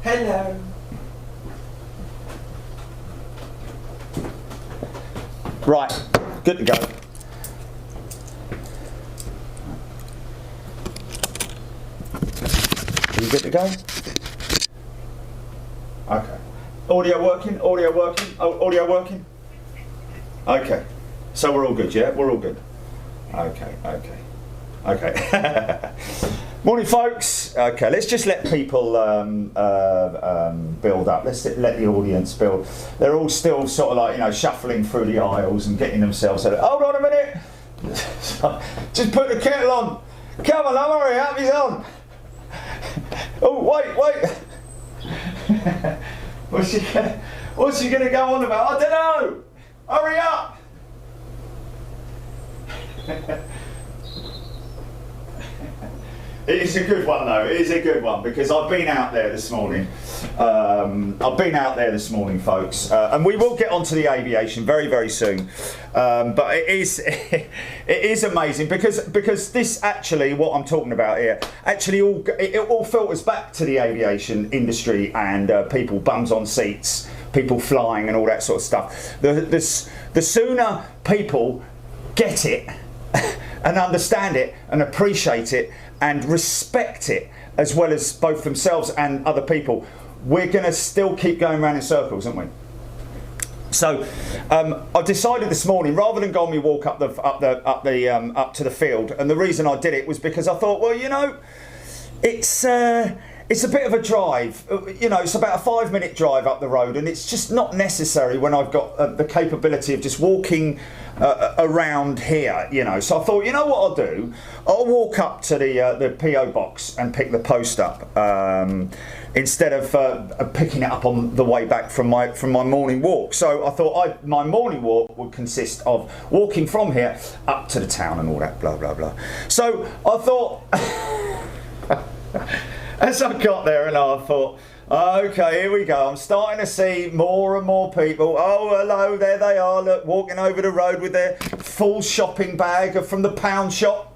Hello. Right, good to go. Are you good to go? Okay. Audio working? Audio working? Oh, audio working? Okay. So we're all good, yeah? We're all good. Okay, okay. Okay. Morning, folks. Okay, let's just let people build up. Let's let the audience build. They're all still sort of like, you know, shuffling through the aisles and getting themselves. Hold on a minute. Just put the kettle on. Come on, hurry up, he's on. Oh, wait. What's she gonna go on about? I don't know. Hurry up. It is a good one though, it is a good one, because I've been out there this morning. Folks, and we will get onto the aviation very, very soon. But it is amazing because this actually, what I'm talking about here, actually it all filters back to the aviation industry and people, bums on seats, people flying and all that sort of stuff. The sooner people get it and understand it and appreciate it and respect it, as well as both themselves and other people, we're going to still keep going around in circles, aren't we? So I decided this morning, rather than go on my walk up to the field, and the reason I did it was because I thought, well, you know, it's a bit of a drive. You know, it's about a 5-minute drive up the road, and it's just not necessary when I've got the capability of just walking around here, you know. So I thought, you know what I'll do? I'll walk up to the PO box and pick the post up instead of picking it up on the way back from my morning walk. So I thought my morning walk would consist of walking from here up to the town and all that, blah blah blah. So I thought, as I got there, and I thought, okay, here we go. I'm starting to see more and more people. Oh, hello, there they are, look, walking over the road with their full shopping bag from the pound shop.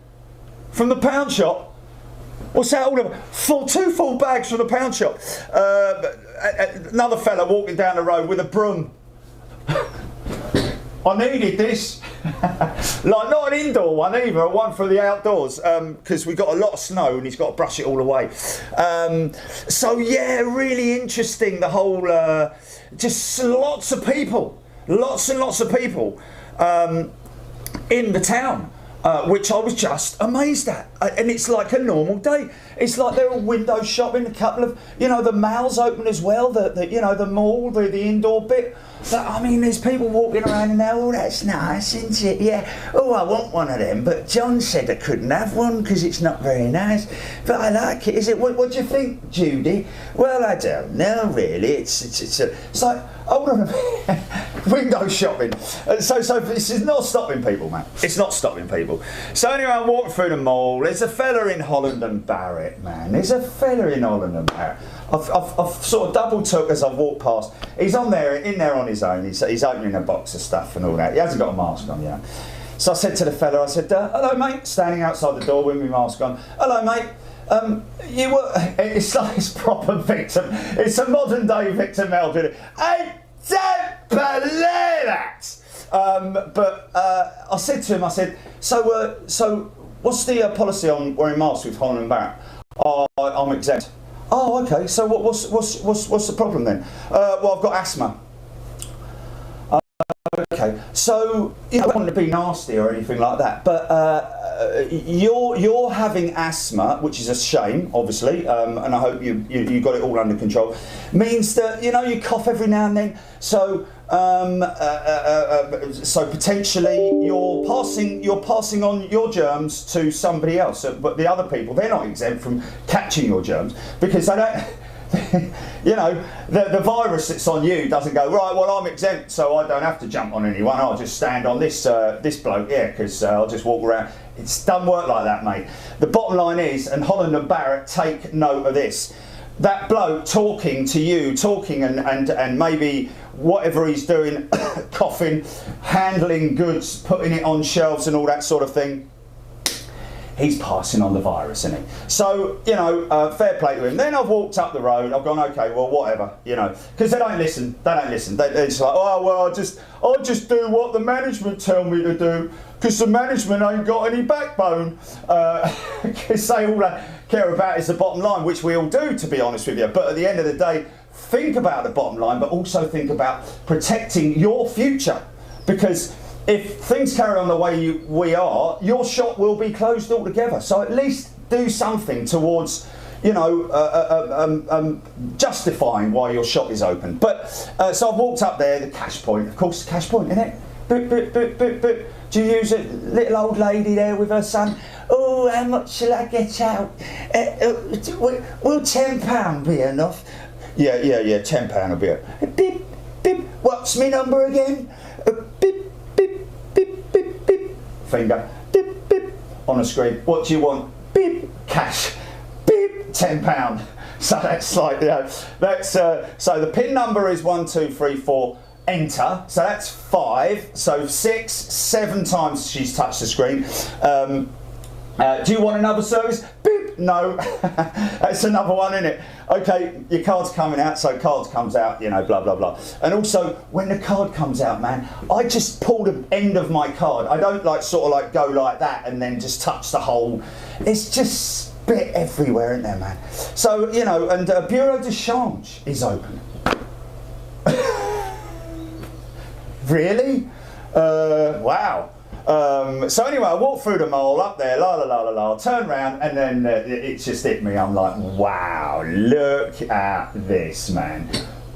From the pound shop? What's that all about? Two full bags from the pound shop. Another fella walking down the road with a broom. I needed this. Like, not an indoor one either, one for the outdoors, because we got a lot of snow and he's got to brush it all away. So yeah, really interesting, the whole, just lots and lots of people in the town. Which I was just amazed at, and it's like a normal day. It's like they're all window shopping. A couple of, you know, the mall's open as well. You know, the mall, the indoor bit. I mean, there's people walking around and now, oh, that's nice, isn't it? Yeah. Oh, I want one of them, but John said I couldn't have one because it's not very nice. But I like it. Is it? What do you think, Judy? Well, I don't know really. It's like, hold on a minute. Window shopping. So this is not stopping people, man. It's not stopping people. So anyway, I walked through the mall. There's a fella in Holland and Barrett, man. There's a fella in Holland and Barrett. I've sort of double took as I've walked past. He's in there on his own. He's opening a box of stuff and all that. He hasn't got a mask on, you know. So I said to the fella, I said, hello, mate. Standing outside the door with my mask on. Hello, mate. It's like it's proper Victor. It's a modern day Victor Meldrew. I don't believe that. But I said to him, I said, so what's the policy on wearing masks with Holland and Barrett? Oh, I'm exempt. Oh, okay. So what's the problem then? Well, I've got asthma. Okay. So you know, I don't want to be nasty or anything like that, but you're having asthma, which is a shame, obviously, and I hope you got it all under control. Means that, you know, you cough every now and then. So potentially you're passing on your germs to somebody else. But the other people, they're not exempt from catching your germs because they don't. You know, the virus that's on you doesn't go, right, well, I'm exempt, so I don't have to jump on anyone. I'll just stand on this bloke here because I'll just walk around. It doesn't work like that, mate. The bottom line is, and Holland and Barrett, take note of this. That bloke talking to you, and maybe whatever he's doing, coughing, handling goods, putting it on shelves and all that sort of thing, he's passing on the virus, isn't he? So, you know, fair play to him. Then I've walked up the road, I've gone, okay, well, whatever, you know, because they don't listen. They're just like, oh, well, I'll just do what the management tell me to do, because the management ain't got any backbone. Because they all care about is the bottom line, which we all do, to be honest with you. But at the end of the day, think about the bottom line, but also think about protecting your future. Because if things carry on the way we are, your shop will be closed altogether. So at least do something towards, you know, justifying why your shop is open. But so I've walked up there, the cash point, of course, the cash point, isn't it? Boop, boop, boop, boop, boop. Do you use a little old lady there with her son? Oh, how much shall I get out? Will £10 be enough? Yeah, £10 will be enough. Beep, beep. What's my number again? Beep, beep, beep, beep, beep. Finger. Beep, beep. On the screen. What do you want? Beep. Cash. Beep. £10. So that's like, you know, that's so the PIN number is 1, 2, 3, 4. Enter. So that's 5. So 6, 7 times she's touched the screen. Do you want another service? Beep. No. That's another one, isn't it? Okay, your card's coming out, so card comes out, you know, blah, blah, blah. And also, when the card comes out, man, I just pull the end of my card. I don't like sort of like go like that and then just touch the whole. It's just spit everywhere, isn't there, man? So, you know, and Bureau de Change is open. Really? Wow. So anyway, I walked through the mall up there, la la la la la, turn around, and then it just hit me. I'm like, wow, look at this, man.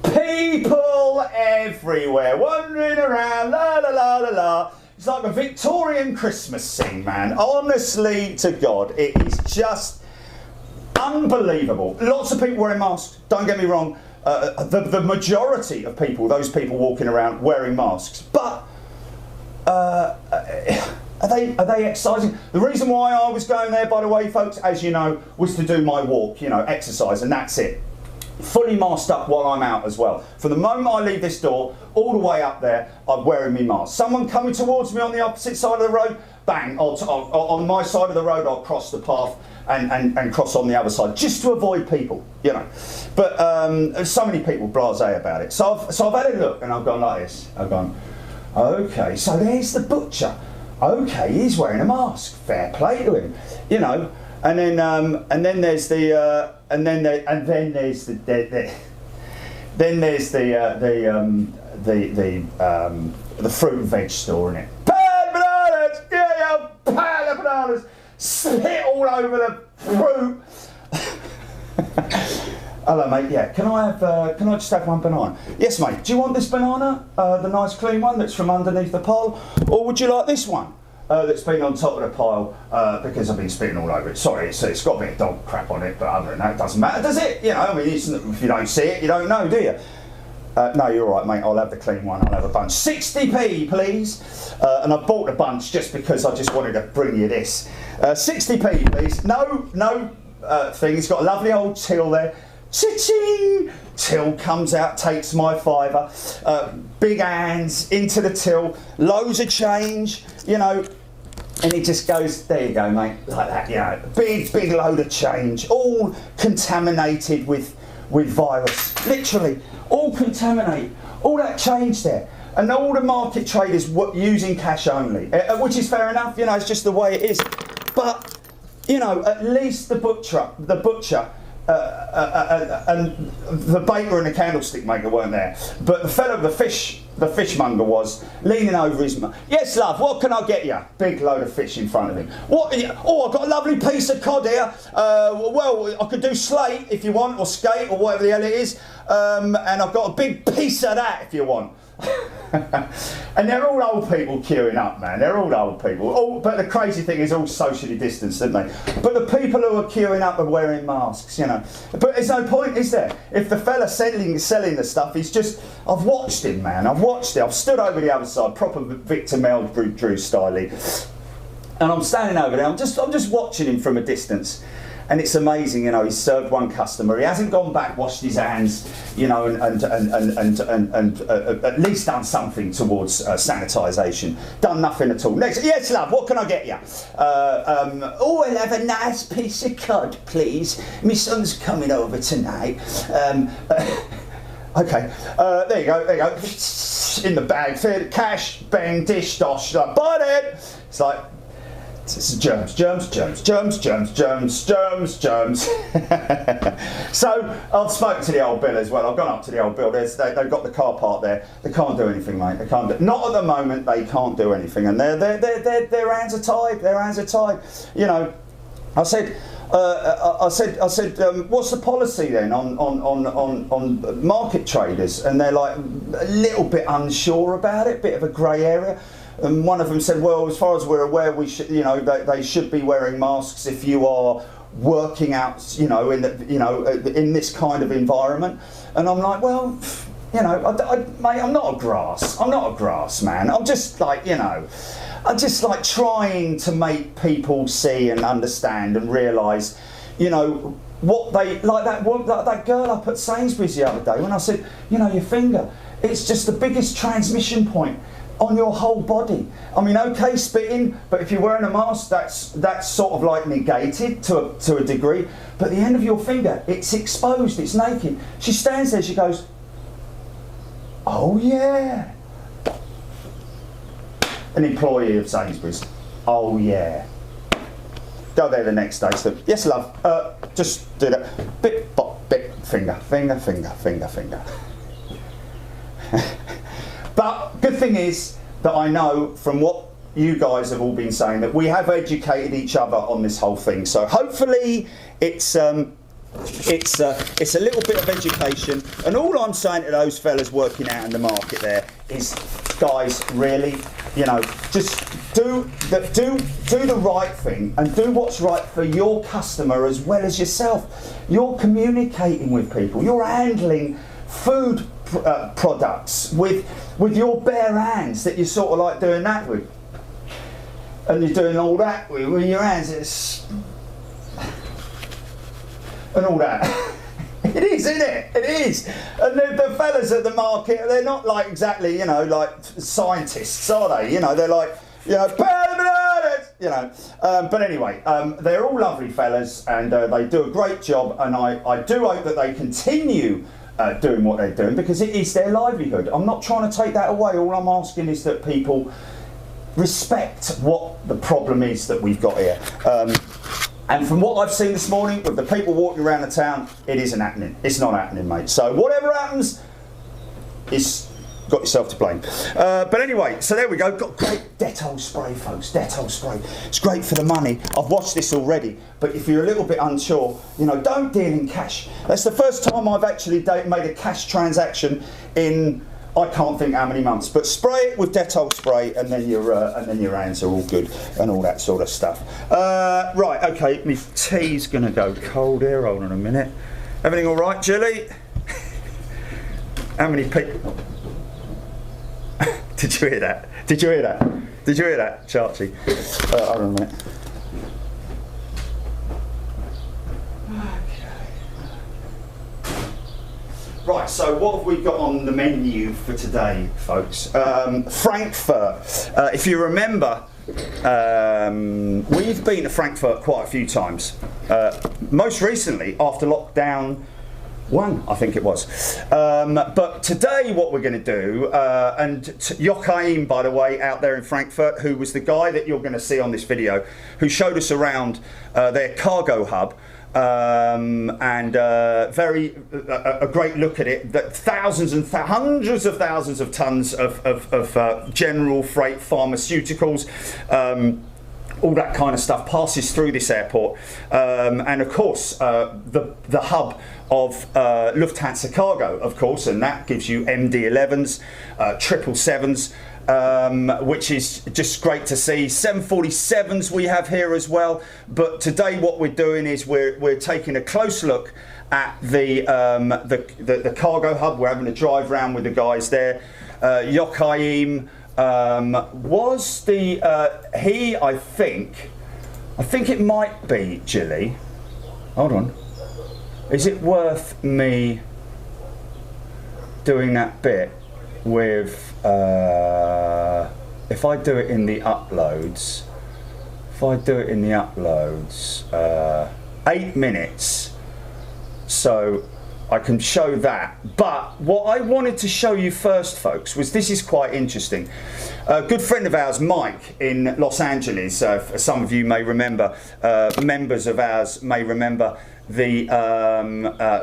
People everywhere, wandering around, la la la la la. It's like a Victorian Christmas scene, man. Honestly to God, it is just unbelievable. Lots of people wearing masks, don't get me wrong. The majority of people, those people walking around wearing masks, but are they exercising? The reason why I was going there, by the way, folks, as you know, was to do my walk, you know, exercise, and that's it. Fully masked up while I'm out as well. From the moment I leave this door, all the way up there, I'm wearing my mask. Someone coming towards me on the opposite side of the road, bang, on my side of the road, I'll cross the path and cross on the other side, just to avoid people, you know. But so many people blasé about it. So I've had a look, and I've gone like this. I've gone, okay, so there's the butcher. Okay, he's wearing a mask. Fair play to him, you know. And then there's the fruit and veg store in it. Pan bananas, yeah, pan of bananas, spit all over the fruit. Hello, mate. Yeah, can I just have one banana? Yes, mate. Do you want this banana, the nice clean one that's from underneath the pile, or would you like this one that's been on top of the pile because I've been spitting all over it? Sorry, it's got a bit of dog crap on it, but other than that, it doesn't matter, does it? You know, I mean, if you don't see it, you don't know, do you? No, you're all right, mate. I'll have the clean one. I'll have a bunch. 60p, please. And I bought a bunch just because I just wanted to bring you this. 60p, please. No thing. It's got a lovely old till there. Cha-ching! Till comes out, takes my fiver. Big hands into the till. Loads of change, you know. And he just goes, there you go, mate. Like that, you know. Big load of change. All contaminated with virus. Literally. All contaminated. All that change there. And all the market traders using cash only. Which is fair enough, you know, it's just the way it is. But, you know, at least the butcher, and the baker and the candlestick maker weren't there, but the fellow, the fishmonger was leaning over his. Yes, love. What can I get you? Big load of fish in front of him. What? Oh, I've got a lovely piece of cod here. Well, I could do slate if you want, or skate, or whatever the hell it is. And I've got a big piece of that if you want. And they're all old people queuing up, man. They're all old people. But the crazy thing is, all socially distanced, aren't they? But the people who are queuing up are wearing masks, you know. But there's no point, is there? If the fella selling the stuff, he's just. I've watched him, man. I've watched it. I've stood over the other side, proper Victor Meldrew style, and I'm standing over there. I'm just watching him from a distance. and it's amazing. You know, he's served one customer. He hasn't gone back, washed his hands, you know, and at least done something towards sanitisation. Done nothing at all. Next, yes, love. What can I get you? Oh, I'll have a nice piece of cod, please. My son's coming over tonight. Okay, there you go, in the bag, cash, bang, dish, dosh, like, buy it. It's like, it's germs. So I've spoken to the old Bill as well. I've gone up to the old Bill. They've got the car park there. They can't do anything, mate. They can't do, not at the moment. They can't do anything, and their hands are tied. Their hands are tied. You know, I said, what's the policy then on market traders? And they're like a little bit unsure about it, bit of a grey area. And one of them said, well, as far as we're aware, we should, you know, they should be wearing masks if you are working out, you know, in this kind of environment. And I'm like, well, you know, mate, I'm not a grass man. I'm just like, you know, I'm just like trying to make people see and understand and realise, you know, what they, like that girl up at Sainsbury's the other day when I said, you know, your finger, it's just the biggest transmission point on your whole body. I mean, okay, spitting, but if you're wearing a mask, that's sort of like negated to a degree. But the end of your finger, it's exposed, it's naked. She stands there, she goes, oh yeah. An employee of Sainsbury's, oh yeah. Go there the next day, so, yes love, just do that. Bit, bop, bit, finger. But good thing is that I know from what you guys have all been saying that we have educated each other on this whole thing. So hopefully it's a little bit of education. And all I'm saying to those fellas working out in the market there is, guys, really, you know, just do the right thing and do what's right for your customer as well as yourself. You're communicating with people. You're handling food products with your bare hands that you're sort of like doing that with, and you're doing all that with your hands. It's and all that. It is, isn't it? It is. And the fellas at the market, they're not like exactly, you know, like scientists, are they? You know, they're like, you know, you know. But anyway, they're all lovely fellas, and they do a great job. And I do hope that they continue doing what they're doing, because it is their livelihood. I'm not trying to take that away. All I'm asking is that people respect what the problem is that we've got here. And from what I've seen this morning with the people walking around the town, it isn't happening. It's not happening, mate. So whatever happens, it's got yourself to blame. But anyway, so there we go. Got great Dettol spray, folks. Dettol spray. It's great for the money. I've watched this already. But if you're a little bit unsure, you know, don't deal in cash. That's the first time I've actually made a cash transaction in, I can't think how many months. But spray it with Dettol spray, and then your hands are all good and all that sort of stuff. Right, okay. My tea's gonna go cold here. Hold on a minute. Everything all right, Julie? How many people? Did you hear that? Did you hear that, Charchie? Hold on a minute. Right, so what have we got on the menu for today, folks? Frankfurt. If you remember, we've been to Frankfurt quite a few times. Most recently, after lockdown 1, I think it was. But today what we're going to do, and Joachim, by the way, out there in Frankfurt, who was the guy that you're going to see on this video, who showed us around their cargo hub, and a great look at it, that thousands and hundreds of thousands of tons of general freight pharmaceuticals, all that kind of stuff passes through this airport, and of course the hub of Lufthansa cargo, of course, and that gives you MD-11s, 777s, which is just great to see. 747s we have here as well. But today what we're doing is we're taking a close look at the cargo hub. We're having a drive around with the guys there. Joachim was the I think it might be Gilly. Hold on. Is it worth me doing that bit with, if I do it in the uploads, 8 minutes, so I can show that. But what I wanted to show you first, folks, was this is quite interesting. A good friend of ours, Mike, in Los Angeles, some of you may remember, members of ours may remember, the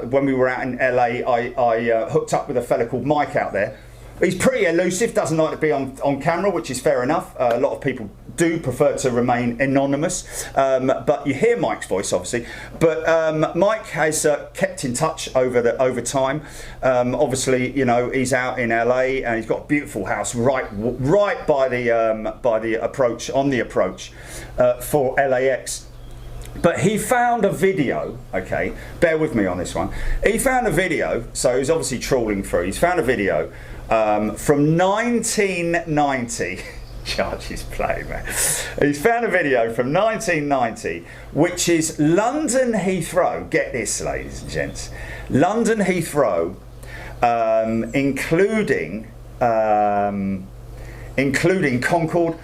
when we were out in LA, I hooked up with a fella called Mike out there. He's pretty elusive, doesn't like to be on camera, which is fair enough. A lot of people do prefer to remain anonymous, but you hear Mike's voice, obviously. But Mike has kept in touch over time. Obviously, you know, he's out in LA and he's got a beautiful house right by the approach, on the approach for LAX. But he found a video, okay, bear with me on this one. He found a video, so he's obviously trawling through. He's found a video from 1990. Charge is playing, man. He's found a video from 1990, which is London Heathrow. Get this, ladies and gents. London Heathrow, including Concorde,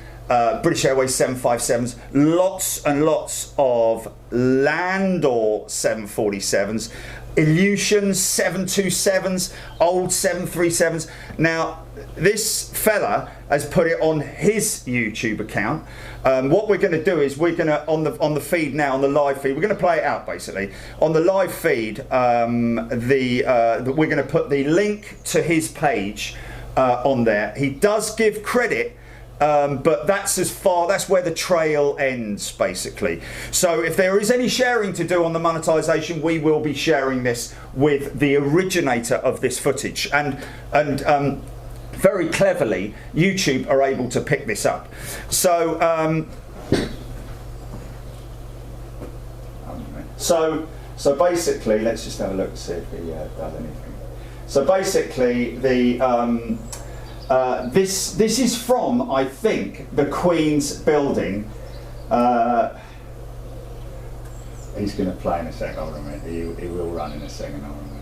British Airways 757s, lots and lots of Landor 747s, Illusions 727s, old 737s. Now, this fella has put it on his YouTube account. What we're going to do is we're going to, on the feed now, on the live feed, we're going to play it out basically. On the live feed, we're going to put the link to his page on there. He does give credit, but that's where the trail ends basically. So if there is any sharing to do on the monetization, we will be sharing this with the originator of this footage, and very cleverly YouTube are able to pick this up. So so basically, let's just have a look to see if he does anything. So basically, the this is from, I think, the Queen's Building. He's going to play in a second. Hold on a minute. He will run in a second. Hold on a minute.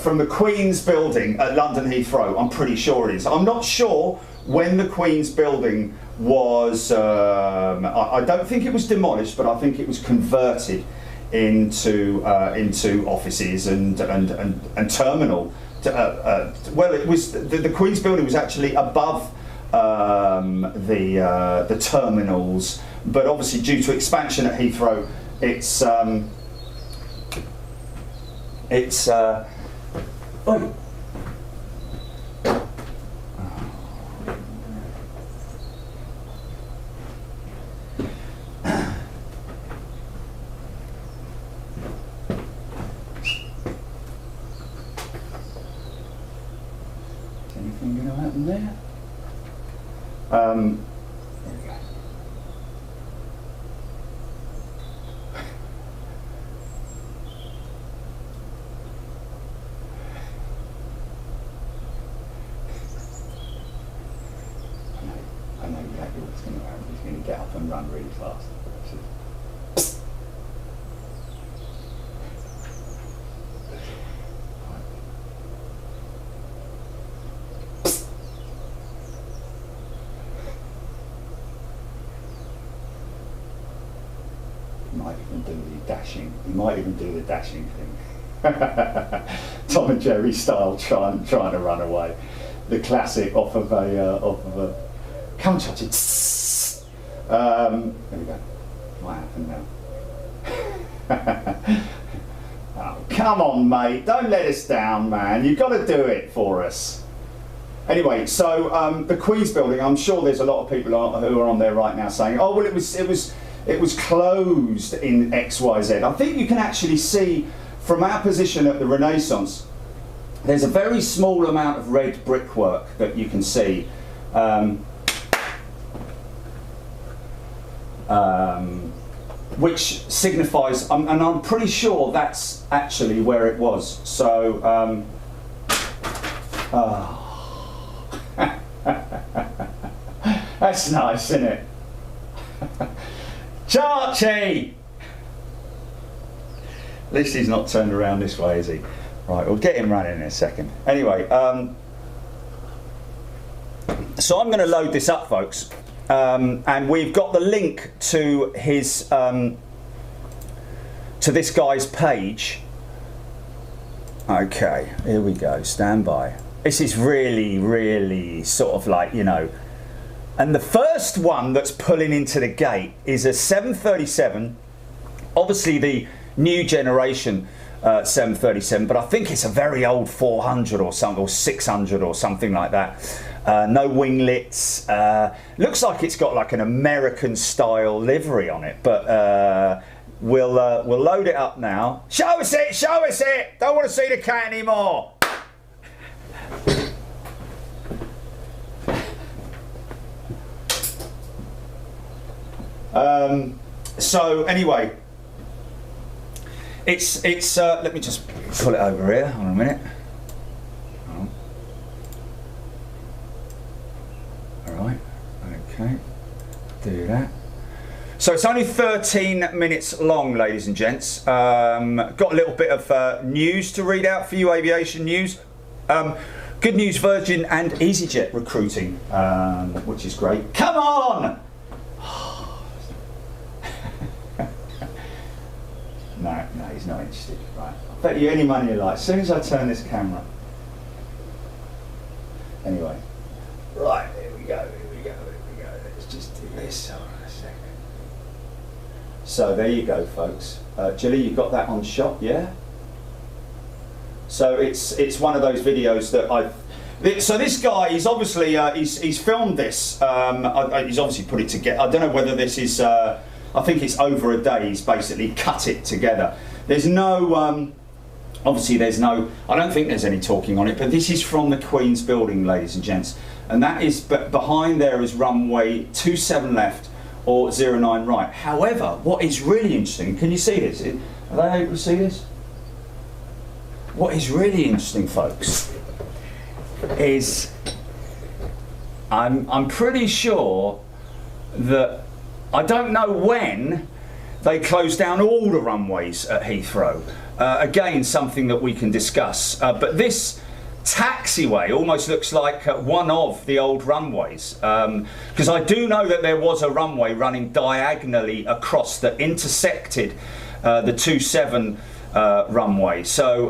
From the Queen's Building at London Heathrow, I'm pretty sure it is. I'm not sure when the Queen's Building was. I don't think it was demolished, but I think it was converted into offices and terminal. Well, it was the Queen's Building was actually above the terminals, but obviously due to expansion at Heathrow, it's oh. Anything going to happen there? There we go. I know exactly what's going to happen. He's going to get up and run really fast. He might even do the dashing thing. Tom and Jerry style, trying to run away. The classic off of a come and touch it. There we go. What happened now? Oh, come on, mate! Don't let us down, man. You've got to do it for us. Anyway, so the Queen's Building. I'm sure there's a lot of people who are on there right now saying, "Oh, well, it was closed in XYZ." I think you can actually see from our position at the Renaissance, there's a very small amount of red brickwork that you can see. Which signifies, and I'm pretty sure that's actually where it was. So, that's nice, isn't it? Charchie! At least he's not turned around this way, is he? Right, we'll get him running in a second. Anyway, so I'm going to load this up, folks, and we've got the link to his to this guy's page. Okay, here we go. Stand by. This is really, really sort of like, you know. And the first one that's pulling into the gate is a 737. Obviously, the new generation 737, but I think it's a very old 400 or something, or 600 or something like that. No winglets. Looks like it's got like an American style livery on it, but we'll load it up now. Show us it! Show us it! Don't want to see the cat anymore. So anyway, it's let me just pull it over here. Hold on a minute. Oh. All right. Okay. Do that. So it's only 13 minutes long, ladies and gents. Got a little bit of news to read out for you, aviation news. Good news, Virgin and EasyJet recruiting, which is great. Come on! No, he's not interested. Right. I'll bet you any money you like. As soon as I turn this camera. Anyway. Right, here we go. Let's just do this. Hold on a second. So there you go, folks. Gilly, you got that on shot, yeah? So it's one of those videos that so this guy, he's obviously he's filmed this. He's obviously put it together. I don't know whether this is. I think it's over a day. He's basically cut it together. There's no. Obviously, there's no. I don't think there's any talking on it. But this is from the Queen's Building, ladies and gents, and that is. But behind there is runway 27 left or 09 right. However, what is really interesting? Can you see this? Are they able to see this? What is really interesting, folks, is I'm pretty sure that I don't know when they closed down all the runways at Heathrow. Again, something that we can discuss. But this taxiway almost looks like one of the old runways, because I do know that there was a runway running diagonally across that intersected the 27 runway. So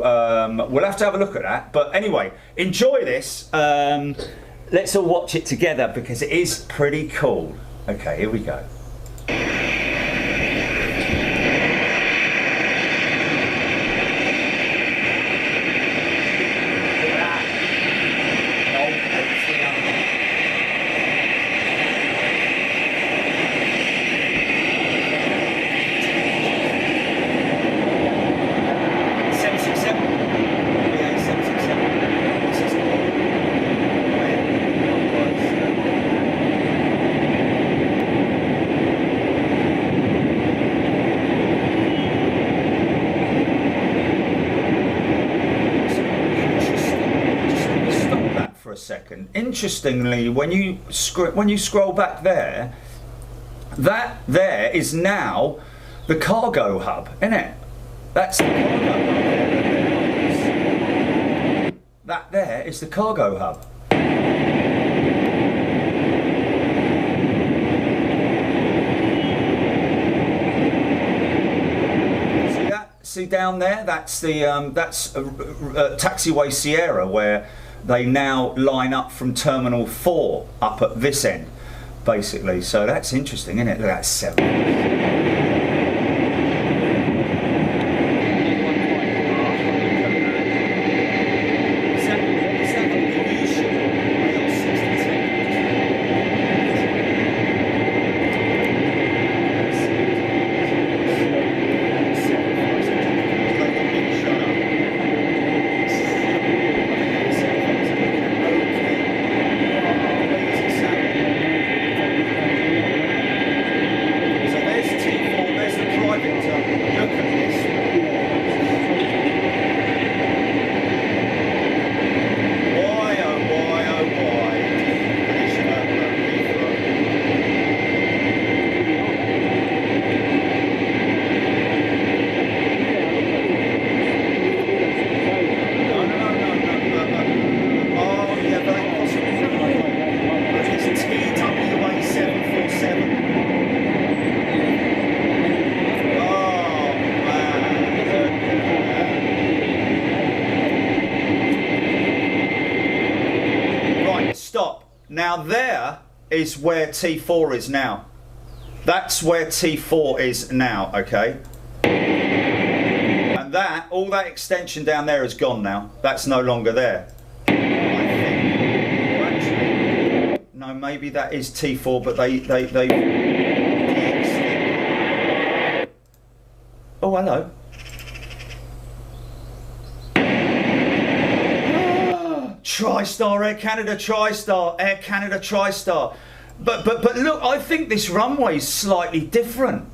we'll have to have a look at that. But anyway, enjoy this. Let's all watch it together because it is pretty cool. Okay, here we go. Second. Interestingly, when you scroll back there, that there is now the cargo hub, isn't it? That's the cargo hub. That there is the cargo hub. See that? See down there? That's the taxiway Sierra, where they now line up from Terminal 4 up at this end, basically. So that's interesting, isn't it? Look at that 7. Now there is where T4 is now. That's where T4 is now, okay? And that, all that extension down there is gone now. That's no longer there. I think. Well, actually, no, maybe that is T4, but they oh, hello. TriStar, Air Canada, TriStar, Air Canada, TriStar. But look, I think this runway's slightly different.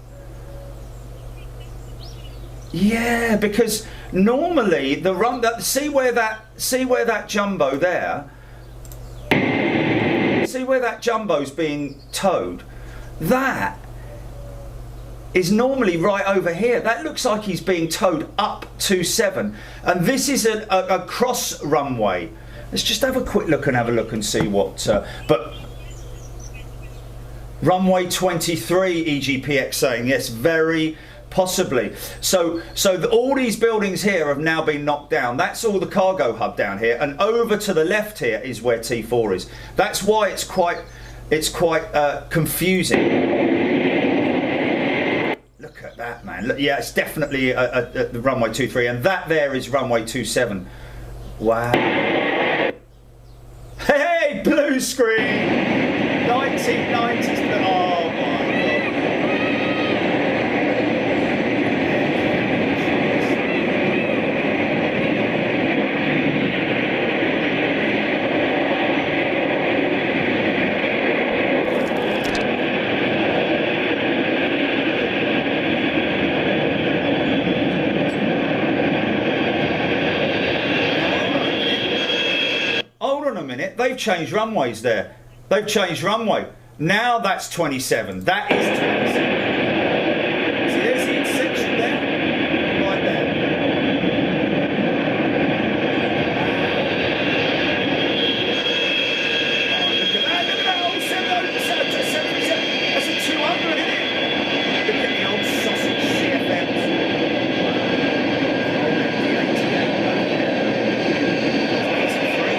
Yeah, because normally the see where that jumbo there. See where that jumbo's being towed. That is normally right over here. That looks like he's being towed up to 7, and this is a cross runway. Let's just have a quick look and see what. But runway 23, EGPX saying yes, very possibly. So all these buildings here have now been knocked down. That's all the cargo hub down here, and over to the left here is where T4 is. That's why it's quite confusing. Look at that, man. Look, yeah, it's definitely the runway 23, and that there is runway 27. Wow. Hey, blue screen. 1990s. Oh my God. Hold on a minute. They've changed runways there. They've changed runway. Now that's 27. That is 27. So there's the section there. Right there. Oh, look at that. Look at that. Oh, 777. That's a 200, isn't it? Look at the old sausage CFMs. Oh, the 88 over there. 83.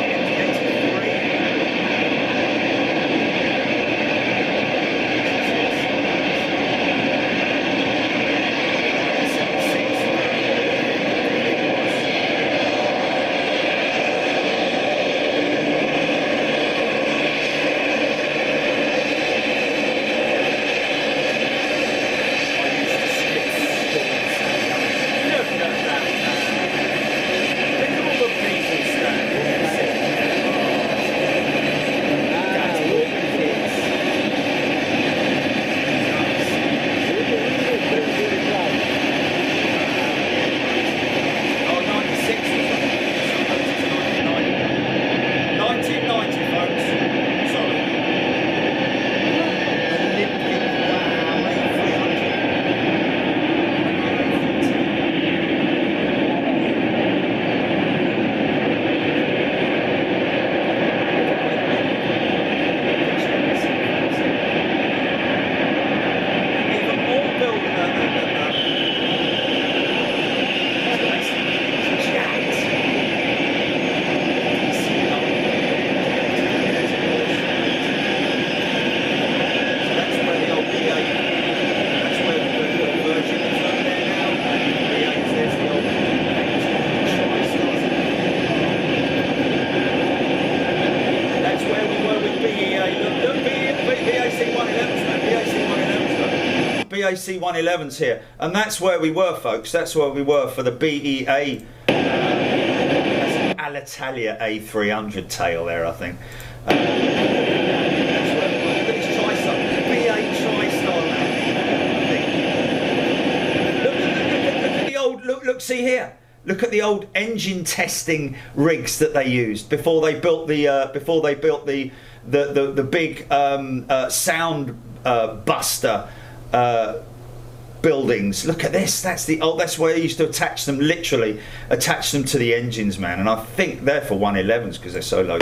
BAC 111s here, and that's where we were, folks. That's where we were for the BEA. That's an Alitalia A300 tail there, I think. That's where we were. Look at this TriStar, BA TriStar landing. Look at the old. Look. See here. Look at the old engine testing rigs that they used before they built the big sound buster. Buildings. Look at this. That's where they used to attach them. Literally attach them to the engines, man. And I think they're for 111s because they're so low.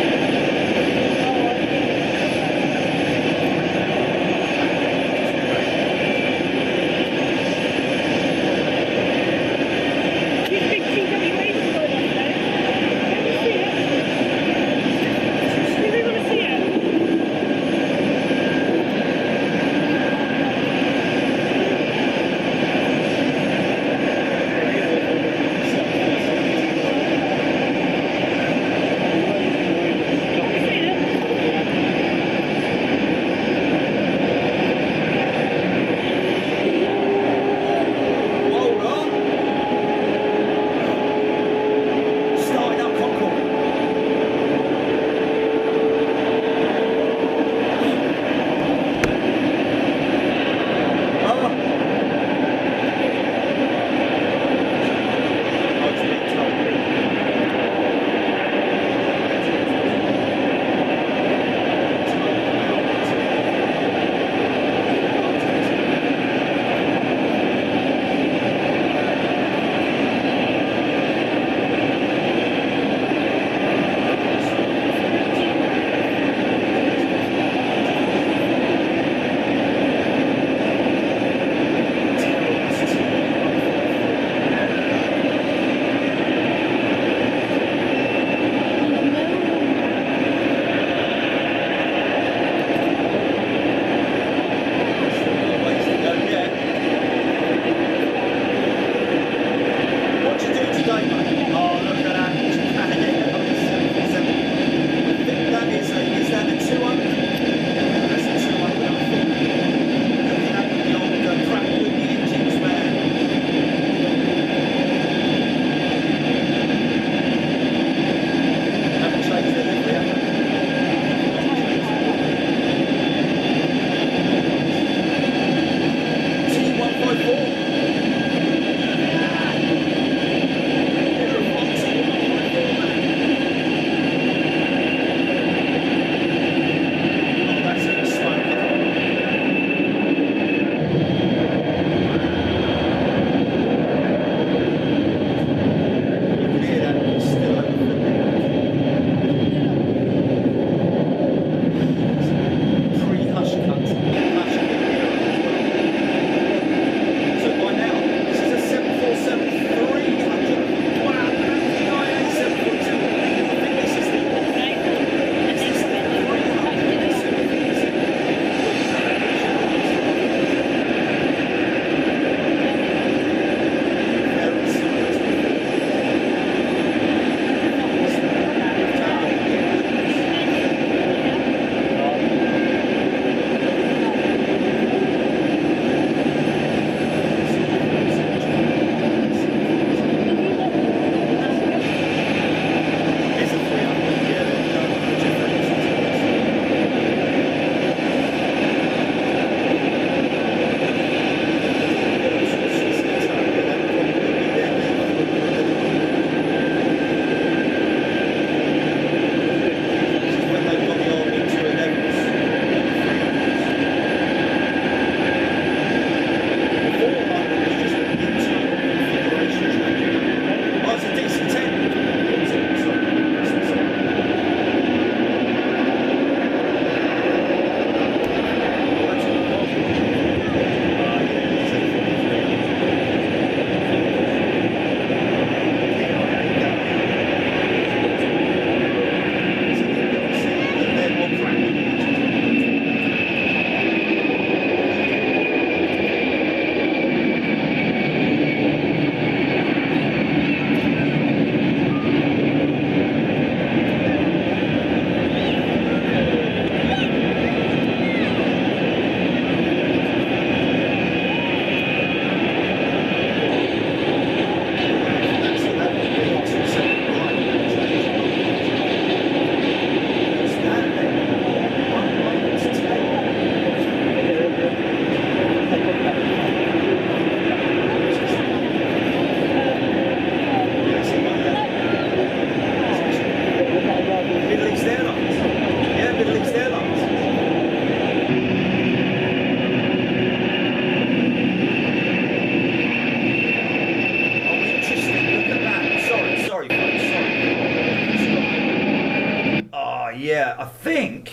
yeah, I think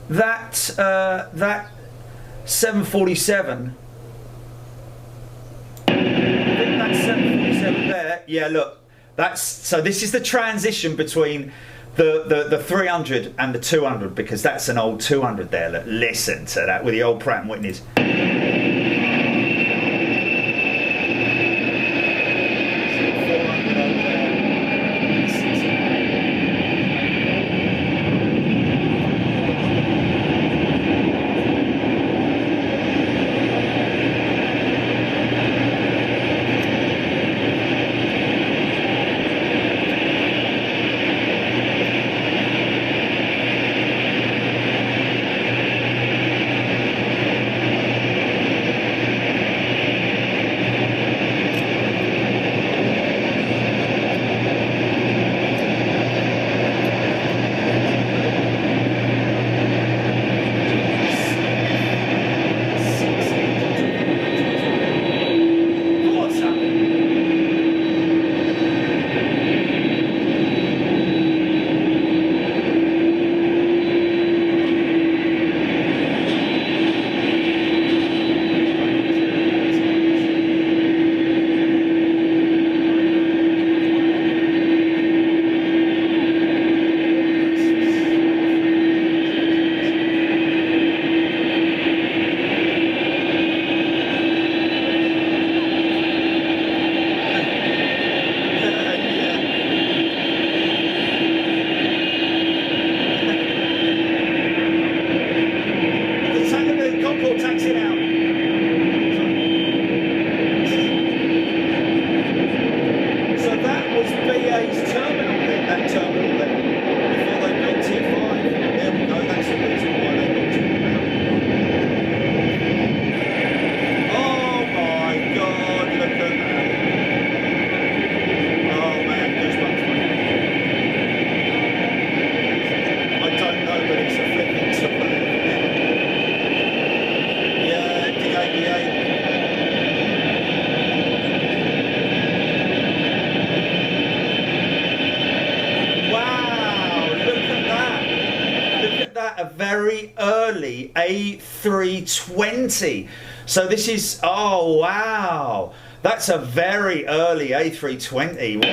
that that 747. I think that 747 there. Yeah, look, so this is the transition between the 300 and the 200, because that's an old 200 there. Look, listen to that with the old Pratt & Whitneys. A320. So this is, oh wow, that's a very early A320.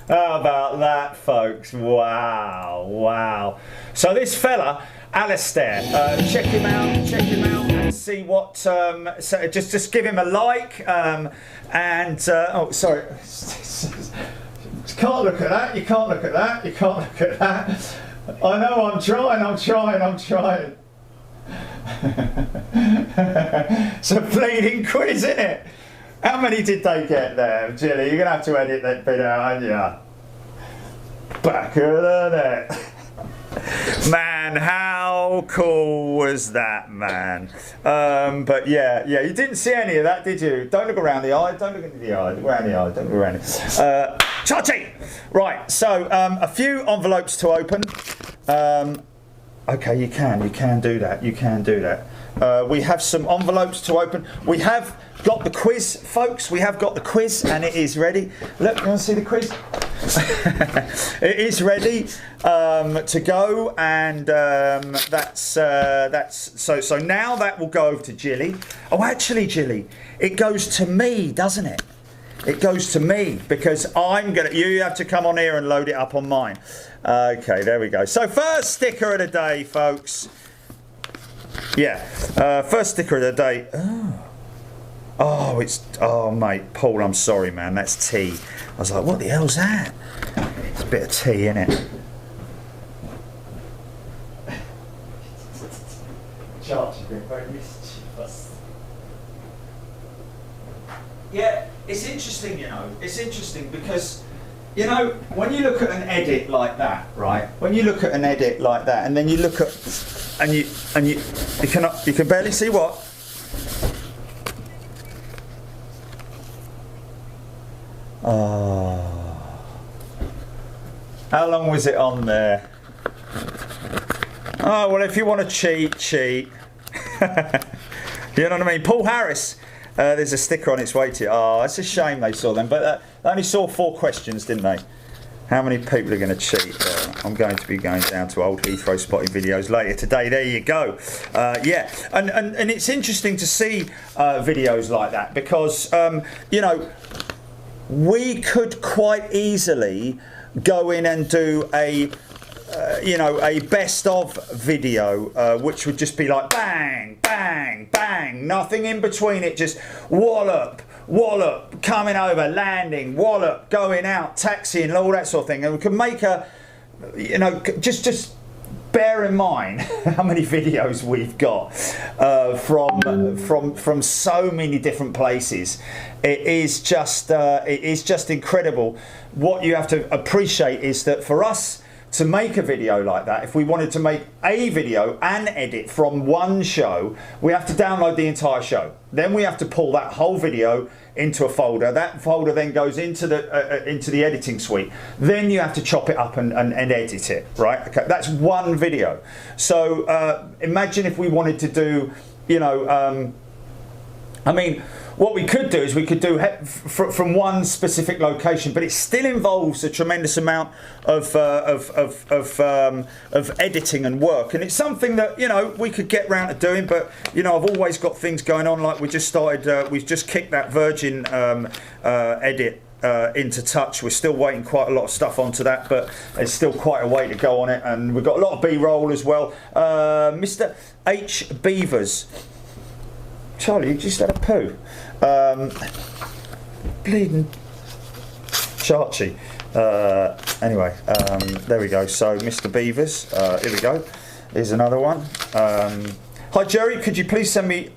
How about that, folks? Wow, wow. So this fella, Alistair, check him out and see what, so just give him a like, oh, sorry. Can't look at that, you can't look at that, you can't look at that. I know, I'm trying. It's a bleeding quiz, isn't it? How many did they get there, Jilly? You're going to have to edit that bit out, aren't you? Back of the net. Man, how cool was that, man? But yeah, you didn't see any of that, did you? Don't look around the eye, don't look into the eye, look around the eye, don't look around it. Chachi! Right, so a few envelopes to open. Okay, you can do that, you can do that. We have some envelopes to open. We have got the quiz, folks, we have got the quiz and it is ready. Look, you want to see the quiz? It is ready to go, and that's so now that will go over to Jilly. Oh, actually, Jilly, it goes to me, doesn't it? It goes to me because you have to come on here and load it up on mine. Okay, there we go. So first sticker of the day, folks. Yeah, first sticker of the day. Oh, mate, Paul, I'm sorry, man. That's tea. I was like, what the hell's that? It's a bit of tea, isn't it? Very mischievous. Yeah, it's interesting, you know. It's interesting because, you know, when you look at an edit like that, right? When you look at an edit like that, and then you look at, and you can barely see what. Oh. How long was it on there? Oh, well, if you want to cheat. You know what I mean? Paul Harris. There's a sticker on its way to you. Oh, it's a shame they saw them. But they only saw 4 questions, didn't they? How many people are going to cheat? I'm going to be going down to old Heathrow spotting videos later today. There you go. Yeah, and it's interesting to see videos like that because, you know, we could quite easily go in and do a best of video, which would just be like bang, bang, bang, nothing in between it, just wallop, coming over, landing, wallop, going out, taxiing, all that sort of thing. And we can make just bear in mind how many videos we've got from so many different places. It is just incredible. What you have to appreciate is that for us to make a video like that, if we wanted to make a video and edit from one show, we have to download the entire show. Then we have to pull that whole video into a folder. That folder then goes into the editing suite. Then you have to chop it up and edit it, right? Okay, that's one video. So imagine if we wanted to do, what we could do is we could do from one specific location, but it still involves a tremendous amount of editing and work, and it's something that we could get round to doing. But I've always got things going on. Like we just started, we've just kicked that Virgin edit into touch. We're still waiting quite a lot of stuff onto that, but there's still quite a way to go on it, and we've got a lot of B-roll as well. Mr. H. Beavers. Charlie, you just had a poo. Bleeding Charchie. Anyway, there we go. So, Mr. Beavers, here we go. Here's another one. Hi, Jerry. Could you please send me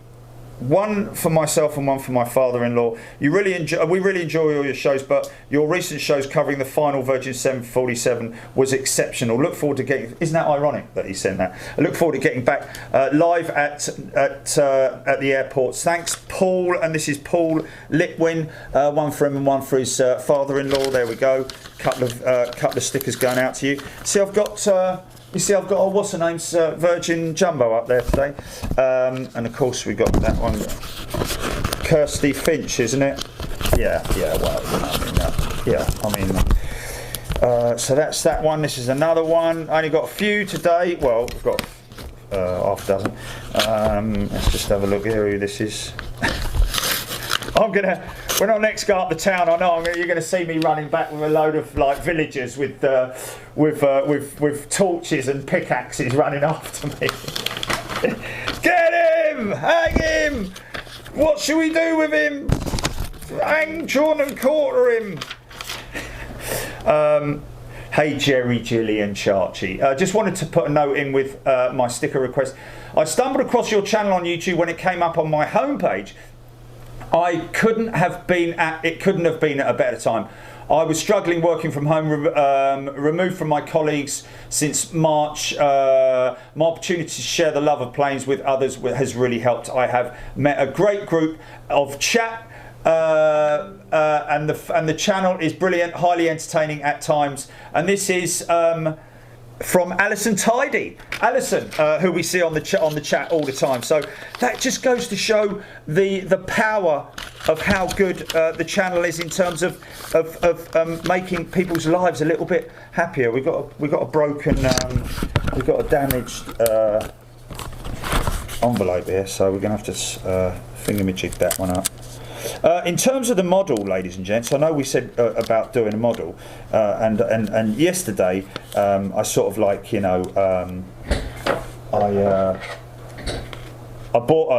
one for myself and one for my father-in-law? We really enjoy all your shows, but your recent shows covering the final Virgin 747 was exceptional. Look forward to getting. Isn't that ironic that he sent that? I look forward to getting back live at the airports. Thanks, Paul. And this is Paul Litwin. One for him and one for his father-in-law. There we go. Couple of stickers going out to you. See, I've got. You see, I've got what's her name's Virgin Jumbo up there today, and of course we got that one, Kirsty Finch, isn't it? Yeah. Well, so that's that one. This is another one. I only got a few today. Well, we've got half a dozen. Let's just have a look here who this is. When I next go up the town, I know you're going to see me running back with a load of villagers with torches and pickaxes running after me. Get him! Hang him! What should we do with him? Hang, drawn and quarter him. Hey Jerry, Gillian, Charchie. Just wanted to put a note in with my sticker request. I stumbled across your channel on YouTube when it came up on my homepage. It couldn't have been at a better time. I was struggling working from home, removed from my colleagues since March. My opportunity to share the love of planes with others has really helped. I have met a great group of chat, and the channel is brilliant, highly entertaining at times. And this is from Alison Tidy. Alison, who we see on the chat all the time. So that just goes to show the power of how good the channel is in terms of making people's lives a little bit happier. We've got a broken, we've got a damaged envelope here, so we're going to have to thingamajig that one up. In terms of the model, ladies and gents, I know we said about doing a model, and yesterday I sort of like, you know, I bought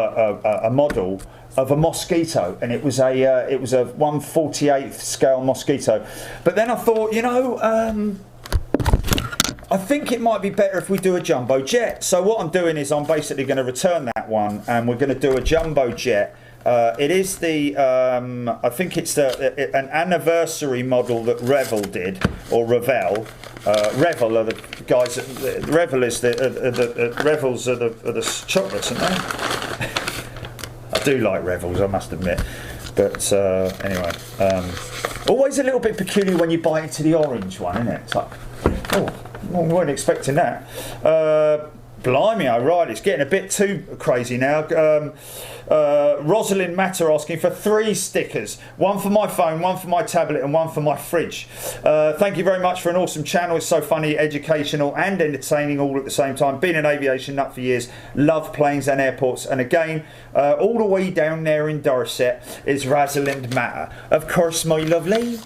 a model of a mosquito, and it was a 1/48 scale mosquito. But then I thought, you know, I think it might be better if we do a jumbo jet. So what I'm doing is I'm basically going to return that one, and we're going to do a jumbo jet. It is the I think it's an anniversary model that Revel did, or Revel. Revel are the guys. Revel is the Revels are the chocolates, aren't they? I do like Revels, I must admit. But anyway, always a little bit peculiar when you bite into the orange one, isn't it? It's like, oh, I wasn't expecting that. Blimey, oh right, it's getting a bit too crazy now. Rosalind Matter asking for 3 stickers. One for my phone, one for my tablet, and one for my fridge. Thank you very much for an awesome channel. It's so funny, educational and entertaining all at the same time. Been an aviation nut for years. Love planes and airports. And again, all the way down there in Dorset is Rosalind Matter. Of course, my lovely.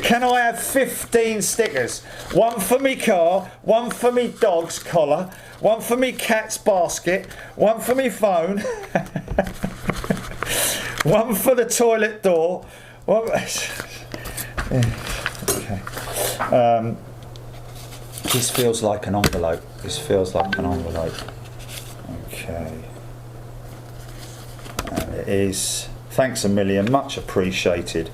Can I have 15 stickers? One for me car, one for me dog's collar, one for me cat's basket, one for me phone, one for the toilet door. Okay. This feels like an envelope. This feels like an envelope. Okay. And it is. Thanks a million. Much appreciated.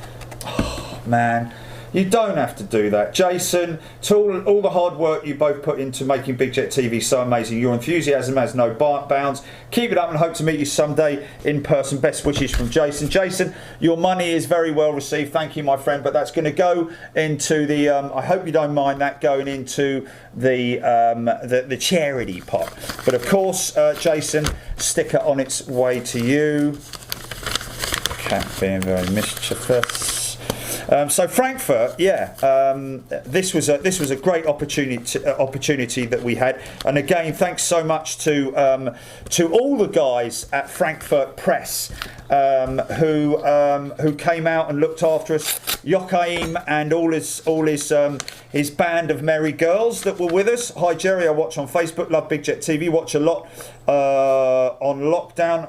Man, you don't have to do that. Jason, to all the hard work you both put into making Big Jet TV so amazing. Your enthusiasm has no bounds. Keep it up and hope to meet you someday in person. Best wishes from Jason. Jason, your money is very well received. Thank you, my friend. But that's going to go into the, I hope you don't mind that going into the charity pot. But of course, Jason, sticker on its way to you. Cat being very mischievous. So Frankfurt, yeah, this was a great opportunity that we had, and again, thanks so much to all the guys at Frankfurt Press who came out and looked after us. Joachim and all his band of merry girls that were with us. Hi Jerry, I watch on Facebook. Love Big Jet TV. Watch a lot on lockdown.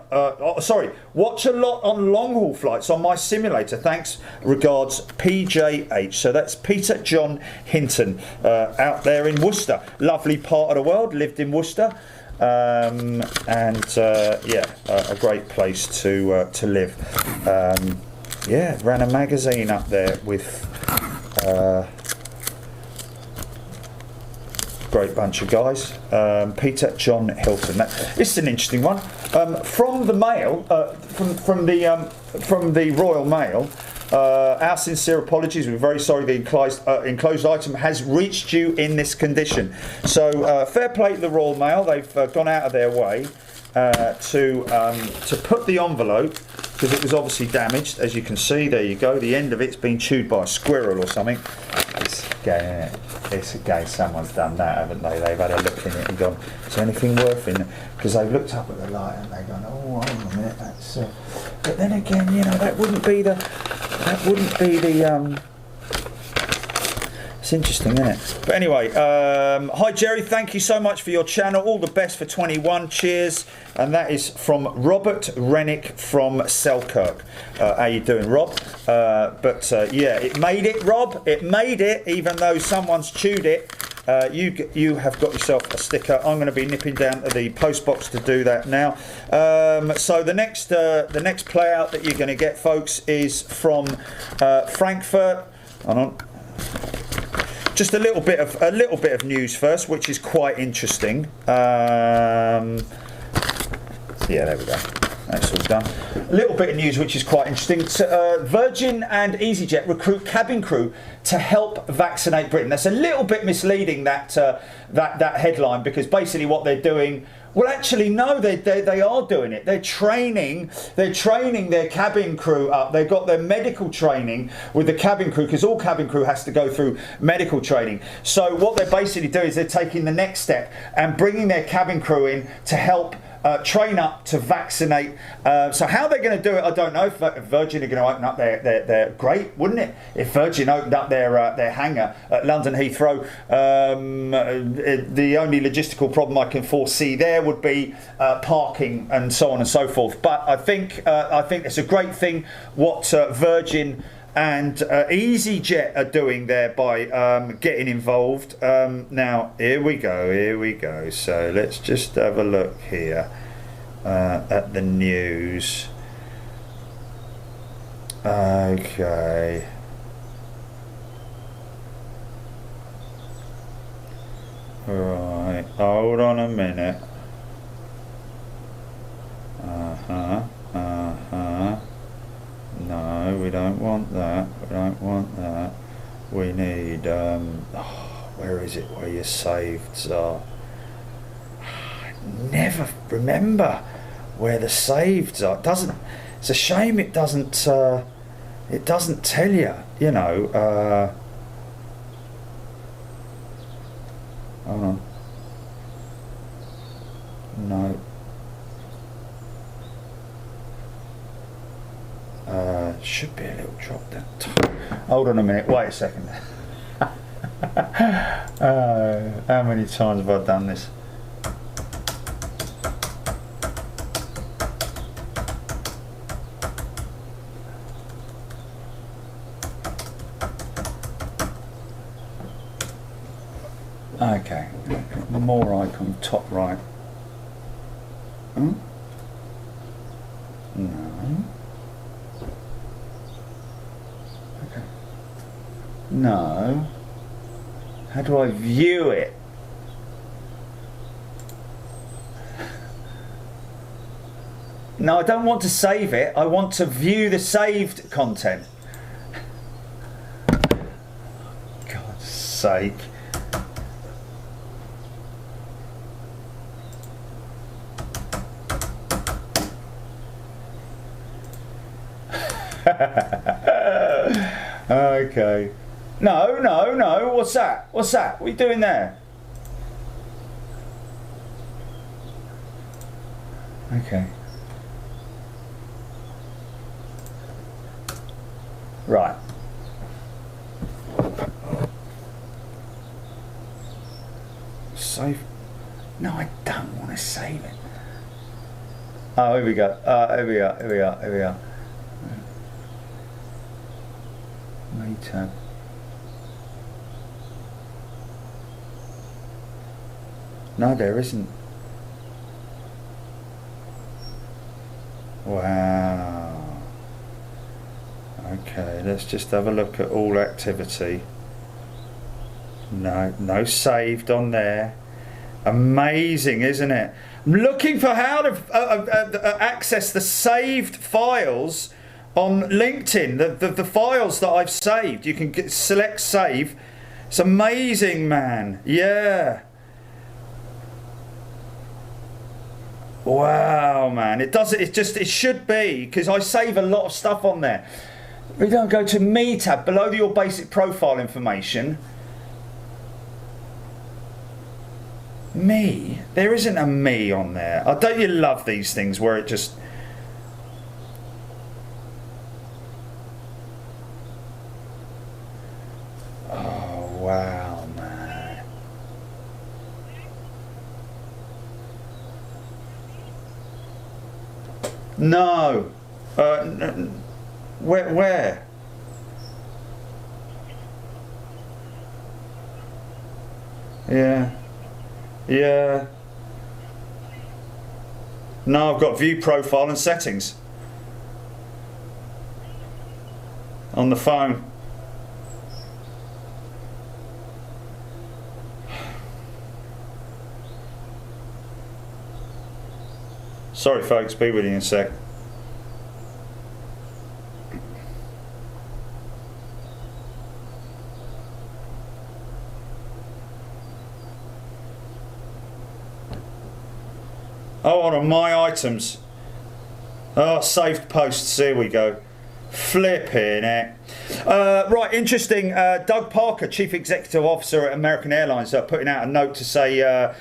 Watch a lot on long haul flights on my simulator. Thanks. Regards, PJH. So that's Peter John Hinton out there in Worcester. Lovely part of the world. Lived in Worcester. A great place to live. Ran a magazine up there with great bunch of guys. Peter John Hilton. This is an interesting one. From the Mail, from the Royal Mail. Our sincere apologies. We're very sorry the enclosed item has reached you in this condition. So fair play to the Royal Mail. They've gone out of their way to put the envelope, because it was obviously damaged, as you can see. There you go. The end of it's been chewed by a squirrel or something. It's again, someone's done that, haven't they? They've had a look in it and gone, is there anything worth in it? Because they've looked up at the light and they've gone, oh, hold on a minute, that's. But then again, you know, that wouldn't be the. It's interesting, isn't it? But anyway, hi Jerry, thank you so much for your channel. All the best for 21. Cheers. And that is from Robert Rennick from Selkirk. How you doing, Rob? It made it, Rob. It made it, even though someone's chewed it. you have got yourself a sticker. I'm going to be nipping down to the post box to do that now. So the next play out that you're going to get, folks, is from Frankfurt. Hold on. Just a little bit of news first, which is quite interesting. Yeah, there we go. That's all done. A little bit of news which is quite interesting. So, Virgin and EasyJet recruit cabin crew to help vaccinate Britain. That's a little bit misleading, that headline, because basically what they're doing. Well, actually, no, they are doing it. They're training their cabin crew up. They've got their medical training with the cabin crew, because all cabin crew has to go through medical training. So what they're basically doing is they're taking the next step and bringing their cabin crew in to help train up to vaccinate. So how they're going to do it, I don't know. If Virgin are going to open up their great, wouldn't it? If Virgin opened up their hangar at London Heathrow, the only logistical problem I can foresee there would be parking and so on and so forth. But I think it's a great thing what Virgin and EasyJet are doing there by getting involved. Now, here we go. So let's just have a look here at the news. Okay. Right, hold on a minute. No, we don't want that. We need, where is it where your saveds are? I never remember where the saveds are. It's a shame it doesn't tell you, you know. Hold on. No. Should be a little drop down. Hold on a minute. Wait a second. How many times have I done this? Okay. More icon, top right. No. No. How do I view it? No, I don't want to save it. I want to view the saved content. God's sake. Okay. No. What's that? What are you doing there? Okay. Right. Save. No, I don't want to save it. Oh, here we go. Here we are. Later. No, there isn't. Wow. Okay, let's just have a look at all activity. No saved on there. Amazing, isn't it? I'm looking for how to access the saved files on LinkedIn. The files that I've saved. You can select save. It's amazing, man. Yeah. Wow, man. It does it. It should be, because I save a lot of stuff on there. We don't go to me tab below your basic profile information. Me? There isn't a me on there. Don't you love these things where it just... Oh, wow, man. No. Where? Yeah. Yeah. No, I've got view profile and settings on the phone. Sorry folks, be with you in a sec. Oh, on my items. Oh, saved posts, here we go. Flipping it. Right, interesting. Doug Parker, Chief Executive Officer at American Airlines, putting out a note to say a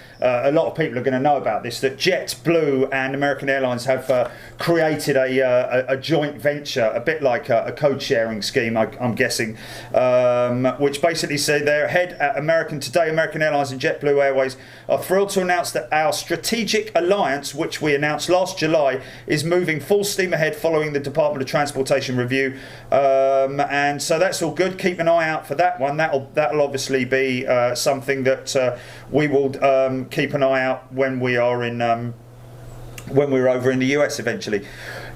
lot of people are going to know about this, that JetBlue and American Airlines have created a joint venture, a bit like a code-sharing scheme, I'm guessing, which basically say their head at American Airlines and JetBlue Airways are thrilled to announce that our strategic alliance, which we announced last July, is moving full steam ahead following the Department of Transportation review. And so that's all good. Keep an eye out for that one. That'll obviously be something that we will keep an eye out when we're over in the US eventually.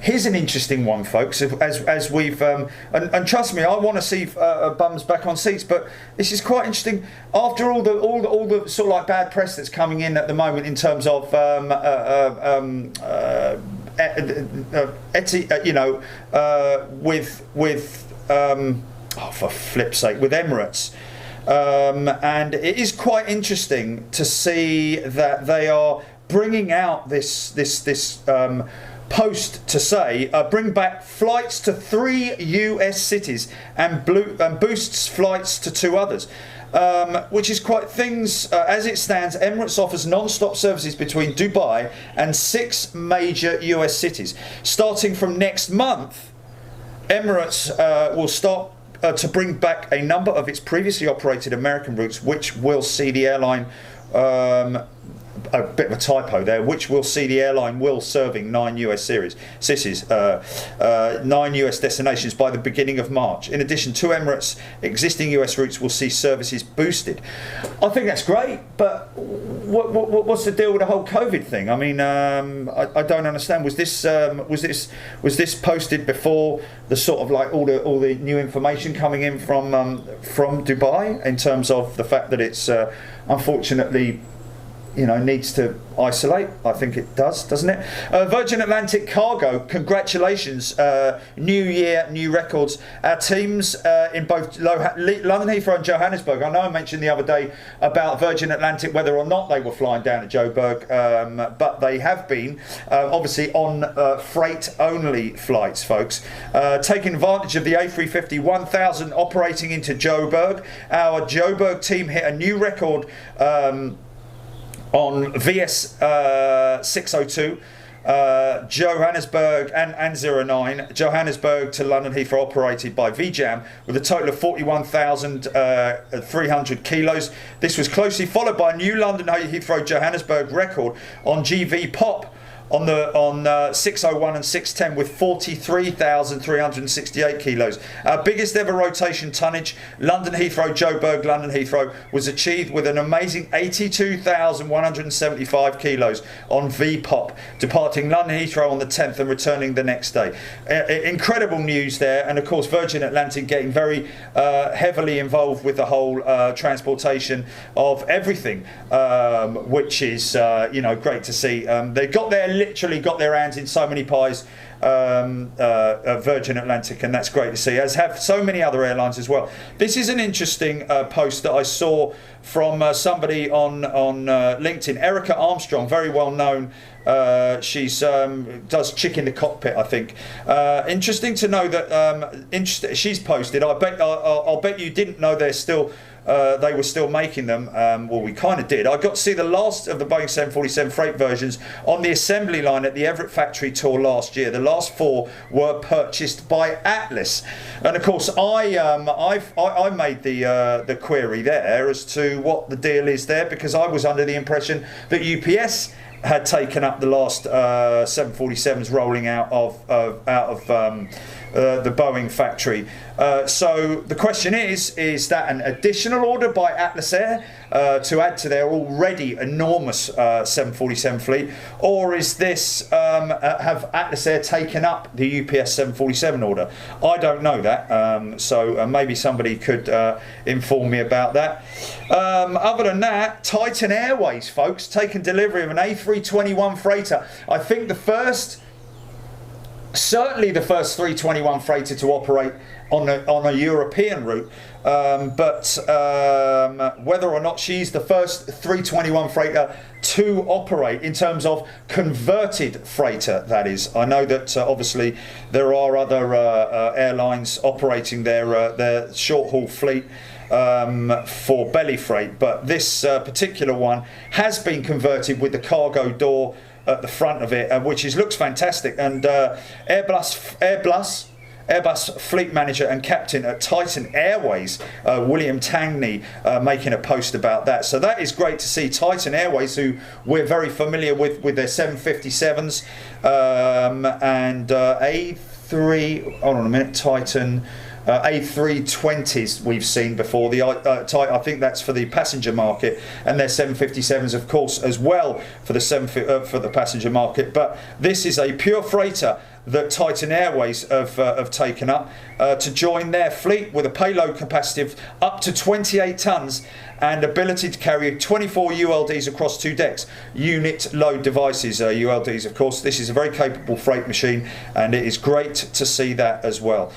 Here's an interesting one, folks. As we've and trust me, I want to see bums back on seats, but this is quite interesting. After all the sort of like bad press that's coming in at the moment in terms of for flip's sake, with Emirates. And it is quite interesting to see that they are bringing out this post to say bring back flights to 3 US cities and boosts flights to 2 others. Which is quite things as it stands. Emirates offers non-stop services between Dubai and 6 major US cities. Starting from next month, Emirates will start to bring back a number of its previously operated American routes, which will see the airline, a bit of a typo there, which will see the airline will serving 9 US cities, 9 US destinations by the beginning of March. In addition to Emirates, existing US routes will see services boosted. I think that's great, but what's the deal with the whole COVID thing? I mean, I don't understand. Was this posted before the sort of like all the new information coming in from Dubai in terms of the fact that it's unfortunately, needs to isolate? I think it does, doesn't it? Virgin Atlantic Cargo, congratulations. New year, new records. Our teams in both London Heathrow and Johannesburg. I know I mentioned the other day about Virgin Atlantic, whether or not they were flying down to Joburg, but they have been, obviously on freight-only flights, folks. Taking advantage of the A350-1000 operating into Joburg. Our Joburg team hit a new record on VS 602, Johannesburg and 09, Johannesburg to London Heathrow operated by VJAM with a total of 41,300 kilos. This was closely followed by a new London Heathrow Johannesburg record on GV Pop on 601 and 610 with 43,368 kilos. Our biggest ever rotation tonnage, London Heathrow, Joburg, London Heathrow, was achieved with an amazing 82,175 kilos on VPOP, departing London Heathrow on the 10th and returning the next day. Incredible news there, and of course Virgin Atlantic getting very heavily involved with the whole transportation of everything, which is great to see. They literally got their hands in so many pies, Virgin Atlantic, and that's great to see, as have so many other airlines as well. This is an interesting post that I saw from somebody on LinkedIn. Erica Armstrong, very well known. She's does Chick in the Cockpit, I think. Interesting to know that she's posted. I'll bet you didn't know they're still. They were still making them. Well, we kind of did. I got to see the last of the Boeing 747 freight versions on the assembly line at the Everett factory tour last year. The last 4 were purchased by Atlas, and of course, I made the query there as to what the deal is there, because I was under the impression that UPS had taken up the last 747s rolling out of the Boeing factory. So the question is that an additional order by Atlas Air? to add to their already enormous 747 fleet, or is this have Atlas Air taken up the UPS 747 order? I don't know that, so maybe somebody could inform me about that. Other than that, Titan Airways, folks, taken delivery of an A321 freighter. I think certainly the first 321 freighter to operate on a European route, but whether or not she's the first 321 freighter to operate in terms of converted freighter, that is. I know that obviously there are other airlines operating their short-haul fleet for belly freight, but this particular one has been converted with the cargo door at the front of it, which looks fantastic. And Airbus fleet manager and captain at Titan Airways, William Tangney, making a post about that. So that is great to see. Titan Airways, who we're very familiar with their 757s and A3. Hold on a minute, Titan. A320s we've seen before. I think that's for the passenger market, and their 757s, of course, as well for the passenger market. But this is a pure freighter that Titan Airways have taken up to join their fleet with a payload capacity of up to 28 tons and ability to carry 24 ULDs across 2 decks. Unit load devices, ULDs, of course. This is a very capable freight machine, and it is great to see that as well.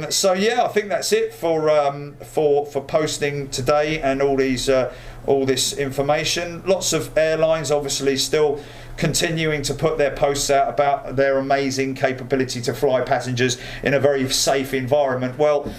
So yeah, I think that's it for posting today and all this information. Lots of airlines obviously still continuing to put their posts out about their amazing capability to fly passengers in a very safe environment. Well,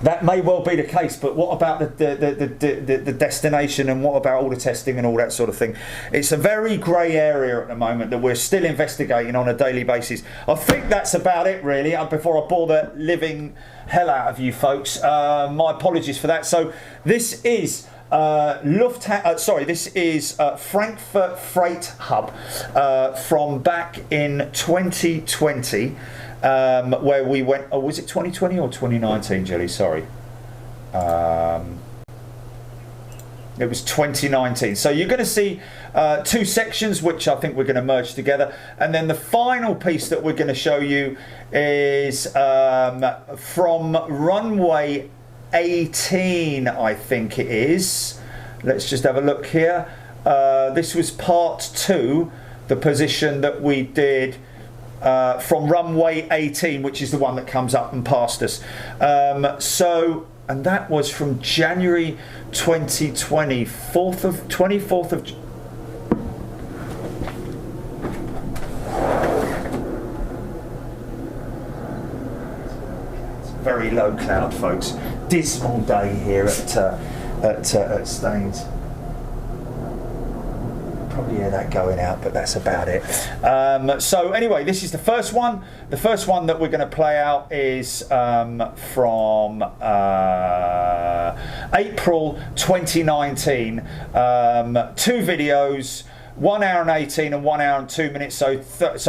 that may well be the case, but what about the destination, and what about all the testing and all that sort of thing? It's a very grey area at the moment that we're still investigating on a daily basis. I think that's about it, really. Before I bore the living hell out of you folks, my apologies for that. So this is this is Frankfurt Freight Hub from back in 2020, where we went. Oh, was it 2020 or 2019, Jelly? Sorry. It was 2019. So you're going to see 2 sections, which I think we're going to merge together. And then the final piece that we're going to show you is from Runway 18, I think it is. Let's just have a look here. This was part 2, the position that we did from Runway 18, which is the one that comes up and past us. And that was from January 2020, 24th of very low cloud, folks. Dismal day here at Staines. Probably hear that going out, but that's about it. So anyway, this is the first one. The first one that we're going to play out is from April 2019. 2 videos. 1 hour and 18 and 1 hour and 2 minutes, so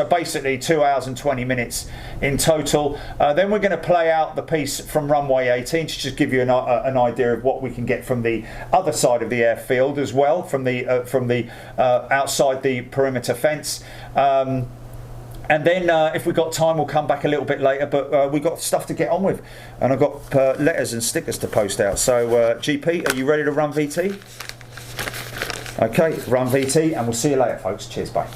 basically 2 hours and 20 minutes in total. Then we're going to play out the piece from Runway 18 to just give you an idea of what we can get from the other side of the airfield as well, from the outside the perimeter fence. And then if we've got time, we'll come back a little bit later, but we've got stuff to get on with. And I've got letters and stickers to post out. So GP, are you ready to run VT? Okay, run VT, and we'll see you later, folks. Cheers, bye.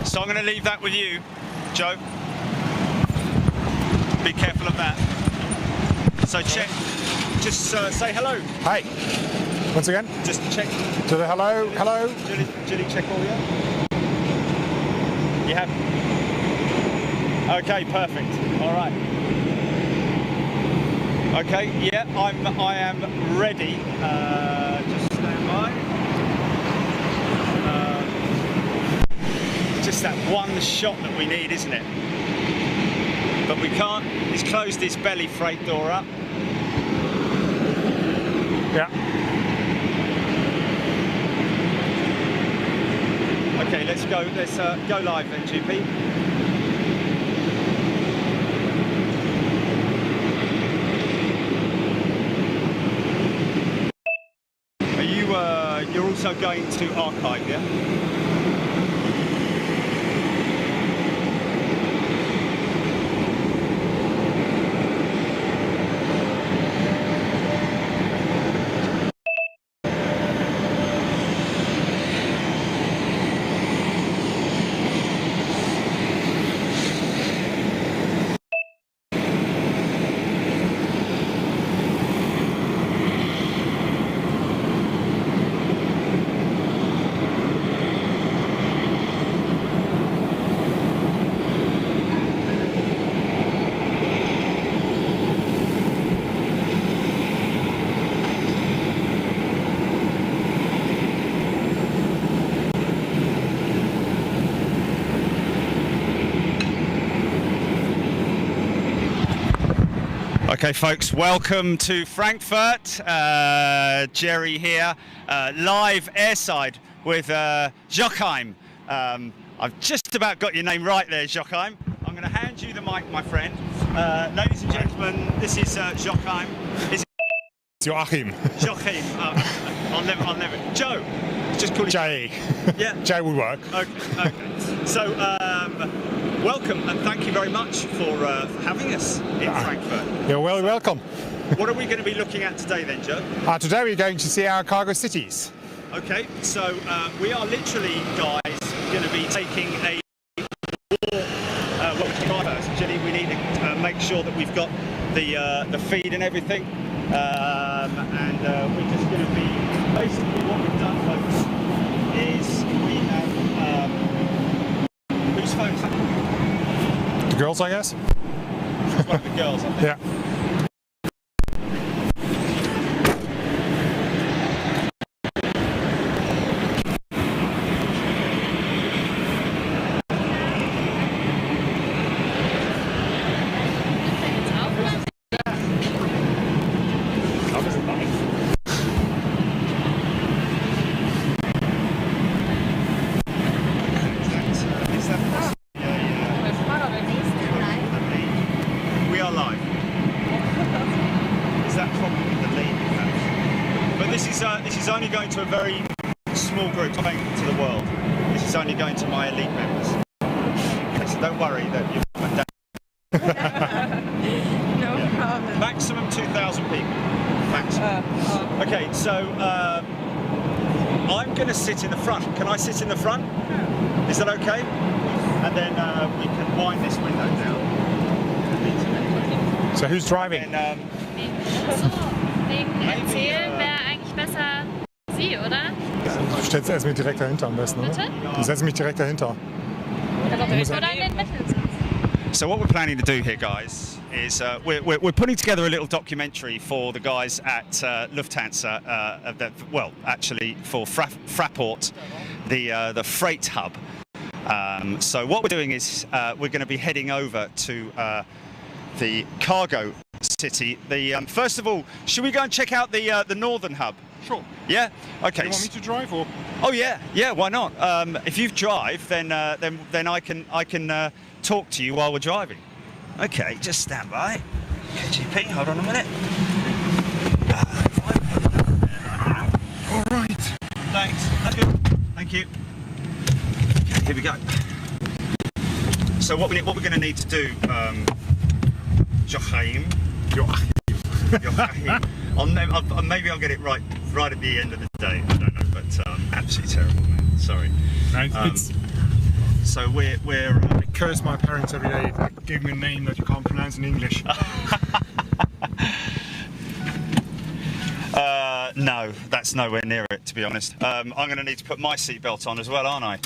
So I'm going to leave that with you, Joe. Be careful of that. So check, just say hello. Hi. Once again? Just check. To the hello, hello. Julie, check all yeah? You have? Okay, perfect. All right. Okay, yeah, I am ready. Just stand by. Just that one shot that we need, isn't it? But we can't. He's closed his belly freight door up. Yeah. Okay, let's go. Let's go live then, GP. going to archive, yeah? Okay, folks, welcome to Frankfurt. Jerry here, live airside with Joachim. I've just about got your name right there, Joachim. I'm going to hand you the mic, my friend. Ladies and gentlemen, this is Joachim. It's Joachim. Joachim. I'll never. Joe. Just call it Jay. Yeah. Jay will work. Okay. So, welcome and thank you very much for having us in Frankfurt. You're well welcome. What are we going to be looking at today then, Joe? Today we're going to see our cargo cities. Okay, so we are literally, guys, going to be taking a walk. First, actually, we need to make sure that we've got the feed and everything. And we're just going to be, basically what we've done, folks, is we have, whose phone's that? The girls, I guess? It's one of the girls, I think. Yeah. This is only going to a very small group, to the world. This is only going to my elite members. Okay, so don't worry that you're down. No problem. Maximum 2,000 people. Maximum. Okay, so I'm going to sit in the front. Can I sit in the front? Is that okay? And then we can wind this window down. So who's driving? Wegen erzählen wäre eigentlich besser Sie, oder? Du stellst erst mich direkt dahinter am besten, oder? Bitte? Du setzt mich direkt dahinter. Oder in den Mittelsitz. So what we're planning to do here, guys, is we're putting together a little documentary for the guys at Lufthansa, actually for Fraport, the freight hub. So what we're doing is we're going to be heading over to the cargo city. First of all, should we go and check out the northern hub? Sure. Yeah. Okay. You want me to drive or? Oh yeah. Why not? If you drive, then I can talk to you while we're driving. Okay. Just stand by. Okay, GP. Hold on a minute. All right. Thanks. That's good. Thank you. Okay, here we go. So what we're going to need to do, Joachim. Maybe I'll get it right at the end of the day. I don't know, but absolutely terrible, man. Sorry. So we're I curse my parents every day. They give me a name that you can't pronounce in English. No, that's nowhere near it, to be honest. I'm going to need to put my seatbelt on as well, aren't I?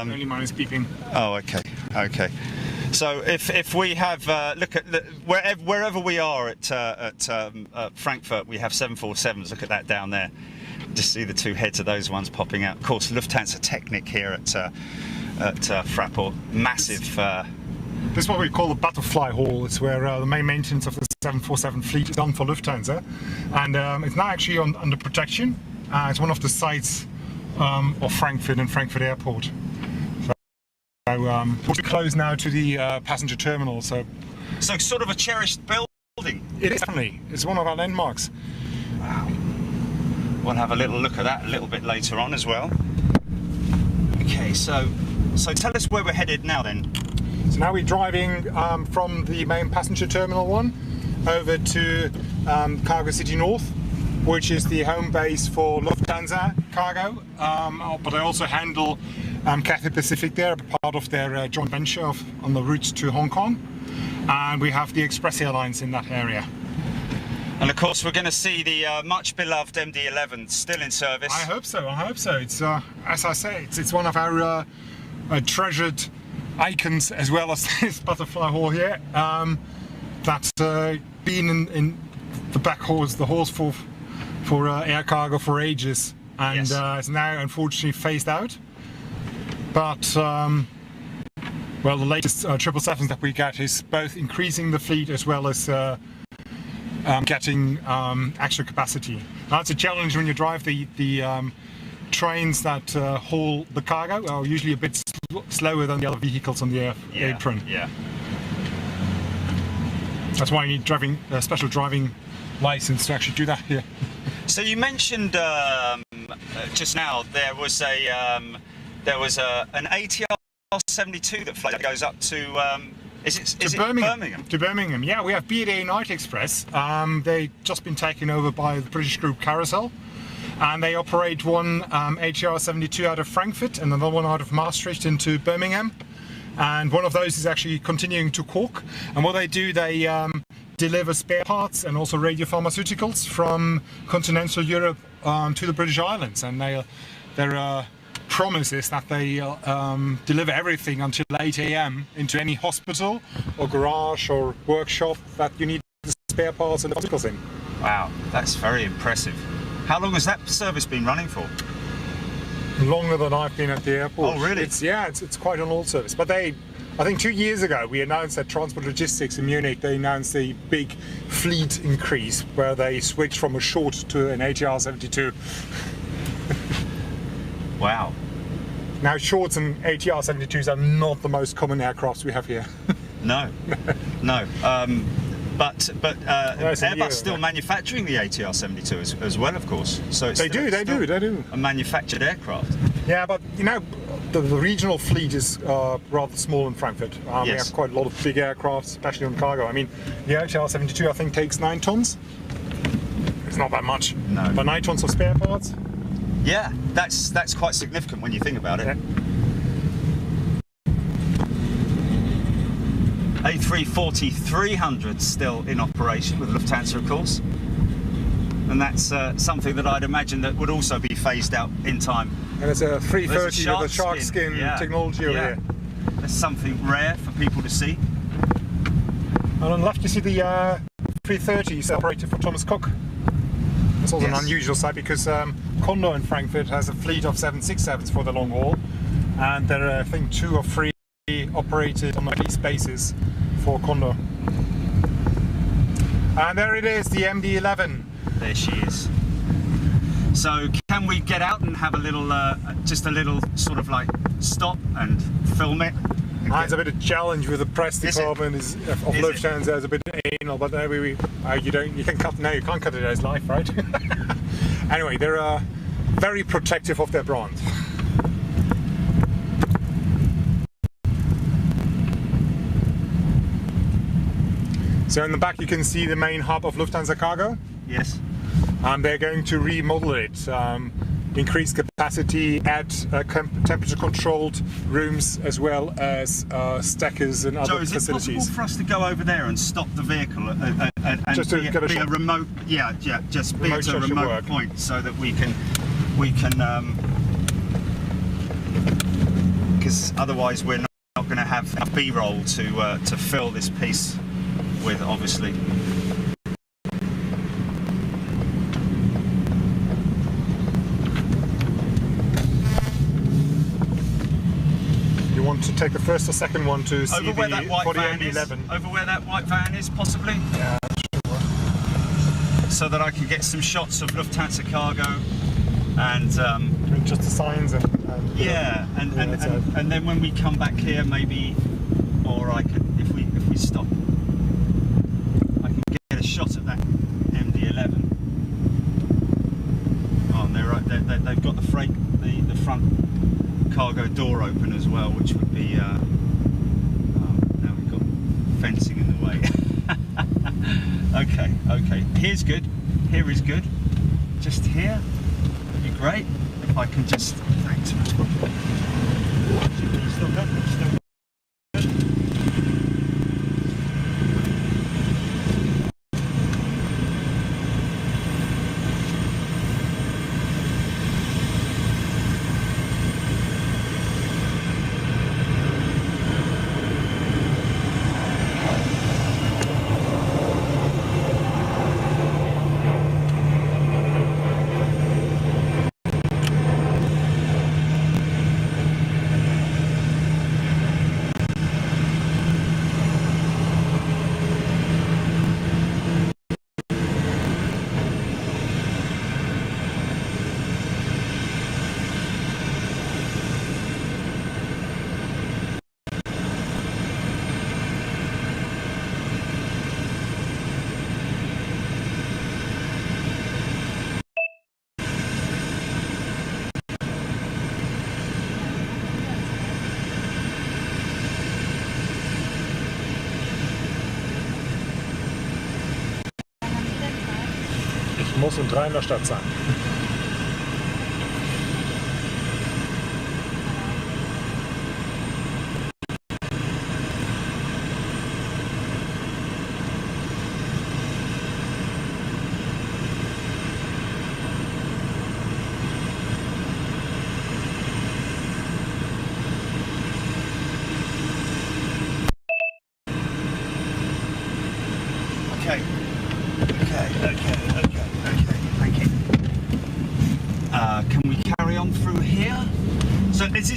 Only mine is beeping. Oh, okay. So if we have look at wherever we are at Frankfurt, we have 747s. Look at that down there. Just see the two heads of those ones popping out. Of course, Lufthansa Technik here at Fraport. Massive. This is what we call the butterfly hall. It's where the main maintenance of the 747 fleet is done for Lufthansa, and it's now actually under protection. It's one of the sites of Frankfurt and Frankfurt Airport. So we're closed now to the passenger terminal. So sort of a cherished building. It is definitely. It's one of our landmarks. Wow. we'll have a little look at that a little bit later on as well. Okay, so tell us where we're headed now then. So now we're driving from the main passenger terminal 1 over to Cargo City North, which is the home base for Lufthansa Cargo, but I also handle Cathay Pacific there, part of their joint venture on the route to Hong Kong, and we have the Express Airlines in that area. And of course we're going to see the much beloved MD-11 still in service. I hope so, I hope so. It's, as I say, it's one of our treasured icons, as well as this butterfly hall here, that's been in the back horse, the horse for air cargo for ages, and Yes. it's now unfortunately phased out. But well, the latest 777s that we get is both increasing the fleet as well as getting extra capacity. That's a challenge when you drive the trains that haul the cargo, are usually a bit slower than the other vehicles on the apron. Yeah. That's why you need special driving license to actually do that here. So you mentioned just now there was an ATR 72 that goes up to is it Birmingham? To Birmingham, yeah. We have BA Night Express. They've just been taken over by the British group Carousel, and they operate one ATR 72 out of Frankfurt and another one out of Maastricht into Birmingham. And one of those is actually continuing to Cork. And what they do, they deliver spare parts and also radiopharmaceuticals from continental Europe to the British Islands. And their promise is that they deliver everything until 8 AM into any hospital or garage or workshop that you need the spare parts and the pharmaceuticals in. Wow, that's very impressive. How long has that service been running for? Longer than I've been at the airport. Oh, really? It's quite an old service. But I think 2 years ago, we announced at Transport Logistics in Munich, they announced a big fleet increase where they switched from a short to an ATR 72. Wow. Now, shorts and ATR 72s are not the most common aircrafts we have here. No, no. But Airbus still manufacturing the ATR 72 as well, of course. So it's They do. a manufactured aircraft. Yeah, but you know, the regional fleet is rather small in Frankfurt. We Yes. have quite a lot of big aircraft, especially on cargo. I mean, the ATR 72 I think takes 9 tons. It's not that much. No. But 9 tons of spare parts. Yeah, that's quite significant when you think about it. Yeah. A340-300 still in operation with Lufthansa, of course, and that's something that I'd imagine that would also be phased out in time. And it's a 330 There's with a shark skin Yeah. technology over here. That's something rare for people to see. And on the left you see the 330s operated for Thomas Cook. It's also Yes. an unusual sight because Condor in Frankfurt has a fleet of 767s for the long haul, and there are I think 2 or 3 operated on a lease basis for Condor. And there it is, the MD-11. There she is. So can we get out and have a little, just a little sort of like stop and film it? It's a bit of a challenge with the press department of Lufthansa. It's a bit anal, but you can cut. No, you can't cut it as live, right? Anyway, they're very protective of their brand. So in the back you can see the main hub of Lufthansa Cargo. Yes. They're going to remodel it, increase capacity, add temperature-controlled rooms as well as stackers and other Is it facilities. possible for us to go over there and stop the vehicle and Just to be, get a be a shot? remote? Yeah, just be Remote at a shot should remote work. point so that we can because otherwise we're not going to have enough B-roll to fill this piece with, obviously. You want to take the first or second one to see Over where that white for the van is. MD-11. Over where that white van is, possibly. Yeah, sure. So that I can get some shots of Lufthansa Cargo and Just the signs and yeah, and then when we come back here, maybe, or I can, if we stop, I can get a shot at that MD-11. they've got the front cargo door open as well, which would be. Now we've got fencing in the way. Okay. Here's good. Here is good. Just here would be great if I can just. Thanks. Ich muss um 3 in der Stadt sein. Okay. Thank you. Can we carry on through here? So is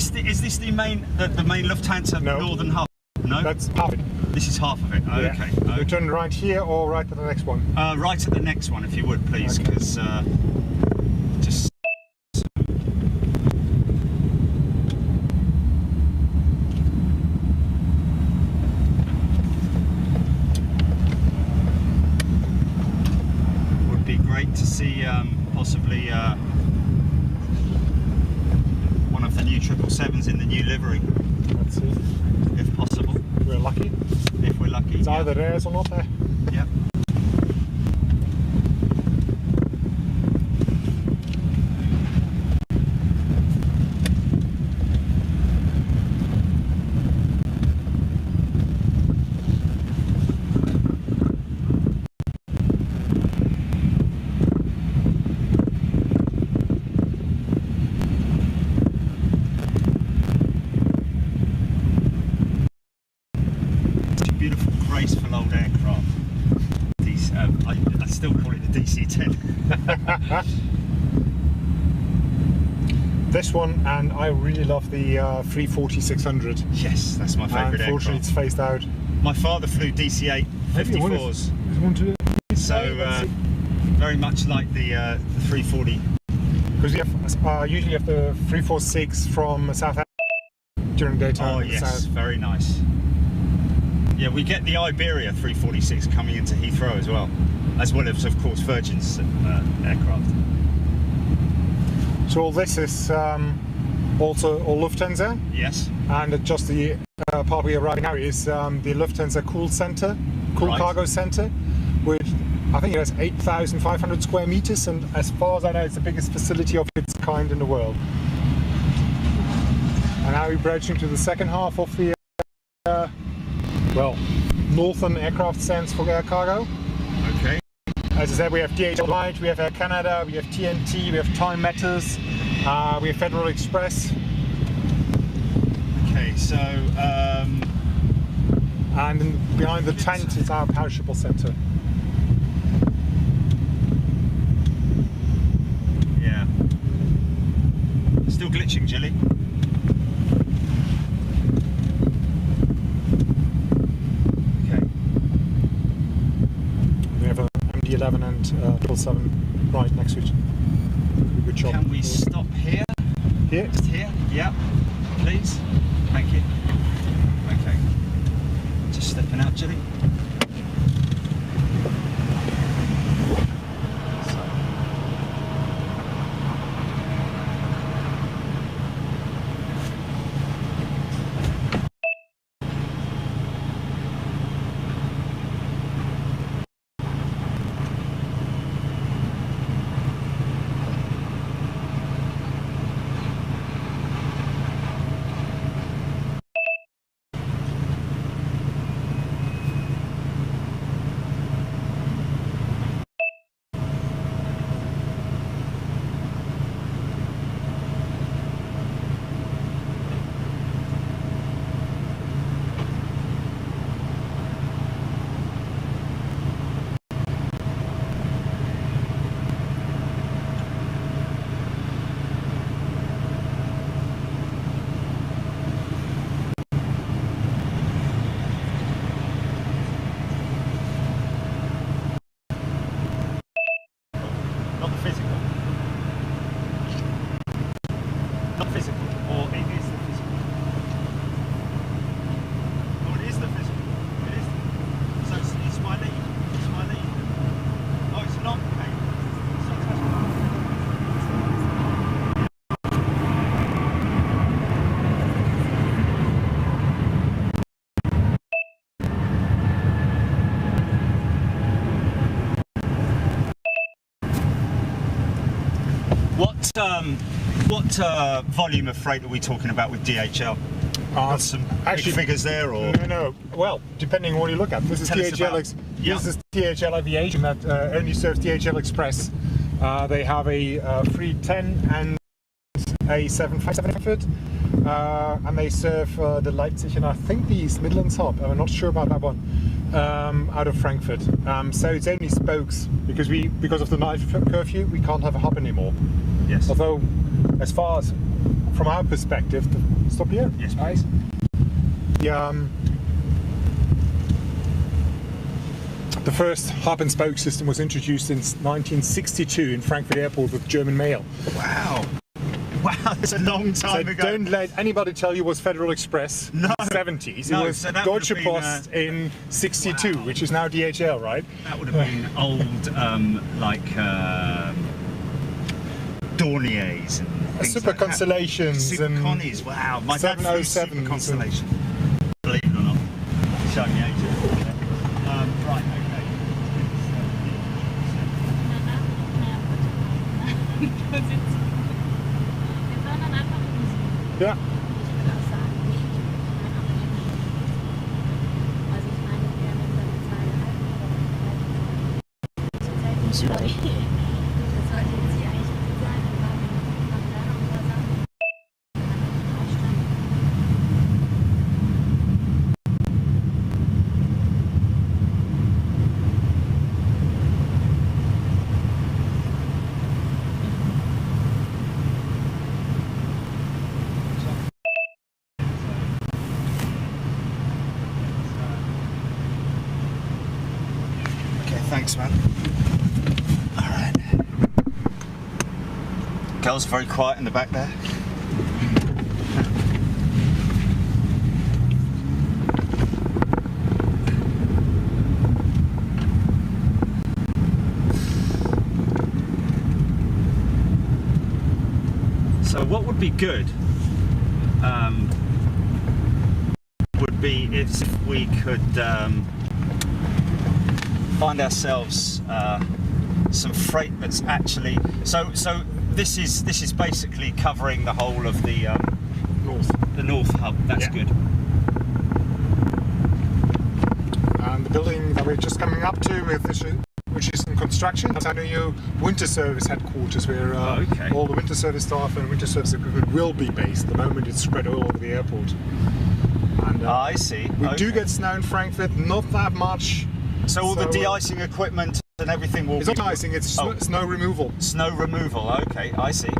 this the main Lufthansa No. northern hub? No. That's half it. This is half of it. Oh, Yeah. okay. You turn right here or right at the next one? Right at the next one, if you would, please, Okay. because just. Would be great to see possibly one of the new 777s in the new livery, Let's see. if possible, We're lucky. if we're lucky. It's either theirs or not there. Yep. Beautiful, graceful old aircraft. These, I still call it the DC-10. This one, and I really love the 340-600. Yes, that's my favourite Unfortunately, aircraft. it's phased out. My father flew DC-8 54s, so very much like the 340. Because we usually have the 346 from South Africa during daytime. Oh in the yes, south. very nice. Yeah, we get the Iberia 346 coming into Heathrow as well as of course Virgin's aircraft. So all this is also all Lufthansa, Yes. and just the part we are right now is the Lufthansa Cool Right. Cargo Center, which I think it has 8,500 square meters, and as far as I know, it's the biggest facility of its kind in the world. And now we're approaching to the second half of the Northern Aircraft Stands for air cargo. Okay. As I said, we have DHL Light, we have Air Canada, we have TNT, we have Time Matters, we have Federal Express. Okay, so And behind the tent is our perishable centre. yeah. Still glitching, Jilly. Okay. We have an MD-11 and 777 right next to it. Good job. Can we stop here? Here? Just here? Yeah. Please. Thank you. Okay. Just stepping out, Jilly. Or it is the physical? Oh, it is the physical. It is. So it's my lead. It's my lead. Oh, it's not. Okay. What volume of freight are we talking about with DHL? Got some actually figures there, or no. Well, depending on what you look at. This is DHL. This is DHL Aviation that only serves DHL Express. They have a 310 and a 757 Frankfurt, and they serve the Leipzig and I think the East Midlands hub. I'm not sure about that one. Out of Frankfurt. So it's only spokes because of the night curfew. We can't have a hub anymore. Yes. Although, as far as from our perspective, stop here. Yes, please. The first hub and spoke system was introduced in 1962 in Frankfurt Airport with German Mail. Wow. Wow, that's a long time ago. Don't let anybody tell you it was Federal Express in the 70s. It was Deutsche Post in 62, which is now DHL, right? That would have been old, Dorniers and things Super like Constellations Super and Connies, wow. My dad flew Super 707s Constellation. Believe it or not. Showing the age. Right, okay. Yeah. Thanks, man. All right. Girls very quiet in the back there. So what would be good would be if we could find ourselves some freight that's actually so this is basically covering the whole of the north hub. That's good. And the building that we're just coming up to, which is in construction, that's our new winter service headquarters, where all the winter service staff and winter service equipment will be based. At the moment it's spread all over the airport. And I see. We do get snow in Frankfurt, not that much. So all the de-icing equipment and everything will be... It's not icing, it's snow removal. Snow removal, okay, I see.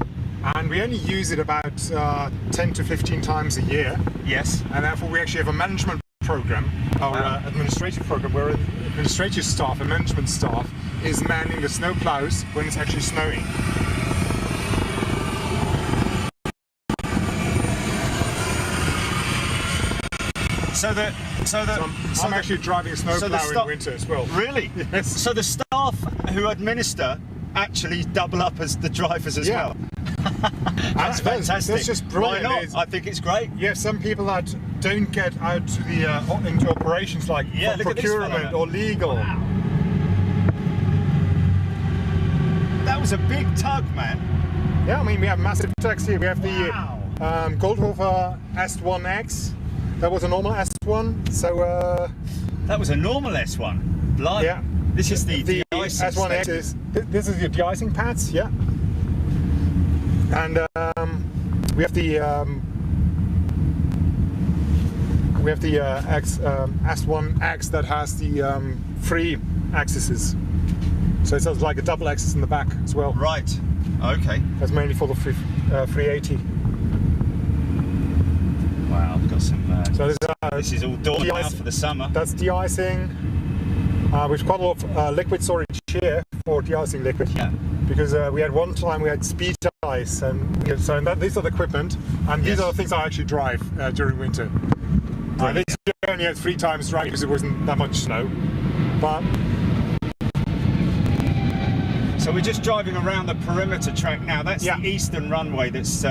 And we only use it about 10 to 15 times a year. Yes. And therefore we actually have a management program, our administrative program, where administrative staff and management staff is manning the snow plows when it's actually snowing. So I'm actually driving a snowplow in winter as well. Really? Yes. So the staff who administer actually double up as the drivers as well. That's fantastic. That's just brilliant. Why not? I think it's great. Yeah, some people that don't get out to the into operations like procurement or legal. Wow. That was a big tug, man. Yeah, I mean we have massive tugs here. We have the Goldhofer S1X. That was a normal S1, so... that was a normal S1? Blimey. Yeah. This is the de-icing S1X. This is your de-icing pads, yeah. And we have the S1X that has the 3 axes. So it's like a double axis in the back as well. Right, okay. That's mainly for the 380. Wow, we've got some... so this is all done now for the summer. That's de-icing. We've got a lot of liquid storage here for de-icing liquid. Yeah. Because we had one time we had speed ice, and so these are the equipment, and these are the things I actually drive during winter. This year I only had 3 times driving because it wasn't that much snow. But so we're just driving around the perimeter track now. That's the eastern runway. That's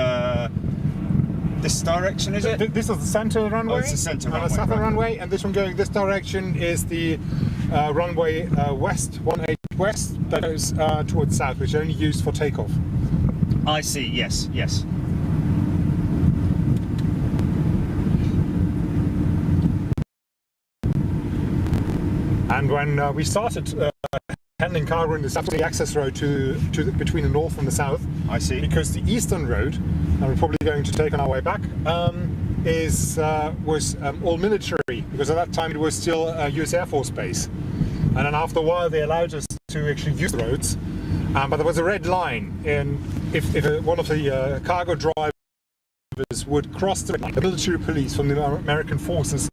this direction, is it? This is the center runway. Oh, it's the center runway. And the southern runway, and this one going this direction is the runway west, 18 west, that goes towards south, which is only used for takeoff. I see. Yes. Yes. And when we started handling cargo in the south, the access road to between the north and the south. I see. Because the eastern road, and we're probably going to take on our way back, was all military. Because at that time it was still a US Air Force base. And then after a while they allowed us to actually use the roads. But there was a red line, and if one of the cargo drivers would cross the red line, the military police from the American forces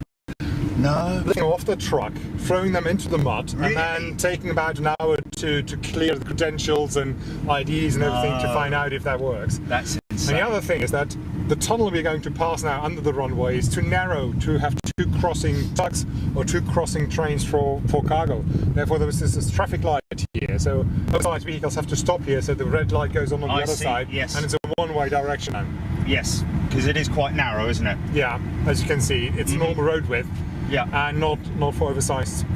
lifting off the truck, throwing them into the mud, and then taking about an hour to clear the credentials and IDs and everything to find out if that works. That's insane. And the other thing is that the tunnel we're going to pass now under the runway is too narrow to have 2 crossing trucks or 2 crossing trains for cargo. Therefore, there was this traffic light here, so both sides vehicles have to stop here, so the red light goes on the other side, and it's a one-way direction now. Yes, because it is quite narrow, isn't it? Yeah, as you can see, it's normal road width. Yeah. And not for oversized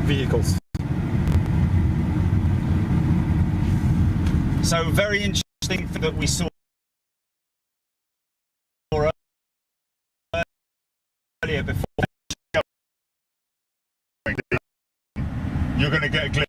vehicles. So very interesting that we saw earlier before. You're going to get a glitch.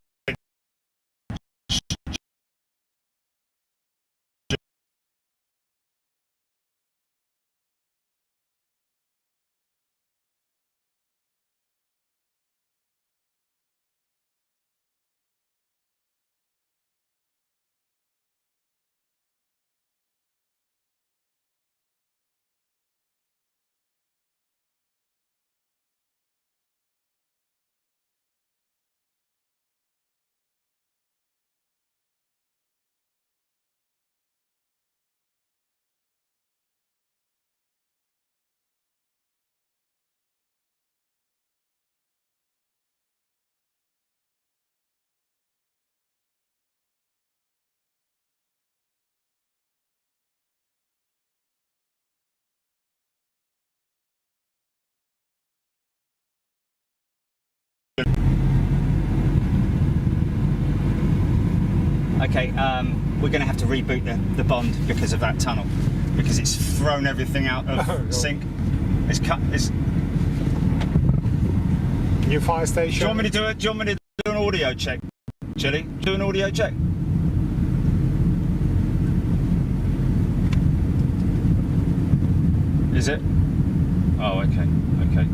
Okay, we're going to have to reboot the Bond because of that tunnel, because it's thrown everything out of sync. It's cut. It's new fire station. Do you want me to do it? Do you want me to do an audio check, Chili? Do an audio check. Is it? Oh, okay. Okay.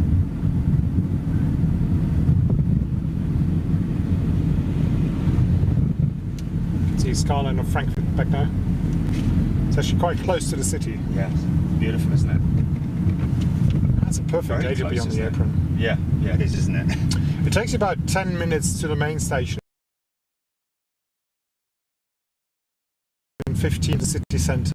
See skyline of Frankfurt back there. It's actually quite close to the city. Yeah, beautiful, isn't it? That's a perfect day to be on the apron. Yeah, yeah, it is, isn't it? It takes you about 10 minutes to the main station and 15 to the city centre.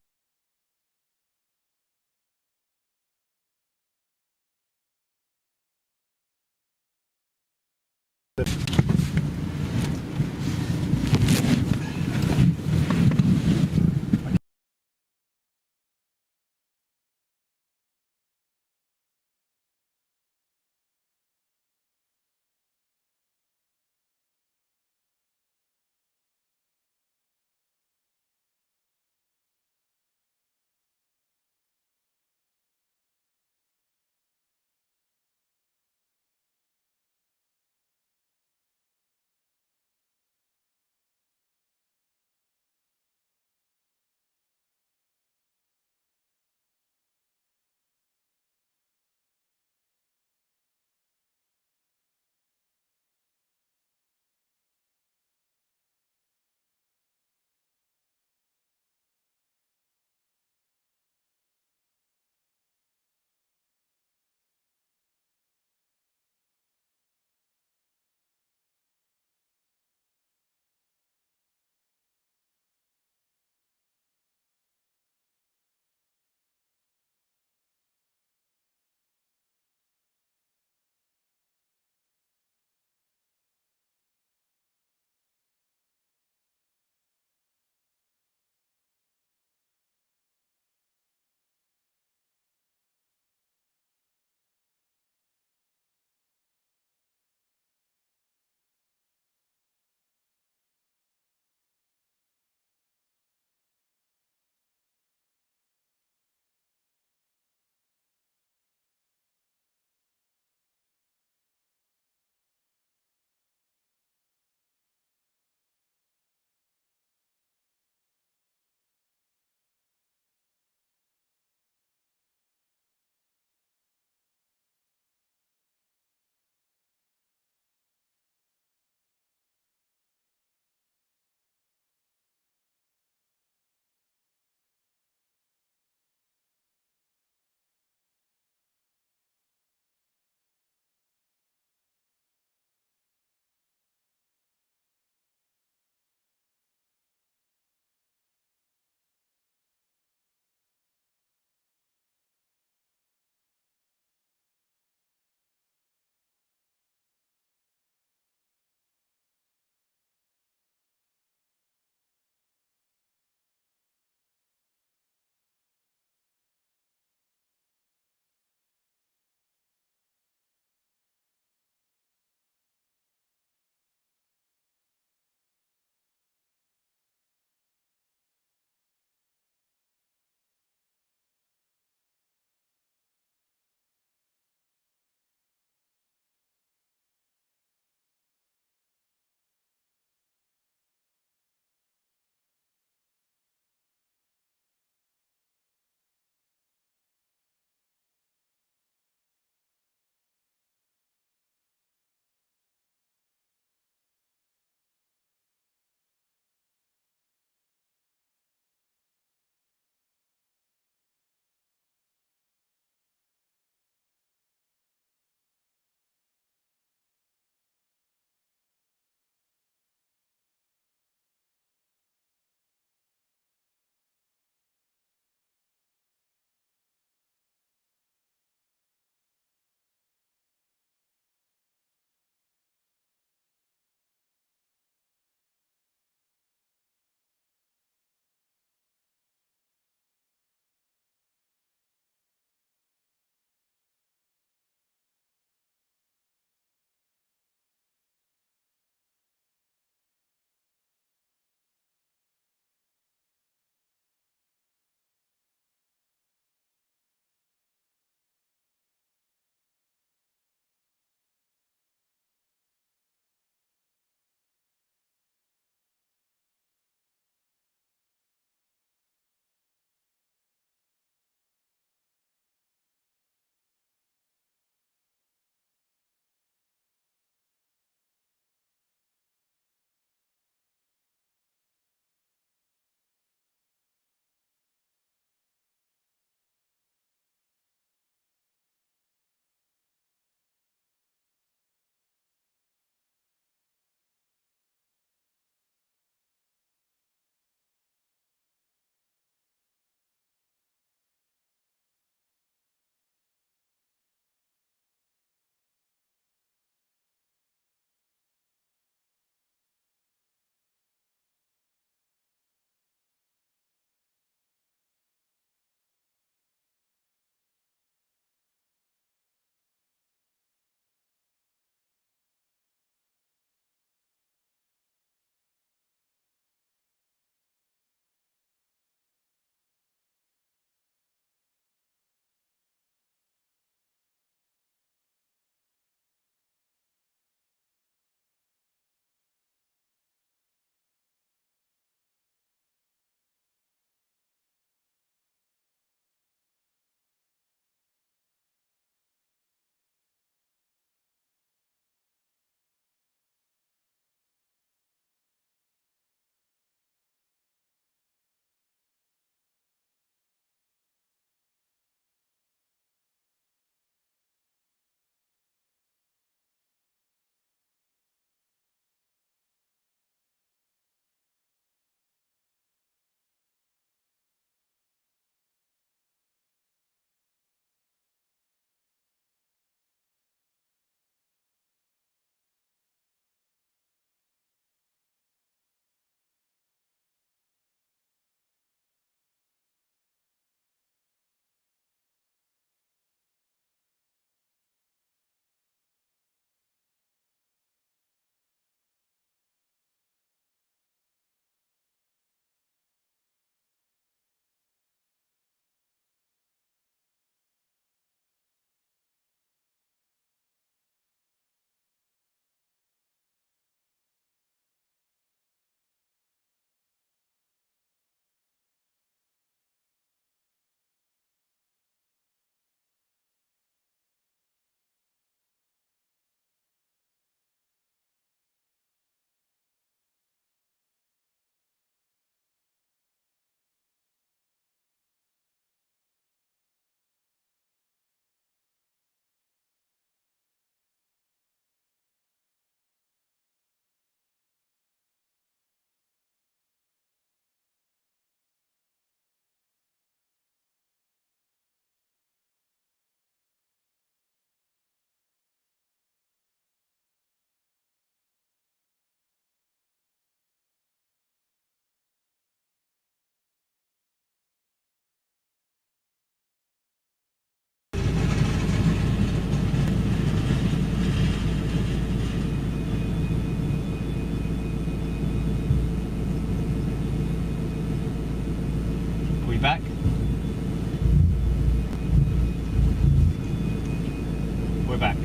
we're back.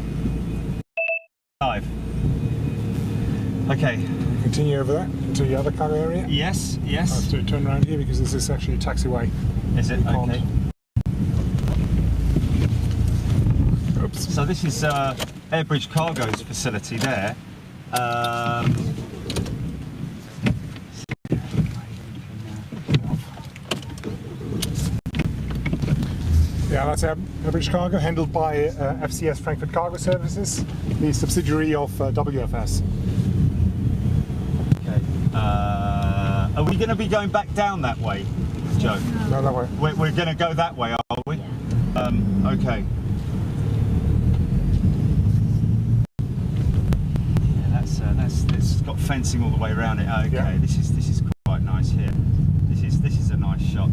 Live. Okay. Continue over there to the other cargo area. Yes, yes. I have to turn around here because this is actually a taxiway. Is it? You can't. Okay. Oops. So this is Airbridge Cargo's facility there. Yeah, that's Airbridge Cargo, handled by FCS Frankfurt Cargo Services, the subsidiary of WFS. Okay. Are we going to be going back down that way, Joe? No, that way. We're going to go that way, are we? Okay. Yeah, it's got fencing all the way around it. Okay, Yeah. this is quite nice here. This is a nice shot.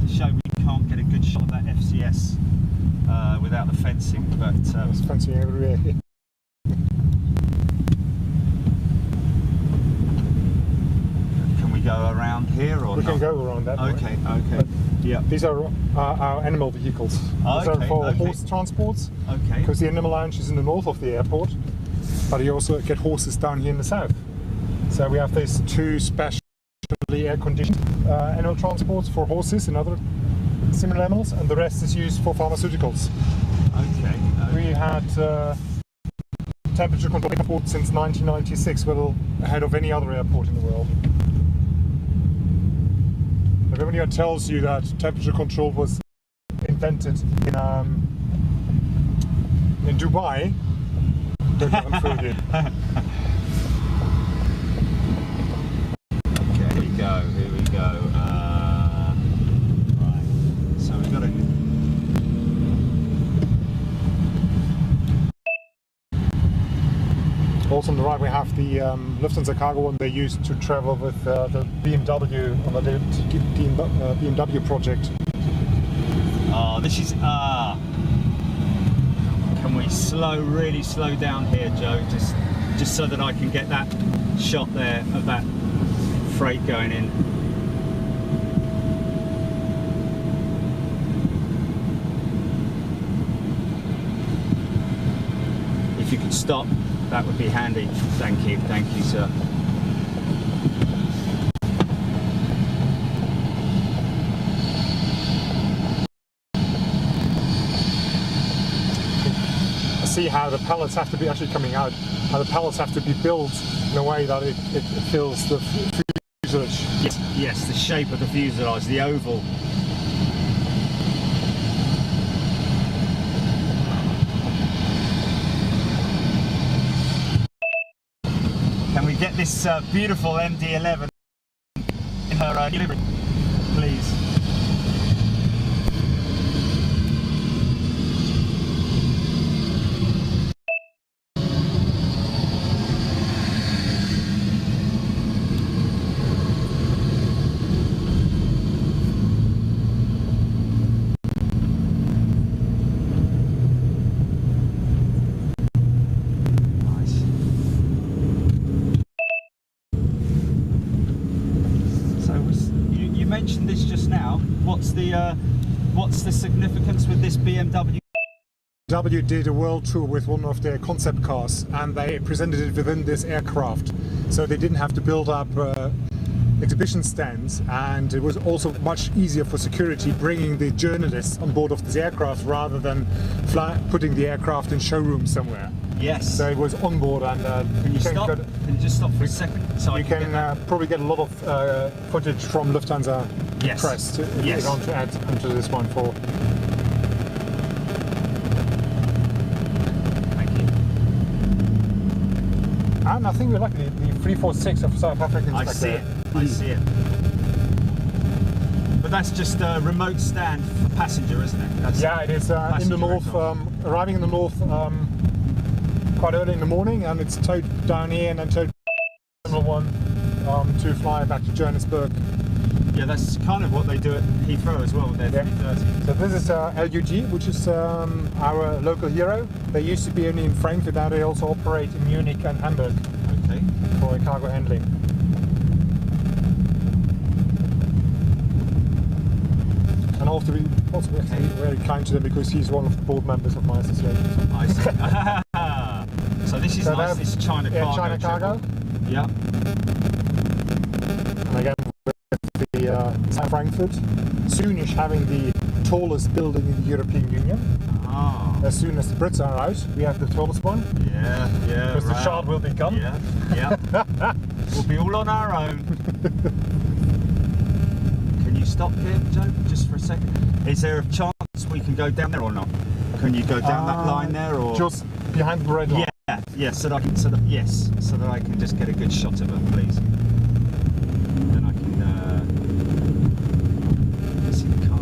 To show we can't get a good shot of that FCS without the fencing, but There's fencing everywhere here. can we go around here or We not? can go around that way. Okay, okay. Yeah. These are our animal vehicles. These are Okay, for okay. horse transports, Okay. because the animal lounge is in the north of the airport, but you also get horses down here in the south. So we have these two specially air-conditioned animal transports for horses and other similar animals, and the rest is used for pharmaceuticals. Okay. We had temperature control airport since 1996, well ahead of any other airport in the world. If anyone tells you that temperature control was invented in Dubai, don't let them fool you. Okay, here we go, here we go. Right, so we've got to... Also on the right we have the Lufthansa cargo one they used to travel with the BMW on the BMW project. Oh, this is... Can we really slow down here, Joe? Just so that I can get that shot there of that freight going in. If you could stop, that would be handy. Thank you, sir. See how the pallets have to be actually coming out, how the pallets have to be built in a way that it fills the fuselage. Yes, the shape of the fuselage, the oval. Can we get this beautiful MD-11 in her delivery, please? Mentioned this just now. What's the significance with this BMW? BMW did a world tour with one of their concept cars and they presented it within this aircraft, so they didn't have to build up exhibition stands, and it was also much easier for security bringing the journalists on board of this aircraft rather than putting the aircraft in showrooms somewhere. Yes. So it was on board, and can you stop? Can you just stop for a second? So you can probably get a lot of footage from Lufthansa press if you want to add onto this one for. Thank you. And I think we're lucky. The 346 of South African. I see it. I see it. But that's just a remote stand for passenger, isn't it? That's it is in the north, arriving in the north quite early in the morning, and it's towed down here and then towed Terminal 1 to fly back to Johannesburg. Yeah, that's kind of what they do at Heathrow as well with their 330. So this is LUG, which is our local hero. They used to be only in Frankfurt, now they also operate in Munich and Hamburg for cargo handling. And And also we have to be very kind to them because he's one of the board members of my association. I see. So this is nice. This is China Cargo. China Cargo. Yeah. And again, with the Frankfurt, soonish having the tallest building in the European Union. Oh. As soon as the Brits are out, we have the tallest one. Yeah, yeah. Because the shard will be gone. Yeah, yeah. We'll be all on our own. Can you stop here, Joe, just for a second? Is there a chance we can go down there or not? Can you go down that line there, or just behind the red line? Yeah, yeah. So that I can, so that I can just get a good shot of her, please. Then I can see the car.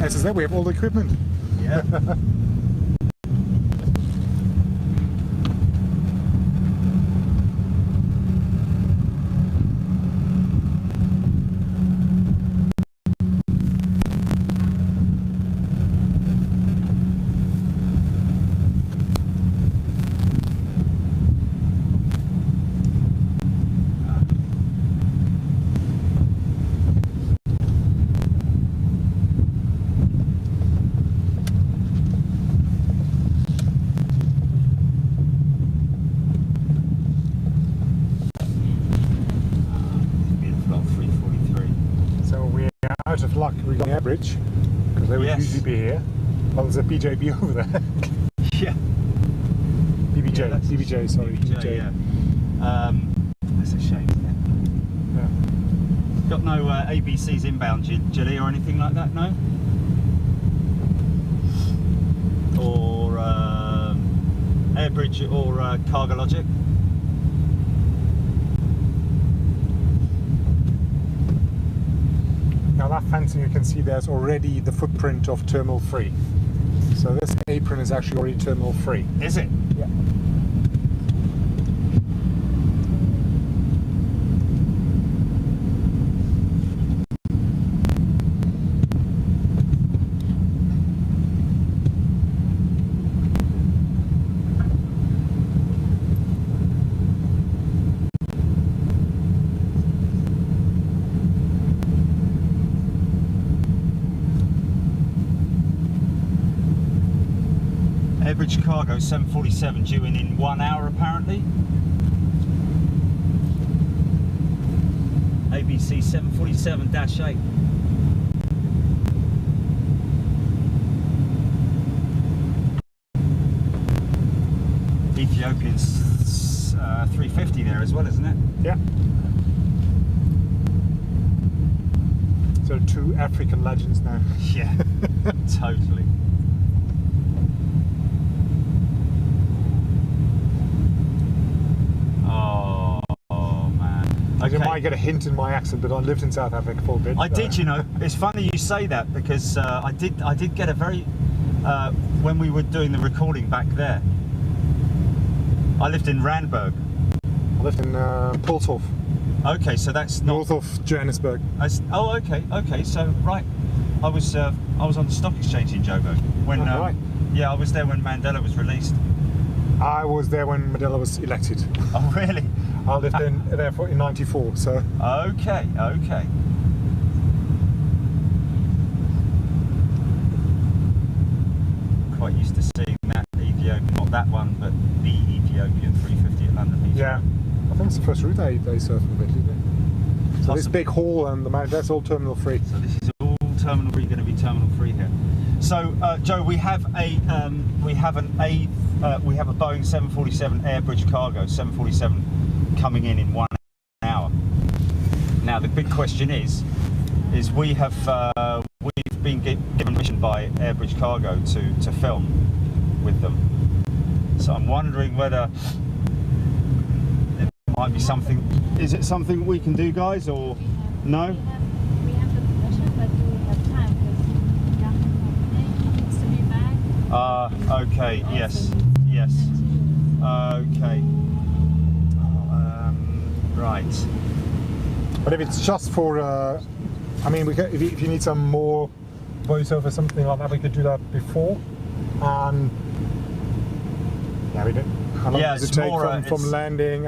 As I said, we have all the equipment. Yeah. Out of luck, we got the air bridge because they would usually be here. Well, there's a BJB over there. Yeah. BBJ, Yeah, BBJ, sorry. BBJ, yeah. That's a shame, isn't it? Yeah. Got no ABCs inbound, Gilly, or anything like that, no? Or Airbridge or Cargo Logic? Now that fencing you can see there's already the footprint of Terminal 3. So this apron is actually already Terminal 3. Is it? Yeah. Airbridge Cargo 747 due in 1 hour apparently. ABC 747-8. Ethiopian's 350 there as well, isn't it? Yeah. So 2 African legends now. Yeah, totally. You might get a hint in my accent, but I lived in South Africa for a bit. I did, you know. It's funny you say that because I did get a very when we were doing the recording back there. I lived in Randburg. I lived in Pulshof. Okay, so that's not north of Johannesburg. Oh, okay, okay. So right, I was on the stock exchange in Joburg when. Right. Yeah, I was there when Mandela was released. I was there when Mandela was elected. Oh, really? I lived there in '94, so. Okay, okay. Quite used to seeing that Ethiopian, not that one, but the Ethiopian 350 at London Heathrow. Yeah, I think it's the first route they surfed a bit, didn't it? So this big hall and the mount, that's all Terminal 3. So this is all Terminal 3, going to be Terminal 3 here. So, Joe, we have a Boeing 747 airbridge cargo 747 coming in 1 hour. Now, the big question is we've been given permission by Airbridge Cargo to film with them. So I'm wondering whether it might be something. Is it something we can do, guys, or no? We have the permission, but do we have time? Because needs to be back. Okay, yes. Okay. Right. But if it's just for, I mean, we could, if you need some more voiceover, something like that, we could do that before. Yeah, we did. How long does it take from landing?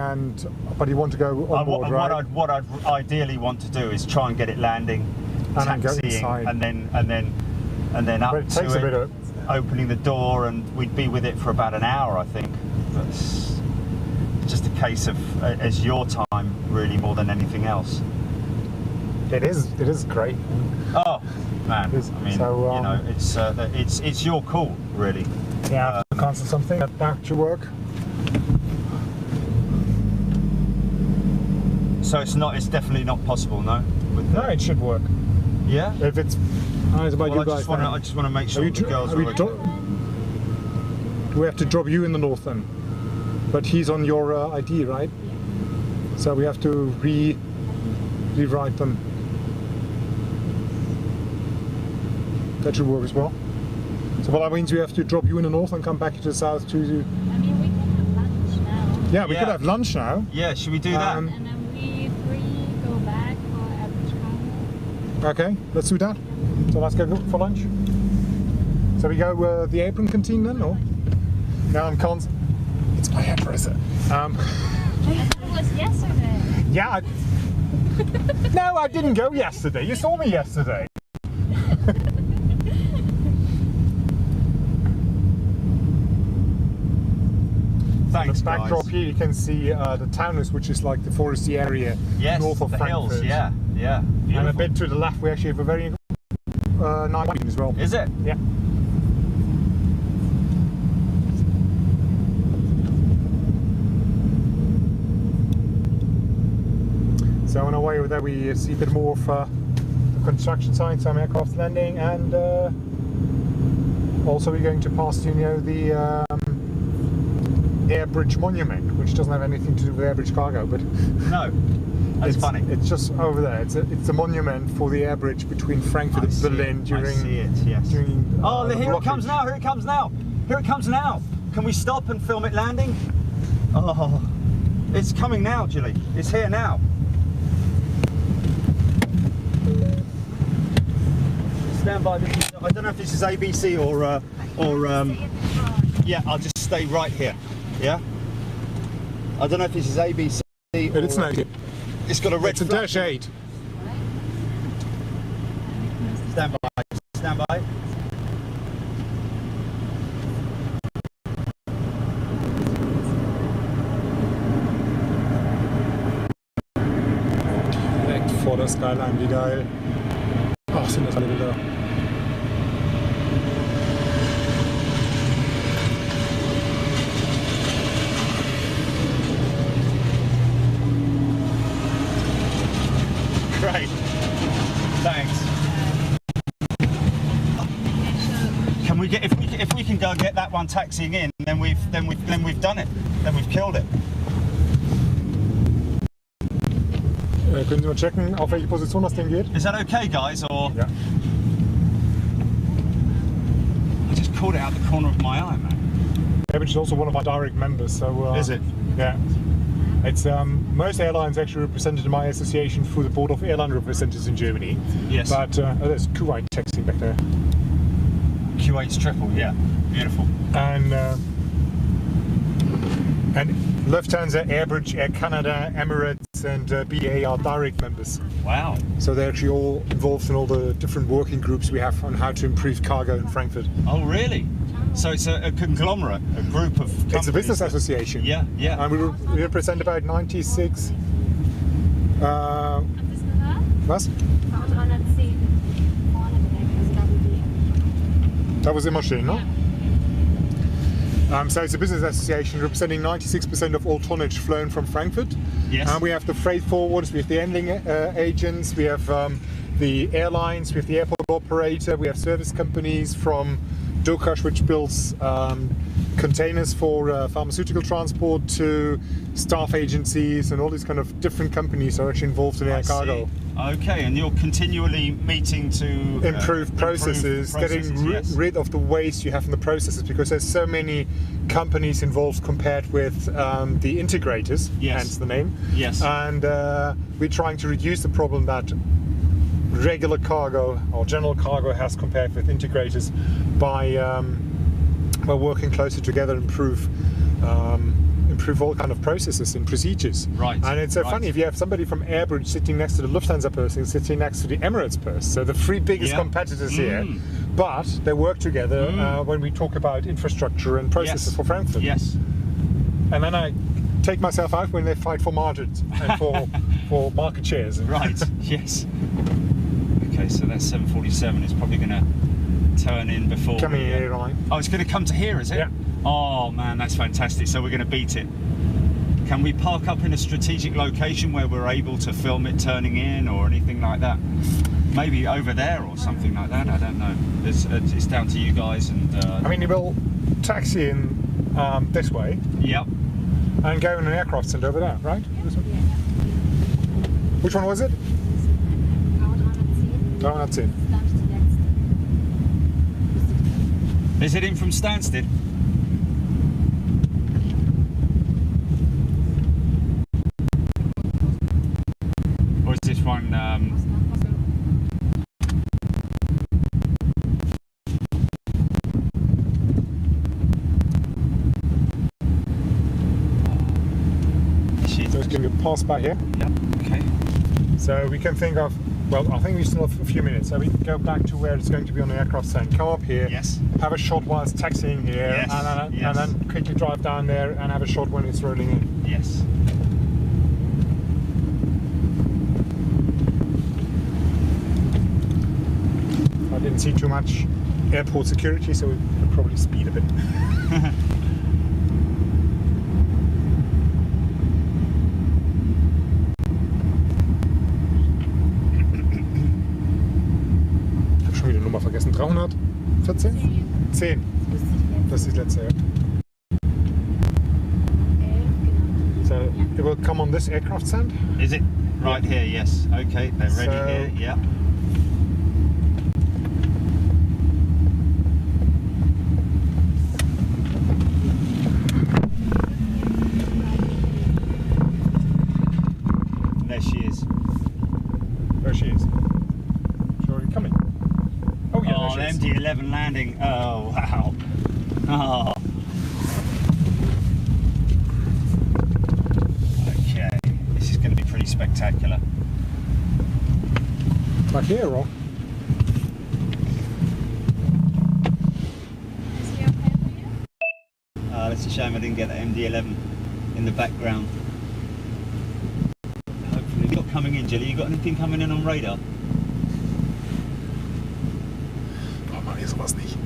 But you want to go on board, right? What I'd ideally want to do is try and get it landing, taxiing, and then up but it takes to a bit of opening the door, and we'd be with it for about an hour, I think. That's just a case of as your time, really, more than anything else. It is great. Oh man, I mean, so, you know, it's your call, really. Yeah, cancel something. Back to work. So it's definitely not possible, no. No, it should work. Yeah. If it's, it's about you guys. I just want to make sure the girls are okay. Do we have to drop you in the north then? But he's on your ID, right? Yeah. So we have to rewrite them. That should work as well. So that means we have to drop you in the north and come back to the south to. I mean, we can have lunch now. Yeah, we could have lunch now. Yeah, should we do that? And then we three go back for average cargo. Okay, let's do that. So let's go for lunch. So we go the apron canteen then, or? No, I'm can't. It's my hairdresser. I thought it was yesterday. Yeah. No, I didn't go yesterday. You saw me yesterday. Thanks, the backdrop guys. here, you can see the Taunus, which is like the foresty area north of the Frankfurt. hills, yeah. Beautiful. And a bit to the left, we actually have a very nice view as well. Is it? Yeah. So on our way over there, we see a bit more of the construction site, some aircraft landing, and also we're going to pass, the Airbridge Monument, which doesn't have anything to do with Airbridge Cargo, but no, that's funny. It's just over there. It's a monument for the air bridge between Frankfurt and Berlin during. I see it. Yes. During, here it comes now. Here it comes now. Here it comes now. Can we stop and film it landing? Oh, it's coming now, Julie. It's here now. Stand by. I don't know if this is ABC or yeah. I'll just stay right here. Yeah. I don't know if this is ABC. It's not. It's got a red. It's a Dash 8. Stand by. Stand by. Direkt vor der Skyline, wie geil. Ach, sind das alle Bilder. Great. Thanks. Can we get if we can go get that one taxiing in, then we've done it. Then we've killed it. Können Sie mal checken, auf welche Position das Ding geht? Is that okay, guys? Or Yeah. I just caught it out the corner of my eye, man. Airbridge is also one of our direct members, so. Is it? Yeah. It's most airlines actually represented in my association through the Board of Airline Representatives in Germany. Yes. But there's Kuwait taxiing back there. Q8's triple, yeah, beautiful. And Lufthansa, Airbridge, Air Canada, Emirates, and BA are direct members. Wow. So they're actually all involved in all the different working groups we have on how to improve cargo in Frankfurt. Oh, really? So it's a conglomerate, a group of companies. It's a business association. Yeah, yeah. And we represent about 96. Haben Sie es gehört? Was? Fahr 310. Vorne direkt, das WD. That was Imogen, no? So it's a business association representing 96% of all tonnage flown from Frankfurt. Yes. And we have the freight forwarders, we have the handling agents, we have the airlines, we have the airport operator, we have service companies from Dokash, which builds containers for pharmaceutical transport, to staff agencies, and all these kind of different companies are actually involved in air cargo. Okay, and you're continually meeting to improve processes, getting rid of the waste you have in the processes, because there's so many companies involved compared with the integrators, hence the name. Yes. And we're trying to reduce the problem that regular cargo or general cargo has compared with integrators by working closer together, improve all kind of processes and procedures. Right. And it's so funny if you have somebody from Airbridge sitting next to the Lufthansa person, sitting next to the Emirates person. So the three biggest competitors here, but they work together when we talk about infrastructure and processes for Frankfurt. Yes. And then I take myself out when they fight for margins and for market shares. Right. Yes. Okay, so that 747 is probably going to turn in before. Coming here, right? Oh, it's going to come to here, is it? Yeah. Oh man, that's fantastic. So we're going to beat it. Can we park up in a strategic location where we're able to film it turning in or anything like that? Maybe over there or something like that. I don't know. It's down to you guys. And I mean, you will taxi in this way. Yep. And go in an aircraft center over there, right? Which one was it? 310. Is it in from Stansted? Or is this one? So it's going to pass by here. Yep. Okay. So we can think of, well, I think we still have a few minutes. So we can go back to where it's going to be on the aircraft stand. Come up here. Yes. Have a shot while it's taxiing here. Yes. And then quickly drive down there and have a shot when it's rolling in. Yes. I didn't see too much airport security, so we could probably speed a bit. Nummer vergessen. 314? 10. Das ist die letzte, ja. So it will come on this aircraft stand? Is it? Right here, yes. Okay, they're ready here, yeah. There she is. There she is. She's already coming. Oh, yeah, oh, there she is. MD-11 landing. Oh, wow. Oh. Okay, this is going to be pretty spectacular. Like here, or? It's a shame I didn't get the MD-11 in the background. Hopefully, you've got coming in, Jilly. You got anything coming in on radar? Oh man, hier sowas nicht.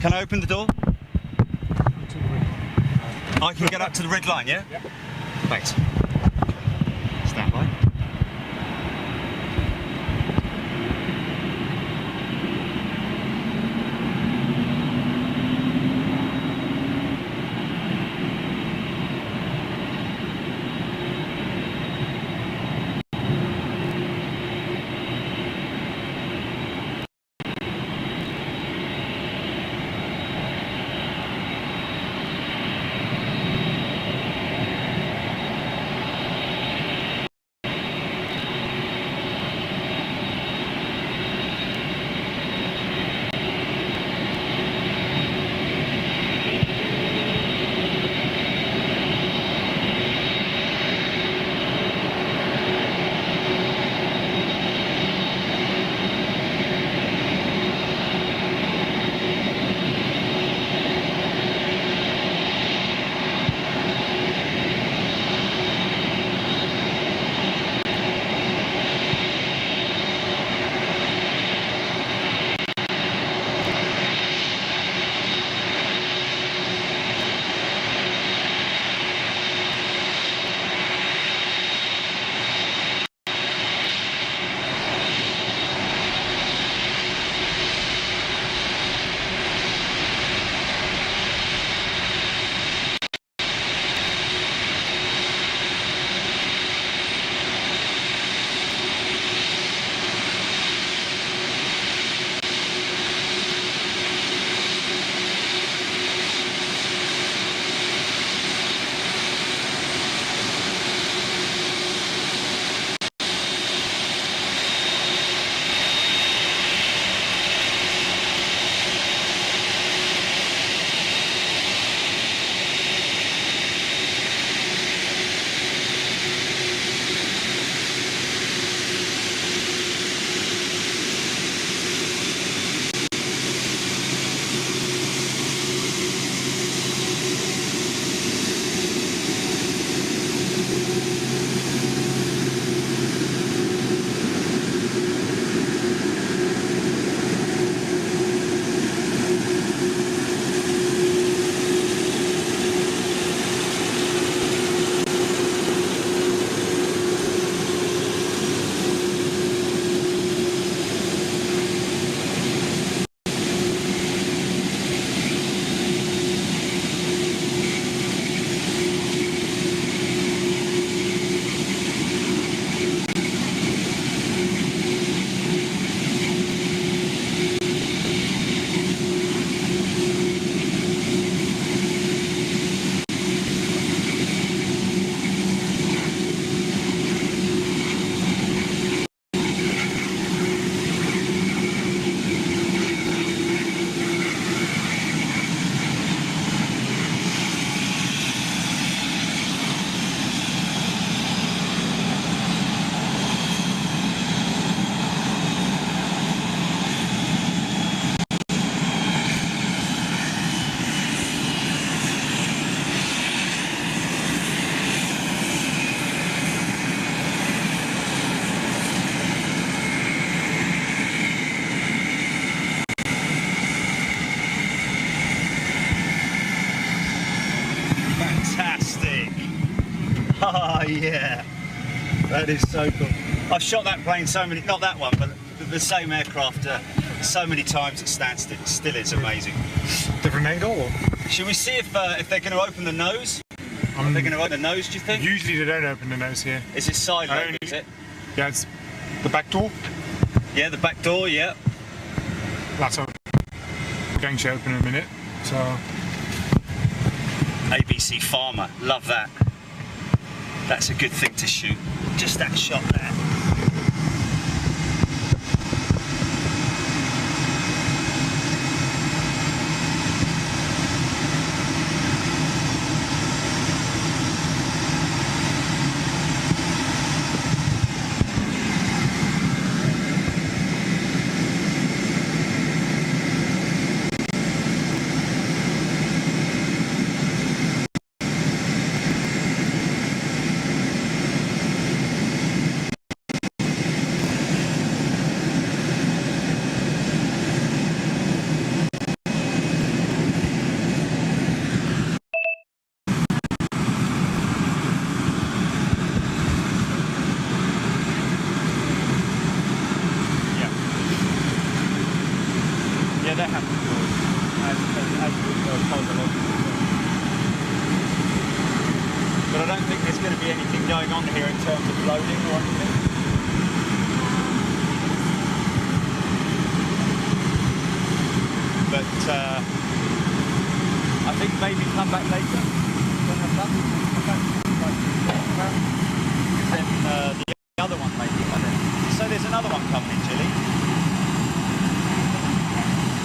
Can I open the door? I can get up to the red line, yeah? Yeah. Thanks. Stand by. Fantastic. Oh yeah, that is so cool. I've shot that plane so many, not that one, but the same aircraft so many times. It still is amazing. Different angle? Or? Should we see if they're going to open the nose? Are they going to open the nose, do you think? Usually they don't open the nose here. Is it side load, is it? Yeah, it's the back door. Yeah, the back door, yeah. That's open. We're going to open in a minute. So ABC Farmer, love that. That's a good thing to shoot. Just that shot there. Yeah, that happens as but I don't think there's going to be anything going on here in terms of loading or anything. But I think maybe come back later when I'm done. Then the other one maybe by then. So there's another one coming in Chile.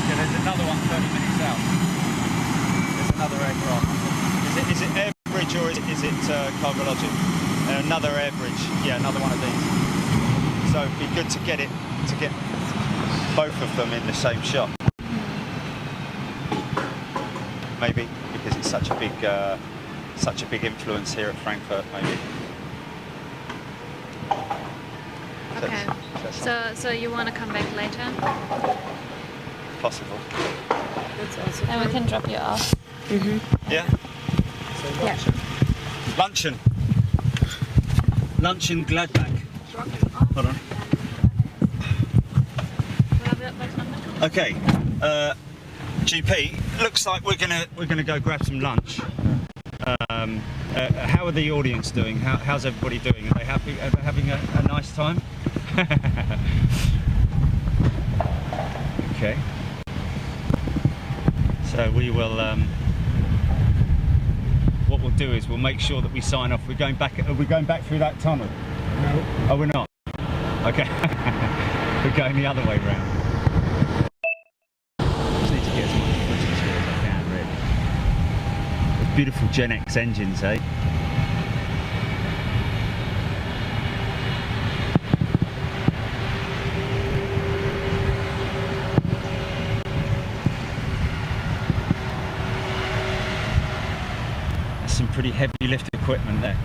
Yeah, there's another one 30 minutes out. There's another aircraft. Is it air bridge or is it cargo logic? Another air bridge. Yeah, another one of these. So it'd be good to get both of them in the same shot. Maybe because it's such a big influence here at Frankfurt. Maybe. Okay. So you want to come back later? Possible. And we can drop you off. Yeah. So luncheon. Luncheon Gladbach. Hold on. Okay. GP, looks like we're gonna go grab some lunch. How are the audience doing? How's everybody doing? Are they happy? Are they having a nice time? Okay. So we will. What we'll do is we'll make sure that we sign off. We're going back. Are we going back through that tunnel? no. Oh, we're not. Okay. We're going the other way round. Just need to get as much footage here as I can, really. Beautiful Gen X engines, eh? Some pretty heavy lift equipment there.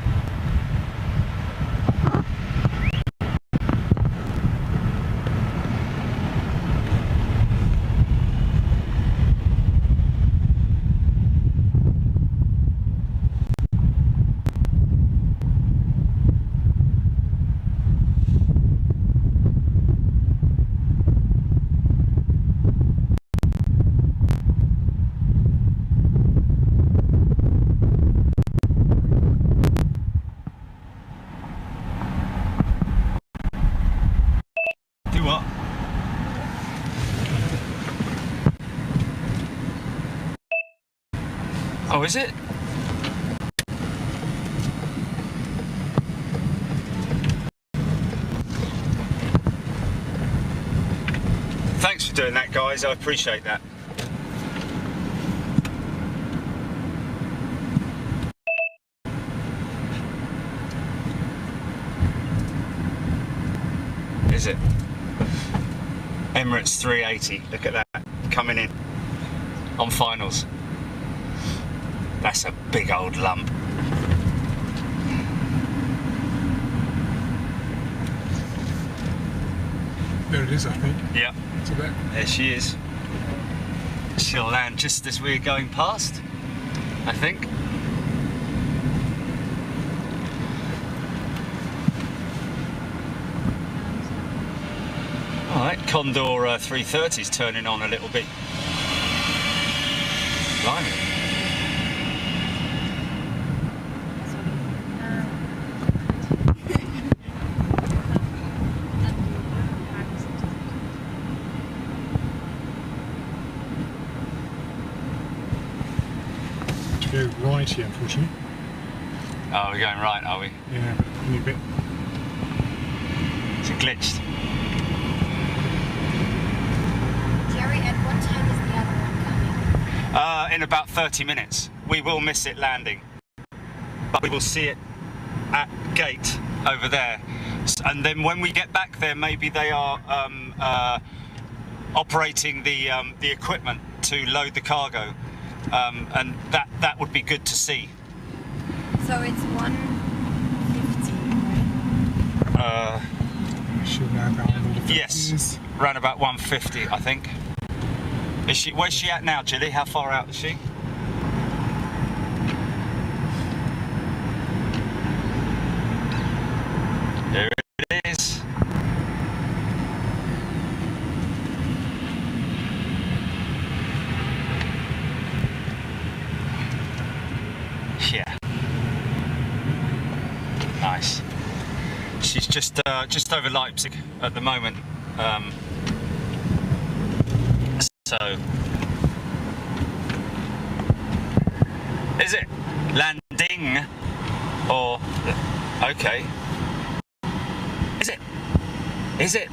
What? Oh, is it? Thanks for doing that, guys. I appreciate that. Is it? Emirates 380, look at that, coming in on finals. That's a big old lump. There it is, I think. Yeah, It's a bit. there she is. She'll land just as we're going past, I think. Condor 330's turning on a little bit. Blimey. Go right here, unfortunately. Oh, we're going right, are we? Yeah, only a bit. Is it glitched? Jerry, at what time is the other one coming? In about 30 minutes. We will miss it landing, but we will see it at gate over there. And then when we get back there, maybe they are operating the equipment to load the cargo, and that would be good to see. So it's 1:50, right? Should now go on the Yes, around about 1:50, I think. Is she? Where's she at now, Gilly? How far out is she? There it is. Yeah. Nice. She's just over Leipzig at the moment. So, is it landing or okay? Is it? Is it?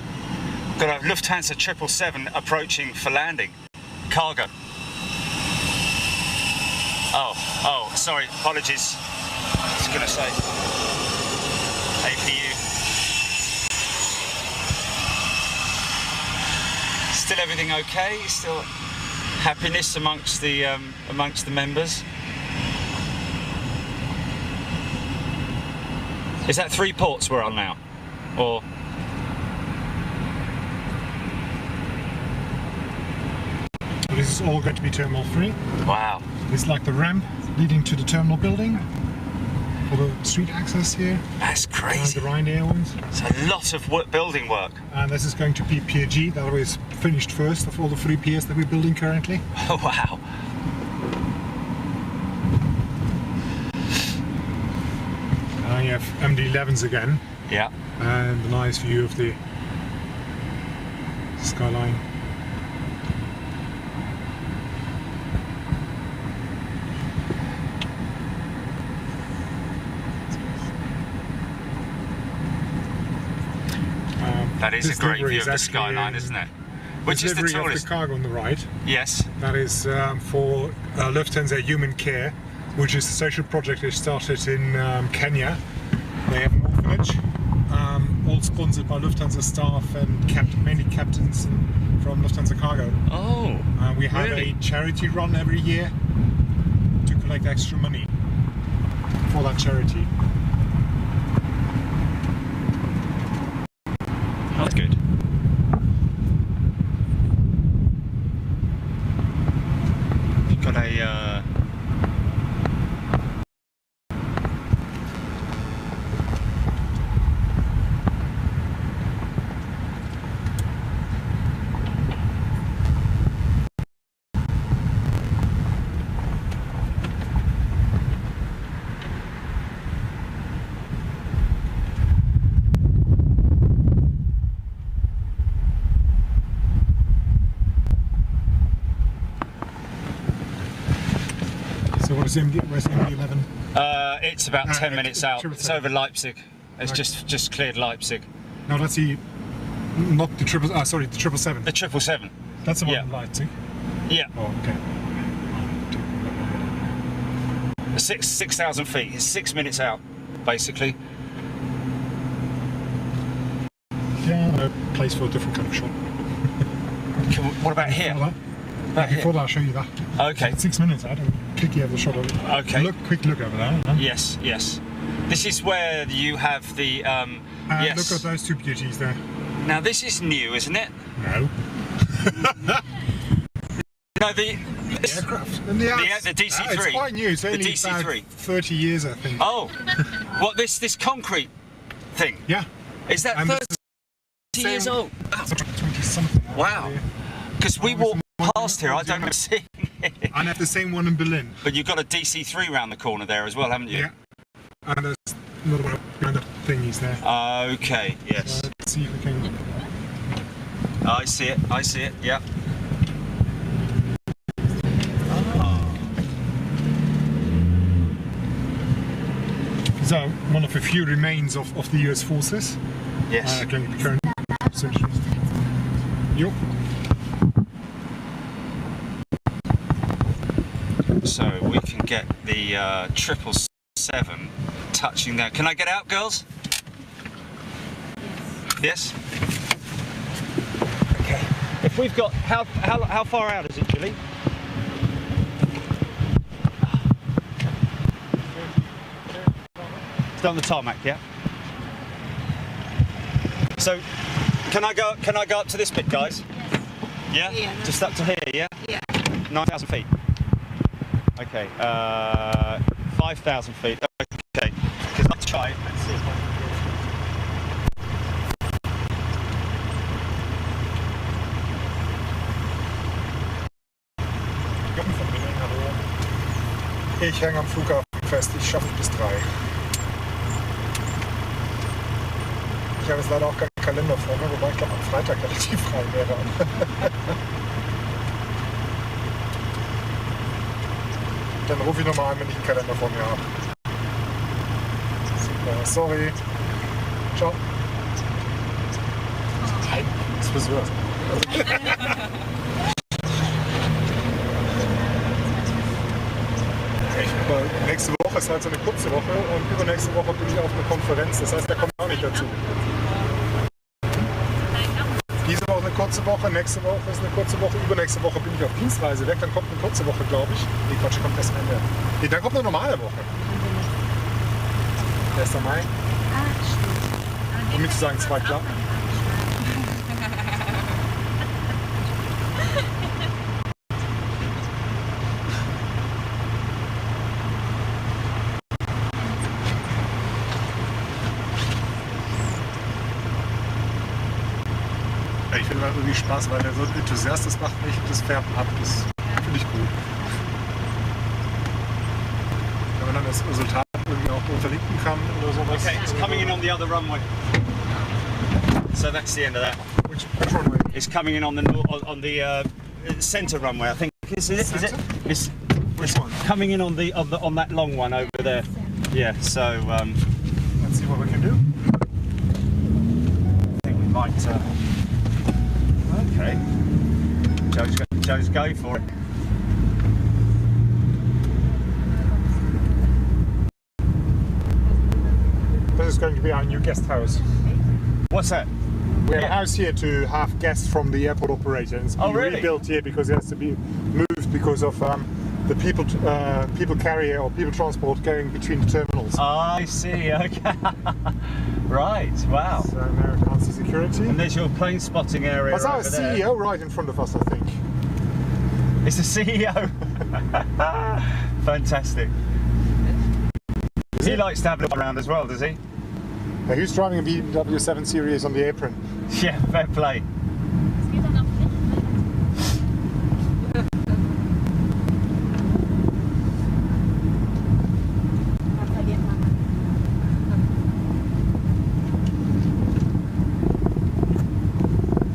Got a Lufthansa 777 approaching for landing. Cargo. Oh, sorry, apologies. I was going to say APU. Still everything okay? Still happiness amongst the members? Is that 3 ports we're on now? Or this is all going to be Terminal 3. wow. It's like the ramp leading to the terminal building for the street access here. That's And crazy. the Ryanair ones. It's a lot of building work. And this is going to be Pier G. That was finished first of all the 3 piers that we're building currently. Oh wow. And you have MD-11s again. Yeah. And a nice view of the skyline. That is a This great livery view is of the actually, skyline, isn't it? Which is the Delivery of tallest. the cargo on the right. Yes. That is for Lufthansa Human Care, which is a social project they started in Kenya. They have an orphanage, all sponsored by Lufthansa staff and mainly captains from Lufthansa Cargo. Oh. We have really? a charity run every year to collect extra money for that charity. Oh, that's good. You've got a. So what is where's MD-11? It's about 10 minutes out. It's 777. over Leipzig. It's just cleared Leipzig. No, that's the, not the triple, sorry, the 777. The 777. That's the one yeah. in Leipzig. Yeah. Oh, okay. 6,000 feet. It's 6 minutes out, basically. Yeah, a place for a different kind of shot. What about here? Before that, I'll show you that. Okay. It's 6 minutes out. Quickly have a shot of it. Okay. Quick look over there. Huh? Yes, yes. This is where you have the. Yes. Look at those 2 beauties there. Now this is new, isn't it? No. No, the Aircraft. And the DC-3. It's quite new. It's only DC-3. about 30 years, I think. Oh, what this concrete thing? Yeah. Is that And 30 this years old? It's 20 something. Wow. Because we walked past here, I don't remember seeing it. And I have the same one in Berlin. But you've got a DC3 round the corner there as well, haven't you? Yeah. And there's another one behind the thingies there. Okay, yes. Let's see if we can. I see it, yeah. These are one of the few remains of the US forces. Yes. Going to be current. Yup. So we can get the 777 touching there. Can I get out, girls? Yes. Okay. If we've got how far out is it, Julie? It's on the tarmac, yeah. So, can I go up to this bit, guys? Yes. Yeah. Yeah. Just up to here, yeah. Yeah. 9,000 feet. Okay. 5,000 feet. Okay. Because I'll try. Let's see if I can Ich hänge am Flughafen fest, ich schaffe es bis 3. Ich habe jetzt leider auch keinen Kalender vor mir, wobei ich glaube am Freitag relativ frei wäre. Dann rufe ich nochmal an, wenn ich einen Kalender vor mir habe. Super, sorry. Ciao. Nein, das Friseur. Nächste Woche ist halt so eine kurze Woche und übernächste Woche bin ich auf einer Konferenz, das heißt, der kommt auch nicht dazu. Diese Woche eine kurze Woche, nächste Woche ist eine kurze Woche, übernächste Woche bin ich auf Dienstreise weg, dann kommt eine kurze Woche, glaube ich. Nee, Quatsch, kommt erst Ende. Nee, dann kommt eine normale Woche. 1. Mai. Um nicht zu sagen, 2 klar. Ich finde das irgendwie Spaß, weil der so ein Enthusiast ist, macht mich das Färben ab. Das finde ich gut. Wenn man dann das Resultat irgendwie auch unterlinken kann oder sowas. Okay, it's coming in on the other runway. So that's the end of that. Which runway? It's coming in on the center runway, I think. Is it? It's Which one? coming in on that long one over there. Yeah. So Let's see what we can do. I think we might. Okay. Joe's go for it. This is going to be our new guest house. What's that? We have a Yeah. house here to have guests from the airport operator. And it's been really? rebuilt here because it has to be moved because of the people carrier or people transport going between the terminals. I see. Okay. Right. Wow. So now it comes to security. And there's your plane spotting area That's our over there. CEO right in front of us, I think. It's the CEO. Fantastic. He likes to have a look around as well, does he? Now, who's driving a BMW 7 Series on the apron? Yeah, fair play. Es geht dann auch nicht. Man verliert man.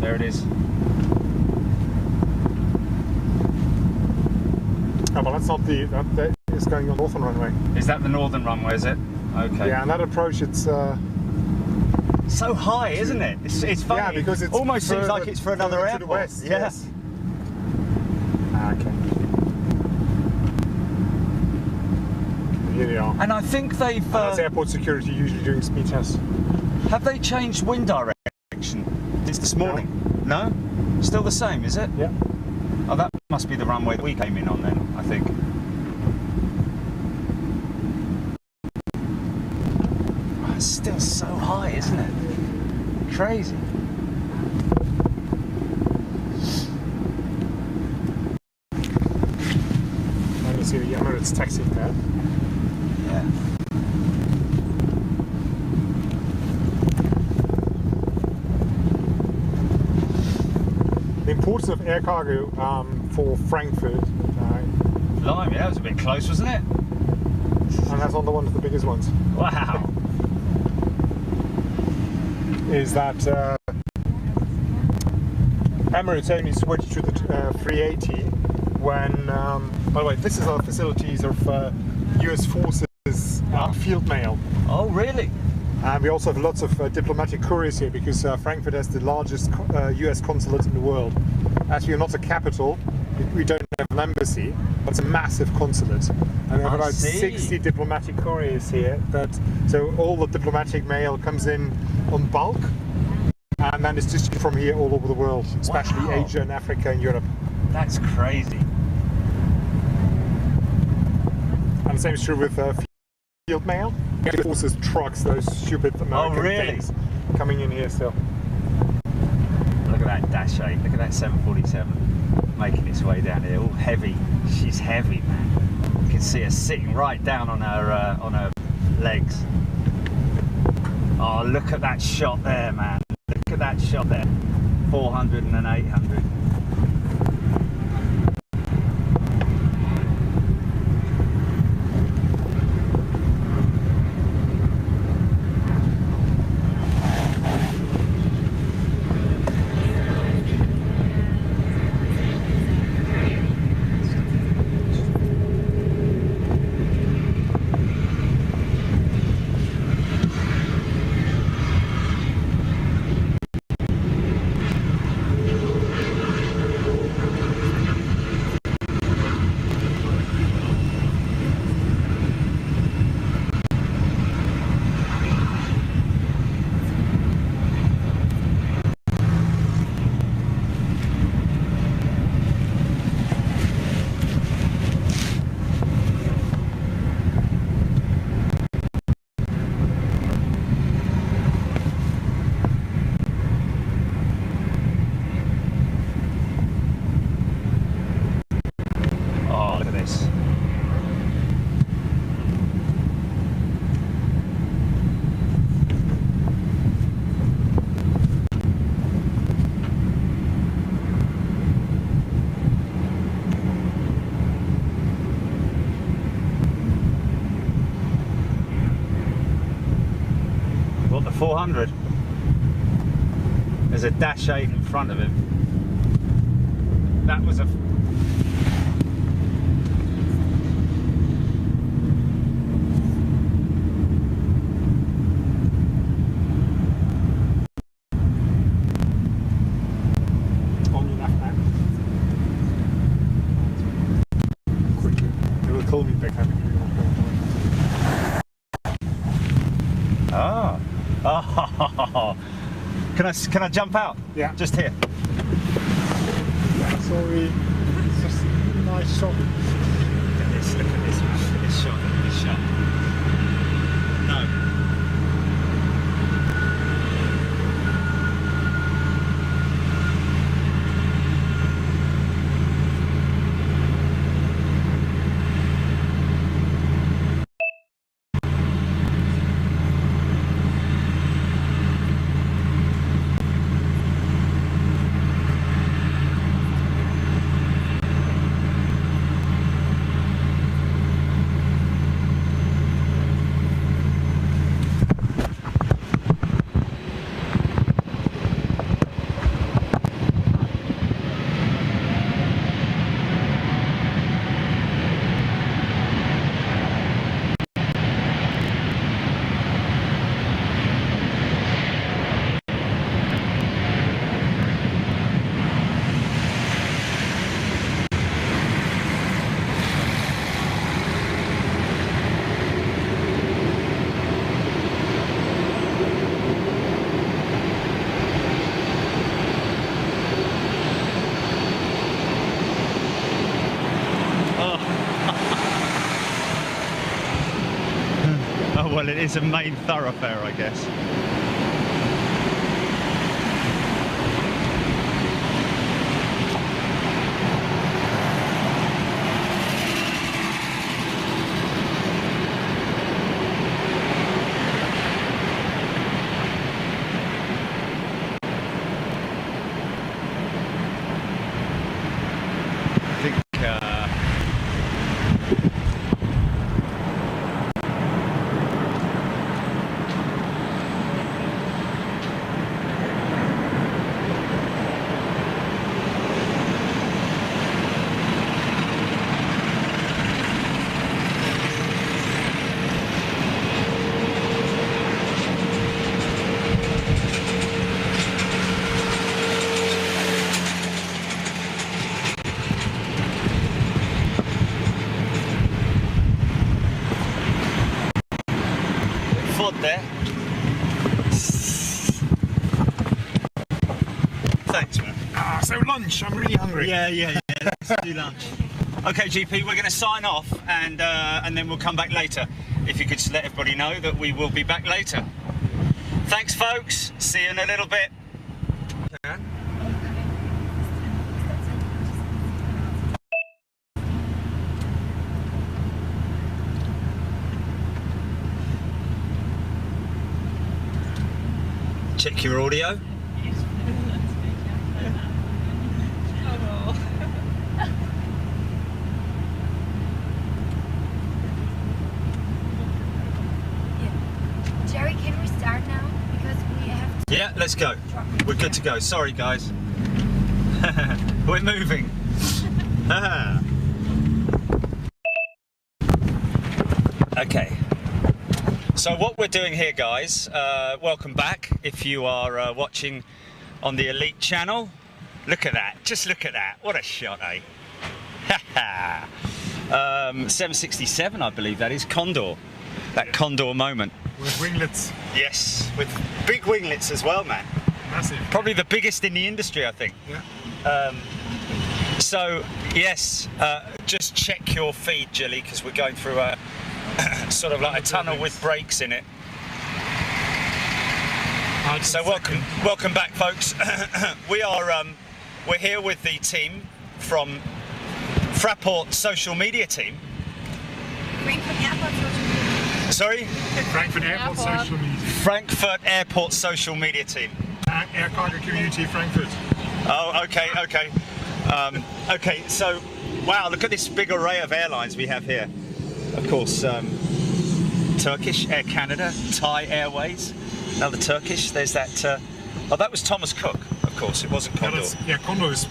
There it is. Oh, well, that's not that is going on Northern Runway. Is that the northern runway, is it? Okay. Yeah, and that approach, it's So high, isn't it? It's funny. yeah, because it's almost seems further- like it's for another further airport. to the west. Yeah. Yes. Okay. Here they are. And I think they've That's airport security usually doing speed tests. have they changed wind direction since this morning? No? Still the same, is it? Yeah. Oh, that must be the runway that we came in on then, I think. Oh, it's still so high, isn't it? Crazy. And you see the Emirates taxi there. Yeah. importance of air cargo for Frankfurt, Blimey, that was a bit close, wasn't it? and that's not one of the biggest ones, Wow. is that Emirates only switched to the 380 when, by the way, this is our facilities of US Forces field mail. Oh, really? And we also have lots of diplomatic couriers here because Frankfurt has the largest US consulate in the world. As we are not a capital, we don't have an embassy, but it's a massive consulate. And we have I about see. 60 diplomatic couriers here. So all the diplomatic mail comes in on bulk and then it's distributed from here all over the world, especially Wow. Asia and Africa and Europe. That's crazy. And the same is true with field mail. Forces trucks, those stupid American really? things coming in here still. Look at that Dash 8. Look at that 747 making its way down here. All heavy. She's heavy, man. You can see her sitting right down on her legs. Oh, look at that shot there, man. Look at that shot there. 400 and an 800. What, the 400? There's a Dash 8 in front of him. That was a... On your left now. Quickly. They will call me back. Ah. Oh. Can I jump out? Yeah. Just here. Sorry. It's just a nice shot. Look at this, man. Look at this shot. Look at this shot. No. Oh, well, it is a main thoroughfare, I guess. quad there. Thanks, man. So lunch, I'm really hungry. Yeah. Let's do lunch. Okay, GP, we're going to sign off and then we'll come back later. If you could just let everybody know that we will be back later. Thanks, folks. See you in a little bit. Okay. Check your audio. Jerry, can we start now? Because we have to... Yeah, let's go. We're good to go. Sorry, guys. We're moving. Okay. So what we're doing here, guys, welcome back if you are watching on the Elite channel. Look at that. Just look at that. What a shot, eh? 767, I believe that is. Condor. That Condor moment. With winglets. Yes, with big winglets as well, man. Massive. Probably the biggest in the industry, I think. Yeah. So, yes, just check your feed, Jilly, because we're going through a sort of like a tunnel with brakes in it. So welcome back, folks. We're here with the team from Fraport social media team. Frankfurt Airport social media. Sorry? Frankfurt Airport social media. Frankfurt Airport social media team. Air Cargo Community Frankfurt. Oh, okay. Okay, so, wow, look at this big array of airlines we have here. Of course, Turkish, Air Canada, Thai Airways, another Turkish. There's that, oh, that was Thomas Cook, of course, it wasn't Condor. Yeah, Condor is...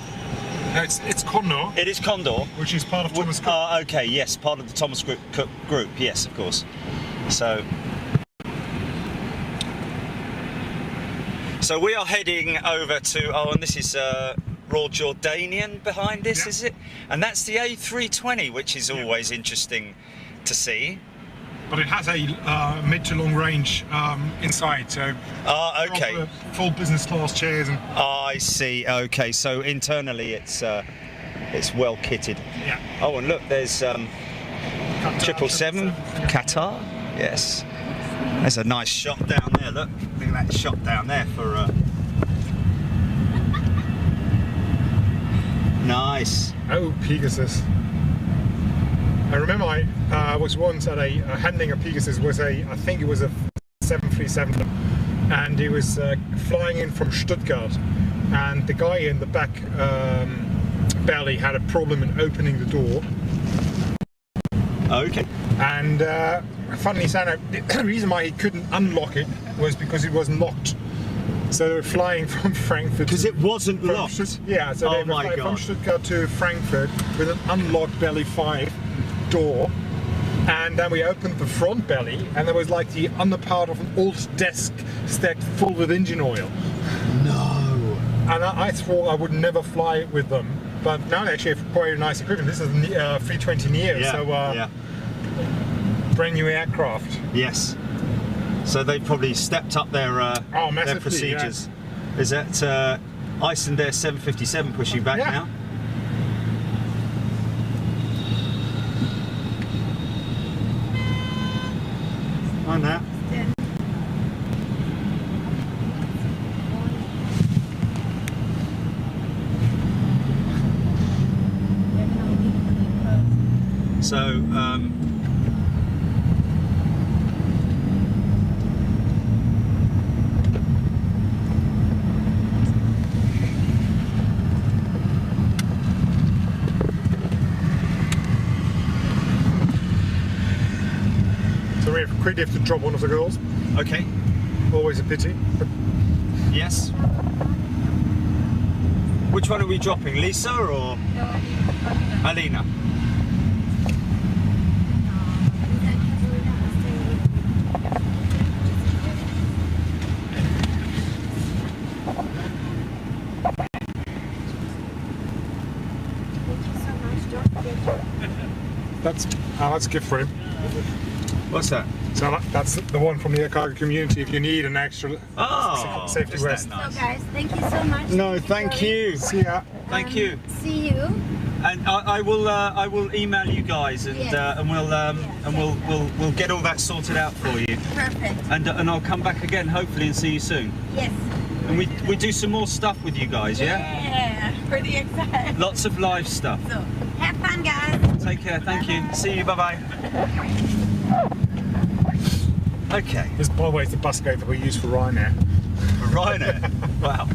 No, it's Condor. It is Condor. Which is part of Thomas Cook. Okay, yes, part of the Thomas Cook group, yes, of course. So we are heading over to, and this is Royal Jordanian behind this, is it? And that's the A320, which is always interesting to see. But it has a mid to long range inside, so okay. Full business class chairs. And I see. Okay, so internally it's well kitted. Yeah. Oh, and look, there's 777 Qatar. Yes. There's a nice shot down there. Look at that shot down there for. Nice. Oh, Pegasus. I remember I was once at handling a Pegasus. I think it was a 737, and he was flying in from Stuttgart, and the guy in the back belly had a problem in opening the door. Okay. And funnily enough, the reason why he couldn't unlock it was because it wasn't locked. So they were flying from Frankfurt. Because it wasn't locked? Yeah, so they were flying from Stuttgart to Frankfurt with an unlocked belly 5 door. And then we opened the front belly, and there was like the underpart of an old desk stacked full with engine oil. No. And I thought I would never fly with them. But now they actually have quite a nice equipment. This is a 320neo, so brand new aircraft. Yes. So they've probably stepped up their procedures. Yeah. Is that Icelandair 757 pushing back now? Oh no. So we have to drop one of the girls. okay. Always a pity. But Yes. Which one are we dropping, Lisa or Alina? that's a gift for him. What's that? So that's the one from the air cargo community. If you need an extra safety is that vest. nice? So guys, thank you so much. No, thank you. See ya. Thank you. See you. And I will email you guys, and Yes. we'll get all that sorted out for you. Perfect. And I'll come back again, hopefully, and see you soon. Yes. And we do some more stuff with you guys, yeah? Yeah. Pretty excited. Lots of live stuff. So have fun, guys. Take care. Thank you. See you. Bye bye. Okay. This, by the way, is the bus gate that we use for Ryanair. Ryanair. Wow.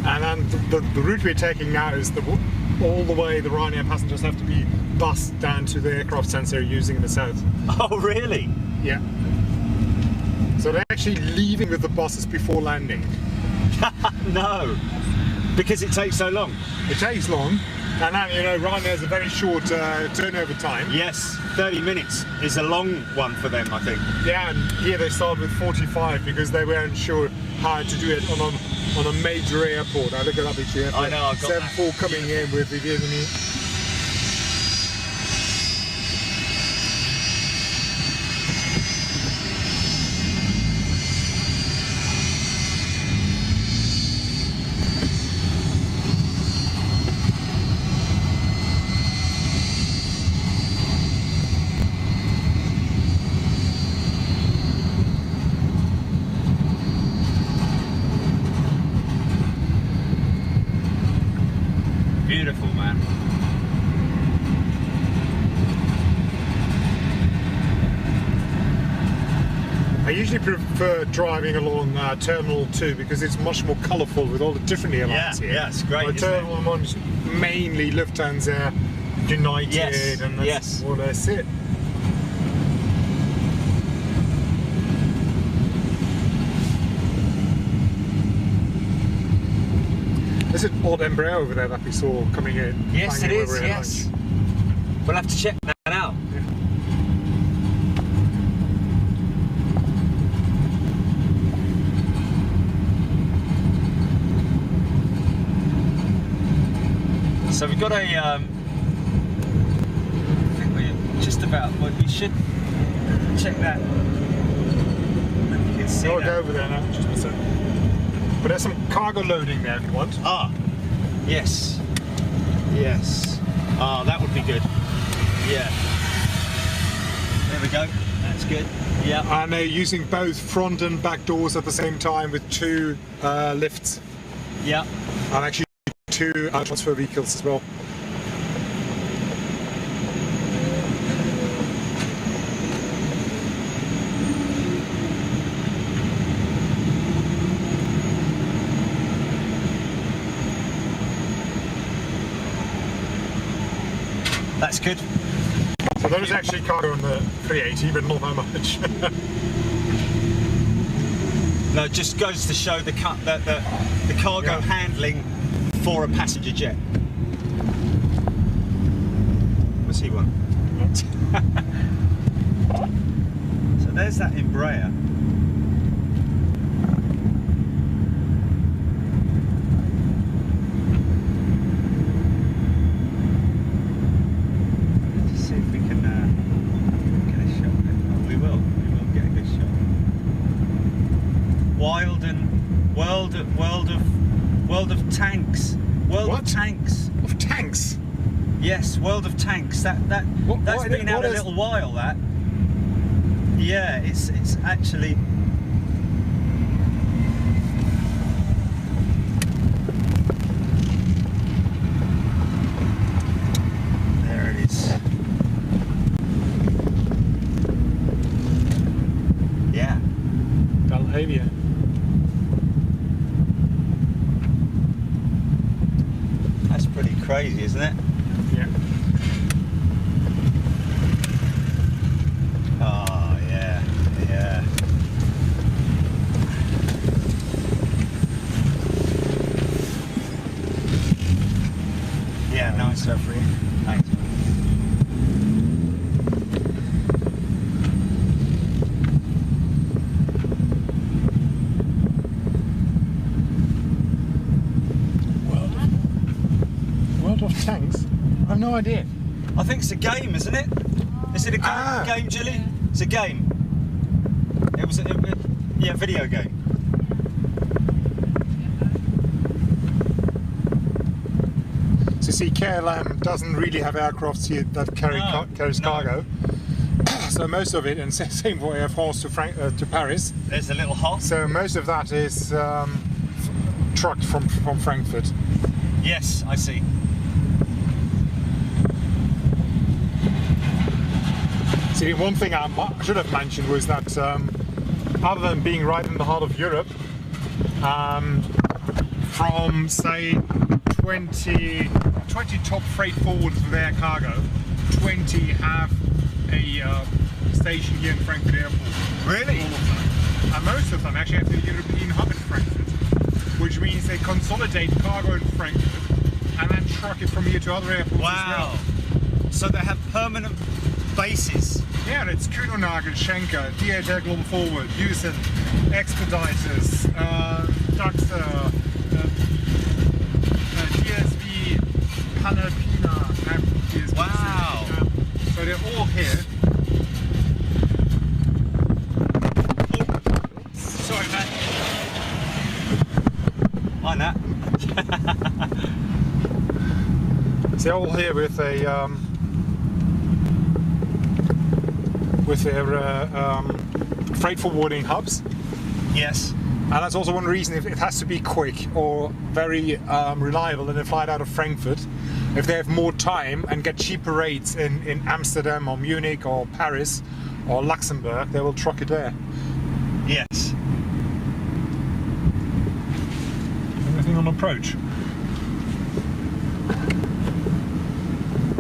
And then the route we're taking now is all the way the Ryanair passengers have to be bused down to the aircraft centre using in the south. Oh, really? Yeah. So they're actually leaving with the buses before landing. No. Because it takes so long. It takes long, and then, you know, Ryanair has a very short turnover time. Yes. 30 minutes is a long one for them, I think. Yeah, and here they start with 45 because they weren't sure how to do it on a major airport. I look at that picture. I know, I've got 74 that. coming in with the Vietnamese. Beautiful, man. I usually prefer driving along Terminal 2 because it's much more colourful with all the different airlines here. Yeah, it's great. Like isn't it? Terminal 1 is mainly Lufthansa, United, Yes, and that's yes. more or less it. There's an odd Embraer over there that we saw coming in. Yes, it banging is. over at Yes. lunch. We'll have to check that out. So we've got a. I think we're just about. Well, we should check that. You can see I'll that. go over there now, just a second. But there's some cargo loading there if you want. Ah, yes, yes. Ah, that would be good. Yeah. There we go. That's good. Yeah. And they're using both front and back doors at the same time with two lifts Yeah. and actually two transfer vehicles as well. That's good. So there is actually cargo on the 380, but not that much. No, it just goes to show the cargo Yeah. handling for a passenger jet. What's he want? So there's that Embraer. Let's see if we can get a shot. Oh, we will get a good shot. World of tanks. World What? of tanks. Of tanks. Yes, World of Tanks. That's What- been out what a is- little while. That. Yeah, it's actually. There it is. Yeah. Belhavia. That's pretty crazy, isn't it? Yeah. Oh, yeah, yeah. Yeah, nice. So free. Thanks. World of Tanks? I have no idea. I think it's a game, isn't it? Is it a game, Ah. game, Gilly? It's a game. It was yeah, video game. So you see, KLM doesn't really have aircraft here that carries cargo. So most of it, and same for Air France to Paris. There's a little hole. So most of that is trucked from Frankfurt. Yes, I see. See, one thing I should have mentioned was that other than being right in the heart of Europe, from say 20 top freight forwarders with air cargo, 20 have a station here in Frankfurt Airport. Really? All of them. And most of them actually have the European hub in Frankfurt, which means they consolidate cargo in Frankfurt and then truck it from here to other airports as well. So they have permanent bases. Yeah, and it's Kühnel-Nagel, Schenker, DHL Global Forward, Usen, Expeditors, Daxter, DSV, Panalpina, and DSV. Wow. So they're all here. Sorry, Matt. Hi, Nat. So they're all here with a with their freight forwarding hubs. Yes. And that's also one reason if it has to be quick or very reliable and they fly it out of Frankfurt. If they have more time and get cheaper rates in Amsterdam or Munich or Paris or Luxembourg, they will truck it there. Yes. Anything on approach?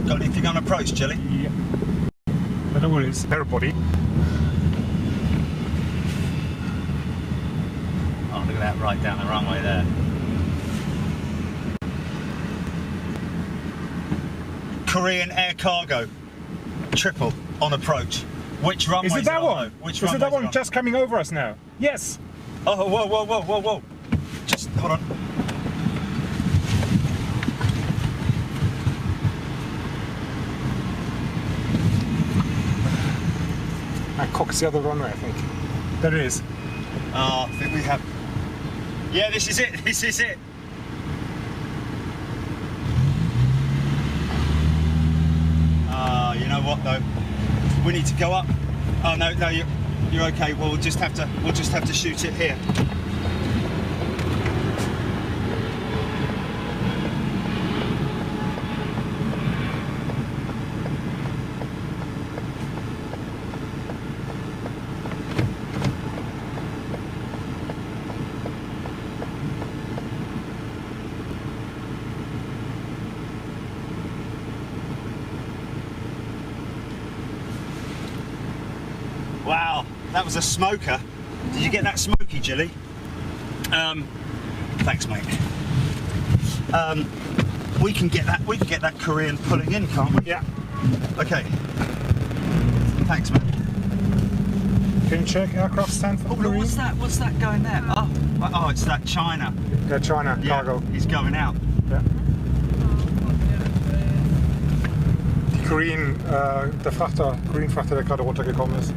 Got anything on approach, Jelly? Yeah. I don't know what it is. Everybody. Oh, look at that, right down the runway there. Korean Air Cargo, triple on approach. Which runway? Is it that one? Which Is it that one just coming over us now? Yes. Oh, whoa, whoa, whoa, whoa, whoa. Just, hold on. That cock's the other runway, I think. There it is. Oh, I think we have... Yeah, this is it, this is it. You know what though? We need to go up. Oh no, you're okay. Well, we'll just have to shoot it here. Wow, that was a smoker. Did you get that smoky, Jilly? Thanks, mate. We can get that Korean pulling in, can't we? Yeah. Okay. Thanks, mate. Can you check aircraft stand for Korean? What's that? What's that going there? Oh, it's that China. Yeah, China cargo. He's going out. Ja. Die Korean, der Frachter, Korean-Frachter, der gerade runtergekommen ist.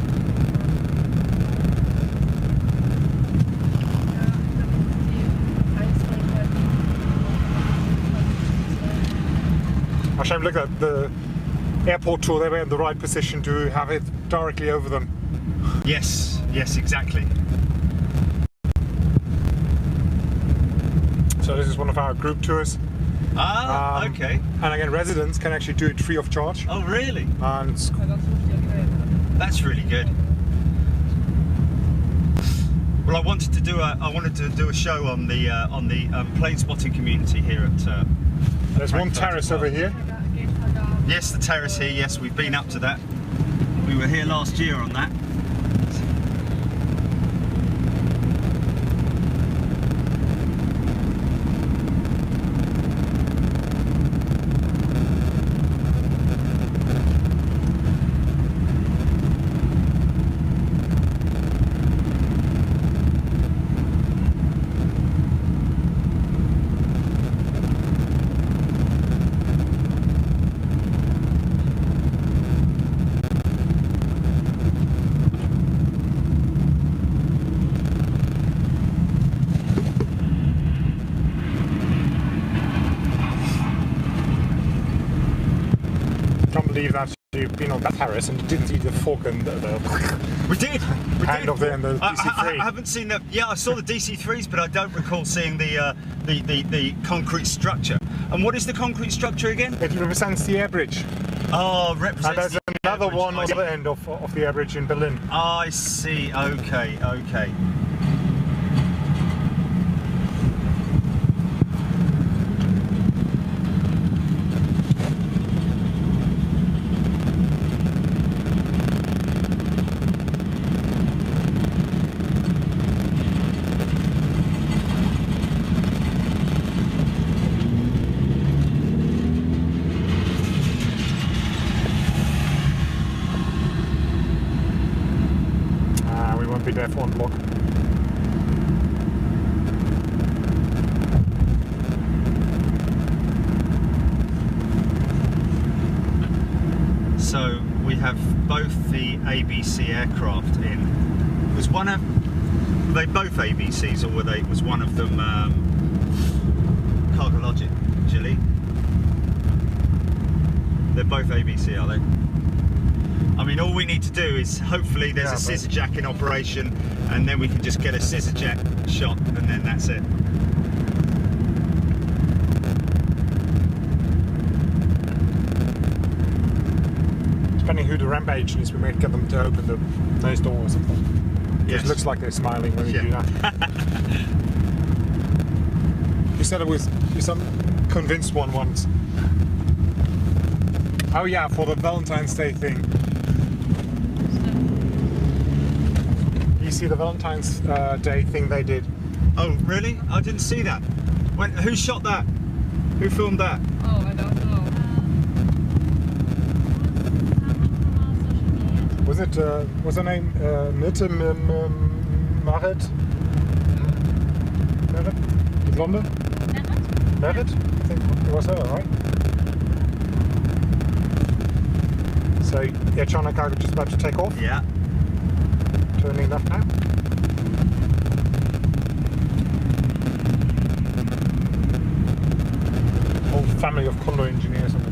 Hashem, look at the airport tour, they were in the right position to have it directly over them. Yes, yes, exactly. So this is one of our group tours. Ah, okay. And again, residents can actually do it free of charge. Oh, really? And it's That's really good. Well, I wanted to do a show on the plane spotting community here at. there's one Frankfurt terrace as well. over here. Yes, the terrace here. Yes, we've been up to that. We were here last year on that. that Harris and didn't see the fork and the We did. We hand did. of the DC3. I haven't seen the. Yeah, I saw the DC3s, but I don't recall seeing the concrete structure. And what is the concrete structure again? It represents the air bridge. Oh, And represents. there's the another air bridge. one on the other end of the air bridge in Berlin. I see. Okay. Okay. We won't be there for one block. So we have both the ABC aircraft in. Was one of were they both ABCs, or was one of them Cargologic, Gilly? They're both ABC, are they? I mean, all we need to do is hopefully there's a scissor jack in operation, and then we can just get a scissor jack shot, and then that's it. Depending who the ramp agent is, we might get them to open those doors. Yes. It looks like they're smiling when we do that. You said it was some convinced one once. Oh yeah, for the Valentine's Day thing. You see the Valentine's Day thing they did? Oh, really? I didn't see that. Who shot that? Who filmed that? Oh, I don't know. Was it, what's her name? Mitte Marit? Marit? The blonde? Marit? I think it was her, right? So, yeah, China cargo just about to take off. Yeah. Turning left now. Whole family of condo engineers on it.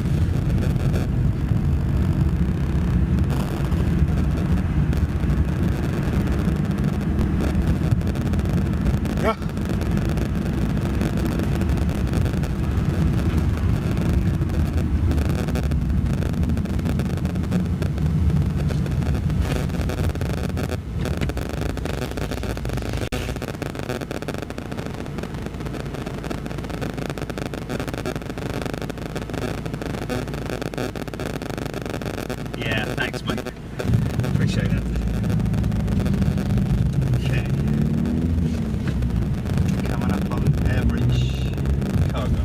Yeah. Yeah, thanks, mate. Appreciate it. Okay. Coming up on Airbridge cargo.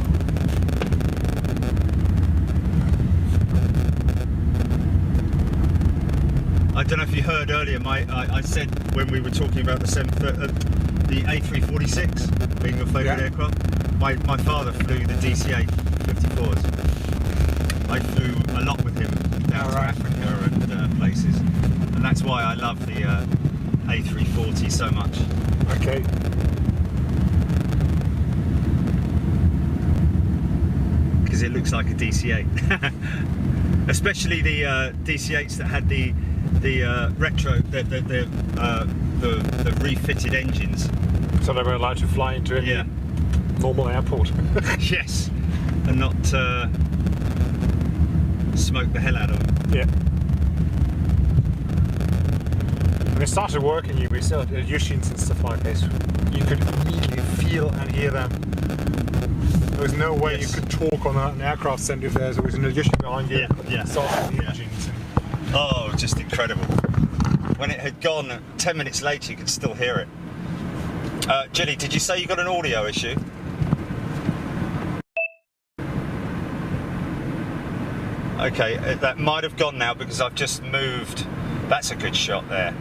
I don't know if you heard earlier, I said when we were talking about the A346 being your favourite aircraft, my father flew the DC-8 54s. I flew a lot with him down to Africa and places, and that's why I love the A340 so much. Okay. Because it looks like a DC-8, especially the DC-8s that had the retro, the refitted engines. So they were allowed to fly into any normal airport. Yes, and not smoke the hell out of them. Yeah. When it started working, we still had Yushins and stuff like this. You could immediately feel and hear them. There was no way you could talk on an aircraft center if there was an Yushin behind you. Yeah. Starting the engines. Oh, just incredible. When it had gone 10 minutes later, you could still hear it. Gilly, did you say you got an audio issue? Okay, that might have gone now because I've just moved. That's a good shot there.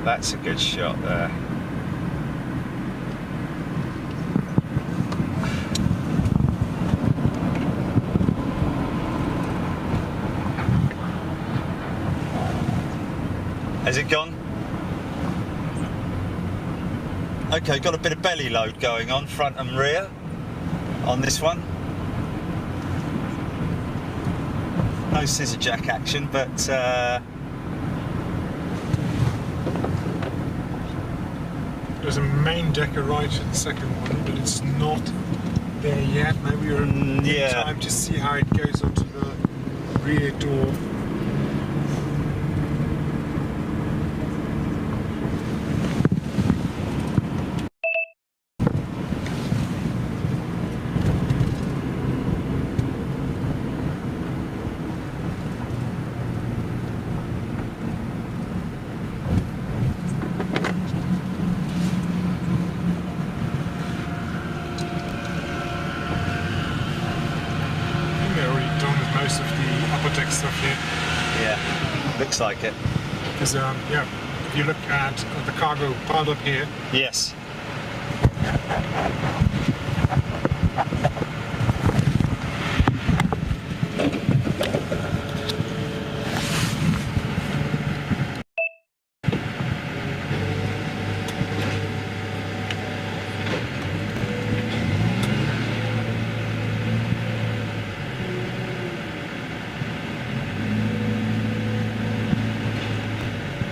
That's a good shot there. Has it gone? Okay, got a bit of belly load going on, front and rear, on this one. no scissor jack action, but there's a main decker right at the second one, but it's not there yet. Maybe we're in yeah. time to see how it goes onto the rear door. Most of the upper deck stuff here. Yeah, looks like it. Because yeah, if you look at the cargo piled up here. Yes.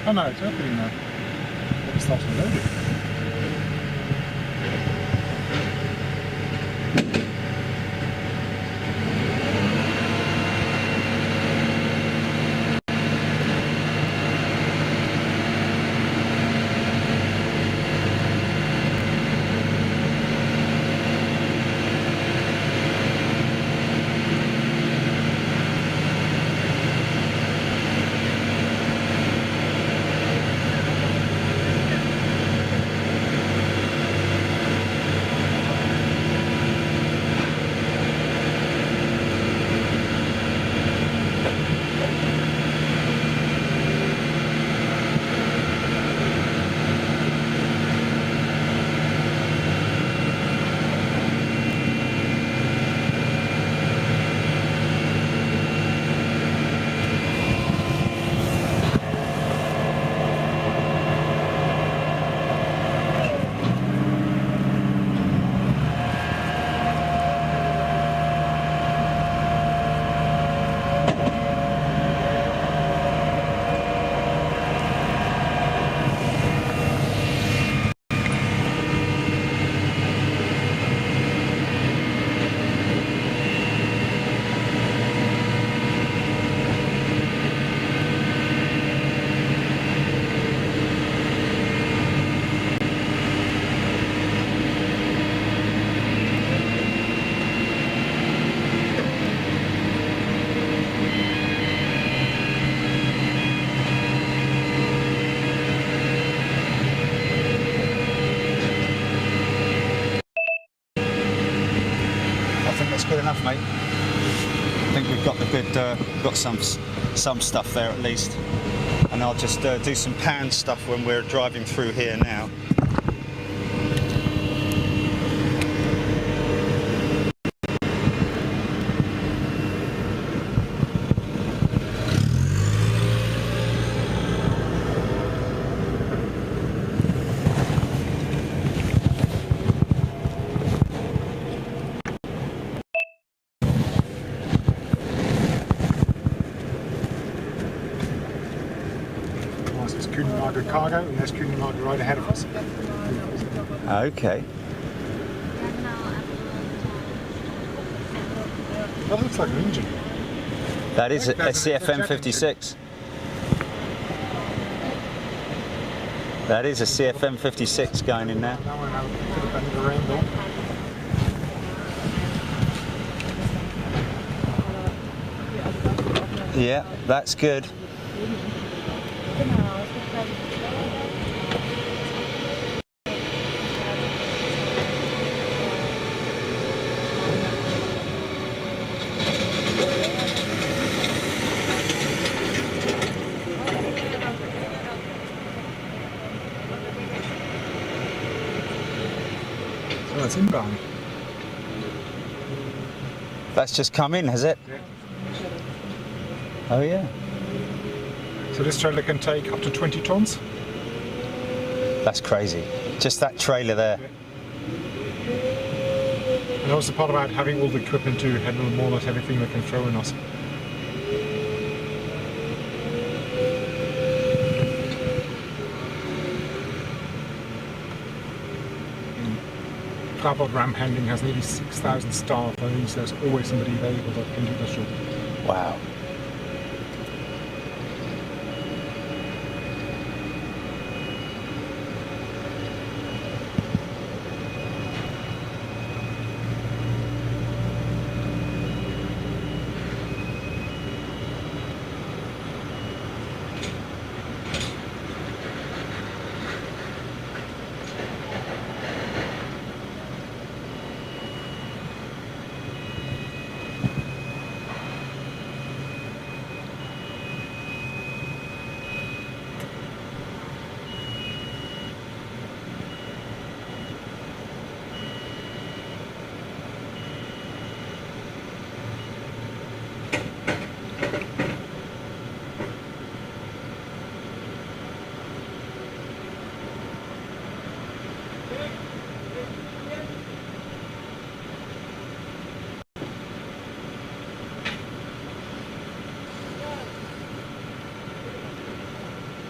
Oh no, it's opening now. It stops and loading. Good enough, mate. I think we've got the good, got some stuff there at least, and I'll just do some pan stuff when we're driving through here now. Cargo, and there's Kuehne+Nagel right ahead of us. Okay. That looks like an engine. That is a CFM 56. That is a CFM 56 going in there. That one out under the rainbow. Yeah, that's good. That's inbound. That's just come in, has it? Yeah. Oh yeah. So this trailer can take up to 20 tons. That's crazy. Just that trailer there. Yeah. And that was the part about having all the equipment to handle more or less everything they can throw in us. Starboard ramp handling has nearly 6,000 staff. That means there's always somebody available that can do the job. Wow.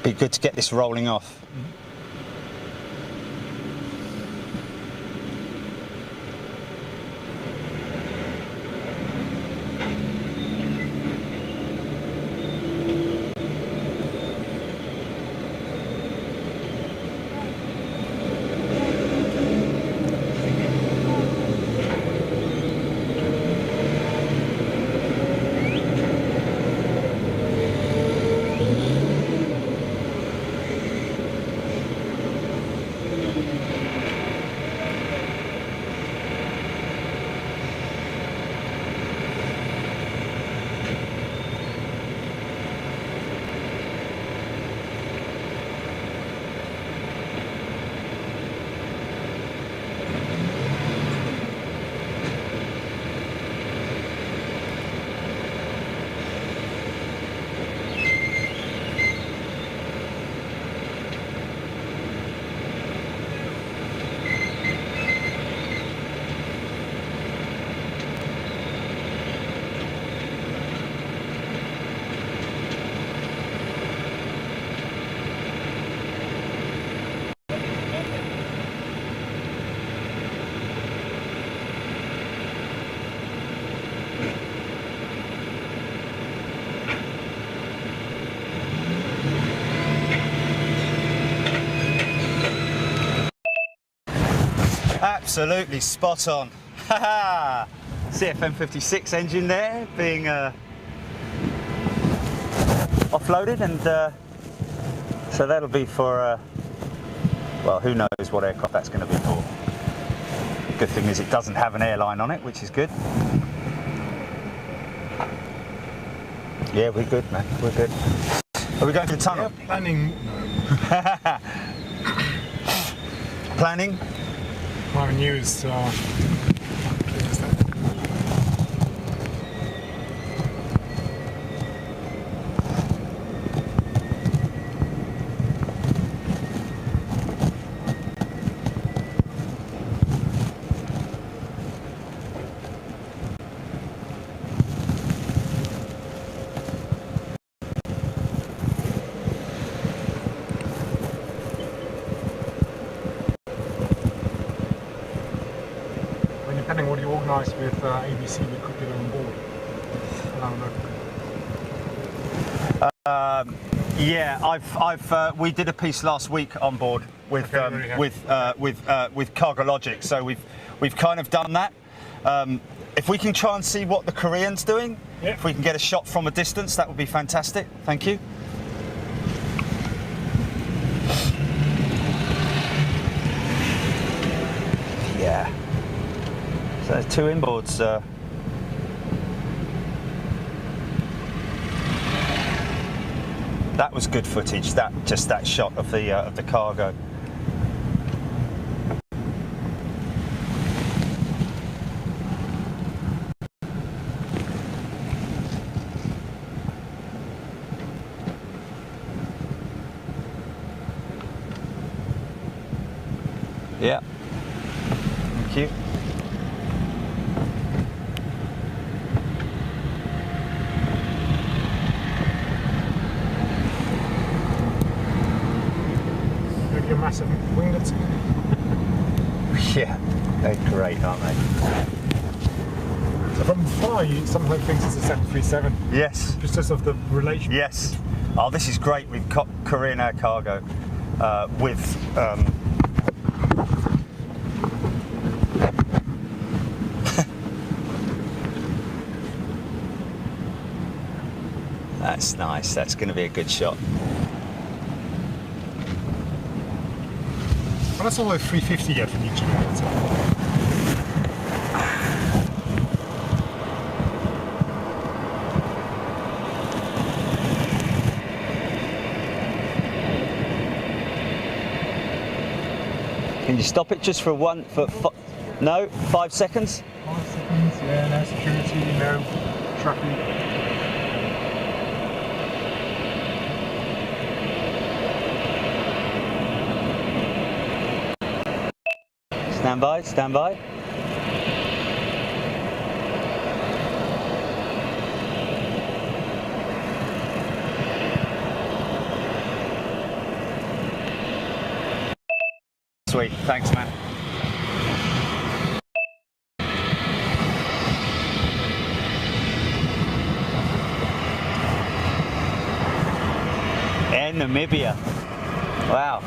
Be good to get this rolling off. Absolutely spot on. CFM56 engine there being offloaded, and so that'll be for, well, who knows what aircraft that's going to be for. Good thing is it doesn't have an airline on it, which is good. Yeah, we're good, man. We're good. Are we going to the tunnel? Yeah, planning. Planning? My news. Depending what you organise with ABC, we could get on board. I don't know. Yeah, we did a piece last week on board with Cargologic, so we've kind of done that. If we can try and see what the Korean's doing, if we can get a shot from a distance, that would be fantastic. Thank you. Yeah. So there's two inboards. That was good footage. That shot of the cargo. Yeah. Thank you. Maybe a massive winglets. Yeah, they're great, aren't they? So from afar, you sometimes think it's a 737. Yes. Just of the relation. Yes. Oh, this is great with Korean Air Cargo. With that's nice. That's going to be a good shot. Well, that's all like 350 yet from each of them. Can you stop it just for 5 seconds? 5 seconds, yeah, no security, no traffic. Stand by, stand by. Sweet, thanks, man. And Namibia. Wow.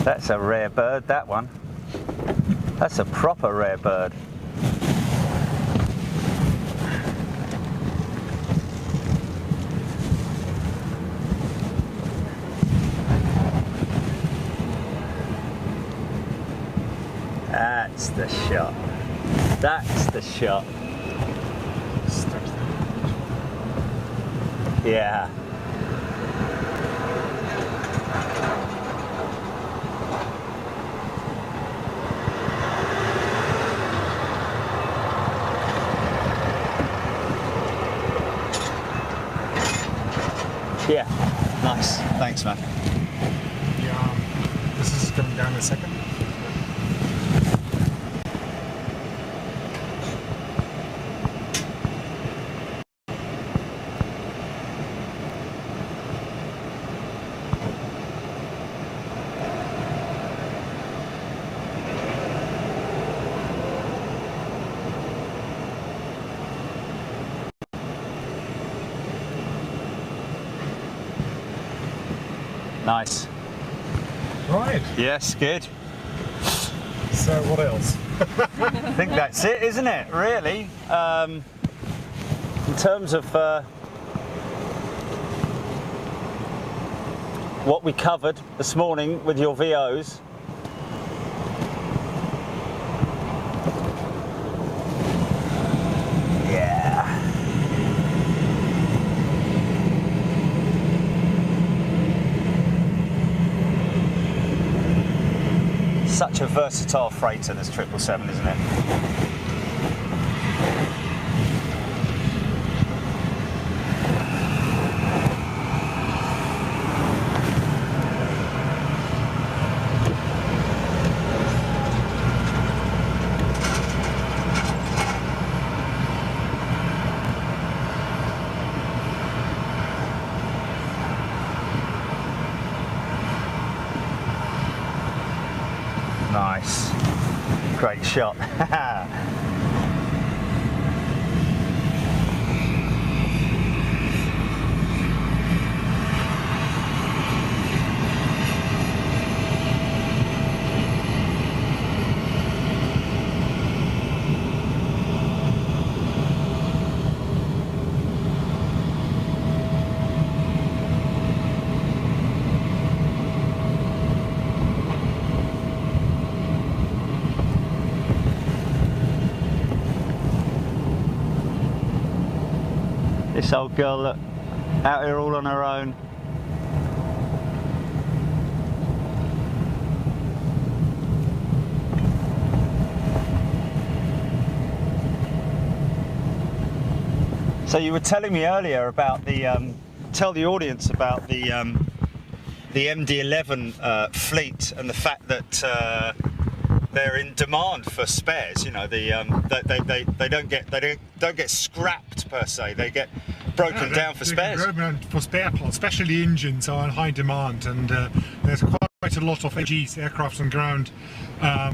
That's a rare bird, that one. That's a proper rare bird. That's the shot. That's the shot. Yeah. Yeah. Nice. Thanks, man. Yeah, this is coming down in a second. Nice. Right. Yes, good. So what else? I think that's it, isn't it? Really. In terms of what we covered this morning with your VOs. Yeah. Such a versatile freighter, this 777, isn't it? Nice. Great shot. This old girl, look, out here all on her own. So you were telling me earlier about the, tell the audience about the MD-11 fleet and the fact that they're in demand for spares. You know, they don't get scrapped per se. They get broken down for spares. For spare parts, especially engines, are in high demand, and there's quite quite a lot of AGs, aircraft on ground,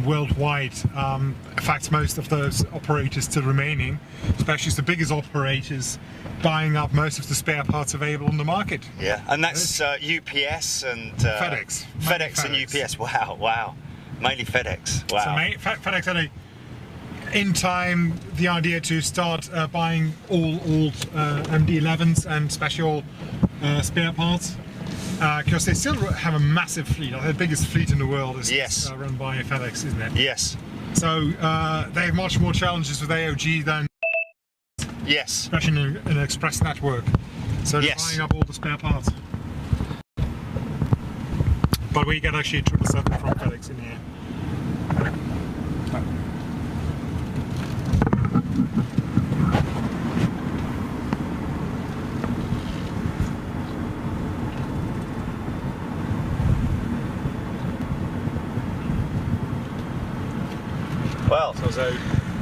worldwide. In fact, most of those operators still remaining, especially the biggest operators, buying up most of the spare parts available on the market. Yeah, and that's UPS and FedEx. FedEx and UPS. Wow, wow. Mainly FedEx. Wow. So FedEx had in time the idea to start buying all old MD-11s and special spare parts. Because they still have a massive fleet. The biggest fleet in the world is run by FedEx, isn't it? Yes. So they have much more challenges with AOG than especially in an express network. So they're buying up all the spare parts. But we get actually a 777 from FedEx in here. Well, so it's a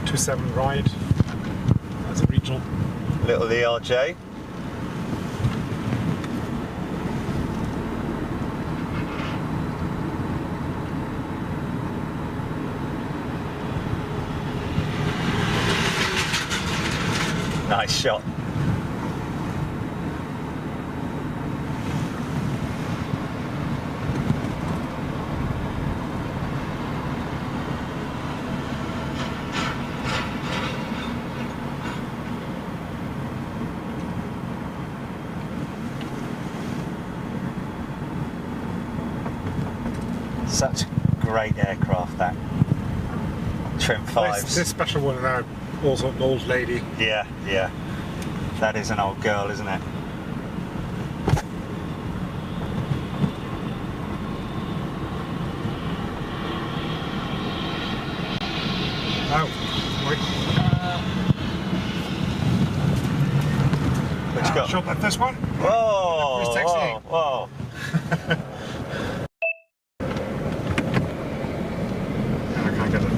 27 ride as a regional. Little ERJ. Nice shot. Such great aircraft, that Trim 5s. This special one now, also an old lady. Yeah, yeah. That is an old girl, isn't it? Oh, what you got? Shot at this one. Whoa! Whoa! Whoa! I can't get it.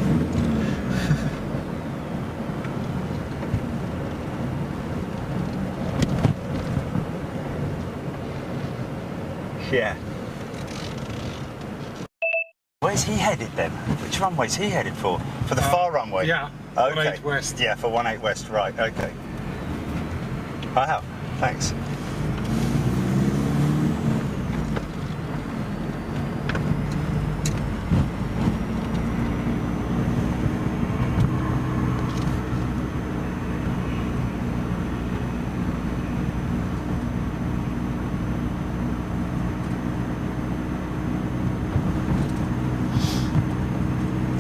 Yeah. Where's he headed then? Which runway's he headed for? For the far runway? Yeah. Okay. 18 West. Yeah, for 18 West, right, okay. Wow, thanks.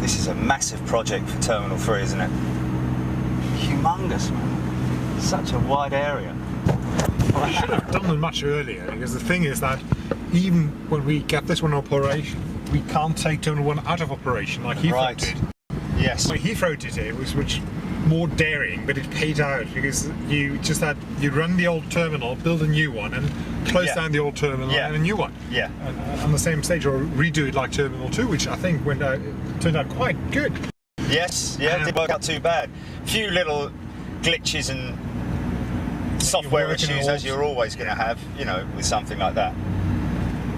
This is a massive project for Terminal 3, isn't it? Humongous, man. Such a wide area. Well, I should have done it much earlier, because the thing is that even when we get this one in operation, we can't take Terminal 1 out of operation like Heathrow did. Yes. Like Heathrow did it, was which more daring, but it paid out because you just had you run the old terminal, build a new one, and close down the old terminal and a new one. Yeah. On the same stage, or redo it like Terminal 2, which I think turned out quite good. Yes, yeah, it didn't work out too bad. Few little glitches and software issues, as you're always going to have, you know, with something like that.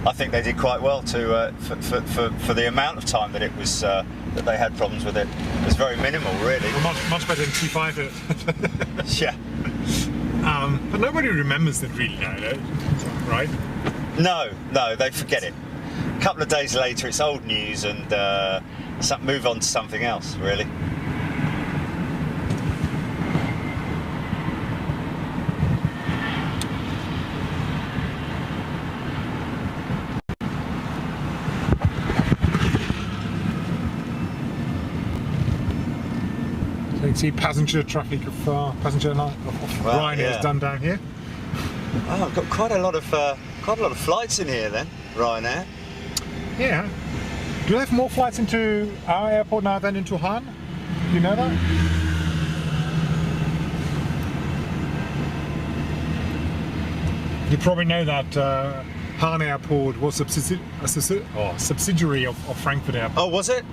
I think they did quite well to for the amount of time that it was that they had problems with it. It was very minimal, really. Well, much better than T5. Yeah. But nobody remembers it really now, right? No, they forget it. A couple of days later, it's old news, and move on to something else, really. So you can see passenger traffic of Ryanair is done down here. Oh, I've got quite a lot of flights in here then, Ryanair. Yeah. Do they have more flights into our airport now than into Hahn? Do you know that? You probably know that Hahn Airport was a subsidiary of Frankfurt Airport. Oh, was it?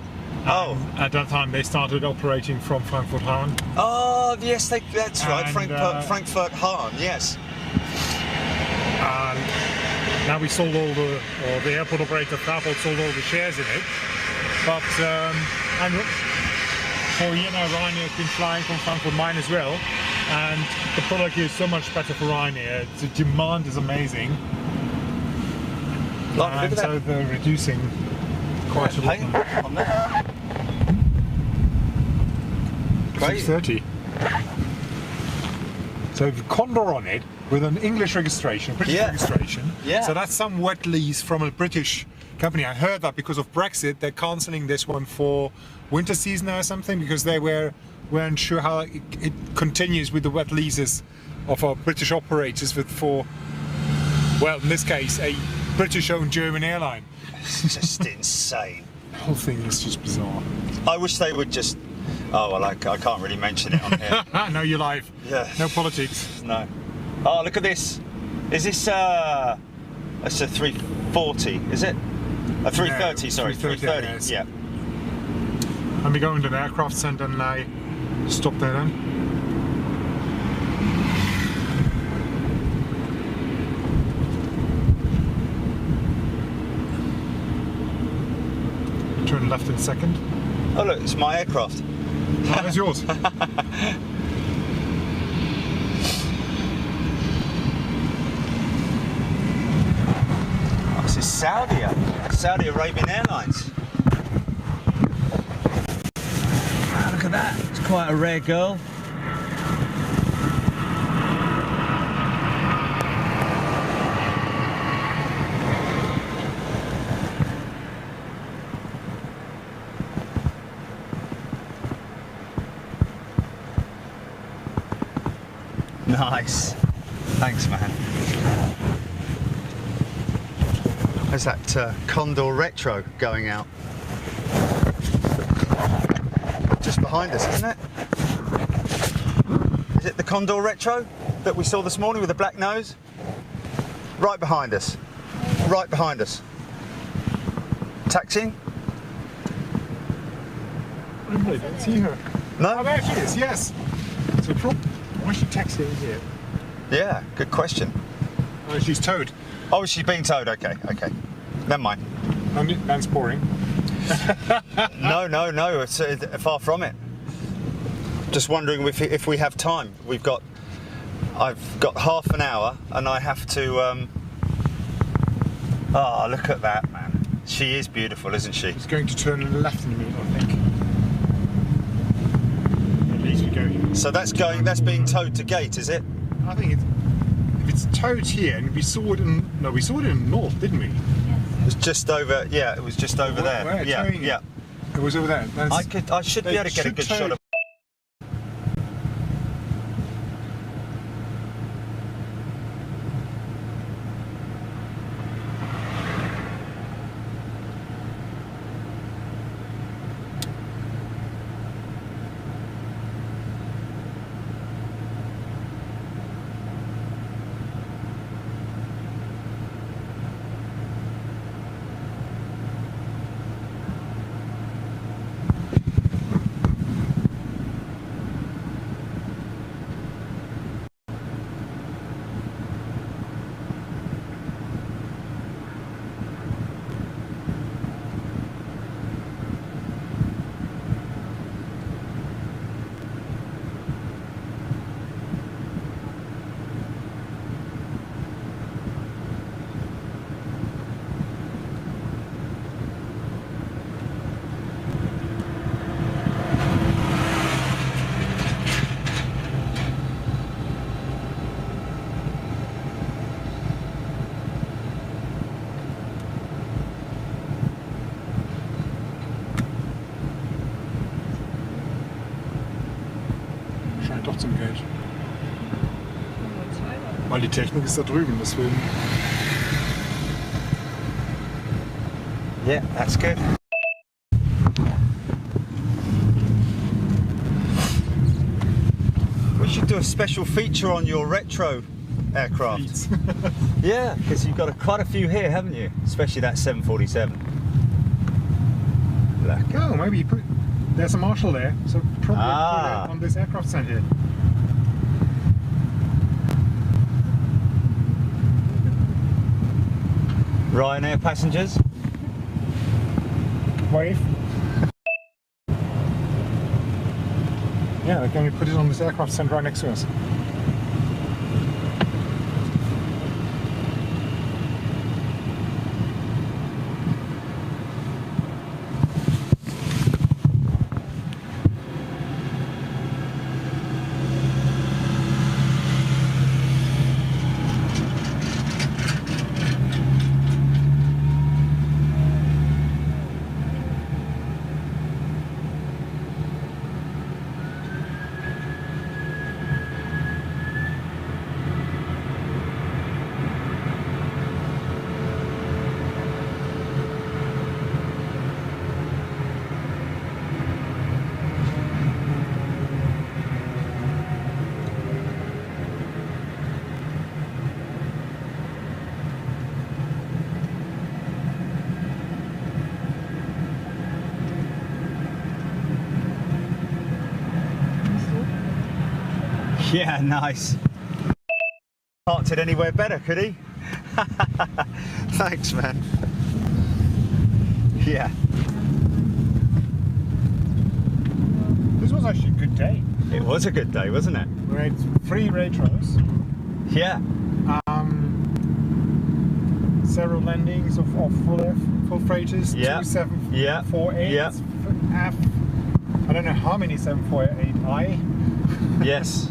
Oh. At that time they started operating from Frankfurt Hahn. Oh, yes, that's right. And, Frankfurt Hahn, yes. Now we sold all the, or the airport operator Fraport sold all the shares in it. But and for a year now, Ryanair has been flying from Frankfurt mine as well, and the product here is so much better for Ryanair. The demand is amazing, and so they're reducing quite a lot. On there. Great. 630. So the Condor on it with an English registration, British registration. Yeah. So that's some wet lease from a British company. I heard that because of Brexit, they're cancelling this one for winter season or something, because they weren't sure how it continues with the wet leases of our British operators for, well, in this case, a British-owned German airline. It's just insane. The whole thing is just bizarre. I wish they would just. Oh well, I can't really mention it on here. No, you're live. Yeah. No politics. No. Oh, look at this. Is this it's a 340, is it? A 330, No, sorry, 330. yes. Yeah. And we go into the aircraft centre and I stop there then. Turn left in a second. Oh look, it's my aircraft. Oh, that's yours. Oh, this is Saudi Arabian Airlines. Wow, look at that. It's quite a rare girl. Nice. Thanks, man. There's that Condor Retro going out. Just behind us, isn't it? Is it the Condor Retro that we saw this morning with the black nose? Right behind us. Right behind us. Taxiing? I don't see her. No? Oh, there she is, yes. So why is she taxiing here? Yeah, good question. Oh, she's towed. Oh, she's being towed. Okay, okay. Never mind. That's boring. No. It's far from it. Just wondering if we have time. I've got half an hour, and I have to. Oh, look at that, man. She is beautiful, isn't she? She's going to turn left in a minute, I think. At least we go here. So that's being towed to gate, is it? I think if it's towed here, and we saw it in the north, didn't we? It was just over. Yeah, it was just over there. Where? Yeah, Towing it? yeah. It was over there. I should be able to get a good shot of. Scheint doch zum Geld. Weil die Technik ist da drüben, deswegen. Yeah, that's good. We should do a special feature on your retro aircraft. Yeah, because you've got quite a few here, haven't you? Especially that 747. Look. Oh, maybe you put. There's a Marshall there, so probably put it on this aircraft centre. Ryanair passengers. Wave. Yeah, they're going to put it on this aircraft centre right next to us. Yeah, nice. Parked it anywhere better, could he? Thanks, man. Yeah. This was actually a good day. It was a good day, wasn't it? We had 3 retros, Yeah. several landings of full freighters, Yeah. 2 748s, Yeah. F, I don't know how many 748i, Yes.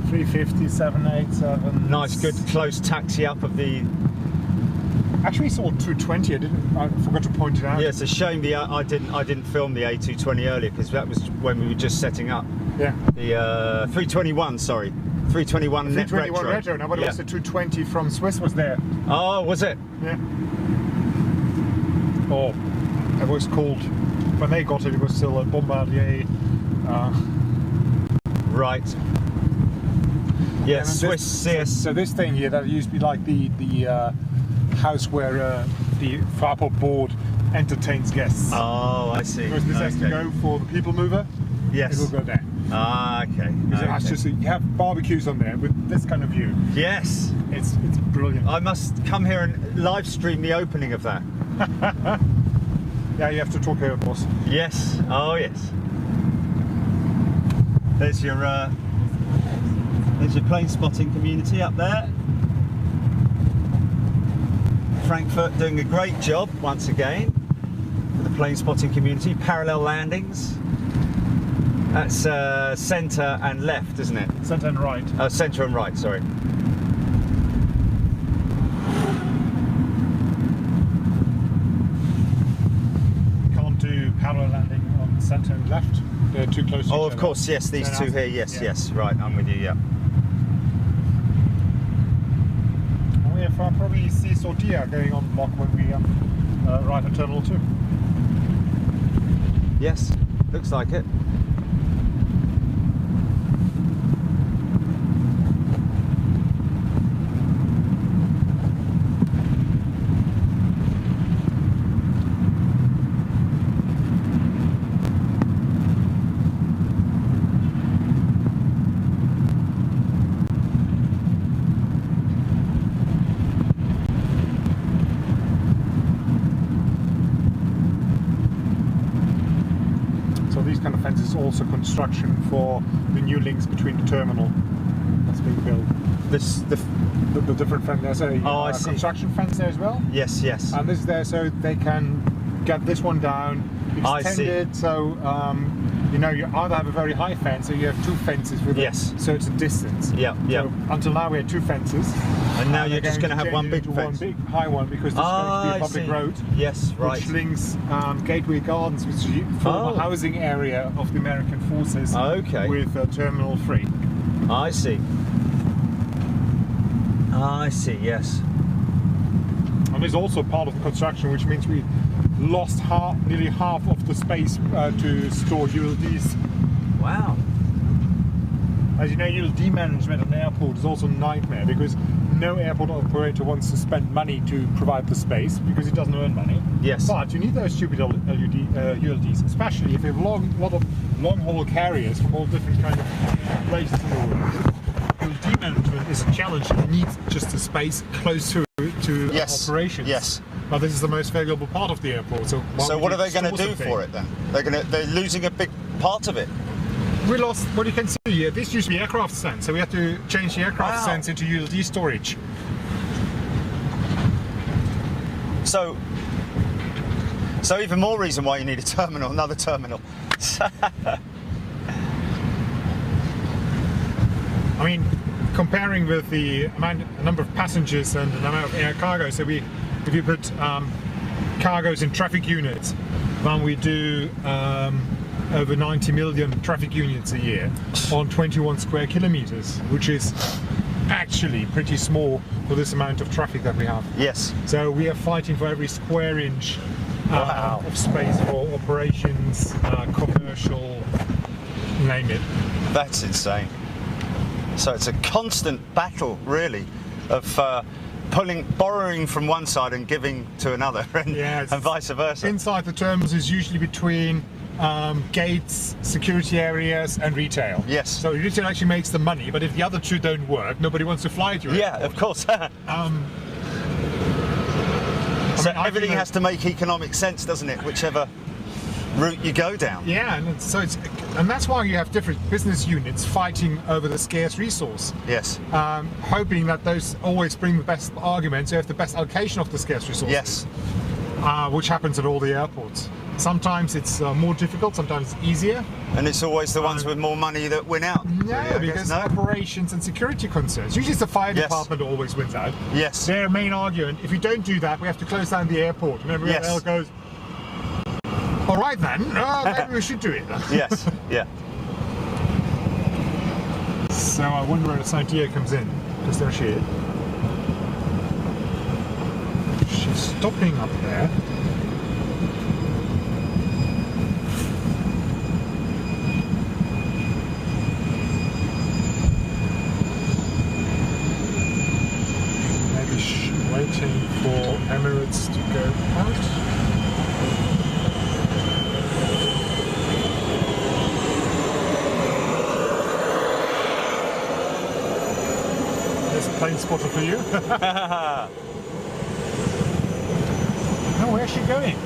350, 787. Nice, good close taxi up of the. Actually, we saw 220. I forgot to point it out. Yeah, it's a shame I didn't film the A220 earlier because that was when we were just setting up. Yeah. The 321, sorry, 321 net 321 retro. retro. Now, but Yeah. also 220 from Swiss was there. Oh, was it? Yeah. Oh, it was called. When they got it, it was still a Bombardier. Right. Yeah, And Swiss CS. So this thing here, that used to be like the house where the Fraport board entertains guests. Oh, I see. Because this has to go for the people mover. Yes. It will go there. Ah, okay. Because it has Okay. just, you have barbecues on there with this kind of view. Yes. It's brilliant. I must come here and live stream the opening of that. Yeah, you have to talk here, of course. Yes. Oh, yes. There's your plane spotting community up there. Frankfurt doing a great job once again with the plane spotting community. Parallel landings. That's centre and left, isn't it? Centre and right. Centre and right, sorry. Can't do parallel landing on centre and left. They're too close to each Oh, other. of course, yes, these Then two here, after- yes, yeah. yes, right, I'm with you, yeah. And we have probably see Sortia going on block when we arrive at Terminal 2. Yes, looks like it. So these kind of fences also construction for the new links between the terminal that's being built. The different fence. There's a Oh, I see. construction fence there as well. Yes, yes. And this is there so they can get this one down, I see. extended. So you know, you either have a very high fence or you have 2 fences with Yes. a certain distance. Yeah, yeah. So until now we had 2 fences. And now they're you're just going to have change one it big into fence. one big high one because this is going to be a public see. road. Yes, right. Which links Gateway Gardens, which is the former Oh. housing area of the American forces, Okay. with Terminal 3. I see. I see, yes. And there's also part of the construction, which means we lost nearly half of the space to store ULDs. Wow. As you know, ULD management at an airport is also a nightmare because no airport operator wants to spend money to provide the space because it doesn't earn money. Yes. But you need those stupid ULDs, especially if you have a lot of long-haul carriers from all different kind of places in the world. ULD management is a challenge. You need just a space close to operations. Yes. But this is the most valuable part of the airport. So, What are they going to do for it then? They're losing a big part of it. We lost what you can see here. This used to be aircraft stands, so we had to change the aircraft stands into ULD storage. So even more reason why you need a terminal, another terminal. I mean, comparing with the number of passengers and the amount of air cargo, so if you put cargoes in traffic units, then we do over 90 million traffic units a year on 21 square kilometers, which is actually pretty small for this amount of traffic that we have. Yes. So we are fighting for every square inch of space for operations, commercial, name it. That's insane. So it's a constant battle, really, of borrowing from one side and giving to another, and vice versa. Inside the terminals is usually between gates, security areas, and retail. Yes. So retail actually makes the money, but if the other two don't work, nobody wants to fly at your Yeah, airport. of course. So everything has to make economic sense, doesn't it? Whichever route you go down. Yeah, and that's why you have different business units fighting over the scarce resource. Yes. Hoping that those always bring the best arguments, you have the best allocation of the scarce resources. Yes. Which happens at all the airports. Sometimes it's more difficult, sometimes it's easier. And it's always the ones with more money that win out. No, really, because operations and security concerns. Usually it's the fire department that always wins out. Yes. Their main argument, if you don't do that, we have to close down the airport. And everyone else goes, all right then, maybe we should do it. Yes, yeah. So I wonder where Santia comes in, because there she is. She's stopping up there. Maybe she's waiting for Emirates to go out. Plane spotter for you. Oh, where's she going?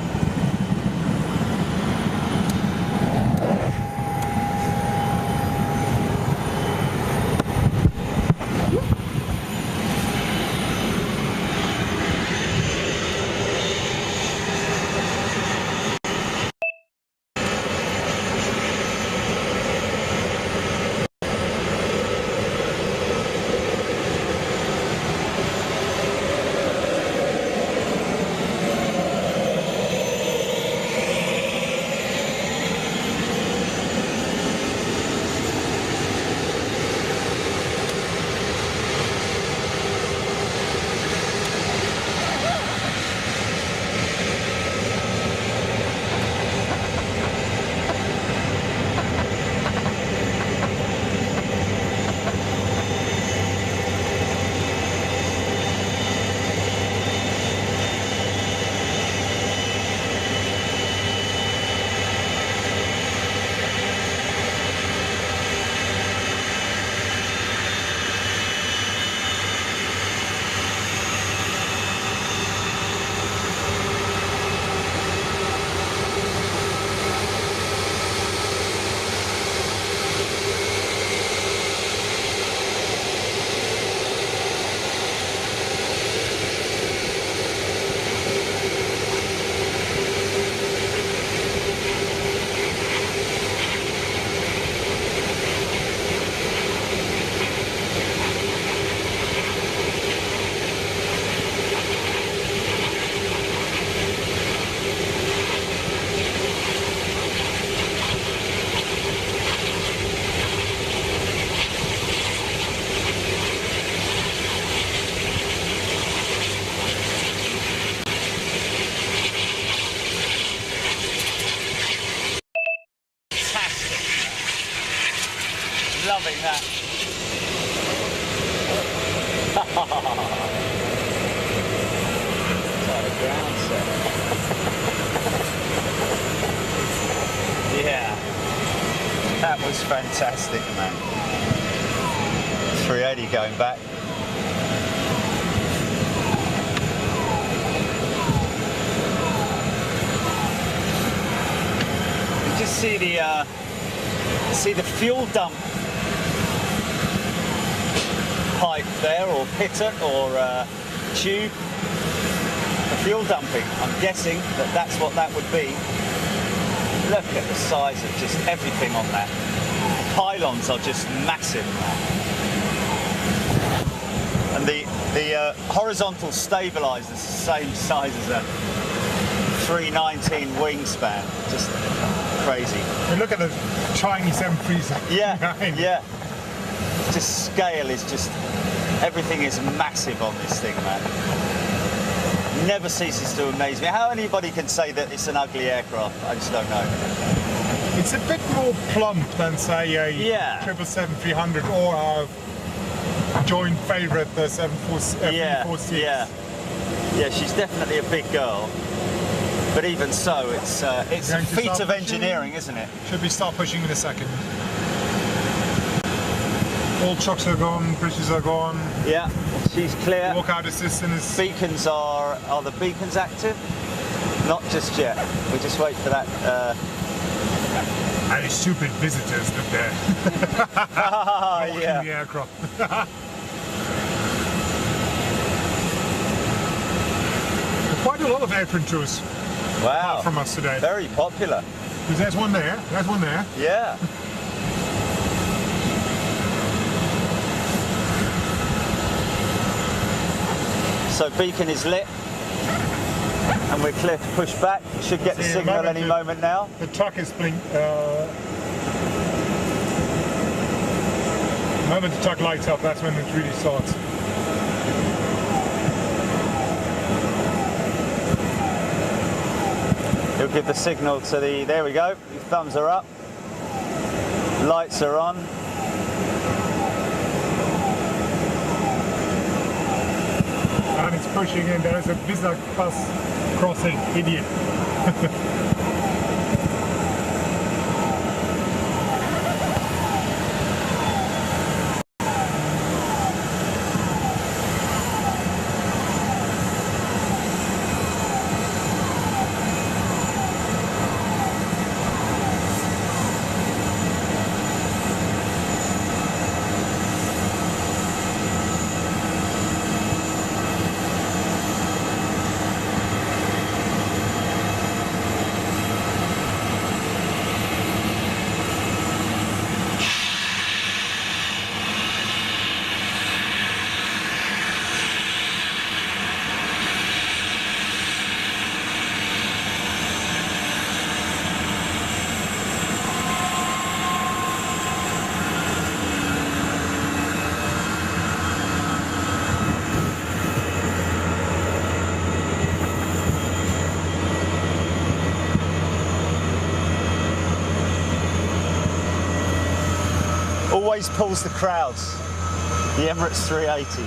Loving that. Ground set. Yeah. That was fantastic, man. 380 going back. You just see the fuel dump pipe there, or pitot, or tube. The fuel dumping. I'm guessing that that's what that would be. Look at the size of just everything on that. The pylons are just massive. And the horizontal stabilizer is the same size as a 319 wingspan. Just crazy. And look at the Chinese 737. Yeah, yeah. Just scale is just, everything is massive on this thing, man. Never ceases to amaze me. How anybody can say that it's an ugly aircraft, I just don't know. It's a bit more plump than, say, a 777-300 or our joint favourite, the 346. Yeah, she's definitely a big girl. But even so, it's a feat of engineering, isn't it? Should we start pushing in a second? All chocks are gone, bridges are gone. Yeah, she's clear. Walkout assistant is... Beacons are the beacons active? Not just yet. We just wait for that. And stupid visitors live there. Yeah. The aircraft. Quite a lot of apron tours from us today. Very popular. Because there's one there, there's one there. Yeah. So beacon is lit, and we're clear to push back. Should get the signal any moment now. The truck is blink. The moment the truck lights up, that's when it really starts. He'll give the signal to the, there we go, the thumbs are up, lights are on. And it's pushing in, there is a Visa bus crossing, idiot. Always pulls the crowds, the Emirates 380.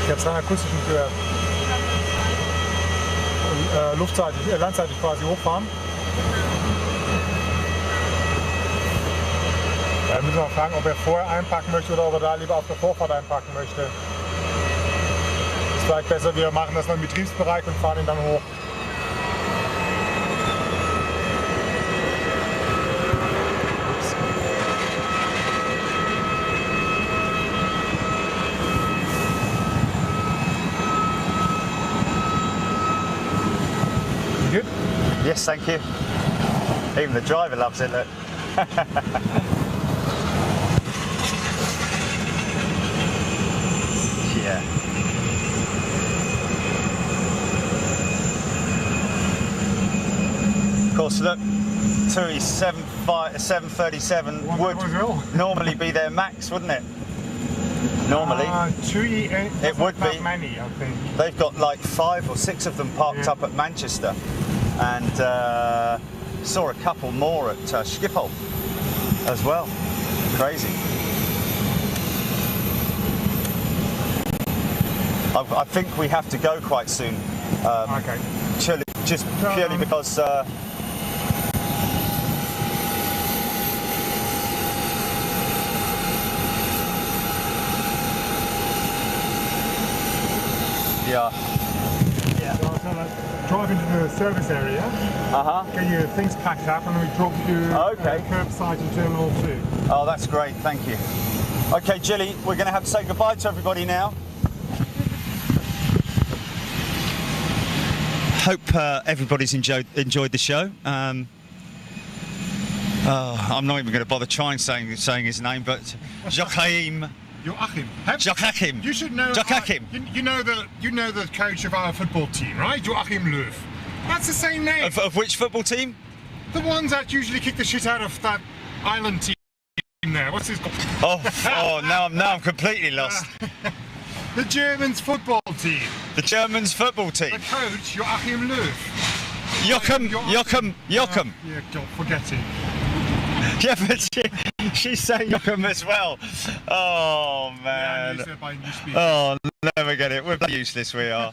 Ich habe es dann akustisch nicht gehört. Landseitig quasi hochfahren. Da müssen wir fragen, ob er vorher einpacken möchte oder ob er da lieber auf der Vorfahrt einpacken möchte. Ist vielleicht besser, wir machen das noch im Betriebsbereich und fahren ihn dann hoch. Good? Yes, thank you. Even the driver loves it, look. look, TUI 737 would normally be their max, wouldn't it? Normally. TUI, it would not be. many, I think. They've got like 5 or 6 of them parked up at Manchester, and saw a couple more at Schiphol as well. Crazy. I think we have to go quite soon. Okay. Just purely because. Yeah. So let's drive into the service area, get your things packed up, and we drop you curbside in Terminal 2. Oh, that's great, thank you. Okay, Jilly, we're going to have to say goodbye to everybody now. Hope everybody's enjoyed the show. I'm not even going to bother trying saying his name, but Joachim. Joachim. You should know. Joachim. You know the coach of our football team, right? Joachim Löw. That's the same name. Of which football team? The ones that usually kick the shit out of that island team there. What's his called? Oh, now I'm completely lost. The Germans football team. The Germans football team. The coach Joachim Löw. Joachim. Yeah, God, forget it. Yeah, but she's saying Joachim as well. Oh man. Oh, never get it. We're useless, we are.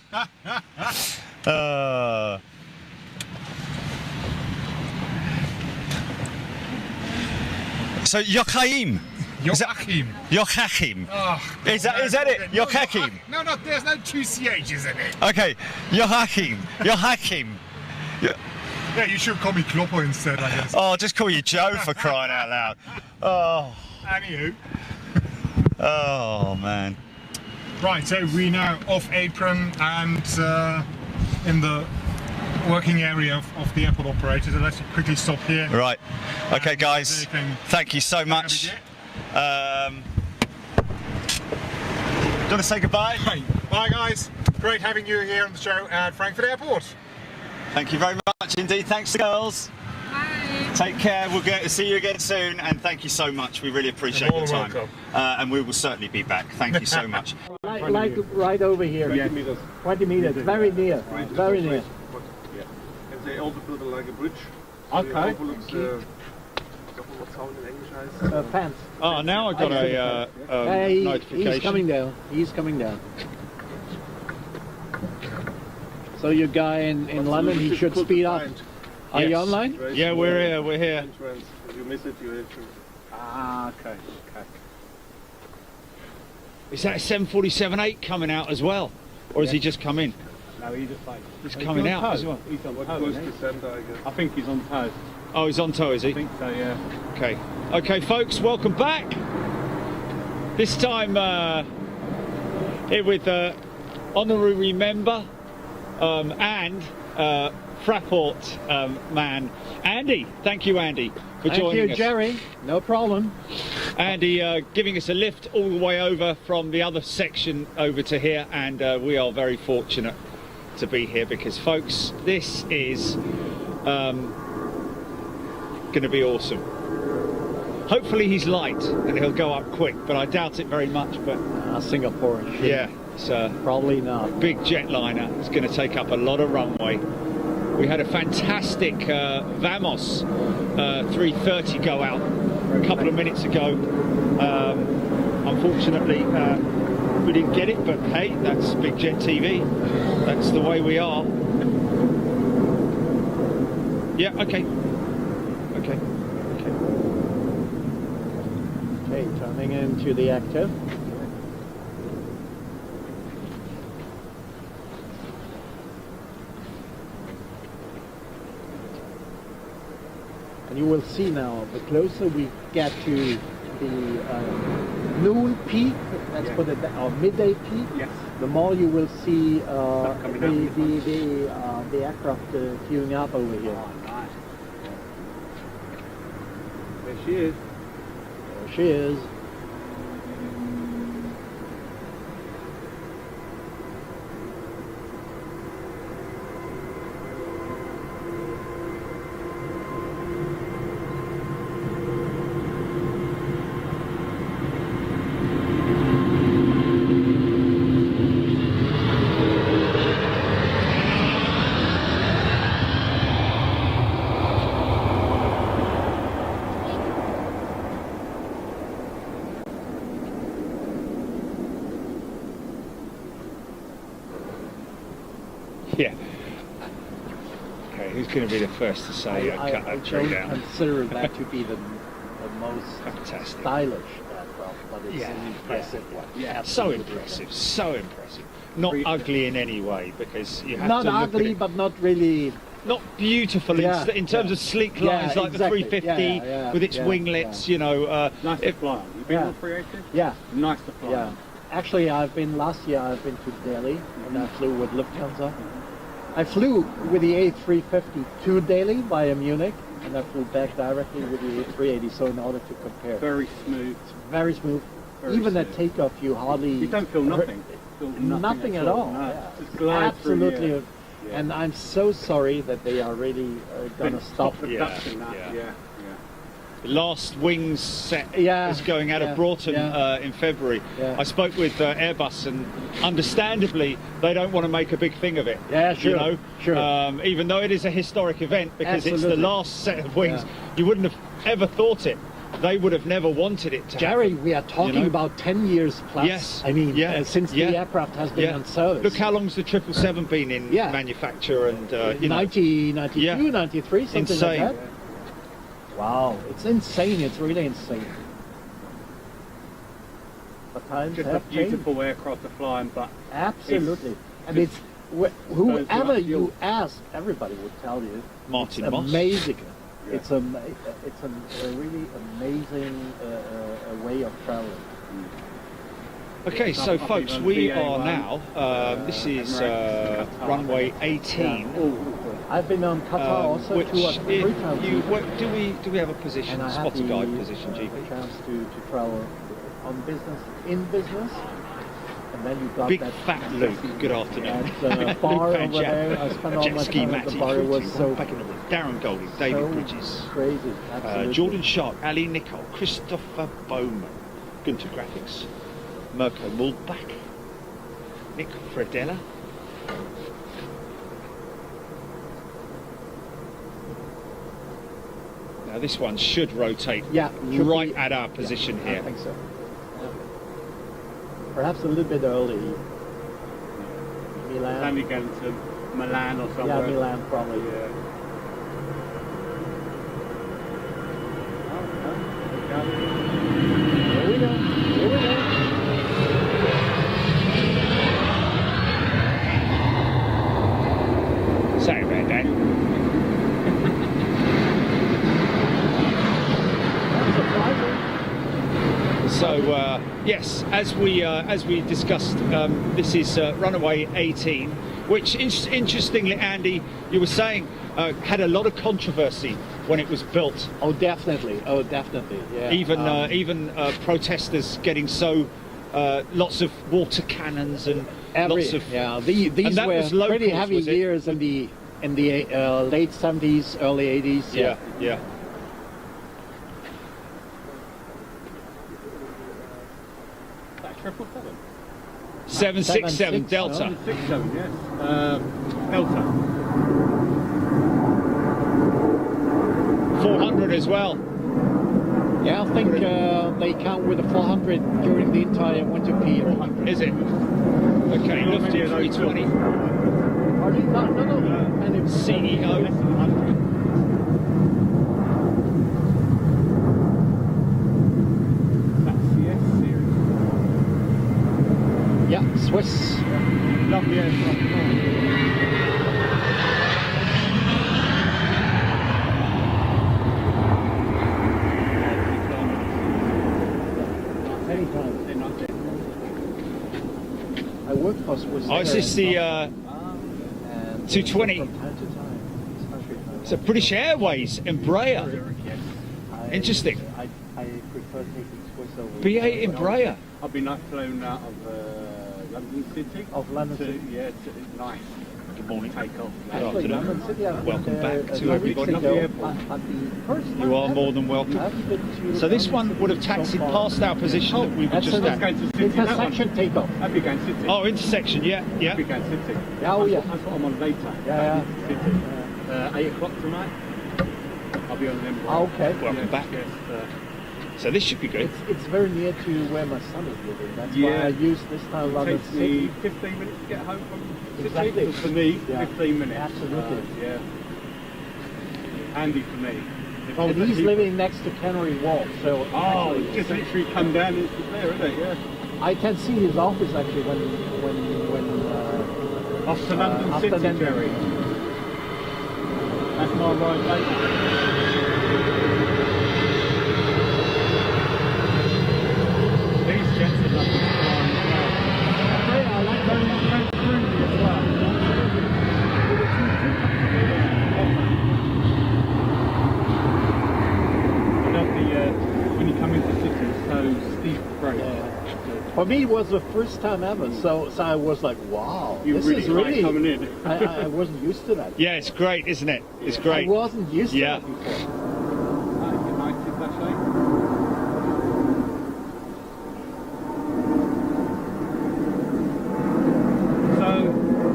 So Joachim. Joachim. Oh, is that it? Joachim. No, there's no 2 CHs in it. Okay, Joachim. Yeah, you should call me Kloppo instead, I guess. Oh, just call you Joe for crying out loud. Oh. Anywho. Oh, man. Right, so we're now off apron and in the working area of the airport operator. So let's quickly stop here. Right. Okay, guys. Thank you so much. Do you want to say goodbye? Bye, guys. Great having you here on the show at Frankfurt Airport. Thank you very much indeed. Thanks, girls. Bye. Take care. We'll get to see you again soon, and thank you so much. We really appreciate your time. And we will certainly be back. Thank you so much. like right over here. 20 meters. 20 meters. Very near. Very near. Yeah. And they also built like a bridge. Okay. Fence. Oh, now I've got a notification. He's coming down. He's coming down. So your guy in London, he should speed up. Are you online? Yeah, we're here. We're here. If you miss it, you have to. Okay. Is that a 747-8 coming out as well, or has he just come in? No, he just like. He's coming out as well. He's on What tow, goes isn't to he? center, I guess. I think he's on tow. Oh, he's on tow, is he? I think so, yeah. Okay, folks, welcome back. This time here with honorary member and Frankfurt man, Andy. Thank you, Andy, for joining us. Thank you, Jerry. No problem. Andy giving us a lift all the way over from the other section over to here, and we are very fortunate to be here because, folks, this is going to be awesome. Hopefully he's light and he'll go up quick, but I doubt it very much. But Singapore. yeah, it's Probably not. big jetliner. It's going to take up a lot of runway. We had a fantastic Vamos 330 go out a couple of minutes ago. Unfortunately, we didn't get it, but hey, that's Big Jet TV. That's the way we are. Yeah, okay. Okay, turning into the active. And you will see now, the closer we get to the noon peak, let's put it that, or midday peak, the more you will see the aircraft queuing up over here. There she is. There she is. Yeah. Okay, who's going to be the first to say I cut that tree don't down? consider that to be the most Fantastic. stylish aircraft, but it's Yeah, an impressive one. Yeah, so impressive, so impressive. Not ugly in any way, because you have Not to look ugly, at it. but not really. Not beautiful Yeah, in terms yeah. of sleek Yeah, lines like exactly. the 350 Yeah, with its yeah, winglets, you know. Nice to fly on. You've been Yeah. on 380? Yeah, Nice to fly yeah. on. Actually, last year I've been to Delhi and I flew with Lufthansa. I flew with the A350 to Delhi via Munich, and I flew back directly with the A380. So in order to compare, Very smooth. very smooth. Very Even at smooth. takeoff, you hardly You don't feel nothing. Feel nothing at all. No. Yeah. Just glide through the Absolutely. air. Yeah. And I'm so sorry that they are really going to stop. the Yeah, production now. yeah. Yeah. The last wings set Yeah, is going out yeah, of Broughton yeah. in February. Yeah. I spoke with Airbus, and understandably, they don't want to make a big thing of it. Yeah, sure, You know, sure. even though it is a historic event because it's Absolutely. the last set of wings, Yeah. you wouldn't have ever thought it. They would have never wanted it to Jerry, happen. we are talking you know? about 10 years plus. Yes. I mean, Yeah. since Yeah. the aircraft has been Yeah. on service. Look how long's the 777 been in Yeah. manufacture, and you know, 90, 92, Yeah. 93, something Insane. like that. Wow, it's insane. It's really insane. But times Just a have changed. beautiful aircraft to fly on, but Absolutely. And it's- it's whoever Those you are- ask, everybody would tell you. Martin It's Moss. amazing. Yeah. It's a really amazing way of traveling. Okay, so Up folks, even we VA1, are now. This is Emirates, runway 18. I've been on Qatar also which 2 or 3 times. do we have a position, And I had spotter the guide position, GP? chance to travel on business, in business, and then you got Big that fat Luke. Good afternoon. that bar Luke over Van Jack. there. I spent all Jet my ski time at the Matty, bar. It was 41, so back in the room. Darren Golding, David so Bridges, crazy. Absolutely. Jordan Sharp, Ali Nicole, Christopher Bowman, Gunter Graphics, Mirko Muldbach, Nick Fredella. Now this one should rotate Yeah, should right be- at our position I here. think so. Yeah. Perhaps a little bit early. Milan. then you go to Milan or somewhere. Yeah, Milan probably. Yeah. Oh, Here we go. Here we go. Sorry about that. That's surprising. So yes, as we discussed, this is Runway 18, which interestingly, Andy, you were saying had a lot of controversy when it was built. Oh, definitely. Oh, definitely. Yeah. Even protesters getting so lots of water cannons and lots of these and that were was locals, pretty heavy was it? years in the late 70s, early 80s. yeah. That 777? 767 Delta. 767, yes. Delta. 400 as well. Yeah, I think they count with the 400 during the entire winter period. Is it? Okay, Lufty 320. Pardon? No. And it's CEO. Less than 100. That's CS series. Yeah, Swiss. Lovely aircraft. Anytime. They're not dead. I worked for Swiss. Oh, is Air this in the and 220? From time to time, especially if it's a British Airways Embraer? Interesting. I prefer taking Swiss over. BA Embraer. I've been flown out of London City. Of London to, City. Yeah, to, nice. Good morning. Take off. Good Actually, afternoon. London City, I've been Welcome there back to 2 weeks everybody. ago, Lovely airport. but the first You time are ever, more than welcome. I've been to So this London one City would have so taxied far. past our position that we were That's just a- Let's go at. to City. That one. Intersection takeoff. Happy going City. Oh, intersection, yeah. Happy going City. Yeah, oh, yeah. That's what I'm on later. Yeah. City. 8 o'clock tonight. I'll be on them. Ah, okay. Welcome back. Yes, So this should be good. It's very near to where my son is living. That's why Yeah. I use this time It London takes me City. 15 minutes to get home from the Exactly. city. For me, Yeah. 15 minutes. Absolutely. Yeah. Handy for me. If I was And he's actually- living next to Canary Wharf, so Oh, actually, it's just literally come down and it's there, isn't it? Yeah. I can see his office actually when Off to London after City, then- Jerry. That's my ride later. These jets are lovely to fly as well. I like going on French Runway as well. I love the when you come into city, it's so steep approach. For me, it was the first time ever, so I was like, wow, You this really is like really. coming in. I wasn't used to that. Yeah, it's great, isn't it? It's I great. wasn't used Yeah. to that before. United that way. So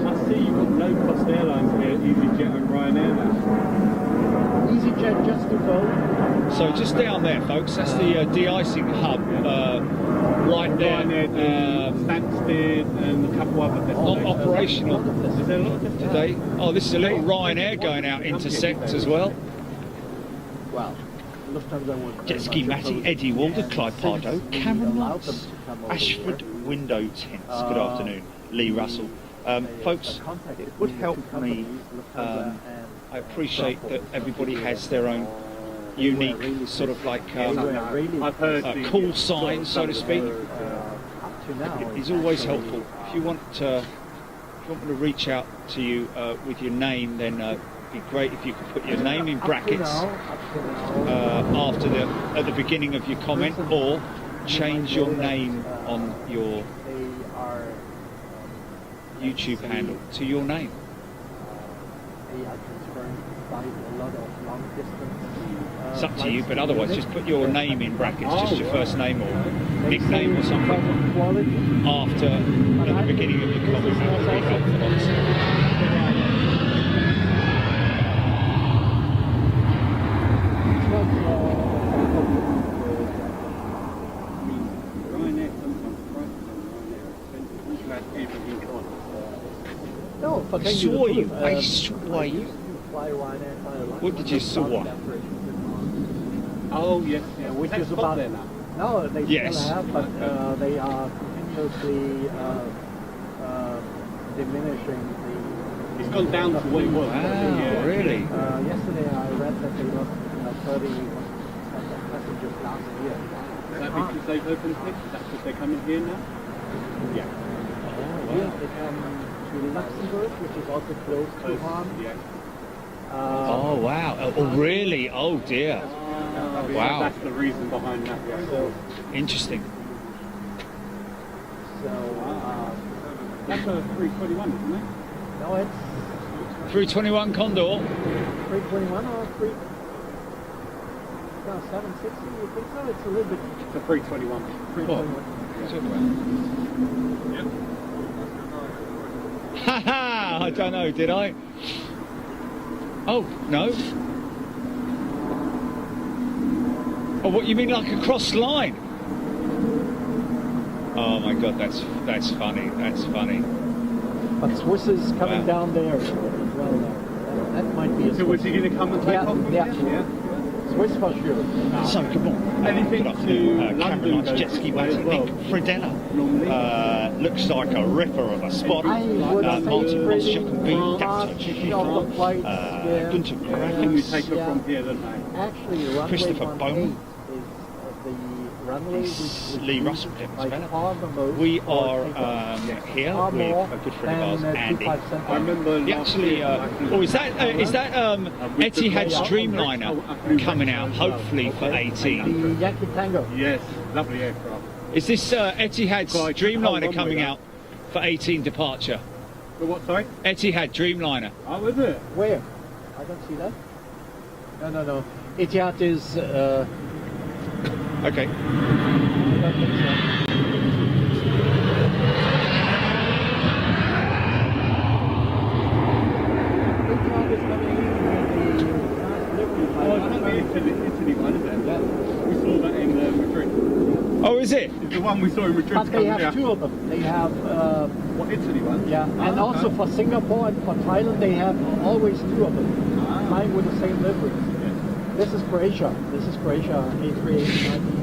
I see you've got low-cost airlines here, EasyJet and Ryanair now. EasyJet just to go. So just down there, folks, that's the de-icing hub, right there. Ryanair do Stansted and a couple other Not destinations. operational Is there a lot of different? today. Oh, this is a little Ryanair going out intersect as well. Well, Lufthansa was very Jet Ski much Matty, opposed Eddie to it, Walder, and Clyde since Pardo, we Cameron allowed Lutz, them to come over Ashford here, Window Tents. Good afternoon, Lee Russell. Folks, it would help me. I appreciate that everybody has their own unique sort of like I've heard the call sign, so to speak. up to now, It's always helpful. If you want me to reach out to you with your name, then it'd be great if you could put your name in brackets at the beginning of your comment, or change your name on your They are YouTube handle to your name. they are concerned by a lot of long distance. It's up to you, but otherwise just put your name in brackets, just your first name or nickname or something Quality. after at the beginning of your comment. That would be helpful, honestly. Ryanair sometimes prices on Ryanair are expensive. Once you add everything on. No, for I saw you. I saw you. Fly Ryanair quite a lot. What did you saw? Oh yes, Yeah, which That's is hot about there now. No, they Yes. still have, but they are continuously diminishing the. It's gone down to what it was. Wow, really? Yesterday I read that they lost 31% of passengers last year. Is that because they've opened it? Is that because they're coming here now? Yeah. Here they come to Luxembourg, which is also close to Hahn. Yeah. Oh wow! Oh really? Oh dear! Wow. That's the reason behind that. Yeah. So, Interesting. That's a 321, isn't it? no, it's 321 Condor. 321 or 760. You think so? It's a little bit It's a 321. 321. Haha! I don't know. Did I? Oh no. Oh, what you mean, like a cross line? Oh my God, that's funny. That's funny. But Swiss is coming Wow. down there as well. That might be a So was he going to come and take Yeah, off from yeah. here? Swiss for sure. So good morning. Anything Good afternoon. to Cameron London Lutz, goes Jet Ski this way Matty, as well. Nick Fredella. Normally. Looks like a ripper of a spot. I would say Martin pretty Moschuk and Bean fast Captain. of the flights there. Gunter And you Graphics. take her Yeah. from here, don't they? Actually, runway Christopher 18 Bowman. is the runway which is Lee used Russell, James by Bennett. far the most We for are takeoff. here Far with more a good friend of ours, than, Andy. 25 I cents. remember He last actually, year, is that Etihad Streamliner coming out hopefully for 18? The Yankee Tango. Yes, lovely aircraft. Is this Etihad Quite Streamliner cold coming runway, out for 18 departure? But what, sorry? Etihad Dreamliner. Oh, is it? Where? I don't see that. No. Etihad is. Okay. I don't think so. Etihad is coming in with the fast delivery Oh, it's not the Italy one, is it? Yeah. We saw that in one we saw in Madrid. But they have two of them. They have, What, Italy one? yeah, and also for Singapore and for Thailand, they have always two of them, flying with the same livery. This is Croatia. This is Croatia, A380.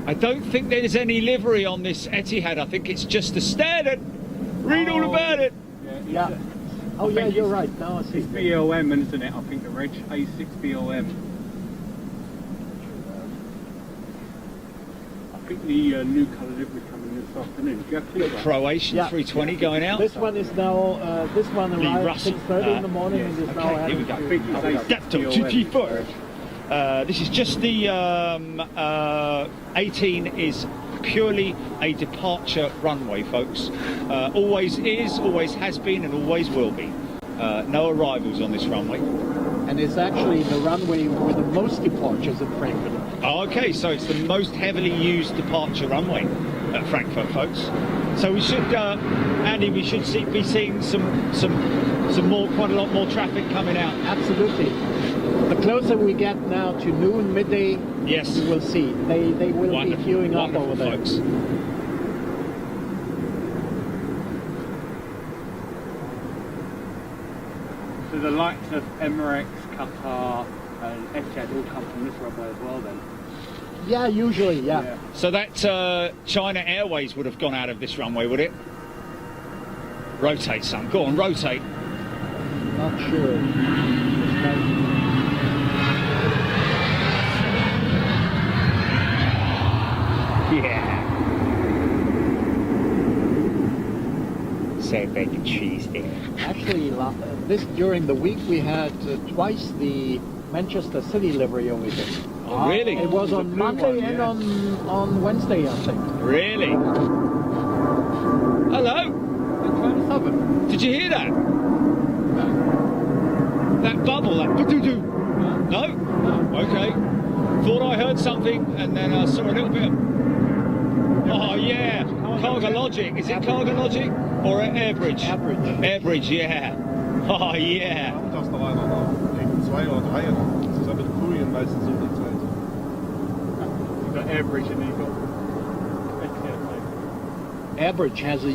I don't think there's any livery on this Etihad. I think it's just the standard. Read all about it. Yeah. Oh yeah, you're right. Now I see. It's BOM, isn't it? I think the reg A6 BOM. I think the new colour livery coming this afternoon. Do you have to look at that? Croatian Yeah. 320 going out. This one is now. This one Lee arrived Russell. 6:30 in the morning and is now Okay, here heading we go. I think it's A6 Dapto BOM. 2T4. This is just the 18 is purely a departure runway, folks. Always is, always has been, and always will be. No arrivals on this runway. and it's actually the runway with the most departures in Frankfurt. Oh, okay, so it's the most heavily used departure runway at Frankfurt, folks. So we should, Andy, we should be seeing quite a lot more traffic coming out. Absolutely. The closer we get now to noon, midday, Yes. we will see. They will Wonderful, be queuing up wonderful, over there. folks. So the likes of Emirates, Qatar, and Etihad all come from this runway as well then? Yeah, usually, yeah. So that China Airways would have gone out of this runway, would it? Rotate, son. Go on, rotate. Not sure. Yeah. Say bacon cheese there. Actually, during the week we had twice the Manchester City livery over here. Oh, really? It was on Monday and on Wednesday, I think. Really? Hello? Did you hear that? That bubble, that doo-doo-doo. No? Okay. Thought I heard something and then I saw a little bit. Oh yeah, Cargo Logic. Is it Cargo Logic or Airbridge? Airbridge. Airbridge, yeah. Oh yeah. Nachmittags noch einer da. Gegen 2 oder 3 zusammen mit Kurien meistens um die Zeit. You've got Airbridge and then you've got Etihad. Airbridge has a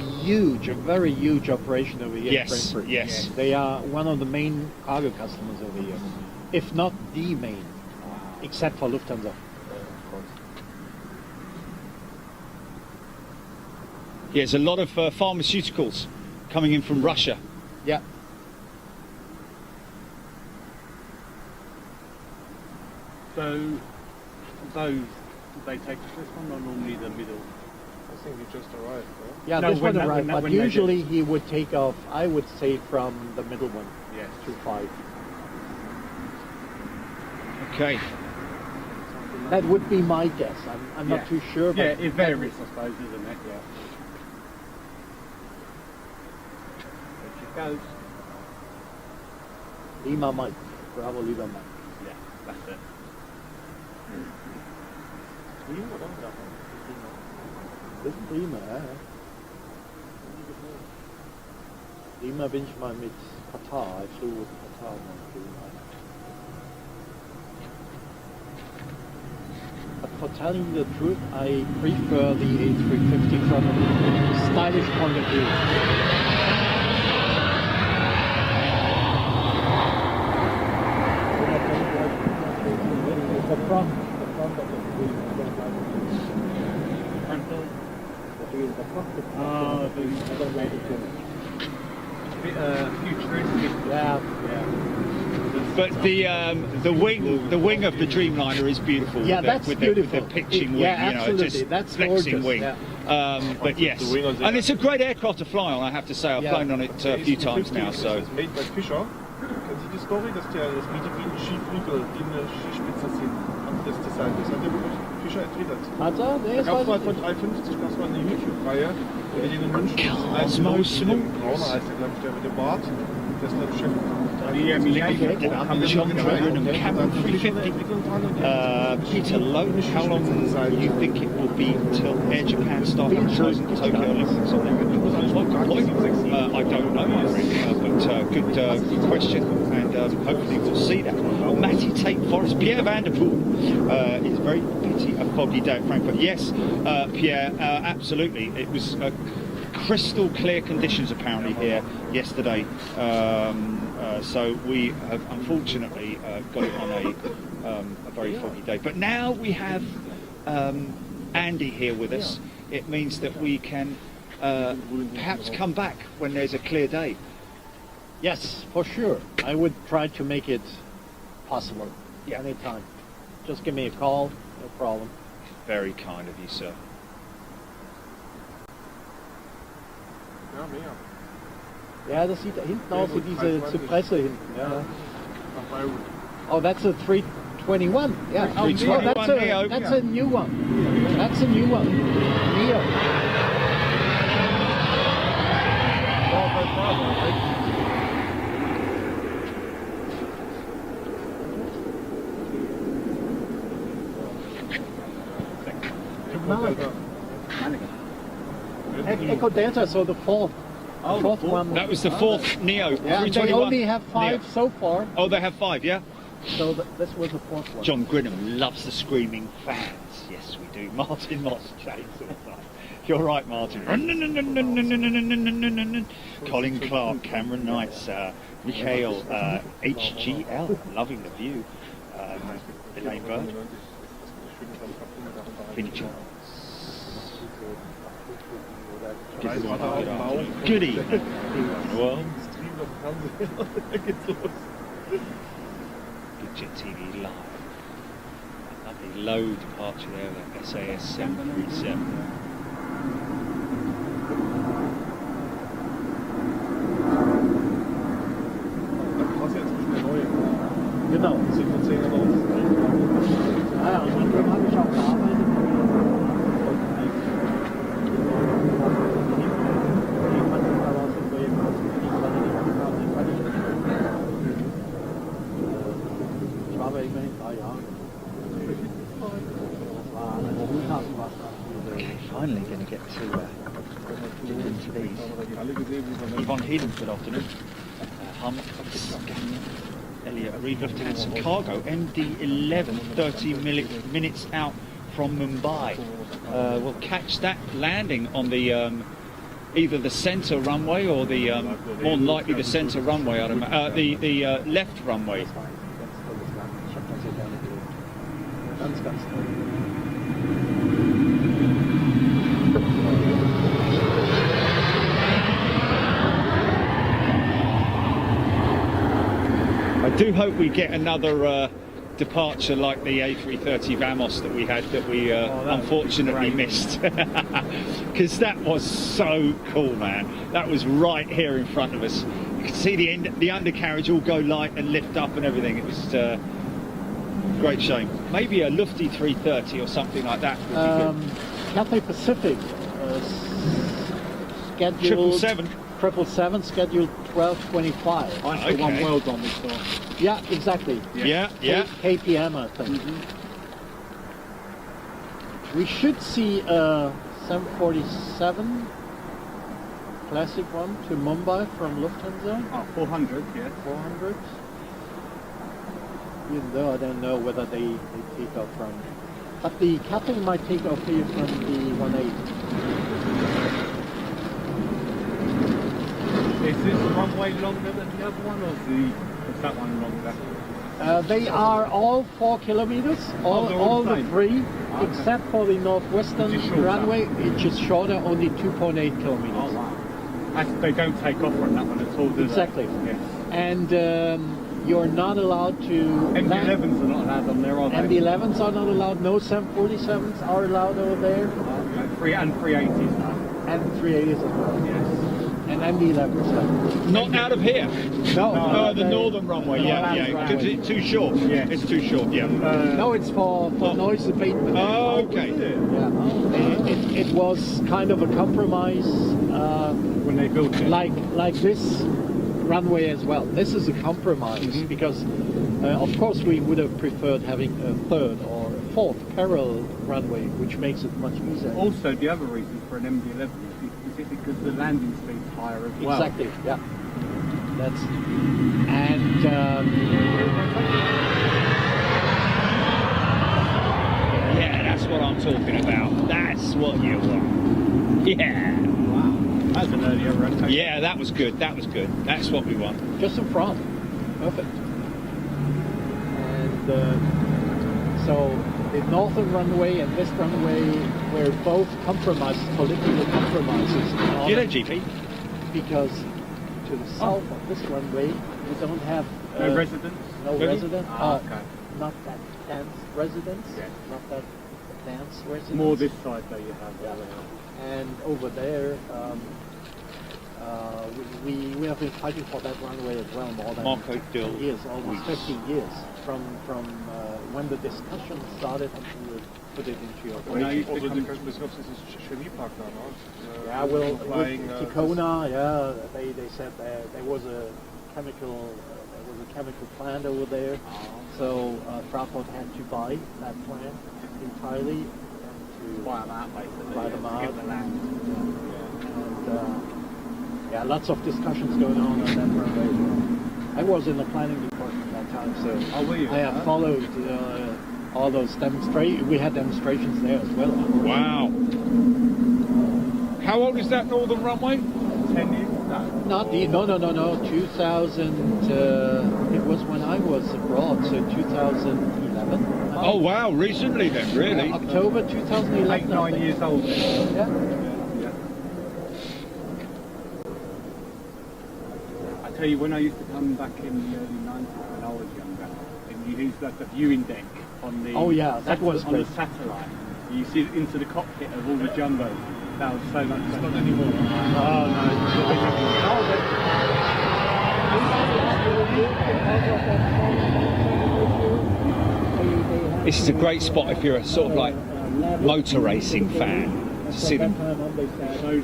very huge operation over here Yes, in Frankfurt. yes. They are one of the main cargo customers over here, if not the main, except for Lufthansa. Yeah, there's a lot of pharmaceuticals coming in from Russia. Yeah. So those, do they take this one or normally the middle? I think we just arrived, right? Yeah, No, this when one that- arrived, when that- but when they usually he would take off, I would say, from the middle one, Yes. 2-5. Okay. That would be my guess. I'm Yeah. not too sure. But Yeah, it varies, I suppose, isn't it? Yeah. There she goes. Lima Mike. Bravo Lima Mike. Yeah, that's it. Das ist prima, ja. Lima bin ich mal mit Qatar. I flew with Qatar mal Lima. But for telling you the truth, I prefer the A350 from a stylish point of view. The front of the wing, I don't like it. The cockpit, I don't like it too much. A bit futuristic. Yeah. But the wing of the Dreamliner is beautiful. Yeah, with that's with beautiful. The pitching wing, Yeah, you know, absolutely. just That's flexing gorgeous, wing. yeah. But yes, The wing on the- and it's a great aircraft to fly on. I have to say, I've Yeah. flown on it a few times now. So It's made by Fischer. Kennen Sie die Story, dass das bietet wie ein Skiflügel, die eine Skispitze sind. Das Design, das hat der wirklich Fischer entwickelt. Hat er? Nee, Da das gab es weiß mal ich von nicht. 350, das war eine YouTube-Reihe, wo die in München Cosmo Brauner heißt der, glaube ich, der mit dem Bart, der ist der Chef. The MEA John Trevor and Cabin 350. Peter Lowe, how long do you think it will be until Air Japan start advertising Tokyo Olympics on their I don't know, but good question, and hopefully we'll see that. Matty Tate Forest, Pierre Vanderpool is very pity a foggy day at Frankfurt. Yes, Pierre, absolutely. It was crystal clear conditions apparently here yesterday. So we have unfortunately got it on a very foggy day. But now we have Andy here with us. It means that we can perhaps come back when there's a clear day. Yes, for sure. I would try to make it possible. Yeah. Anytime. Just give me a call, no problem. Very kind of you, sir. Ja, mehr. Ja, das sieht hinten aus wie diese Zypresse hinten. Ja. Nach Beirut. Oh, that's a 321. Yeah. 321 Neo. That's a new one. That's a new one. Neo. Echo Delta, so the fourth one. That was the fourth Neo. Yeah, they 321 only have 5 Neo. so far, Oh, they have 5, yeah? so this was the fourth one. John Grinham loves the screaming fans. Yes, we do. Martin Moss chase all the time. You're right, Martin. Colin Clark, Cameron Knights, Michael, HGL, loving the view. Elaine Bird, Vinnie Charles. Good evening. Well, Good Jet TV Live. A lovely low departure there with SAS 737. Was jetzt zwischen der neuen. Genau. Sieht von 10 aus. Ja, und an dem habe ich auch gearbeitet. Ich war aber immerhin 3 Jahre. Das war an der Flughafen. Okay, finally going to get to into these. Alle gesehen, wie man Yvonne Heaton, good afternoon. Hum, Scania, Elliot Reed Lufthansa Cargo, MD-11, 30 minutes out from Mumbai. We'll catch that landing on the either the centre runway or the more than likely the centre runway. The left runway. Ganz, ganz toll. I do hope we get another departure like the A330 Vamos that we had that we unfortunately missed, because that was so cool, man. That was right here in front of us. You could see the undercarriage all go light and lift up and everything. It was a great shame. Maybe a Lufty 330 or something like that would be good. Cathay Pacific scheduled 777 scheduled 12:25. I the one Okay. world on this one. Yeah, exactly. Yeah. KPM, I think. We should see a 747 classic one to Mumbai from Lufthansa. Oh, 400, yeah. 400. Even though I don't know whether they take off from. But the Cathay might take off here from the 18. Is this runway longer than the other one, or is that one longer? They are all 4 kilometers, they're all all the the same? 3, except for the northwestern Which is shorter. runway, which is shorter, only 2.8 kilometers. Oh, wow. They don't take off from that one at all, do they? Exactly. Yes. And you're not allowed to MD-11s are not allowed on there, are they? MD-11s are not allowed, no 747s are allowed over there, And 380s now. and 380s as well. Yes. And MD-11s. Not out of here. No, The northern runway. Yeah. Because it's too short. Yeah. It's too short. Yeah. No, it's for noise abatement. Oh, okay. Yeah. It was kind of a compromise. When they built it. like this runway as well. This is a compromise because, of course, we would have preferred having a third or a fourth parallel runway, which makes it much easier. Also, the other reason for an MD-11 is it because the landing speed's higher as well. Exactly. Yeah. That's and. Yeah, talking about. That's what you want. Yeah. Wow. That's an earlier rotation. Yeah, that was good. That was good. That's what we want. Just in front. Perfect. And so the northern runway and this runway were both compromised, political compromises. You know, GP? Because to the south of this runway, we don't have No residents? no Really? resident. Okay. Not that dense residents. Yeah. Not that dense residents. More this side though you have. Yeah. And over there, we have been fighting for that runway as well more than Marco 10 Dill years, almost Weiss. 15 years from when the discussion started until we put it into Well, now operation. you've Also, become- the business is Chemiepark now, no? Yeah, well, flying, with Ticona, yeah, they said there was a chemical plant over there, so Frankfurt had to buy that plant entirely and to Buy them out basically. buy them out. Get the land. And yeah, lots of discussions going on that runway as well. I was in the planning department at that time, so Oh, were you? I have followed all those demonstrations. We had demonstrations there as well. Wow. How old is that northern runway? 10 years? No. Not the no 2000. It was when I was abroad, so 2011. Oh wow, recently then, really? October 2011. 8, 9 years old. Yeah. I tell you, when I used to come back in the early 90s when I was younger, and you used like the viewing deck on the Oh, yeah, that was on the great. satellite. You see into the cockpit of all the jumbos. That was so much fun. Not anymore. This is a great spot if you're a sort of like motor racing fan to see them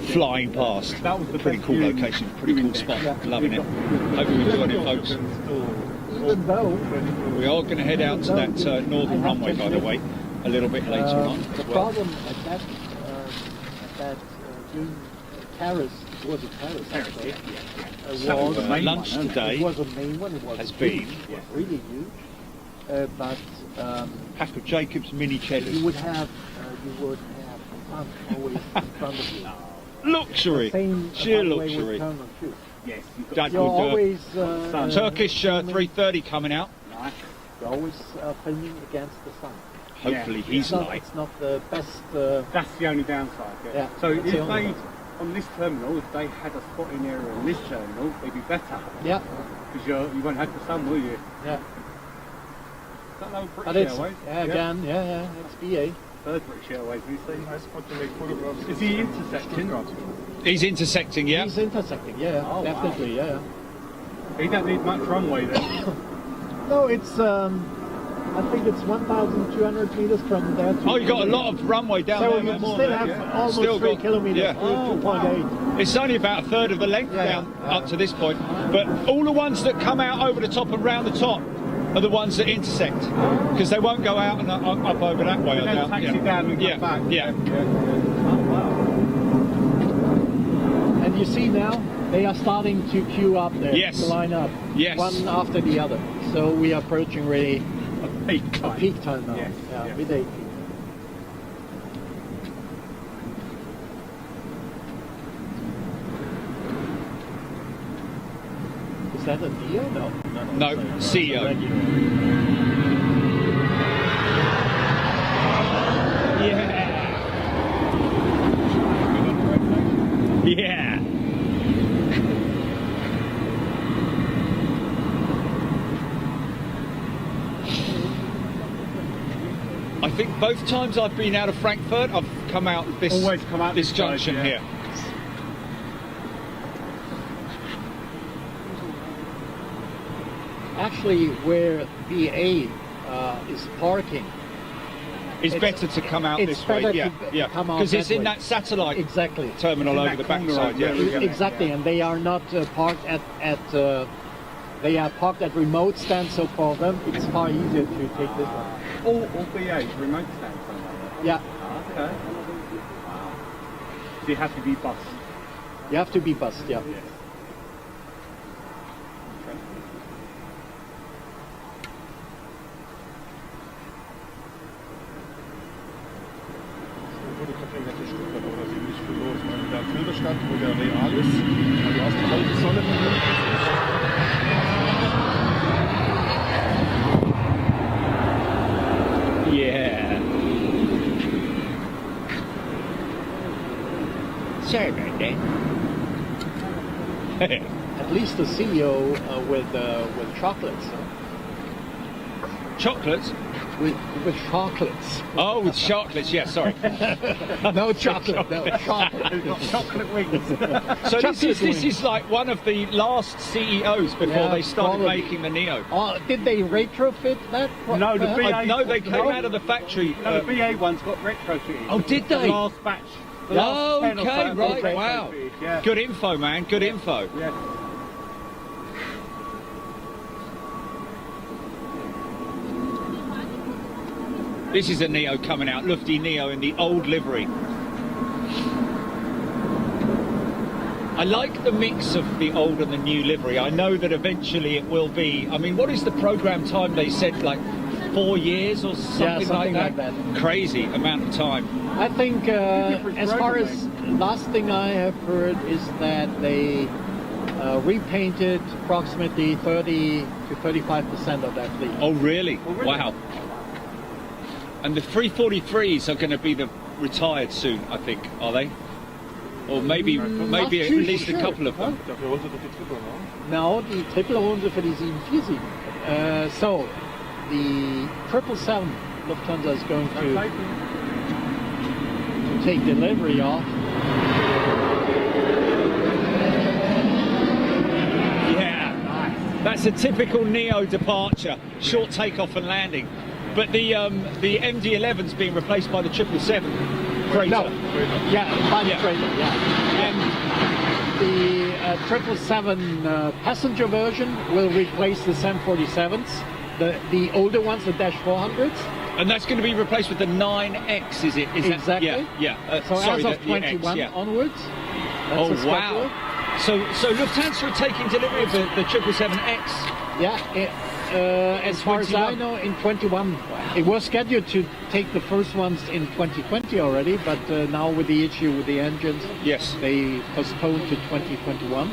flying past. That was the Pretty best cool viewing location, pretty cool spot. Loving it. Hope you're enjoying it, folks. Even though We are going to head out to that northern runway, by the way, a little bit later on the as well. problem at that June terrace, it was a terrace actually. So, Was lunch it today was a main one. It was has huge, been it was really huge. But pack of Jacob's mini cheddars. you would have sun always in front of you. Luxury, Same sheer runway with luxury. turn on shoot. Yes, you've got Dad You're would, always Turkish filming- 330 coming out. nice. You're always filming against the sun. Hopefully Yeah. he's light. It's not the best. That's the only downside. Yeah, So that's if the only they, one. on this terminal, if they had a spotting area on this terminal, they'd be better. Yeah, Because you won't have the sun, will you? yeah. Is that no But British it's Airways? again, yeah, it's BA. Third British Airways, you see. Nice spot to make photographs. Is he intersecting? He's intersecting, yeah. He's intersecting, yeah, Oh, wow. definitely, yeah. He don't need much runway then. No, it's I think it's 1,200 meters from there to. Oh, you got a lot of runway down So there. you man. still have almost Still 3 got- kilometers yeah. to 2.8. It's only about a third of the length Yeah, down yeah. up to this point. But all the ones that come out over the top and round the top are the ones that intersect. Because they won't go out and up over that way. And I then doubt. taxi down and yeah. come back. Yeah. Oh, wow. And you see now, they are starting to queue up there, Yes. to line up, Yes. one after the other. So we are approaching really Peak a time. peak time now. Yes, Yeah, yes. midday peak. Is that a Neo? No. No, it's CEO. a regular. Yeah. I think both times I've been out of Frankfurt, I've come out this Always come out this this side, junction yeah. here. Actually, where BA is parking, It's better to come out it's this way, better yeah, to yeah, come out because it's that in way. that satellite exactly. terminal in over that the corner backside, over yeah. there. Exactly, and they are not parked at they are parked at remote stands, so for them it's far easier to take this one. All BAs, remote stands. Yeah, Okay. Wow. So you have to be bus. you have to be bussed, yeah. Yes. wo der real ist. Also du hast die Hauptsäule von dem. Yeah. Sorry about that. At least the CEO with chocolates. Huh? Chocolates? With chocolates. Oh, with chocolates, yeah, sorry. No chocolate, no chocolate. Chocolate wings. So this is like one of the last CEOs before they started probably. making the Neo. Oh, did they retrofit that? No, the BA. No, they came out of the factory. No, the BA one's got retrofitted. Oh, did The they? last batch. The last 10 or so Okay, got right, wow. retrofitted, Yeah. Good info, man, good info. Yeah. This is a Neo coming out, Lufty Neo in the old livery. I like the mix of the old and the new livery. I know that eventually it will be, I mean, what is the program time they said, like 4 years or something, something like like that? that. Crazy amount of time. I think as far as last thing I have heard is that they repainted approximately 30 to 35% of that fleet. Oh, really? Oh, really? Wow. And the 343s are going to be the retired soon, I think, are they? Or maybe at too least sure. a couple of them. Dafür holt er doch die Triple, ne? Now die Triple-Runde für die 747. So the 777 Lufthansa is going to take delivery of. Yeah, that's a typical Neo departure, short takeoff and landing. But the MD-11's being replaced by the 777 freighter. No, yeah, by the Yeah. freighter, yeah. And the 777 passenger version will replace the 747s, the older ones, the Dash 400s. And that's going to be replaced with the 9X, is it? Is Exactly. That, yeah. So sorry, as of the X, 21 yeah. onwards. That's Oh, the schedule. wow. So Lufthansa are taking delivery of the 777X. Yeah, as far as I 21. know, in 21. It was scheduled to take the first ones in 2020 already, but now with the issue with the engines, Yes. they postponed to 2021.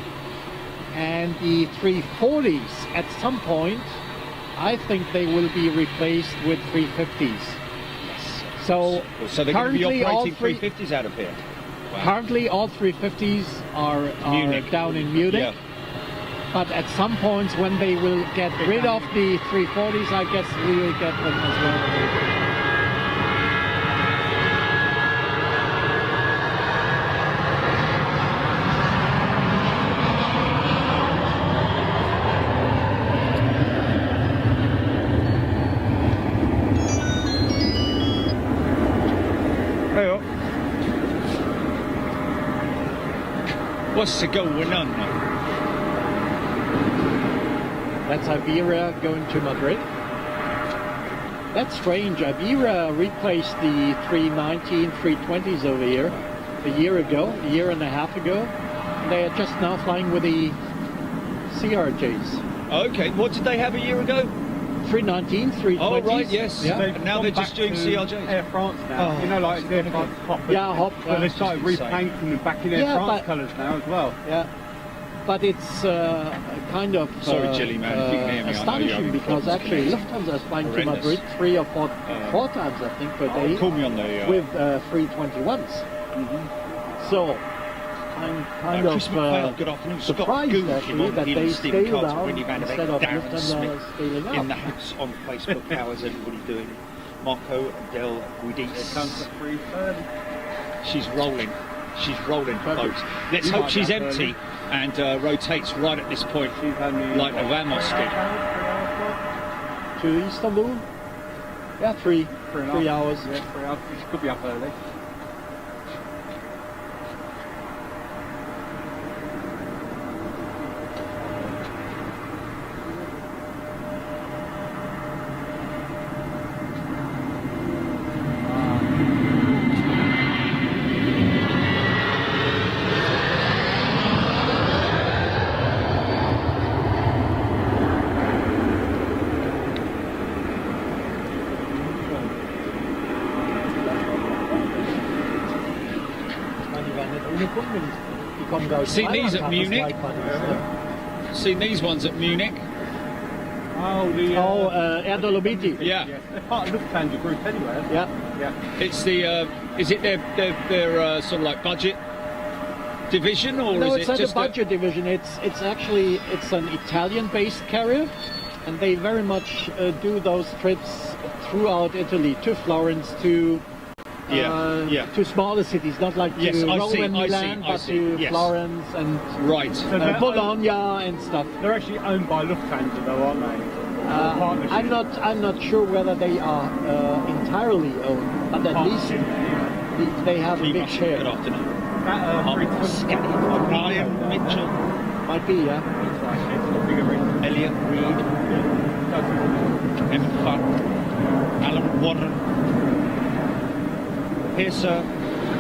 And the 340s, at some point, I think they will be replaced with 350s. So So they're going to be currently all operating 350s out of here. currently all 350s are Munich. down in Munich. Yeah. But at some points when they will get rid of the 340s, I guess we will get them as well. What's going on? That's Iberia going to Madrid. That's strange. Iberia replaced the 319, 320s over here a year and a half ago. They are just now flying with the CRJs. Okay, what did they have a year ago? 319, 320s. Oh, right, yes. Yeah, They've And now gone they're just back doing to CRJs. Air France now. Oh, You know, like Air France Hop. yeah, Hop. So they started repainting them back in Air Yeah, France but- colours now as well. Yeah, but it's kind of Sorry, Jilly man, if you can hear me, I know you're astonishing having because problems actually connecting. Lufthansa is flying to Horrendous. Madrid 3 or 4 times, I think, per day Call me on the... with 321s. So I'm kind Chris McPhail, of good afternoon. Scott surprised Gould, actually Yvonne that Hill, they Stephen scale Carter, down Wendy Van der instead Beek, of Darren Lufthansa Smith scaling up. in the house on Facebook. How is everybody doing? Marco Del Guidis. Comes the 330. She's rolling. She's rolling, Perfect. folks. Let's You hope might she's have empty and rotates right at this point, She's only like the Vamos did. To Istanbul? Yeah, 3 hours. Yeah, 3 hours. She could be up early. from those. Seen these at Thailand Munich? flight buddies, yeah. Seen these ones at Munich? Oh, the. Air Dolomiti. Yeah. Yes, they're part of Lufthansa Group anyway. Yeah. Yeah. It's the. Is it their sort of like budget division, or No, is it's it not just a budget division. It's actually an Italian-based carrier, and they very much do those trips throughout Italy to Florence, to to smaller cities, not like Yes, to I Rome see, and I Milan, see, I but see, to yes. Florence and Right. So they're Bologna and stuff. They're actually owned by Lufthansa, though, aren't they? Partnership. I'm not sure whether they are entirely owned, but at least they have a big share. Good afternoon. That, Ryan Mitchell, Might be, yeah. Elliot Reed, Emma Fudd, Alan Warren. Here, sir.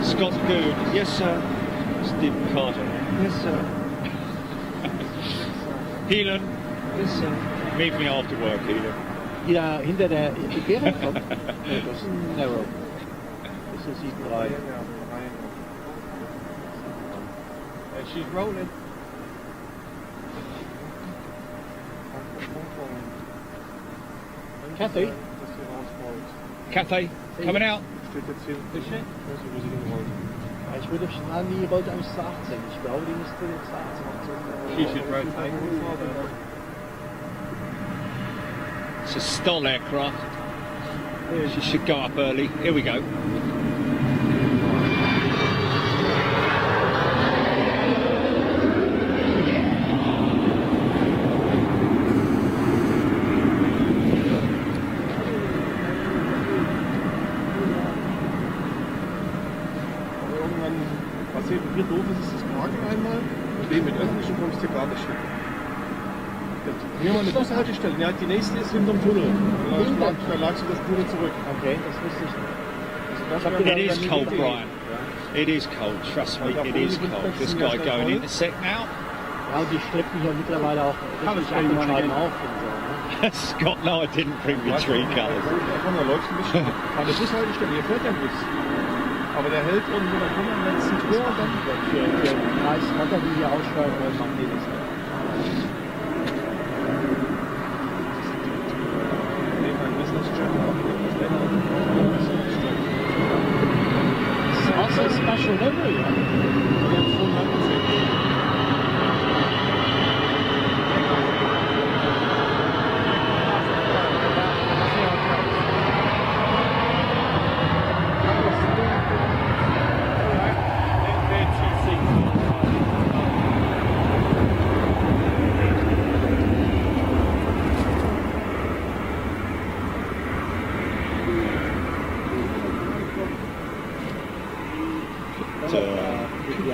Scott Good. Yes, sir. Steve Carter. Yes, sir. Helan. Yes, sir. Meet me after work, Helan. Ja, hinter der Iberia kommt. Nee, das ist ein Narrow. Das ist die 3. She's rolling. Kathy? Cathay, coming out. Steht jetzt hier. Ist sie? Ich weiß nicht, wo sie hingerollt. Ich würde sagen, die wollte eigentlich zu 18. Ich glaube, die müsste jetzt zu 18. She should rotate. It's a Stoll aircraft. She should go up early. Here we go. Was hier doof ist, ist das Parken einmal. Und den mit öffentlichen kommst du gar nicht hin. Hier mal eine Bushaltestelle. Ja, die nächste ist hinterm Tunnel. Da lagst du das Tunnel zurück. Okay, das wusste ich nicht. It is cold, Brian. It is cold. Trust me, it is cold. This guy going in a sec now. Ja, und die schleppen hier mittlerweile auch richtig ab und schreiben auf und so. Ne? Scott, no, I didn't bring me tree colours. Da läuft ein bisschen. An der Bushaltestelle, hier fährt der Bus. Aber der hält irgendwo da drin am letzten Tor und dann. Für den Preis Motor, die hier aussteigen wollen, machen die das nicht. It's also a special livery,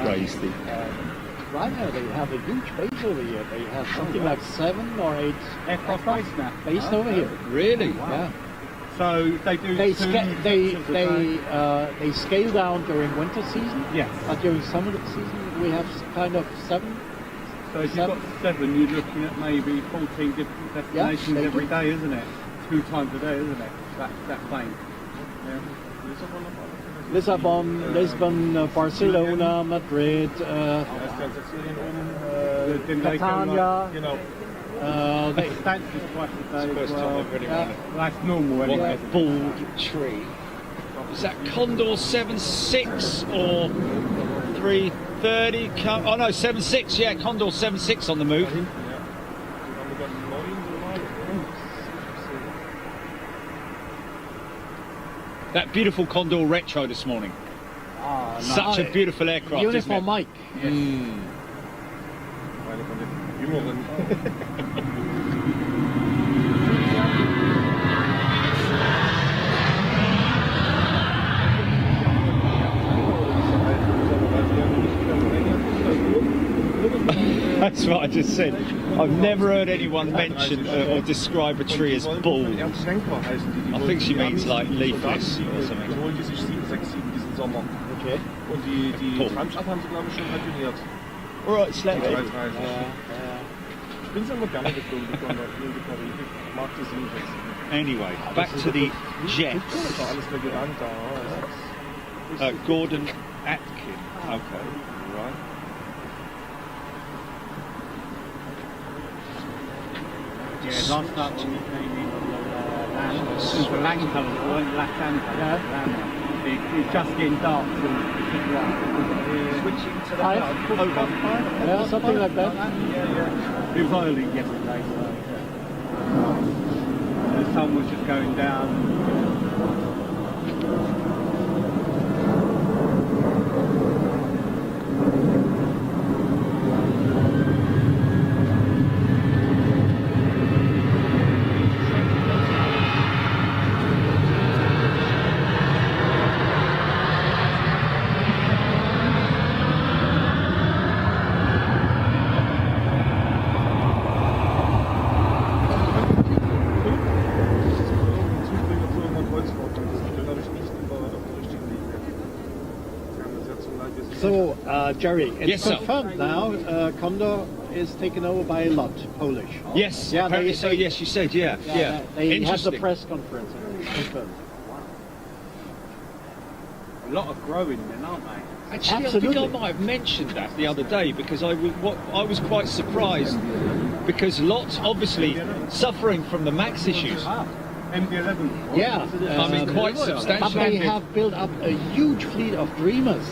Crazy. Right now they have a huge base over here. They have something like 7 or 8 Aircraft base now. based over here. Really? Yeah. So they do. They two they trips a day. they scale down during winter season, Yes. but during summer season we have kind of 7. So if you've got 7, you're looking at maybe 14 different destinations they every do. day, isn't it? 2 times a day, isn't it? That plane. Yeah. Lisbon, Barcelona, Madrid, Das ganze Syrien oben. Catania. Genau. They, Stances twice a day as well. yeah. That's normal What anyway. a bald tree. Is that Condor 76 or 330? Oh no, 76, yeah, Condor 76 on the move. Ja. Dann haben wir dann 9 so mal. That beautiful Condor Retro this morning. Such a beautiful aircraft, isn't Uniform it? Mike. Mm. Eine von den Jüngeren. That's what I just said. I've never heard anyone mention or describe a tree as bald. I think she means like leafless or something. Die holen die sich 7, 6, 7 diesen Sommer. Okay. Und die Cool. Transat haben sie, glaube ich, schon retourniert. Alright, select it. 330. Ich bin sie immer gerne geflogen, die Karibik. Ich mag das nicht. Anyway, back to the Das jets. war alles nur gerannt da. Gordon Atkin. Okay, right. Yeah, last night when we came in on the land colours, it weren't left-hand colours. It's just getting dark to pick it up. Switching to the Five? over. Yeah, something like that. Yeah. It was early yesterday, so the sun was just going down. So, Jerry, it's Yes, sir. confirmed now, Condor is taken over by a lot, Polish. Yes, Yeah, apparently they- so. Yes, you said. Yeah, yeah. They had the Interesting. press conference and it's confirmed. A lot of growing then, aren't they? Actually, I Absolutely. think I might have mentioned that the other day because I was quite surprised because lots obviously suffering from the Max issues. MD-11. Yeah, I mean, quite but substantial. they have built up a huge fleet of Dreamers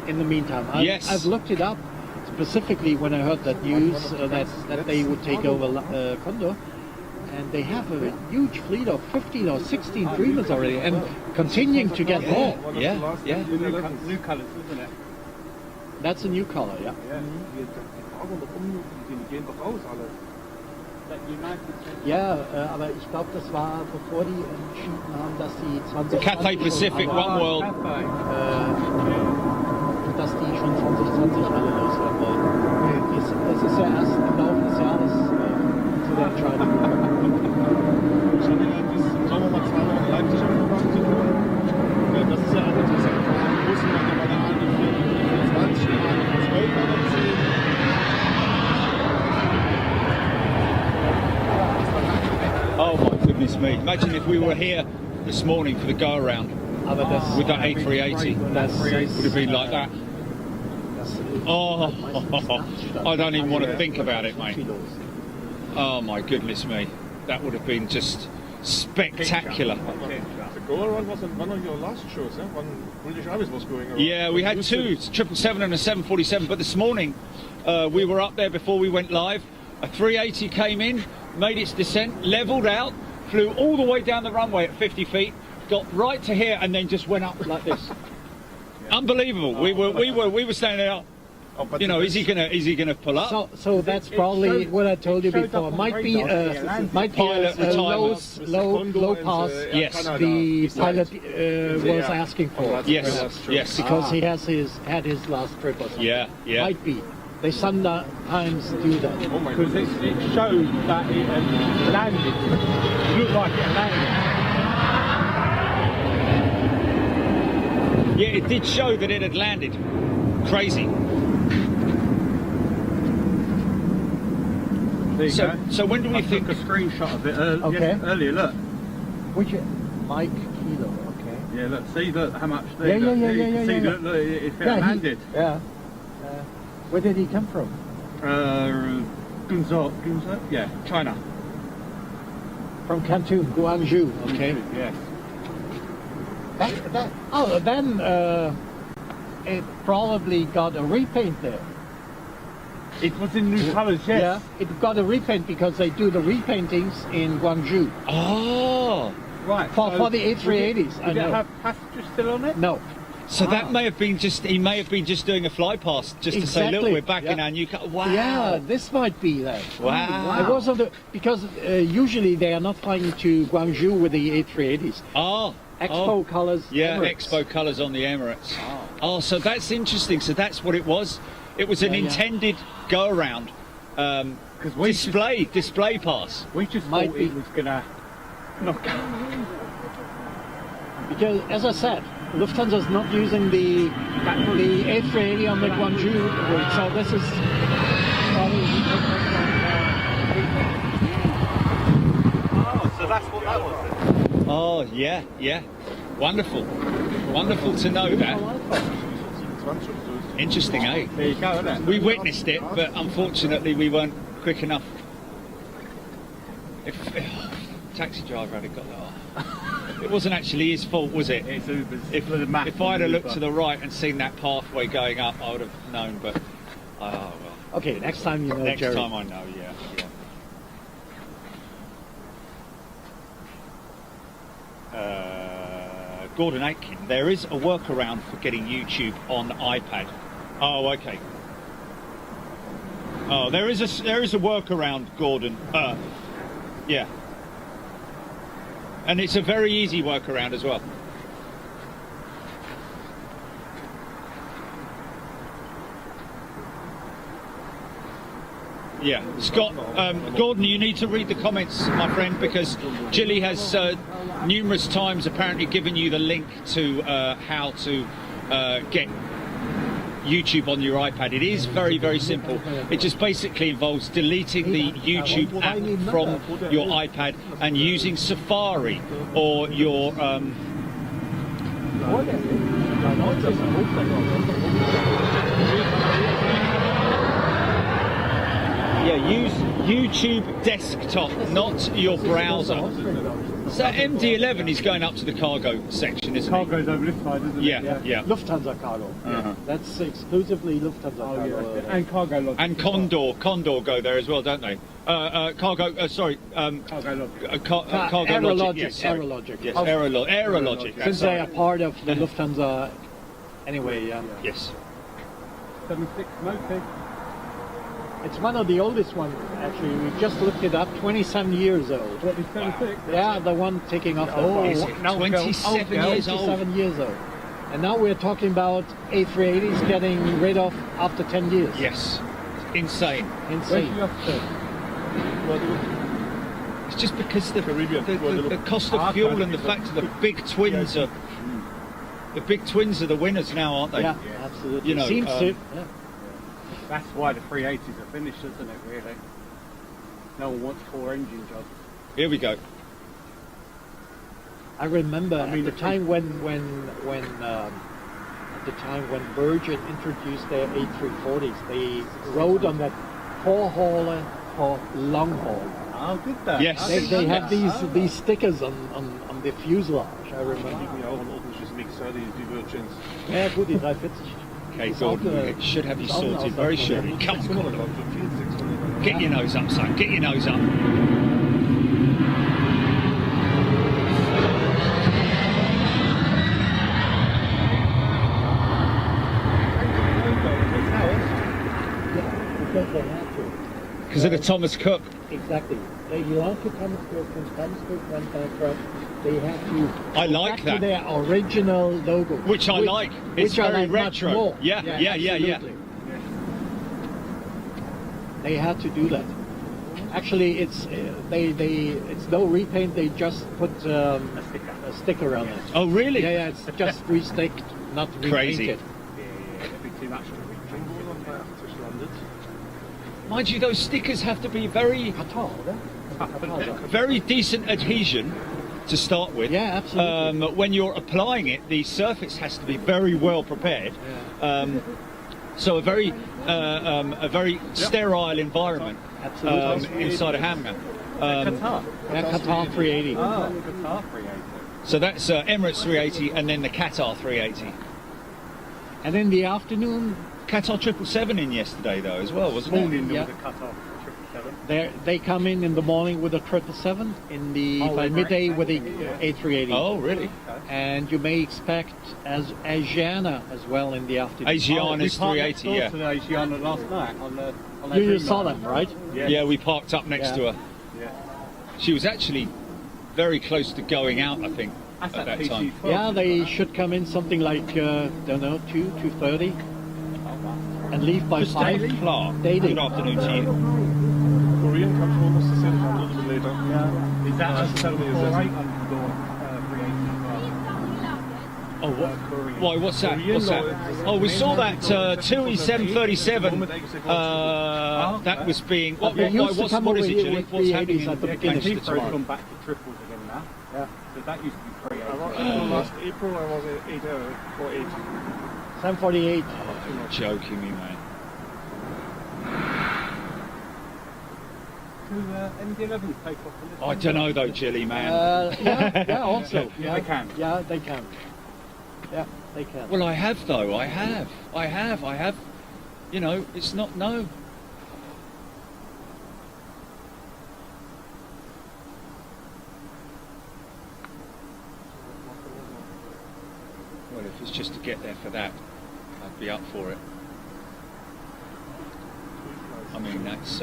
in the meantime. Yes. I've looked it up specifically when I heard that news that they would take over Condor. And they have a huge fleet of 15 or 16 Dreamers already and continuing to get more. Yeah, yeah. New colours, isn't it? That's a new colour, yeah. Ja, aber ich glaube, das war bevor die entschieden haben, dass die 2020 Cathay Pacific, One World. Dass die schon 2020 alle loswerden wollen. Es ist ja erst im Laufe des Jahres zu der Entscheidung gekommen. Ich habe ja bis Sommer mal 2 Wochen in Leipzig angefangen zu tun. Das ist ja auch interessant. Russland hat aber eine 20 Jahre, 12 oder 10. Oh my goodness me! Imagine if we were here this morning for the go around Aber das with that A380. Would have been like that. Oh, I don't even want to think about it, mate. Oh my goodness me! That would have been just spectacular. The go-around was on one of your last shows, eh? When British Airways was going around. Yeah, we had two, 777 and a 747, but this morning we were up there before we went live. A 380 came in, made its descent, levelled out, flew all the way down the runway at 50 feet, got right to here, and then just went up like this. Unbelievable. We were standing there. You know, is he gonna pull up? So that's probably what I told you before. Might be a Pilot retirement. low pass. Yes. The pilot was asking for. Yes, yes. Because he had his last trip or something. Yeah, yeah. Might be. They sometimes do that. Oh my Because goodness. it showed that it had landed. It looked like it landed. Yeah, it did show that it had landed. Crazy. There you go. So when do we I think? took a screenshot of it earlier. Look. Which Mike Kilo? Okay. Yeah, look, see how much Yeah, yeah, look, yeah, you yeah, can yeah, see yeah. that it Yeah, landed. Yeah. Where did he come from? Guangzhou, yeah, China. From Canton, Guangzhou. Okay. Yes. Then it probably got a repaint there. It was in new colours, yes. Yeah, it got a repaint because they do the repaintings in Guangzhou Oh, Right. for the A380s. I Did it know. have passengers still on it? No. so that may have been he may have been just doing a fly past just to say, look, Exactly. we're back in Yeah. our new car. Wow. Yeah, this might be that. Wow. It wasn't because usually they are not flying to Guangzhou with the A380s. Oh. Expo colors. Yeah, Emirates. Expo colours on the Emirates. Oh, so that's interesting. So that's what it was. It was an Yeah, yeah. intended go around display pass. We just Might thought be. it was gonna knock out. Because, as I said, Lufthansa is not using the A380 on the Guangzhou route, so this is Oh, so that's what that was. Oh, yeah, yeah. Wonderful. Wonderful to know that. Interesting, eh? There you go, isn't it? We witnessed it, but unfortunately we weren't quick enough. If taxi driver had got that off. It wasn't actually his fault, was it? It's Uber's. If I'd have looked to the right and seen that pathway going up, I would have known. But oh well. Okay, next time you know, Next Jerry. time I know. Yeah. Gordon Aitken, there is a workaround for getting YouTube on iPad. Oh, okay. Oh, there is a workaround, Gordon. Yeah. And it's a very easy workaround as well. Yeah, Scott, Gordon, you need to read the comments, my friend, because Jilly has numerous times apparently given you the link to how to get YouTube on your iPad. It is very, very simple. It just basically involves deleting the YouTube app from your iPad and using Safari or your use YouTube desktop, not your browser. So MD-11 is going up to the cargo section, isn't it? Cargo's over this side, isn't it? Yeah. Lufthansa cargo. That's exclusively Lufthansa cargo. And cargo logic. And Condor go there as well, don't they? Cargo logic. Cargo logic. Yes, sorry. Aerologic. Yes, Aerologic. Since they are part of the Lufthansa, anyway. Yes. 76 Moke. It's one of the oldest ones, actually. We just looked it up, 27 years old. 76? Yeah, the one taking off the Is it 27 years old? 27 years old. And now we're talking about A380s getting rid of after 10 years. Yes. Insane. Insane. It's just because the cost of fuel and the fact that the big twins are the winners now, aren't they? Yeah, absolutely. You know, Seems to. Yeah. That's why the 380s are finished, isn't it, really? No one wants 4 engine jobs. Here we go. I remember at the time when Virgin introduced their A340s, they rode on that 4-hauler for long haul. Oh, did that? Yes. They have these stickers on the fuselage. I remember. Ja, gut, die 340. Okay, Gordon, it should have you sorted very shortly. Come on, Gordon. Get your nose up, son. Get your nose up. Because they had to. Because of the Thomas Cook. Exactly. They belong to Thomas Cook. When Thomas Cook went bankrupt, they had to I like back that. to their original logo. Which I like. It's which I very like much retro. more. Yeah. Absolutely. They had to do that. Actually, it's it's no repaint. They just put a sticker on it. Oh, really? Yeah, it's just resticked, not Crazy. repainted. Mind you, those stickers have to be very decent adhesion to start with. Yeah, absolutely. When you're applying it, the surface has to be very well prepared. So a very sterile environment inside a hangar. Qatar 380. Oh, Qatar 380. So that's Emirates 380 and then the Qatar 380. And in the afternoon, Qatar 777 in yesterday though as well, wasn't it? Morning there Yeah. was a Qatar 777. they come in the morning with a 777, in the by midday with the A380. Oh, really? And you may expect Asiana as well in the afternoon. Asiana's 380, yeah. To the Asiana last night on the You saw them, right? Yeah, we parked up next to her. Yeah. She was actually very close to going out, I think, That's at that that time. PC-12. Yeah, they should come in something like, don't know, 2:30 and leave by 5. Clark, Daily. good afternoon to you. Korean comes almost the same time, a little bit later. Yeah. Is that just Saturday is 4800 or 380 Oh, why? What's that? What's that? Oh, we saw that TUI 737. That was being. What is it, Julie? What's happening at the in beginning? Manchester Heathrow's tomorrow? gone back to triples again now. Yeah. So that used to be 380. Last April I was at 480. 748. Joking me, man. MD-11s take off? I don't know though, Chili man. Yeah, also. Yeah, they can. Yeah, they can. Yeah, they can. Well, I have though. I have. You know, it's not no. Well, if it's just to get there for that, I'd be up for it. I mean, that's.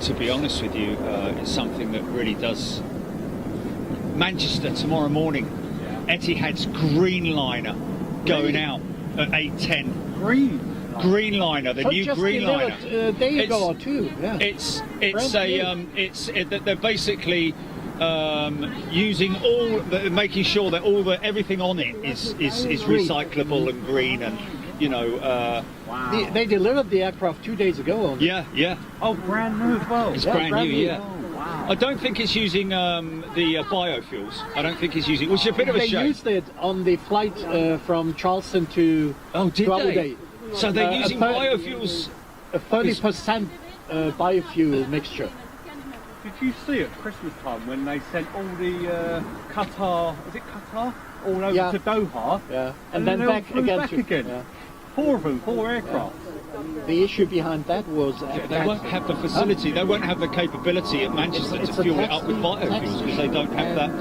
To be honest with you, it's something that really does. Manchester tomorrow morning, Etihad's green liner going out at 8:10. Green liner, the new just green liner. A day ago or two. Yeah. They're basically using making sure that everything on it is recyclable and green and. You know, they delivered the aircraft 2 days ago. Yeah. Oh, brand new as well. It's brand new, yeah. Oh, wow. I don't think it's using the biofuels. I don't think it's using, which is a bit of a shame. They used it on the flight from Charleston to Abu Dhabi. So they're using biofuels. A 30% biofuel mixture. Did you see at Christmas time when they sent all the Qatar? Is it Qatar? All over to Doha. Yeah. And then they back flew again. Back again. Yeah. 4 of them, 4 aircraft. The issue behind that was they won't have the facility, they won't have the capability at Manchester to fuel it up with biofuels because they don't have that.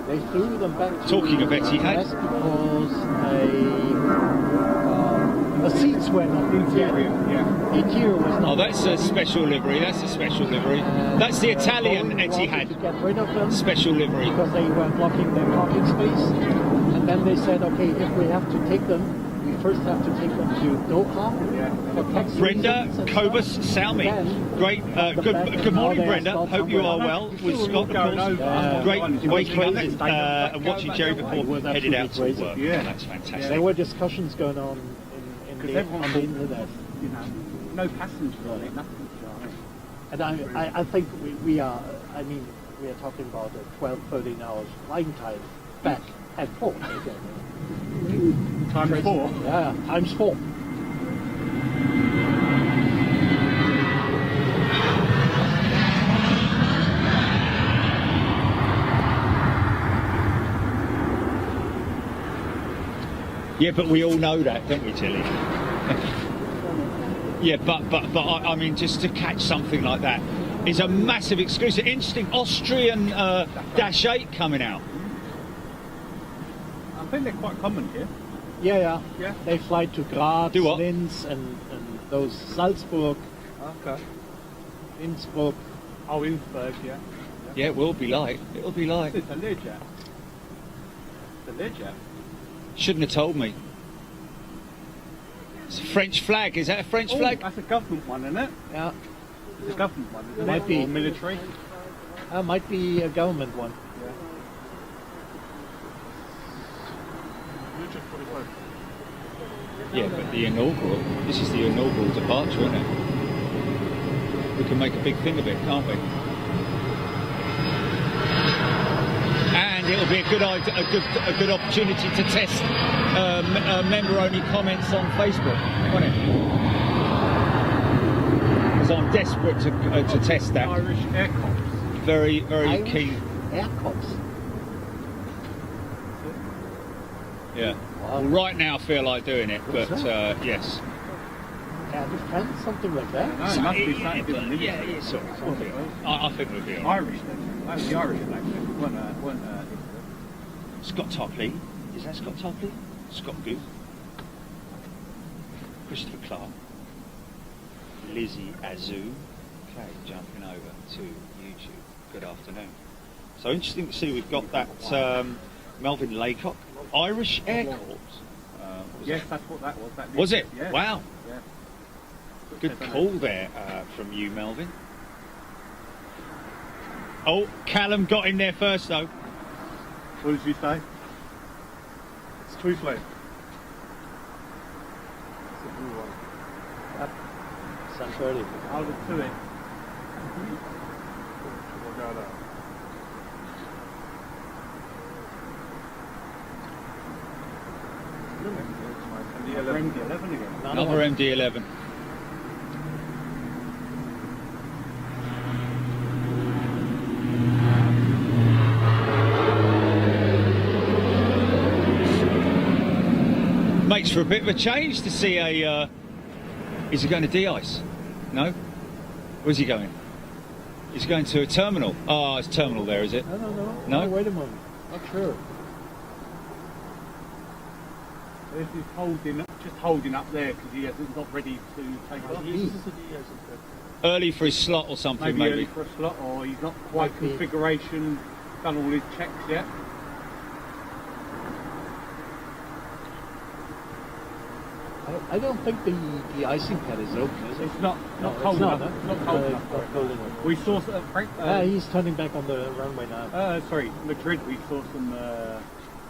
They flew them back. Talking of Etihad, because the seats were not interior. Yeah. The interior was not. Oh, that's a special livery. That's a special livery. That's the Italian Etihad. To get rid of them special livery because they were blocking their parking space, and then they said, okay, if we have to take them. We first have to take them to Doha for tax Brenda, Cobus, Salmi. Great. Good morning, Brenda. Hope you are well. With Scott, of course. Great waking up and watching Jerry before headed out to work. Yeah, that's fantastic. There were discussions going on on the internet. You know, no passengers on it, nothing. And I think we are. I mean, we are talking about a 12, 13 hours flying time back and forth again. Times 4? Yeah, times 4. Yeah, but we all know that, don't we, Tilly? Yeah, but I mean, just to catch something like that is a massive exclusive. Interesting, Austrian Dash 8 coming out. I think they're quite common here. Yeah. They fly to Graz, Linz, and those Salzburg. Okay. Innsbruck. Oh, Innsbruck, yeah. Yeah, it will be light. It'll be light. It's a Learjet. The Learjet. Shouldn't have told me. It's a French flag. Is that a French flag? That's a government one, isn't it? Yeah. It's a government one, isn't Might it? be. Or military? Might be a government one. Yeah, but the inaugural. This is the inaugural departure, isn't it? We can make a big thing of it, can't we? And it'll be a good opportunity to test member-only comments on Facebook, won't it? Because I'm desperate to test that. Irish Air Corps. Very Irish keen. Air Corps. Yeah. Well, right now I feel like doing it, but yes. Air Defence, something like that. No, it must be something different. Yeah, something. I think we'll be all right. Irish then. That was the Irish then. Weren't Scott Topley. Is that Scott Topley? Scott Goose. Christopher Clark. Lizzie Azu. Okay, jumping over to YouTube. Good afternoon. So interesting to see we've got that Melvin Laycock. Irish Air Corps. Yes, that's what that was. That Was it? Yeah. Wow. Yeah. Good call there from you, Melvin. Oh, Callum got in there first though. What did you say? It's too late. It's a blue one. Sounds early. I'll look to it. MD11 again. Another MD11. Makes for a bit of a change to see a. Is he going to de-ice? No? Where's he going? He's going to a terminal. Oh, it's terminal there, is it? No. No? Oh, wait a moment. Not sure. This is just holding up there because he hasn't got ready to take off. Early for his slot or something, Maybe early for a slot, or he's not quite Might be. configuration, done all his checks yet. I don't think the icing pad is open, is it? It's not No, cold it's not, enough. huh? It's not cold No, enough. it's not cold enough. We saw Frank. He's turning back on the runway now. Sorry, Madrid. We saw some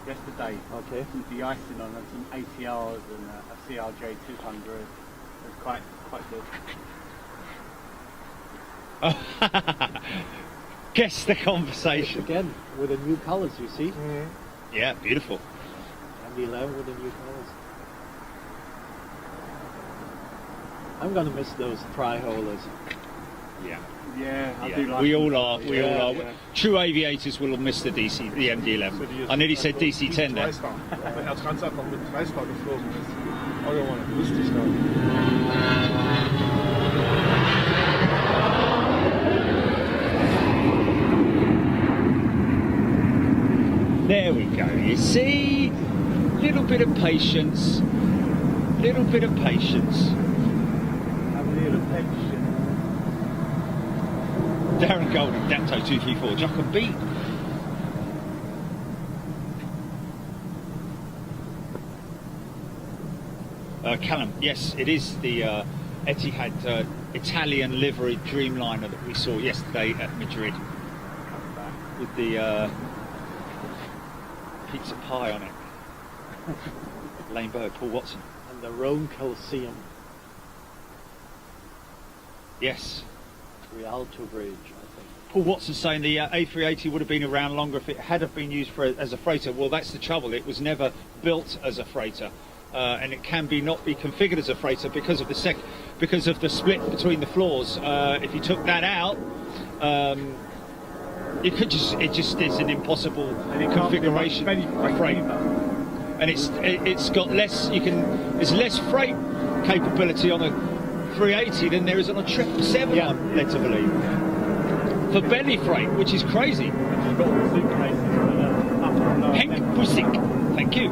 yesterday. Okay. Some de-icing on and some ATRs and a CRJ 200. It's quite good. Guess the conversation. Again, with the new colours, you see? Yeah, beautiful. MD11 with the new colours. I'm gonna miss those tri-holers. Yeah. Yeah, I Yeah, do like we them. all are. We Yeah, all are. yeah. True aviators will miss the MD11. I nearly said DC10 there. Weil Herr Transat noch mit Dreistar geflogen ist. Oh, ja, wusste ich noch. There we go. You see, little bit of patience. Little bit of patience. Have a little patience. Darren Golden, Dapto 234, Jock and beat. Callum, yes, it is the Etihad Italian livery Dreamliner that we saw yesterday at Madrid with the pizza pie on it. Lane Bird, Paul Watson. And the Rome Coliseum, Yes. Rialto Bridge, I think. Paul Watson saying the A380 would have been around longer if it had have been used as a freighter. Well, that's the trouble. It was never built as a freighter. And it can not be configured as a freighter because of the split between the floors. If you took that out, it just is an impossible configuration of freight. And it's got less. There's less freight capability on a 380 than there is on a 777. Yeah. I'm led to believe for belly freight, which is crazy. Henk Bussink, thank you.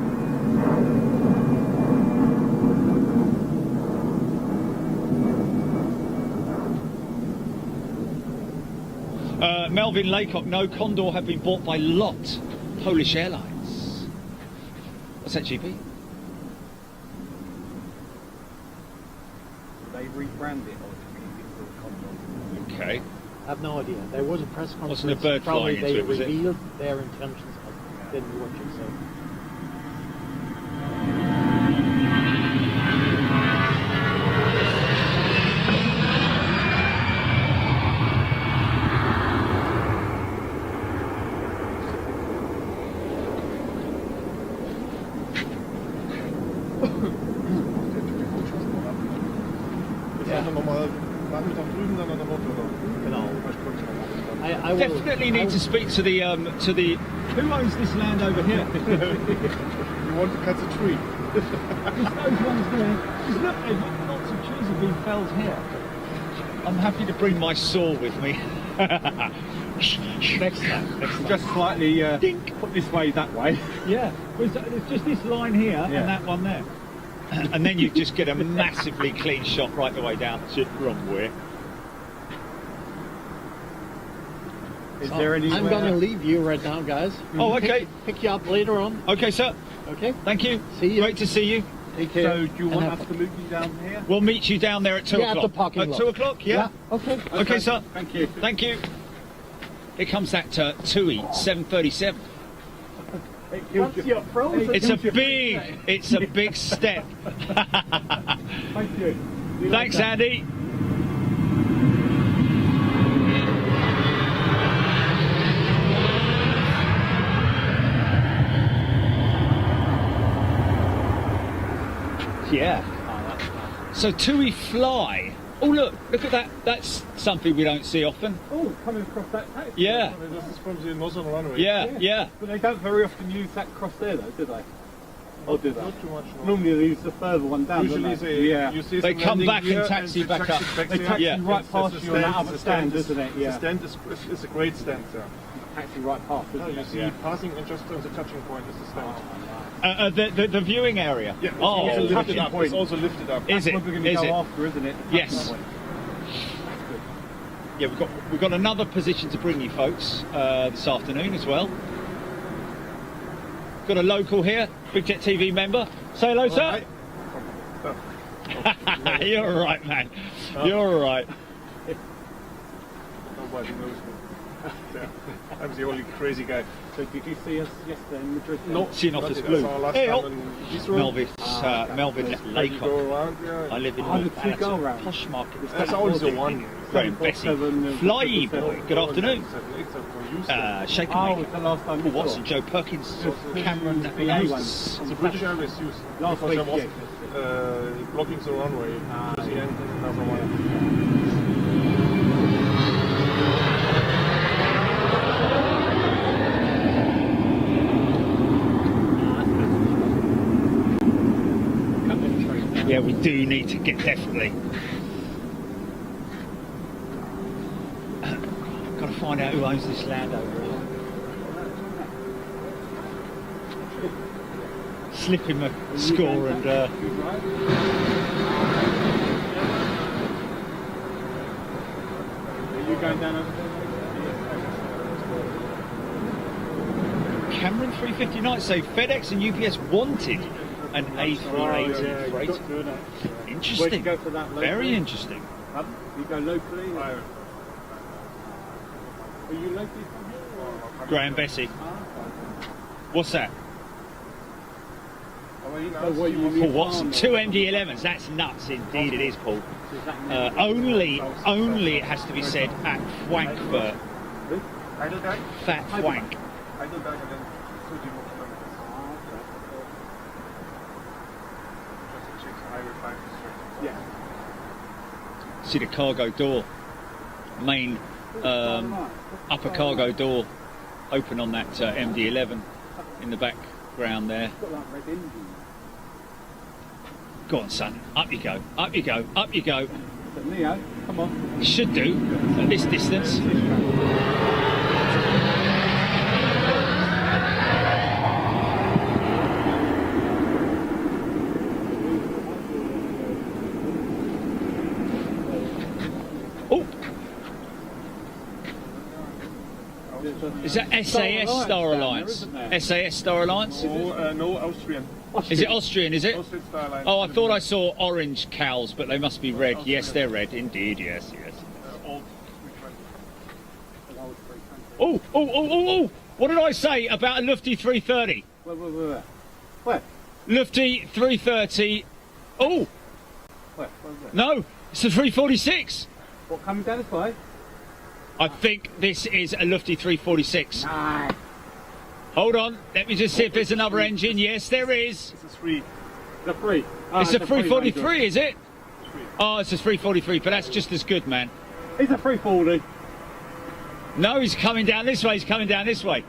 Melvin Laycock, no, Condor have been bought by LOT, Polish Airlines. What's that, GP? They rebrand it or Okay. I have no idea. There was a press conference. Wasn't a bird Probably flying into they it, was it? revealed their intentions, but didn't watch it, so. Nochmal Nachmittag drüben, dann an der Woche, oder? Genau. I will, Definitely need to speak to the who owns this land over here? You want to cut a tree? Just those ones there. Just look, lots of trees have been felled here. I'm happy to bring my saw with me. next time. just slightly Dink. put this way, that way. Yeah, there's just this line here and that one there. And then you just get a massively clean shot right the way down to Runway. Is there any? I'm gonna leave you right now, guys. Oh, okay. Pick you up later on. Okay, sir. Okay. Thank you. See you. Great to see you. Take care. So do you and want have us fun. to meet you down here? We'll meet you down there at 2 Yeah, at o'clock. the parking lot. 2 o'clock, yeah? Okay. Okay, sir. Thank you. Thank you. Here comes that TUI 737. Once you're frozen. It's a big step. Thank you. Thanks, Andy. So TUI Fly. Oh look at that. That's something we don't see often. Oh, coming across that taxi. Yeah. This is from the northern runway. Yeah. But they don't very often use that cross there though, do they? Or do they? Not too much. No. Normally they use the further one down, Usually don't they? you see They some come landing back and here taxi back taxi up. back They there. taxi Yeah. right past It's you on that other the stand, is- isn't it? Yeah. The stand is a great stand there. Taxi right past, No, isn't you it? see Yeah. passing and just on the touching point is the stand. The viewing area. Yeah, Oh, it's also lifted touching up. point. It's also lifted up. Is it? What we're going to Is go it? after, isn't it? Yes. Yeah, we've got another position to bring you folks this afternoon as well. Got a local here, Big Jet TV member. Say hello, sir. You're all right, man. You're all right. Nobody knows me. I'm the only crazy guy. So did you see us yesterday in Madrid? No, Seeing off not this yet. blue. I saw last Hey, time oh. in Heathrow. Melvin You Laycock. go around, yeah. I live in How did you North go round? posh market. That's always the one. Graham Bessie. Fly boy. Good afternoon. Shaker Oh, Mate. it's the last time Paul we saw. Watson, Joe Perkins, Cameron Yates. The British Airways use Last because week, I was yeah. blocking the runway to the end and another one. Yeah, we do need to get definitely. Got to find out who owns this land over here. Slip him a score and. Are you going down over there? Cameron 359 say FedEx and UPS wanted an A380 freight. Where'd you Interesting. go for that locally? Very interesting. Pardon? You go locally? Are you locally from here? Graham Bessie. What's that? So what you Paul Watson. 2 MD11s. That's nuts indeed. It is, Paul. Only it has to be said at Frankfurt. Heidelberg? Fat Frank. Heidelberg and then 30 more kilometers. Just to check the highway 5 straight. Yeah. See the cargo door, main upper cargo door open on that MD11 in the background there. Got that red engine. Go on, son. Up you go. Up you go. Up you go. But Leo, come on. You should do at this distance. Oh, is that SAS Star Alliance? SAS Star Alliance? No, Austrian. Is it Austrian? Is it? Austrian Star Alliance. Oh, I thought I saw orange cows, but they must be red. Yes, they're red. Indeed, yes. Old Oh! What did I say about a Lufty 330? Where? Lufty 330. Oh, Where's that? no, it's a 346. What, coming down this way? I think this is a Lufty 346. Nah. Hold on, let me just see if there's another engine. Yes, there is. It's a 3. The three. It's a 343, is it? Oh, it's a 343, but that's just as good, man. It's a 340. No, he's coming down this way. He's coming down this way.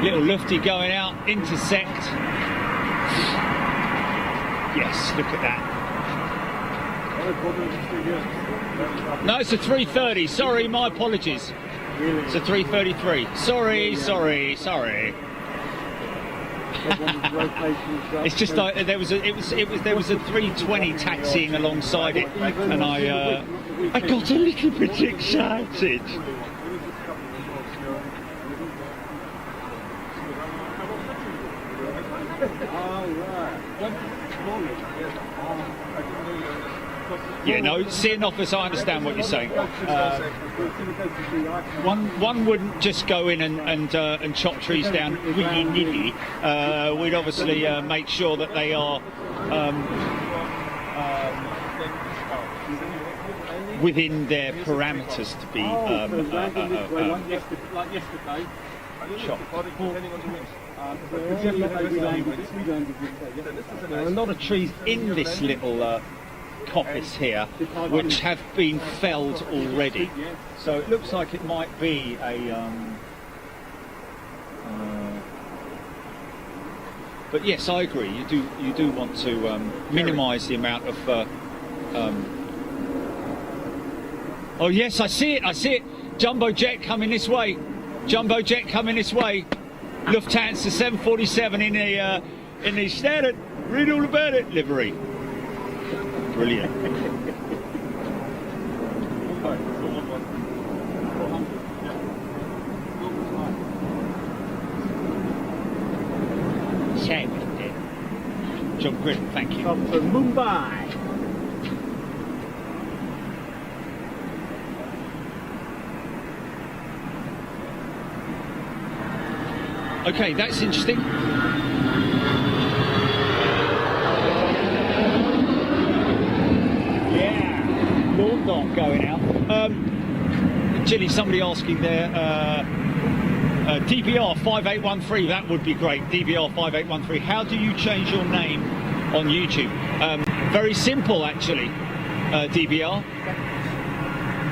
Little lufty going out, intersect. Yes, look at that. No, it's a 330. Sorry, my apologies. It's a 333. Sorry. It's just like there was a 320 taxiing alongside it, and I got a little bit excited. Yeah, no, seeing office, I understand what you're saying. One wouldn't just go in and chop trees down willy-nilly. We'd obviously make sure that they are within their parameters to be like yesterday. chopped. Depending on the wind. There are a lot of trees in this little coppice here which have been felled already. So it looks like it might be a... but yes, I agree. You do want to minimise the amount of... oh yes, I see it! Jumbo jet coming this way. Jumbo jet coming this way. Lufthansa 747 in the standard, read all about it livery. Brilliant. John Grim, thank you. From Mumbai. Okay, that's interesting. Yeah, lawn dart going out. Gilly, somebody asking there, DBR 5813, that would be great. DBR 5813. How do you change your name on YouTube? Very simple, actually, DBR.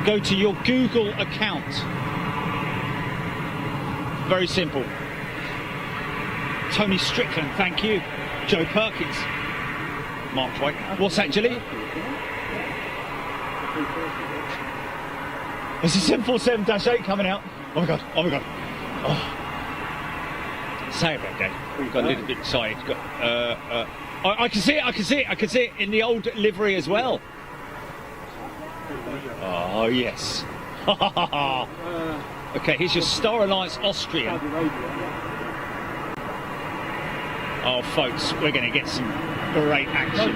Go to your Google account. Very simple. Tony Strickland, thank you. Joe Perkins. Mark White. What's that, Gilly? There's a 747-8 coming out. Oh my god, oh my god. Oh. Say about that. We've got a little bit excited. I can see it in the old livery as well. Oh yes. Okay, here's your Star Alliance Austrian. Oh folks, we're going to get some great action.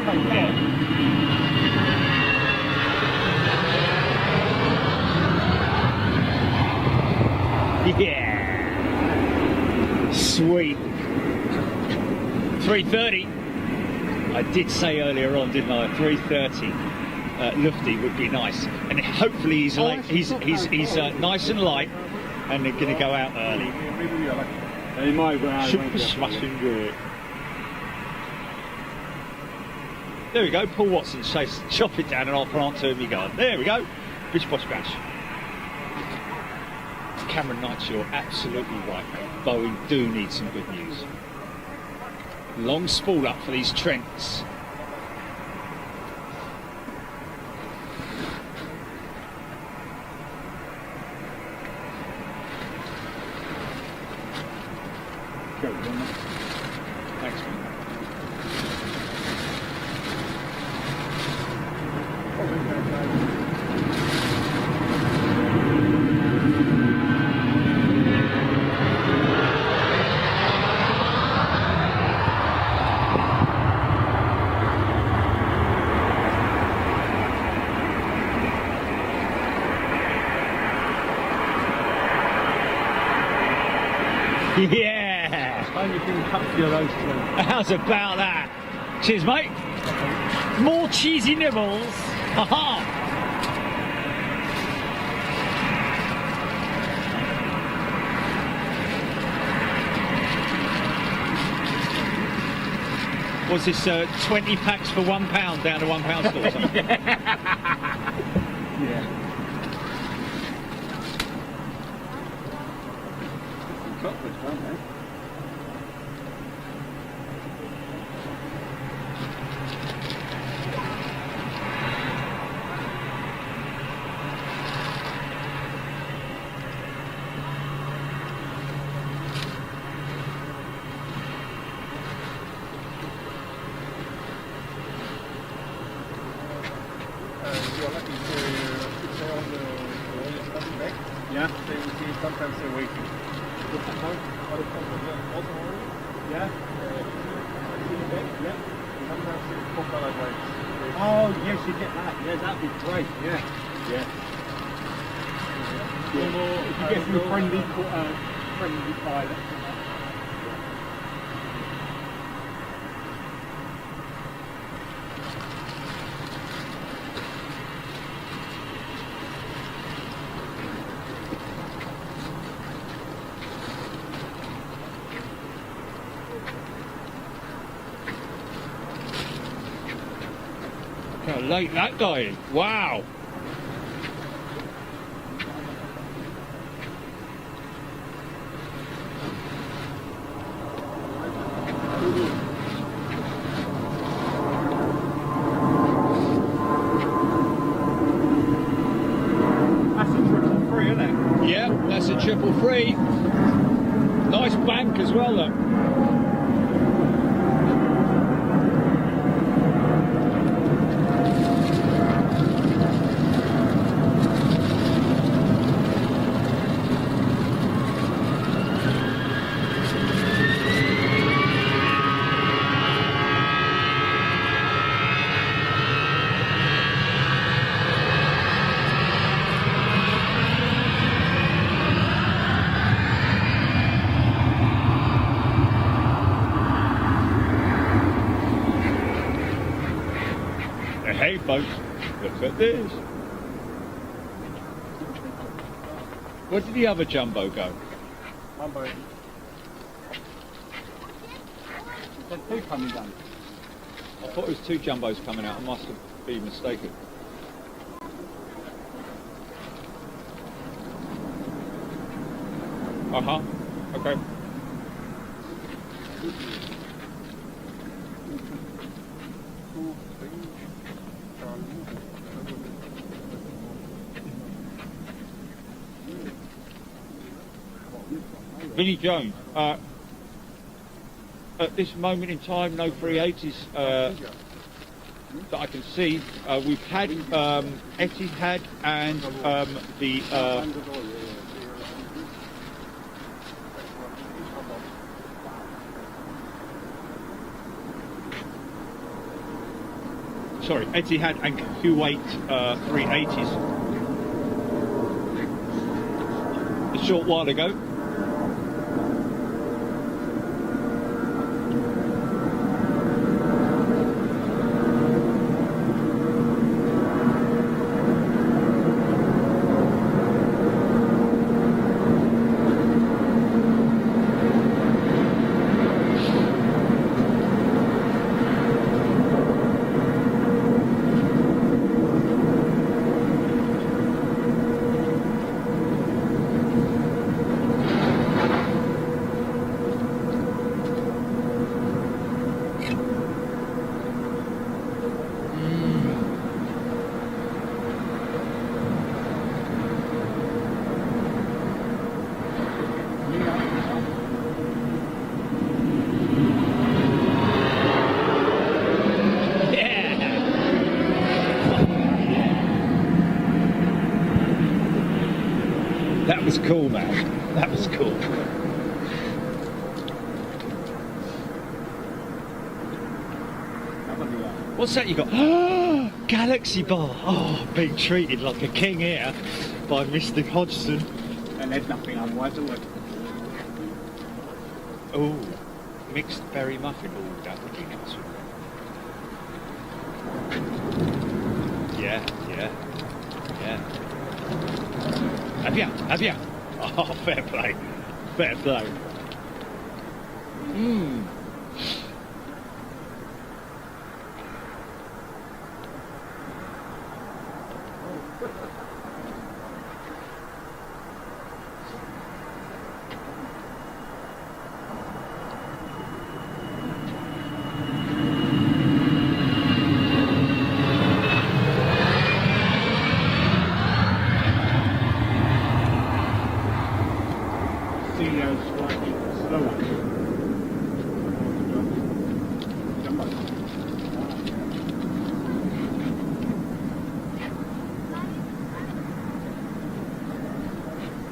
Yeah. Sweet. 330. I did say earlier on, didn't I? 330. Lufty would be nice, and hopefully he's nice and light, and they're going to go out early. Super smashing good. There we go. Paul Watson says, chop it down and I'll plant to him. You go. There we go. Bish bosh bash. Cameron Knight, you're absolutely right, mate. Boeing do need some good news. Long spool up for these Trents. Thanks, man. Yeah! How's about that? Cheers, mate. More cheesy nibbles. Aha! What's this? 20 packs for £1 down to £1 store or something? Yeah. Chocolate, aren't they? Yeah, they will see sometimes they're waiting. Yeah? Yeah. Sometimes they pop out like oh, yes, you get that. Yeah, that'd be great. Yeah. Yeah. Or if you get some friendly pilot. a late that guy is. Wow. That's a 333, isn't it? Yeah, that's a 333. Nice bank as well, though. Hey folks, look at this. Where did the other jumbo go? Jumbo. There's two coming down. I thought it was two jumbos coming out. I must have been mistaken. Uh-huh. Okay. Vinnie Jones, at this moment in time, no 380s that I can see. We've had Etihad and the sorry, Etihad and Kuwait 380s a short while ago. That was cool, man. That was cool. What's that you got? Oh, Galaxy Bar. Oh, being treated like a king here by Mr. Hodgson. And there's nothing otherwise, is it? Oh, mixed berry muffin. Oh, that would be nice. Yeah, yeah, yeah. Have ya? Oh, fair play. Fair play. Mmm.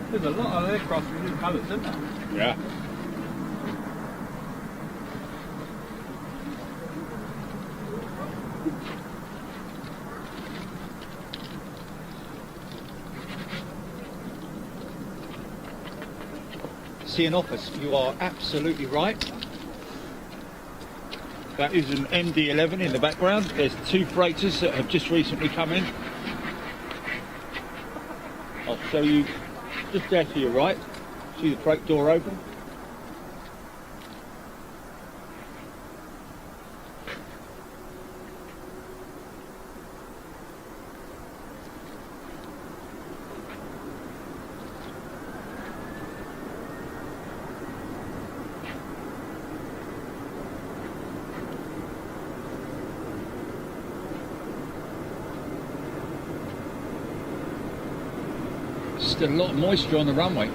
There's a lot of aircraft with new colours, isn't there? Yeah. See an office, you are absolutely right. That is an MD-11 in the background. There's two freighters that have just recently come in. I'll show you just there to your right. See the freight door open? Still a lot of moisture on the runway.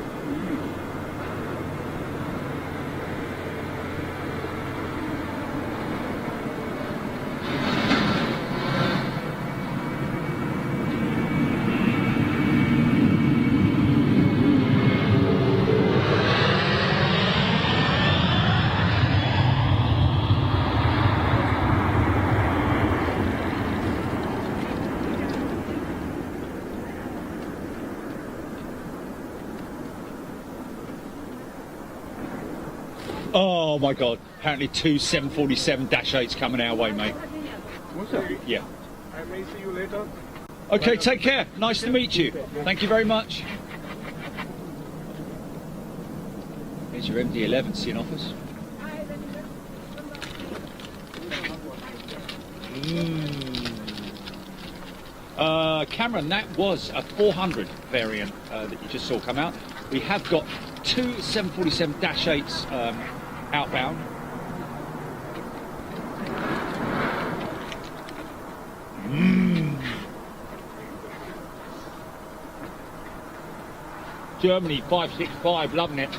Oh my God, apparently 2 747-8s coming our way, mate. What's that? Yeah. I may see you later. Okay, take care. Nice to meet you. Thank you very much. Here's your MD-11 seeing office. Cameron, that was a 400 variant that you just saw come out. We have got 2 747-8s outbound. Germany 565, loving it.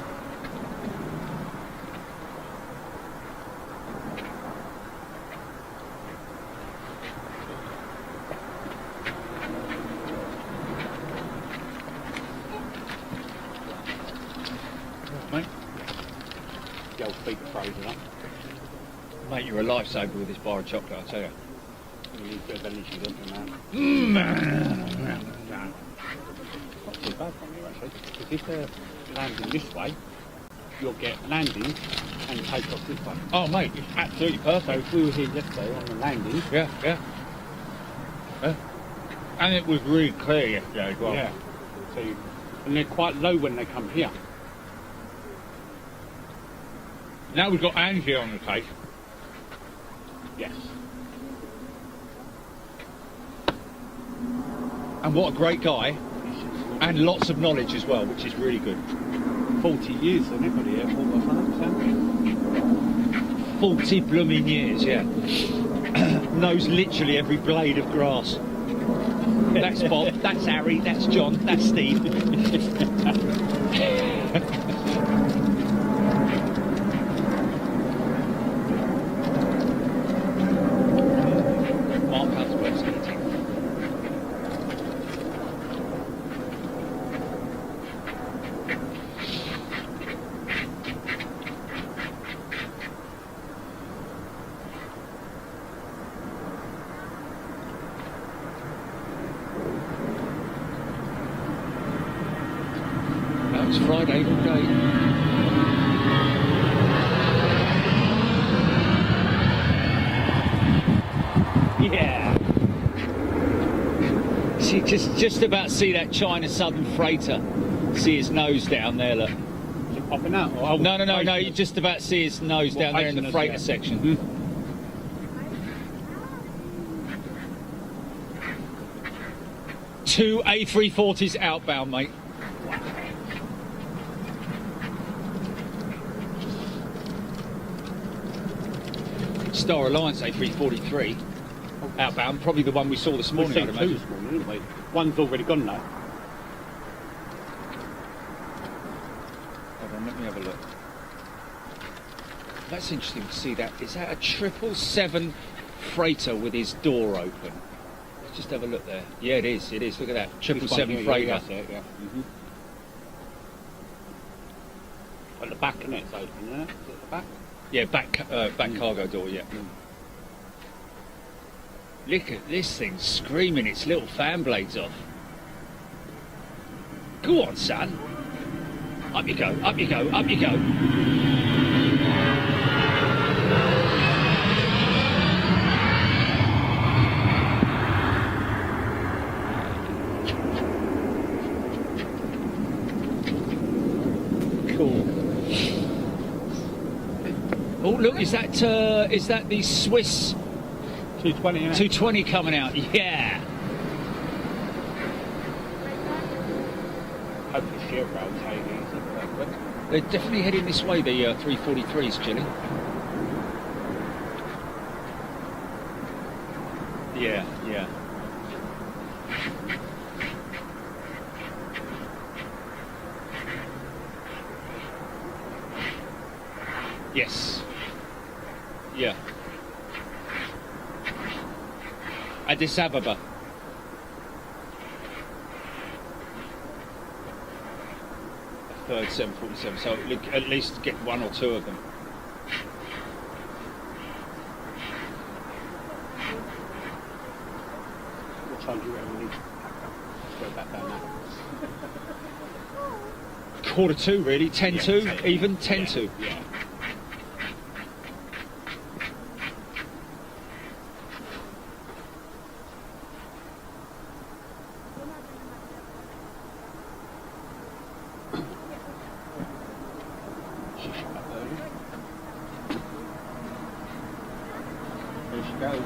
Mate, The old feet are frozen up. mate, you're a lifesaver with this bar of chocolate, I tell you. You need a bit of energy, don't you, man? Not too bad from you, actually. Because if they're landing this way, you'll get landing and take off this way. Oh, mate, it's absolutely So perfect. if we were here yesterday on the landing, Yeah. And it was really clear yesterday as well. yeah. So and they're quite low when they come here. Now we've got Angie on the case. Yes. And what a great guy. And lots of knowledge as well, which is really good. 40 years on everybody here, 40 blooming years, yeah. Knows literally every blade of grass. That's Bob, that's Harry, that's John, that's Steve. Mark Husworth's eating. That was Friday all day. Yeah. See, just about see that China Southern freighter. See his nose down there, look. Is it popping out? Or No, you just about see his nose down there in the facing us, freighter yeah. section. Two A340s outbound, mate. Star Alliance A343 outbound, probably the one we saw this We've morning, I'd seen two imagine. this morning, haven't we? One's already gone now. Hold on, let me have a look. That's interesting to see that. Is that a 777 freighter with his door open? Let's just have a look there. Yeah, it is. Look at that. 777 freighter. Yeah, yeah. Mm-hmm. At the back, isn't it? It's open, isn't it? Is it at the back? Yeah, back cargo door, yeah. Look at this thing screaming its little fan blades off. Go on, son. Up you go, up you go, up you go. Cool. Oh, look, is that the Swiss 220, innit? 220 coming out? Yeah. Hopefully sheer rotating. They're definitely heading this way, the 343s, Chile. Yeah. Yes. Yeah. Addis Ababa. A third 747. So at least get one or two of them. What time do you reckon we need to pack up? Go back down there. 1:45 really. 10:02 10. even. 10:02. Yeah. She shut up early. There she goes.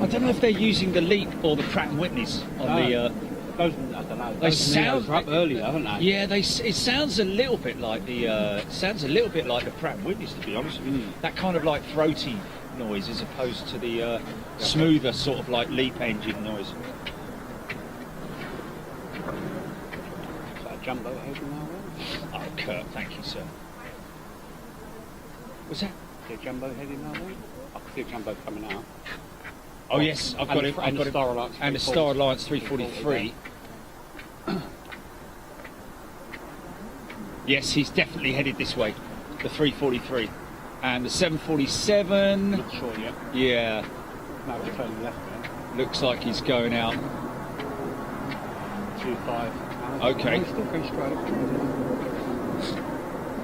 I don't know if they're using the LEAP or the Pratt & Whitneys on the. Those, I don't know. They Those sound Neos are up earlier, haven't they? Yeah, it sounds a little bit like the. Sounds a little bit like the Pratt & Whitneys, to be honest with you. That kind of like throaty noise as opposed to the smoother sort of like LEAP engine noise. Is that a jumbo heavy now? Oh, Kurt, thank you, sir. What's that? Is there a jumbo heavy now? I can see a jumbo coming out. Oh yes, I've got it. I've got it. Star Alliance And the Star Alliance 343. Yes, he's definitely headed this way. The 343. And the 747. Not sure yet. Yeah, No, we're turning left there. looks like he's going out. 25. Okay. No, still going straight.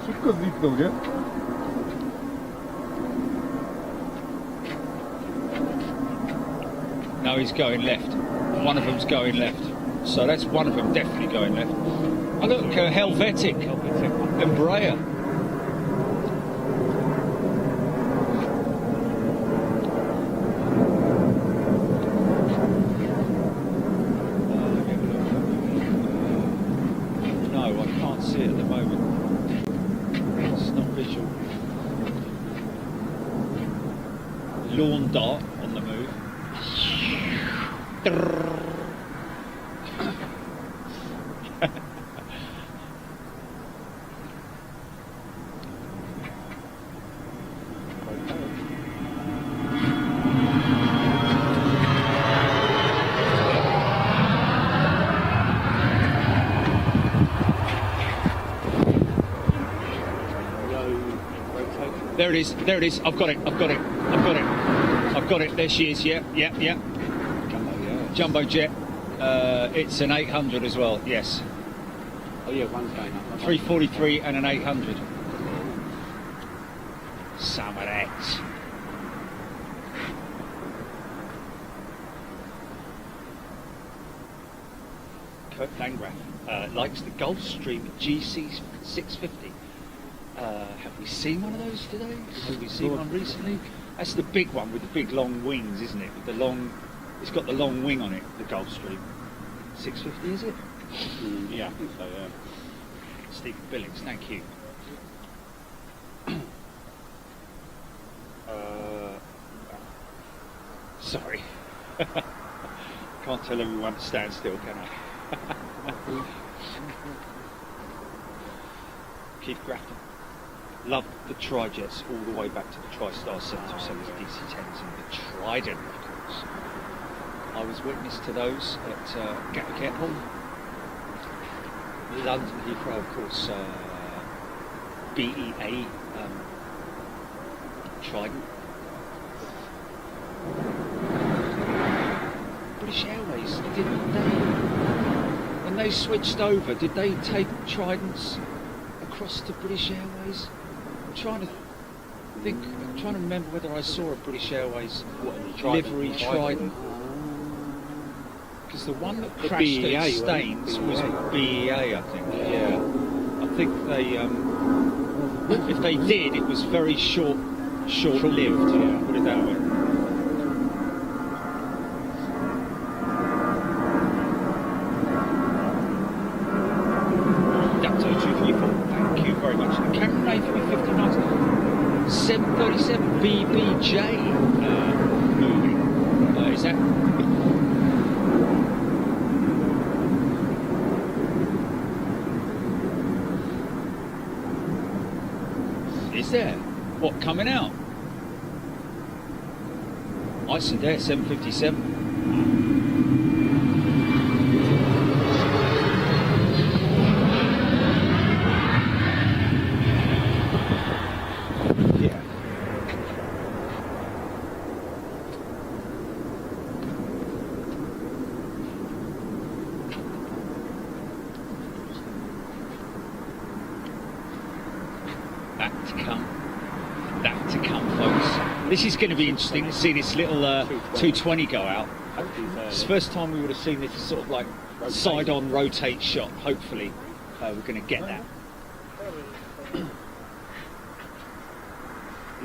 Szybko zniknął, nie? No, he's going left. One of them's going left. So that's one of them definitely going left. Oh, look, Helvetic. Embraer. No, I can't see it at the moment. It's not visual. Lawn dart on the move. There it is, there it is. I've got it, I've got it, I've got it. I've got it, there she is, yeah. Jumbo, yeah. Jumbo jet. It's an 800 as well, yes. Oh yeah, one's going up. 343 and an 800. Some of that. Kurt Landgraf likes the Gulfstream GC 650. Have we seen one of those today? Have we seen one recently? That's the big one with the big long wings, isn't it? With the long, it's got the long wing on it, the Gulfstream. 650, is it? Yeah, I think so, yeah. Stephen Billings, thank you. Sorry. Can't tell everyone to stand still, can I? Keith Grafton. Loved the Tri-Jets all the way back to the TriStar 727s, DC-10s and the Trident, of course. I was witness to those at Gatwick Airport. London Heathrow, of course, BEA Trident. British Airways, didn't they, when they switched over, did they take Tridents across to British Airways? I'm trying to remember whether I saw a British Airways livery Trident. Because the one that crashed BEA, at Staines was BEA, I think. Yeah, I think they, if they did, it was very short-lived. Yeah, put it that way. Thank you very much. The Cameron A350 737 BBJ movie. is that? Is there? What, coming out? I see there, 757. Yeah. That to come, folks. This is going to be interesting to see this little 220 go out. It's the first time we would have seen this sort of like side-on rotate shot. Hopefully, we're going to get that.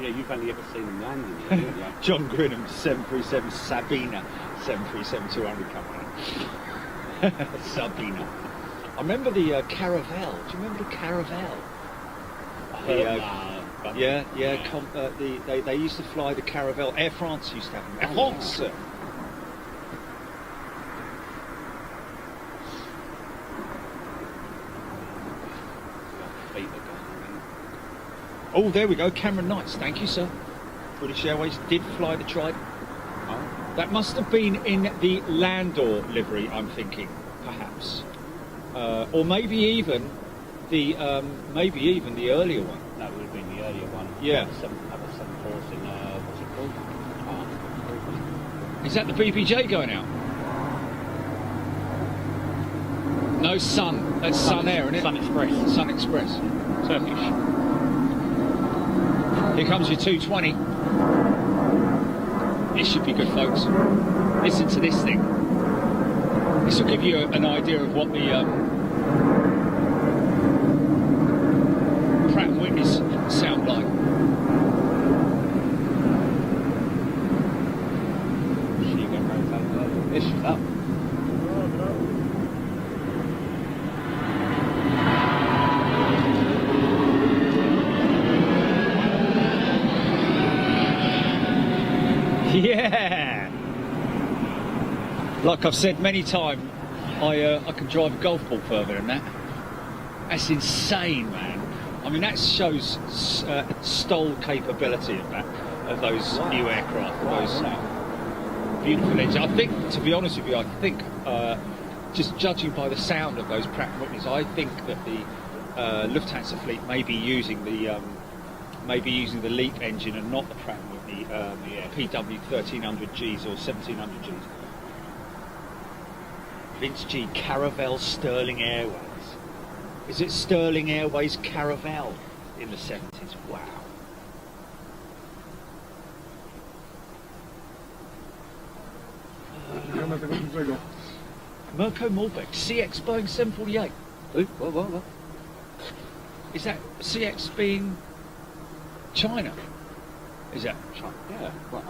Yeah, you've only ever seen them landing, haven't you? John Grinham, 737 Sabina, 737-200 coming out. Sabina. I remember the Caravelle. Do you remember the Caravelle? They used to fly the Caravelle. Air France used to have them. Air France. Oh, there we go. Cameron Knights. Thank you, sir. British Airways did fly the Trident. Oh. That must have been in the Landor livery, I'm thinking, perhaps, or maybe even the earlier one. That would have been the earlier one. Yeah. Have a 747 in what's it called? Is that the BBJ going out? No, Sun. That's Sun Air, isn't it? Sun Express. Sun Express. Turkish. Here comes your 220. This should be good, folks. Listen to this thing. This will give you an idea of what the Pratt & Whitney's sound like. This is up. Yeah! Like I've said many times, I can drive a golf ball further than that. That's insane, man. I mean, that shows stall capability of those new aircraft, those beautiful engines. I think, to be honest with you, just judging by the sound of those Pratt & Whitneys, I think that the Lufthansa fleet may be using the LEAP engine and not the Pratt & Whitney PW 1300Gs or 1700Gs. Vince G, Caravelle Sterling Airways. Is it Sterling Airways Caravelle in the 70s? Wow. Mirko Morbeck, CX Boeing 748. What? Is that CX being China? Is that? Yeah, right.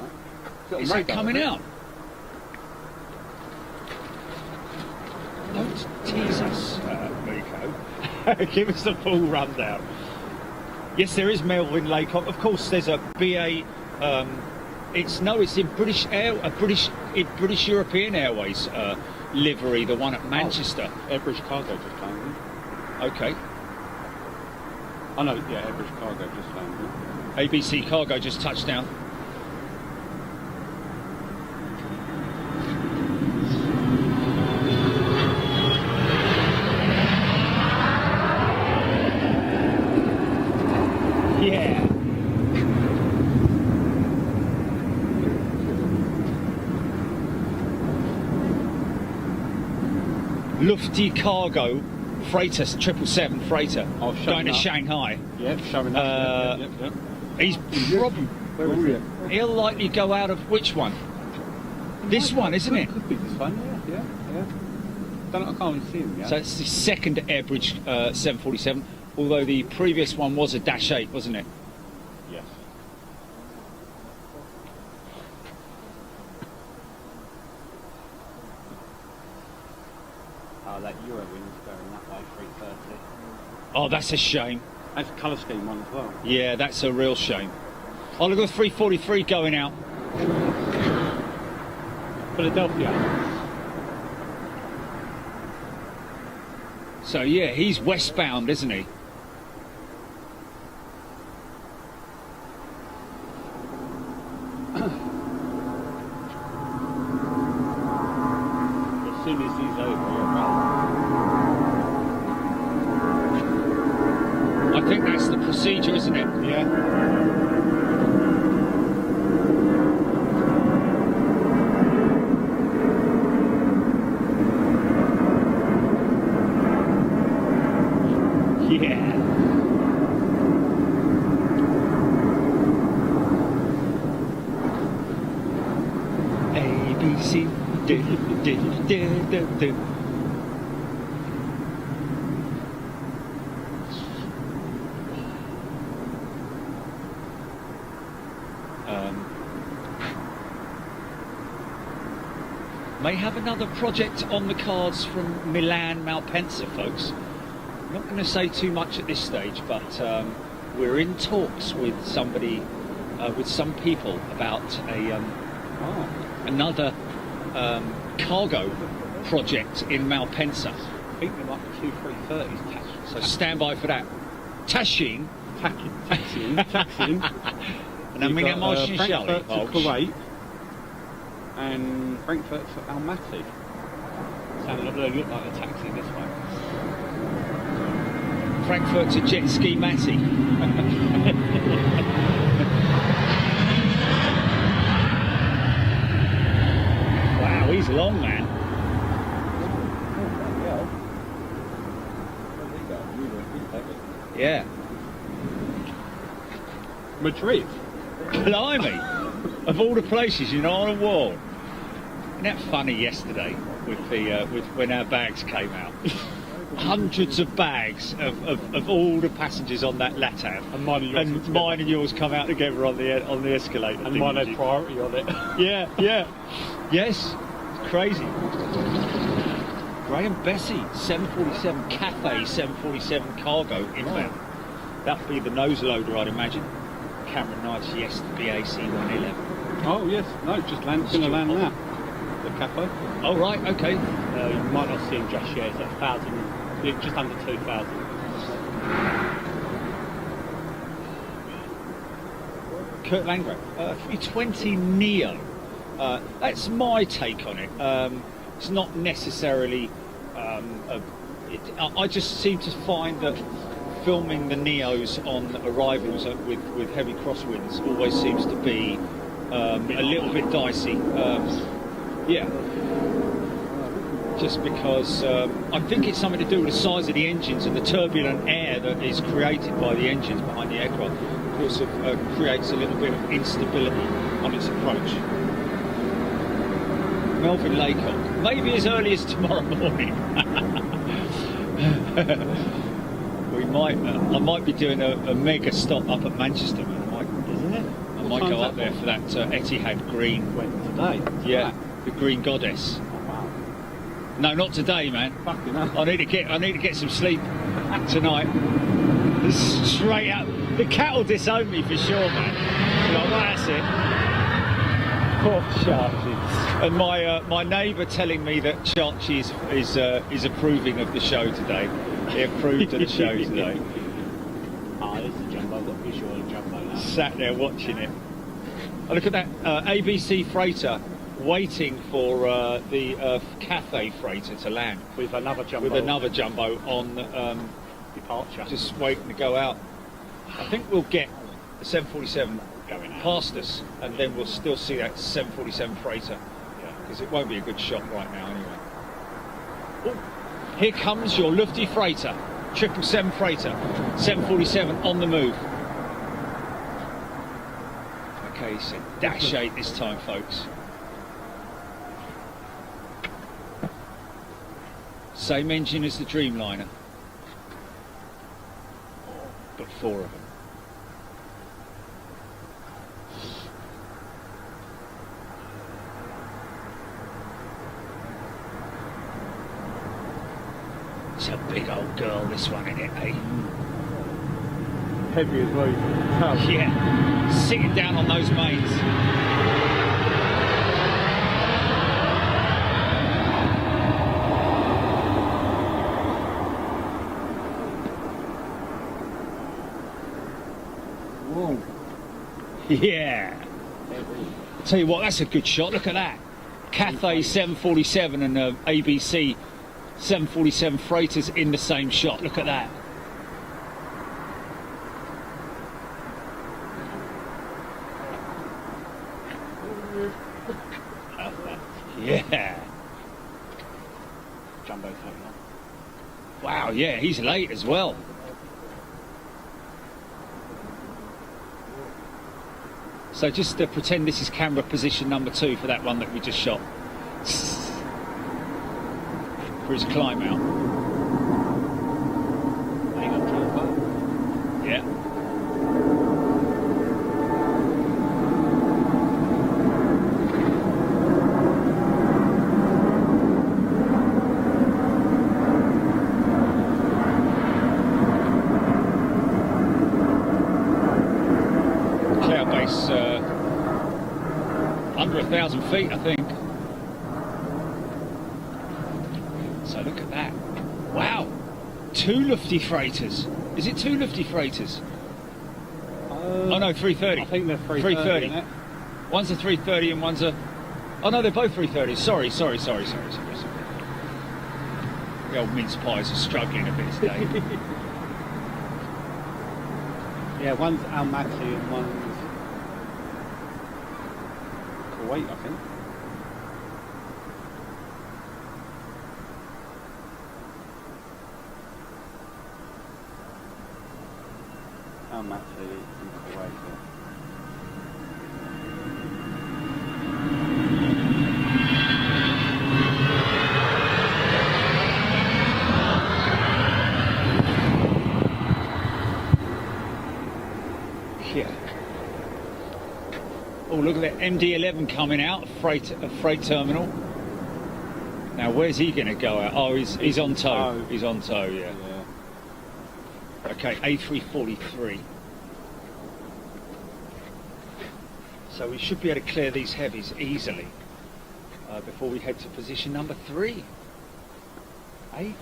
Is it coming out? Don't tease us, Rico. Give us the full rundown. Yes, there is Melvin Laycock. Of course, there's a BA. It's in British British European Airways livery, the one at Manchester. Air British Cargo just landed. Okay. Oh no, yeah, Air British Cargo just landed. ABC Cargo just touched down. Yeah. Lufty Cargo freighter, 777 freighter, going to Shanghai. Yeah, showing up. Yep. He's he'll likely go out of which one? This one, isn't it? Could be this one, yeah. I can't see him yet. So it's the second Airbridge 747, although the previous one was a Dash 8, wasn't it? Yes. Oh, that Eurowings going that way, 330. Oh, that's a shame. That's a colour scheme one as well. Yeah, that's a real shame. Oh, look at the 343 going out. Philadelphia. So yeah, he's westbound, isn't he? As soon as he's over, you're I think that's the procedure, isn't it? right. Yeah. Yeah. A B C D D D D D. May have another project on the cards from Milan Malpensa, folks. I'm not going to say too much at this stage, but we're in talks with somebody, with some people about another cargo project in Malpensa. I think there might be 2 330s taxing. So stand by for that. Taxing. Taxing. And I'm going to Frankfurt to Kuwait and Frankfurt to Almaty. Sound like they look like they're taxiing this way. Frankfurt to Jet Ski Matty. Wow, he's long, man. Yeah. Madrid. Blimey. Of all the places, you know, on the world. Isn't that funny yesterday with the when our bags came out? Hundreds of bags of all the passengers on that LATAM, And mine and yours come out together on the escalator. And mine had priority on it. Yeah. Yes, it's crazy. Graham Bessie, 747 Cathay 747 cargo inbound. That'd be the nose loader, I'd imagine. Cameron Knight's yes, the BAC 111. Oh yes, no, just going to land now. The cafe. Oh right, okay. You might not see him just yet. It's at 1,000, just under 2,000. Kurt Landgraf, 320 Neo. That's my take on it. It's not necessarily. I just seem to find that filming the Neos on arrivals with heavy crosswinds always seems to be a little bit dicey. Yeah. Just because I think it's something to do with the size of the engines and the turbulent air that is created by the engines behind the aircraft. Of course, creates a little bit of instability on its approach. Melvin Laycock, maybe as early as tomorrow morning. We might. I might be doing a mega stop up at Manchester. Isn't it? I might go up there for that Etihad Green. When today? Yeah, the Green Goddess. Oh, wow. No, not today, man. Fucking hell. I need to get some sleep tonight. Straight up. The cat will disown me for sure, man. Like, well, that's it. Poor Charlie. And my neighbour telling me that Chachi is approving of the show today. He approved of the show today. Ah, there's the jumbo. I've got visual on jumbo now. Sat there watching it. Oh, look at that ABC freighter waiting for the Cathay freighter to land. With another jumbo. With another jumbo on departure. just waiting to go out. I think we'll get the 747 Going out. past us, and then we'll still see that 747 freighter. Because it won't be a good shot right now anyway. Oh, here comes your Lufty freighter, 777 freighter, 747 on the move. Okay, so dash 8 this time, folks. Same engine as the Dreamliner, but 4 of them. It's a big old girl, this one, isn't it, eh? Heavy as well. Yeah, sitting down on those mains. Yeah. Tell you what, that's a good shot. Look at that. Cathay 747 and ABC 747 freighters in the same shot. Look at that. Yeah. Jumbo's taking off. Wow, yeah, he's late as well. So just pretend this is camera position number 2 for that one that we just shot. For his climb out. Hang on, jumbo. Yeah. Cloud base under 1,000 feet, I think. So look at that. Wow. 2 lufty freighters. Is it 2 lufty freighters? Oh no, 330. I think they're 330. 330. One's a 330 and one's a... Oh no, they're both 330s. Sorry. The old mince pies are struggling a bit today. Yeah, one's Almaty and one's Kuwait, I think. Almaty and Kuwait. Yeah. Oh, look at that MD-11 coming out, a freight terminal. Now, where's he going to go out? Oh, he's on tow. He's on tow, yeah. Okay, A343. So we should be able to clear these heavies easily before we head to position number 3. Eh?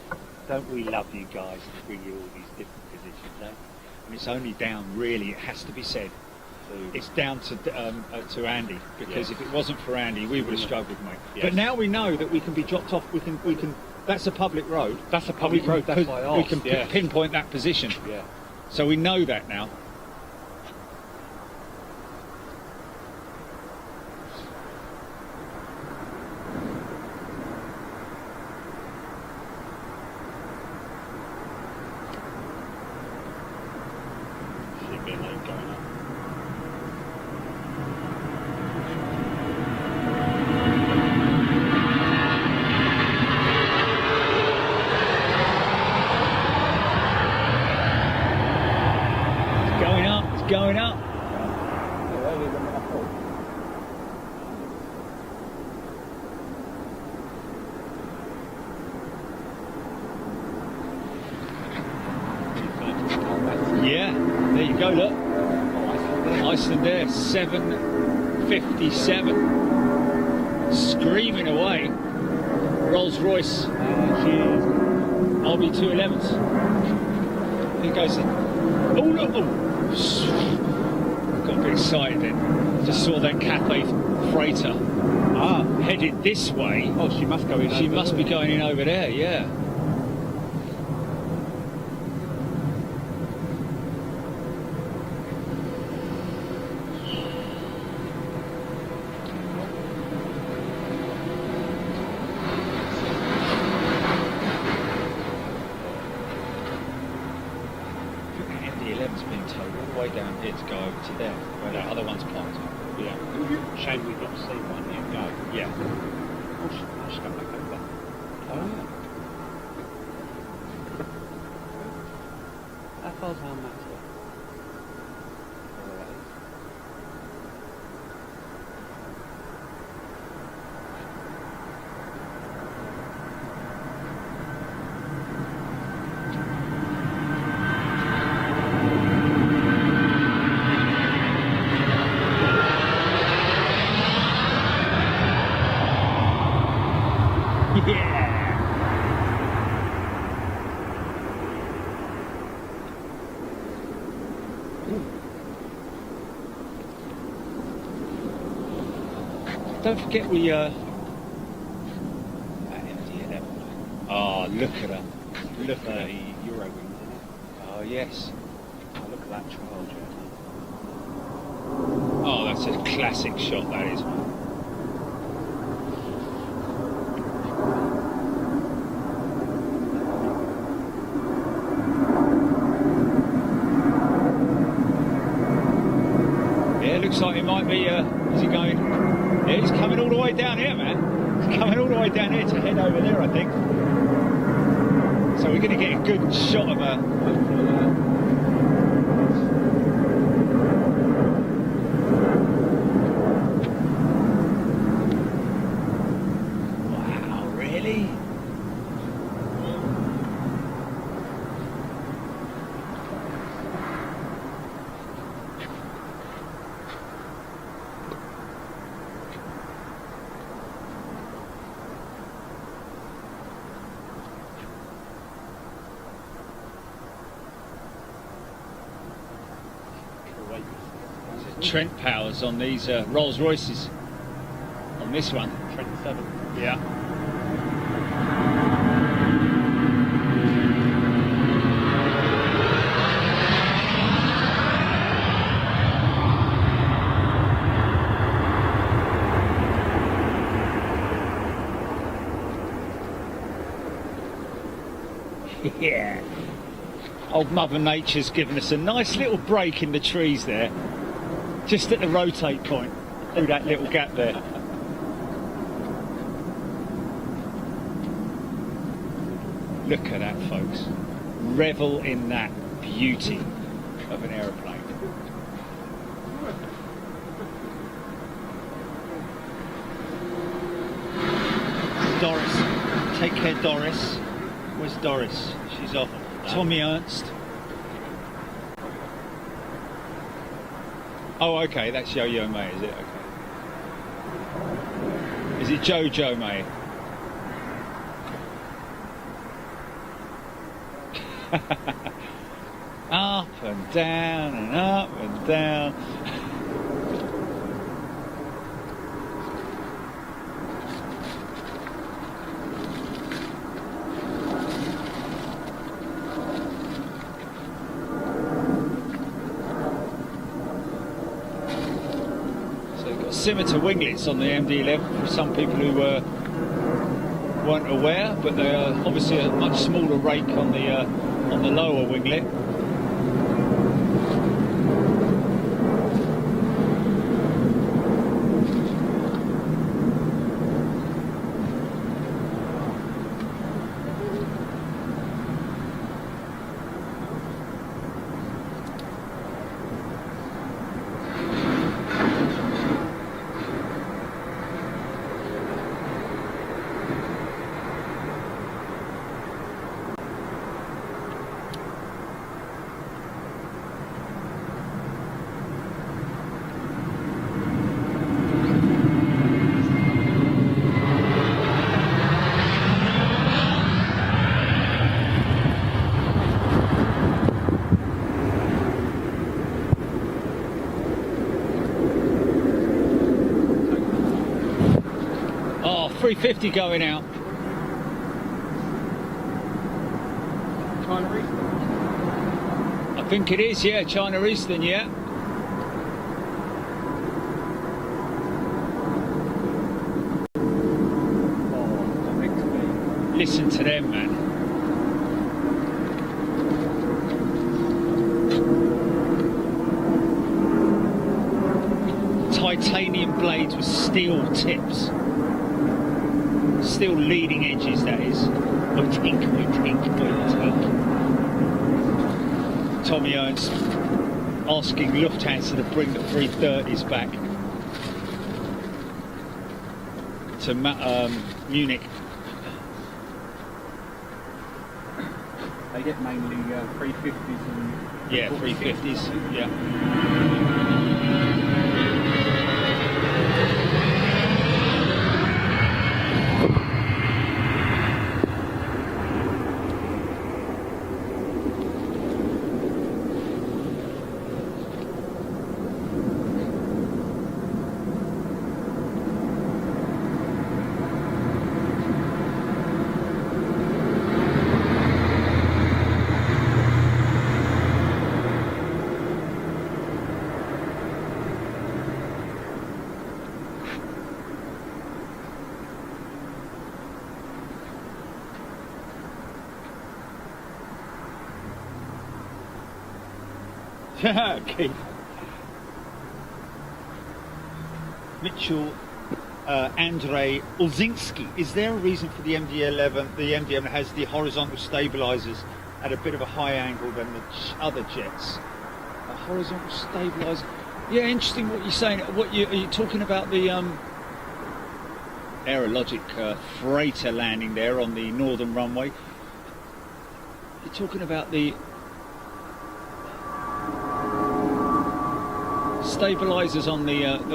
Don't we love you guys to bring you all these different positions, eh? And it's only down, really, it has to be said. It's down to Andy, because if it wasn't for Andy, we would have struggled, mate. Yes. But now we know that we can be dropped off. We can. That's a public road. That's a public road, that's why I we asked, can yeah. pinpoint that position. Yeah. So we know that now. Should be a load going up. Going up. Yeah, there you go, look. Iceland Air 757. Screaming away. Rolls Royce. RB211s. Here goes the... Oh, look! Oh. Got a bit excited then. Just saw that Cathay freighter headed this way. Oh, she must go in. She must be going in over there, yeah. MD-11's been towed all the way down here to go over to there, where that other one's parked. Yeah. Shame we've not seen one yet go. Yeah. Oh, she's come back over. Oh, yeah. How far's Almaty? Don't forget we oh, look at her. Look at her. Euro wings, isn't it? Oh yes. Oh, look at that trial journey. Oh, that's a classic shot, that is. Yeah, it looks like it might be, is he going? Yeah, he's coming all the way down here, man. He's coming all the way down here to head over there, I think. So we're going to get a good shot of her. Wow, really? Trent powers on these Rolls Royces. On this one. Trent 7. Yeah. Yeah. Old Mother Nature's given us a nice little break in the trees there. Just at the rotate point, through that little gap there. Look at that, folks. Revel in that beauty of an aeroplane. Doris. Take care, Doris. Where's Doris? She's off. Tommy Ernst. Oh, okay, that's Yo-Yo May, is it? Okay. Is it Jojo May? Up and down and up and down. Scimitar winglets on the MD-11 for some people who weren't aware, but they are obviously a much smaller rake on the lower winglet. Oh, 350 going out. China Eastern? I think it is, yeah, China Eastern, yeah. Listen to them, man. Titanium blades with steel tips. Steel leading edges, that is. Tink. Tommy Ernst asking Lufthansa to bring the 330s back to Munich. They get mainly 350s and... Yeah, 350s, yeah. Keith. Mitchell Andrei Ulzinski. Is there a reason for the MD-11? The MD-11 has the horizontal stabilizers at a bit of a higher angle than the other jets. A horizontal stabilizer. Yeah, interesting what you're saying. Are you talking about the Aerologic freighter landing there on the northern runway? You're talking about the stabilizers on the on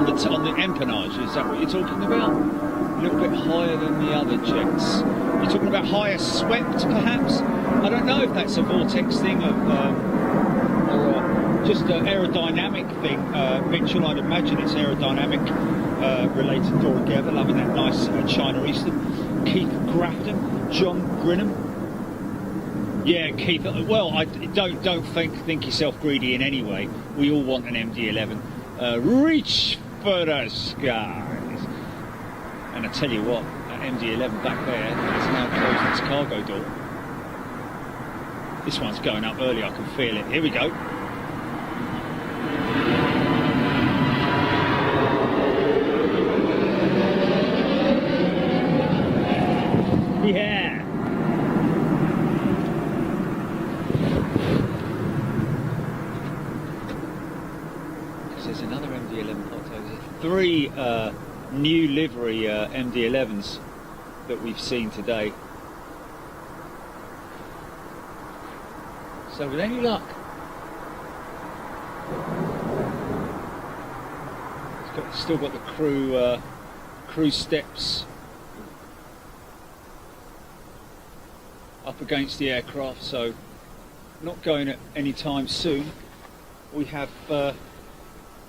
the empennage. Is that what you're talking about? A little bit higher than the other jets. You're talking about higher swept, perhaps? I don't know if that's a vortex thing or just an aerodynamic thing. Mitchell, I'd imagine it's aerodynamic related altogether. Loving that nice China Eastern. Keith Grafton, John Grinham. Yeah, Keith. Well, I don't think yourself greedy in any way. We all want an MD-11. Reach for the skies. And I tell you what, that MD-11 back there has now closed its cargo door. This one's going up early. I can feel it. Here we go. Yeah. There's another MD-11 hot tag. There's 3 new livery MD-11s that we've seen today. So with any luck, it's still got the crew steps up against the aircraft, so not going at any time soon. We have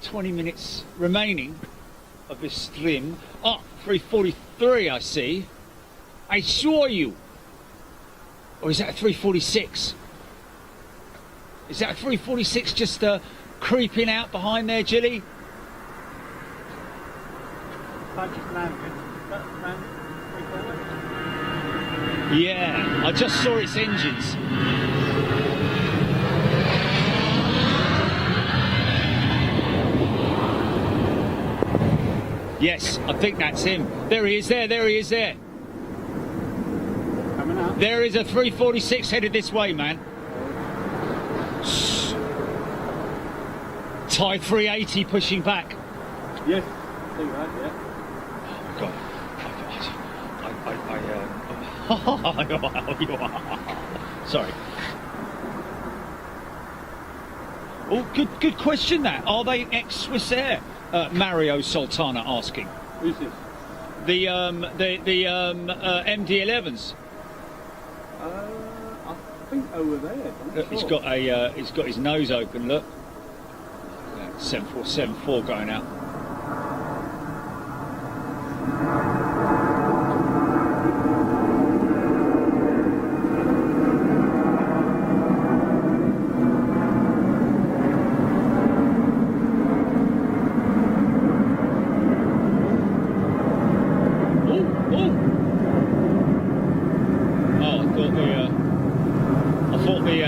20 minutes remaining of this stream. 3:43 I see. I saw you. Or is that a 3:46? Is that a 3:46 just creeping out behind there, Jilly? Yeah, I just saw its engines. Yes, I think that's him. There he is there, there he is there. Coming out. There is a 346 headed this way, man. Thai 380 pushing back. Yes, see that, yeah. Sorry. Oh, good question. That are they ex-Swiss Air? Mario Sultana asking. Who's this? The MD-11s. I think over there. Look, he's got his nose open. Look, 7474 going out.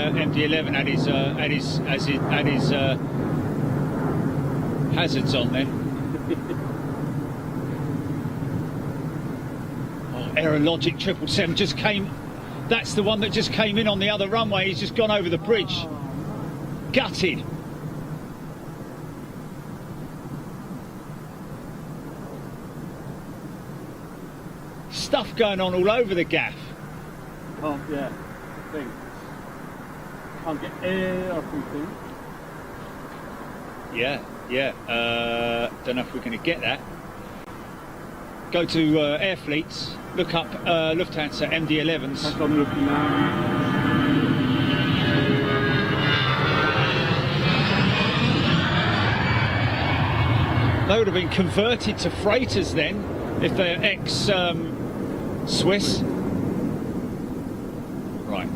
MD-11 had his hazards on then. Aerologic 777 just came. That's the one that just came in on the other runway. He's just gone over the bridge. Gutted. Stuff going on all over the gaff. Oh, yeah. Thing. Can't get air or something. Yeah. Don't know if we're going to get that. Go to air fleets, look up Lufthansa MD-11s. That's what I'm looking now. They would have been converted to freighters then, if they're ex-Swiss. Right.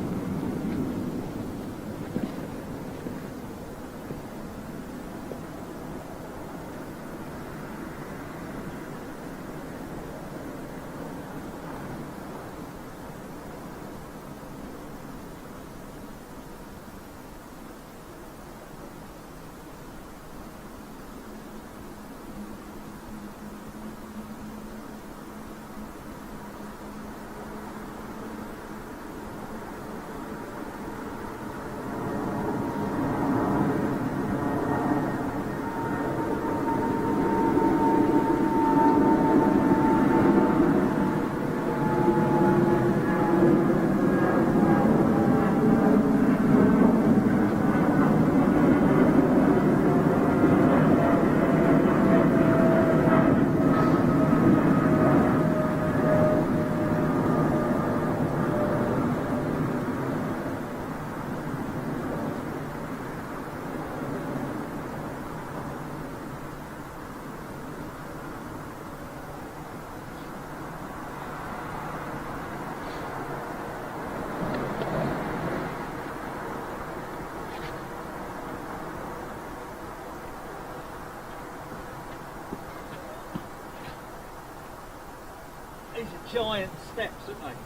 giant steps, aren't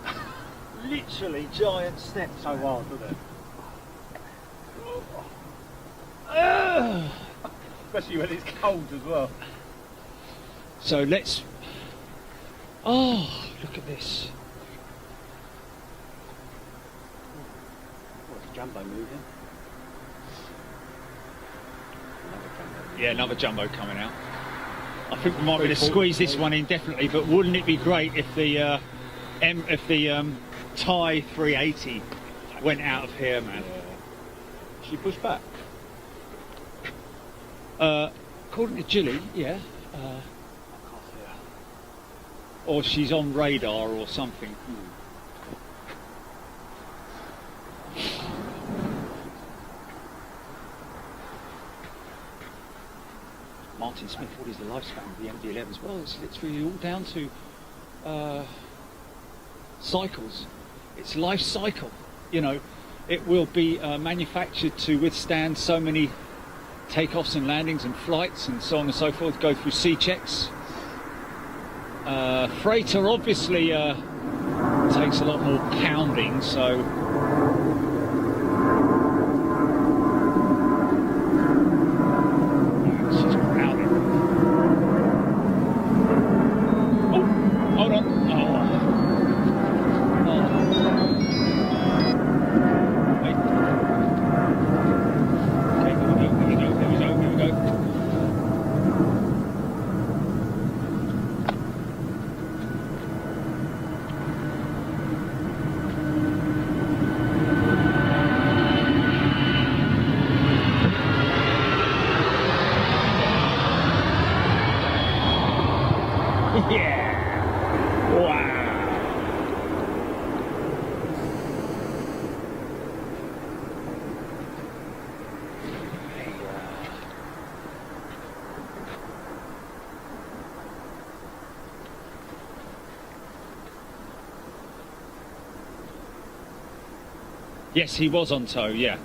they? Literally giant steps. So wild, isn't it? Especially when it's cold as well. So let's. Oh, look at this. What's jumbo moving? Another jumbo. Yeah, another jumbo coming out. I think we might be able to squeeze this one in definitely, but wouldn't it be great if the Thai 380 went out of here, man? Should you push back? According to Jilly, yeah. I can't see her. Or she's on radar or something. Martin Smith, what is the lifespan of the MD-11s? Well, it's literally all down to cycles. It's life cycle. You know, it will be manufactured to withstand so many takeoffs and landings and flights and so on and so forth, go through C checks. Freighter obviously takes a lot more pounding, so she's crowded. Oh, hold on. Wait. Okay, here we go. Yeah! Wow! Yes, he was on tow, yeah.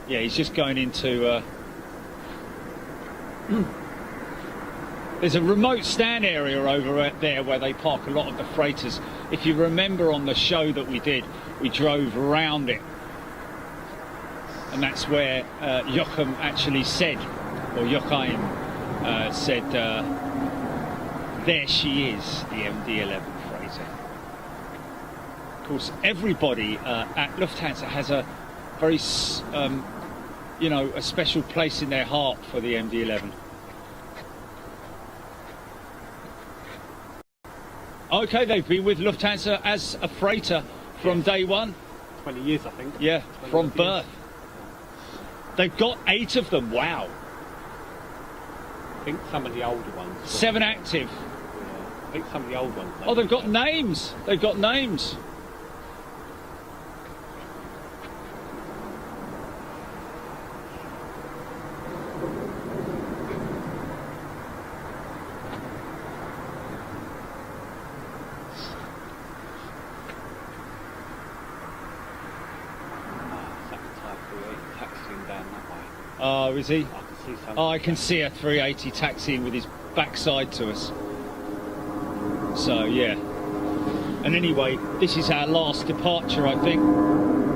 Yeah, he's just going into... There's a remote stand area over there where they park a lot of the freighters. If you remember on the show that we did, we drove around it. And that's where Joachim actually said, or Joachim said, there she is, the MD-11 freighter. Of course, everybody at Lufthansa has a very, you know, a special place in their heart for the MD-11. Okay, they've been with Lufthansa as a freighter from day one. 20 years, I think. Yeah, from years. birth. They've got 8 of them, wow. I think some of the older ones. 7 active. Yeah, I think some of the old ones. Oh, they've got names. They've got names. Oh, is he? I can see some. Oh, I can see a 380 taxiing with his backside to us. So, yeah. And anyway, this is our last departure, I think.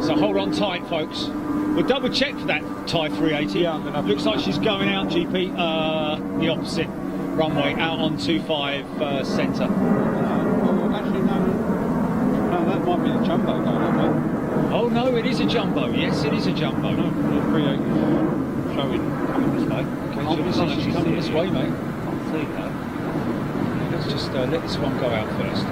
So hold on tight, folks. We'll double check for that Thai 380. Yeah, I'm gonna have looks like she's going out, GP. The opposite runway, out on 25 centre. Oh, actually, no. No, that might be the jumbo going that way. Oh, no, it is a jumbo. Yes, it is a jumbo. No, the 380 showing coming this way. Okay, so this is she's coming this way, mate. Can't see her. Let's just let this one go out first.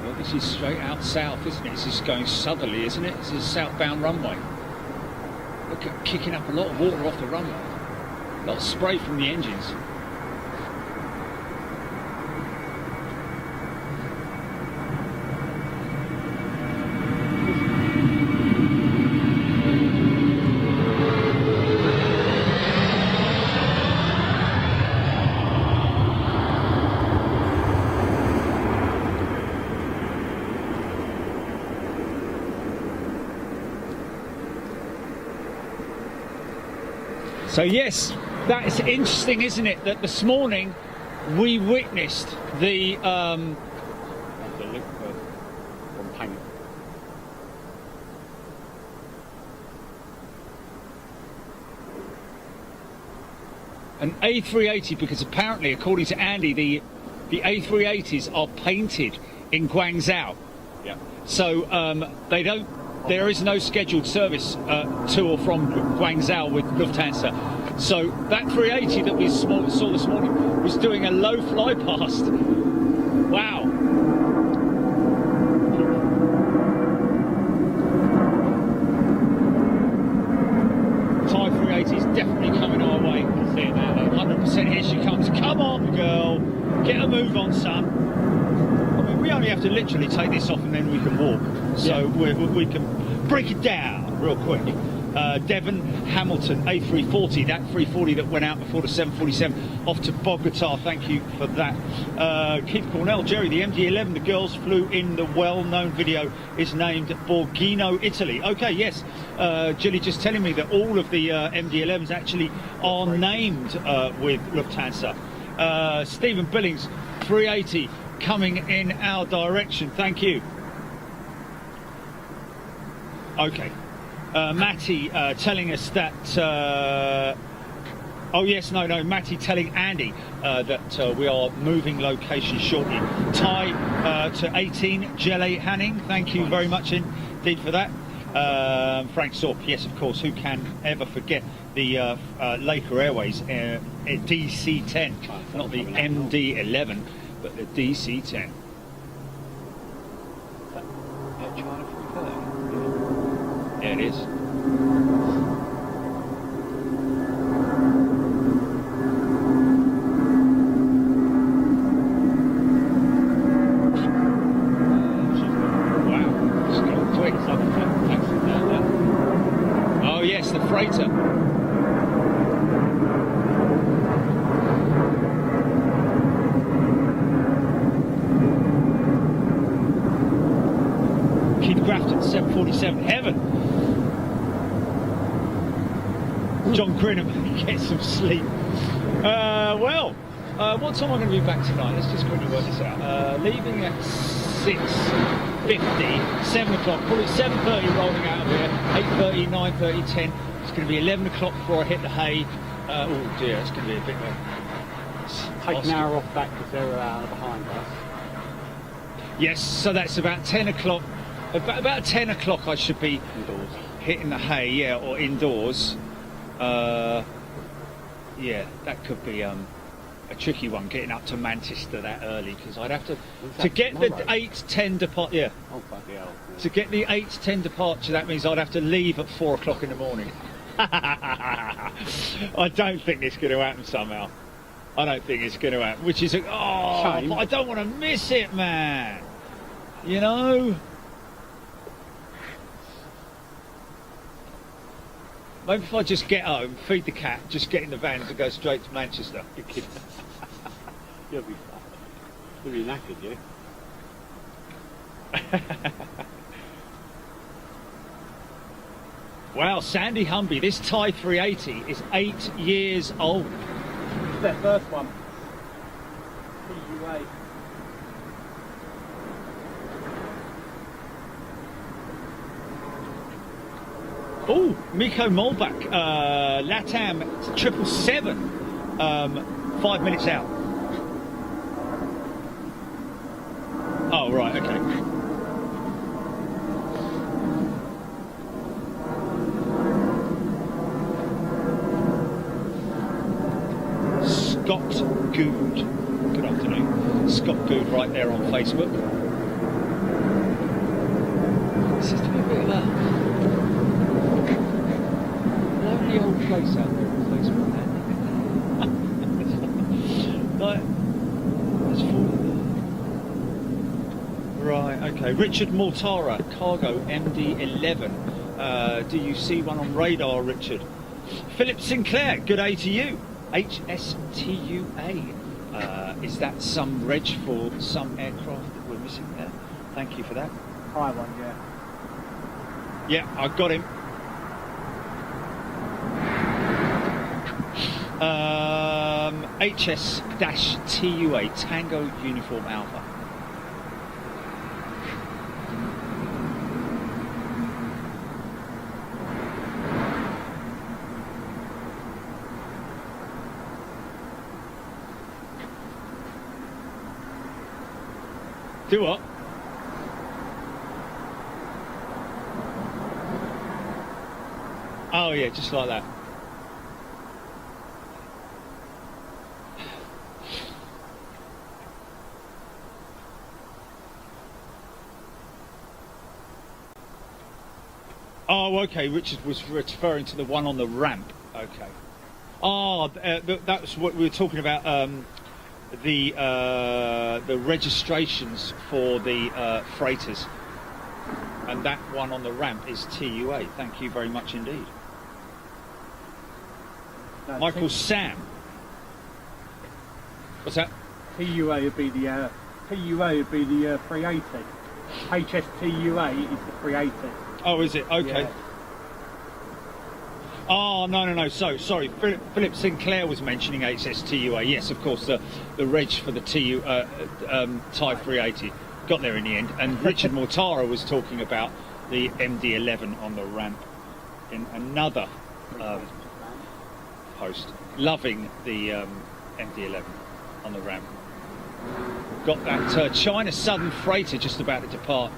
Well, this is straight out south, isn't it? This is going southerly, isn't it? This is southbound runway. Look at kicking up a lot of water off the runway. A lot of spray from the engines. So yes, that is interesting, isn't it? That this morning we witnessed the And the look from paint. an A380, because apparently, according to Andy, the A380s are painted in Guangzhou. Yeah. So they don't. There is no scheduled service to or from Guangzhou with Lufthansa. So that 380 that we saw this morning was doing a low fly past. Wow. Thai 380 is definitely coming our way. 100% here she comes. Come on, girl. Get a move on, son. I mean, we only have to literally take this off and then we can walk. So we can break it down real quick. Devon Hamilton, A340, that 340 that went out before the 747, off to Bogota. Thank you for that. Keith Cornell, Jerry, the MD-11 the girls flew in the well-known video is named Borghino, Italy. Okay, yes. Jilly just telling me that all of the MD-11s actually are named with Lufthansa. Stephen Billings, 380 coming in our direction. Thank you. Okay. Matty telling us that Matty telling Andy that we are moving location shortly. Thai to 18, Jelle Hanning, thank you very much indeed for that. Frank Sorp, yes of course, who can ever forget the Laker Airways DC-10, not the MD-11 but the DC-10. Yeah, it is. Wow, it's got quick. Oh yes, the freighter. Keith Grafton, 747, heaven. John Crinham, get some sleep. What time am I going to be back tonight? Let's just quickly work this out. Leaving at 6:50, 7 o'clock, probably 7:30 rolling out of here, 8:30, 9:30, 10. It's going to be 11 o'clock before I hit the hay. Oh dear, it's going to be a bit of a... Take an hour off back because they're behind us. Yes, so that's about 10 o'clock. About 10 o'clock I should be Indoors. hitting the hay, yeah, or indoors. Yeah, that could be a tricky one, getting up to Manchester that early, because I'd have to get the 8:10 depart. Yeah. Oh bloody hell. To get the 8:10 departure, that means I'd have to leave at 4 o'clock in the morning. I don't think it's going to happen somehow. I don't think it's going to happen, which is shame. But I don't want to miss it, man. You know. Maybe if I just get home, feed the cat, just get in the van to go straight to Manchester. You'll be fine. You'll be knackered, you. Wow, Sandy Humby, this Thai 380 is 8 years old. It's their first one. PUA. Oh, Miko Molbach, Latam 777, 5 minutes out. Oh, right, okay. Scott Good, good afternoon. Scott Good right there on Facebook. This is to be a bit of a lonely old place out there on Facebook. Like, there's 4 right, okay. Richard Mortara, Cargo MD-11. Do you see one on radar, Richard? Philip Sinclair, good day to you. HSTUA. Is that some reg for some aircraft that we're missing there? Thank you for that. High one, yeah. Yeah, I've got him. HS-TUA, Tango Uniform Alpha. Do what? Oh yeah, just like that. Oh, okay. Richard was referring to the one on the ramp. Okay. Oh, that's what we were talking about. The registrations for the freighters, and that one on the ramp is TUA. Thank you very much indeed. Michael Sam. What's that? TUA would be the 380. HSTUA is the 380. Oh, is it? Okay. Yeah. Oh, no. So, sorry. Philip Sinclair was mentioning HSTUA. Yes, of course, the reg for the Thai 380. Got there in the end. And Richard Mortara was talking about the MD-11 on the ramp in another post. Loving the MD-11 on the ramp. Got that China Southern freighter just about to depart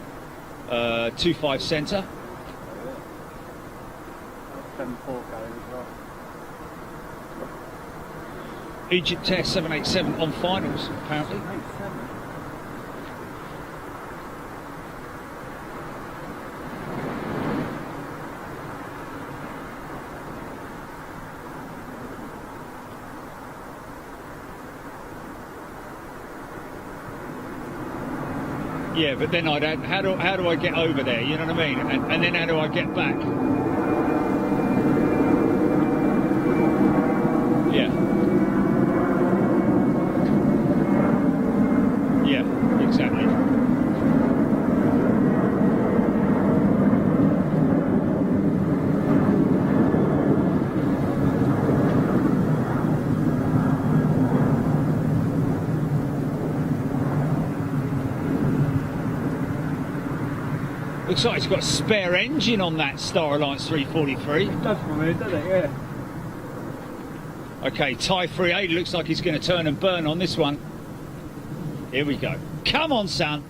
25 centre. 74 going as well. Egypt Air 787 on finals, apparently. Yeah, but then I'd add, how do I get over there? You know what I mean? And then how do I get back? Yeah. Yeah, exactly. Looks like it's got a spare engine on that Star Alliance 343. It does for me, doesn't it? Yeah. Okay, Thai 380 looks like he's going to turn and burn on this one. Here we go. Come on, son.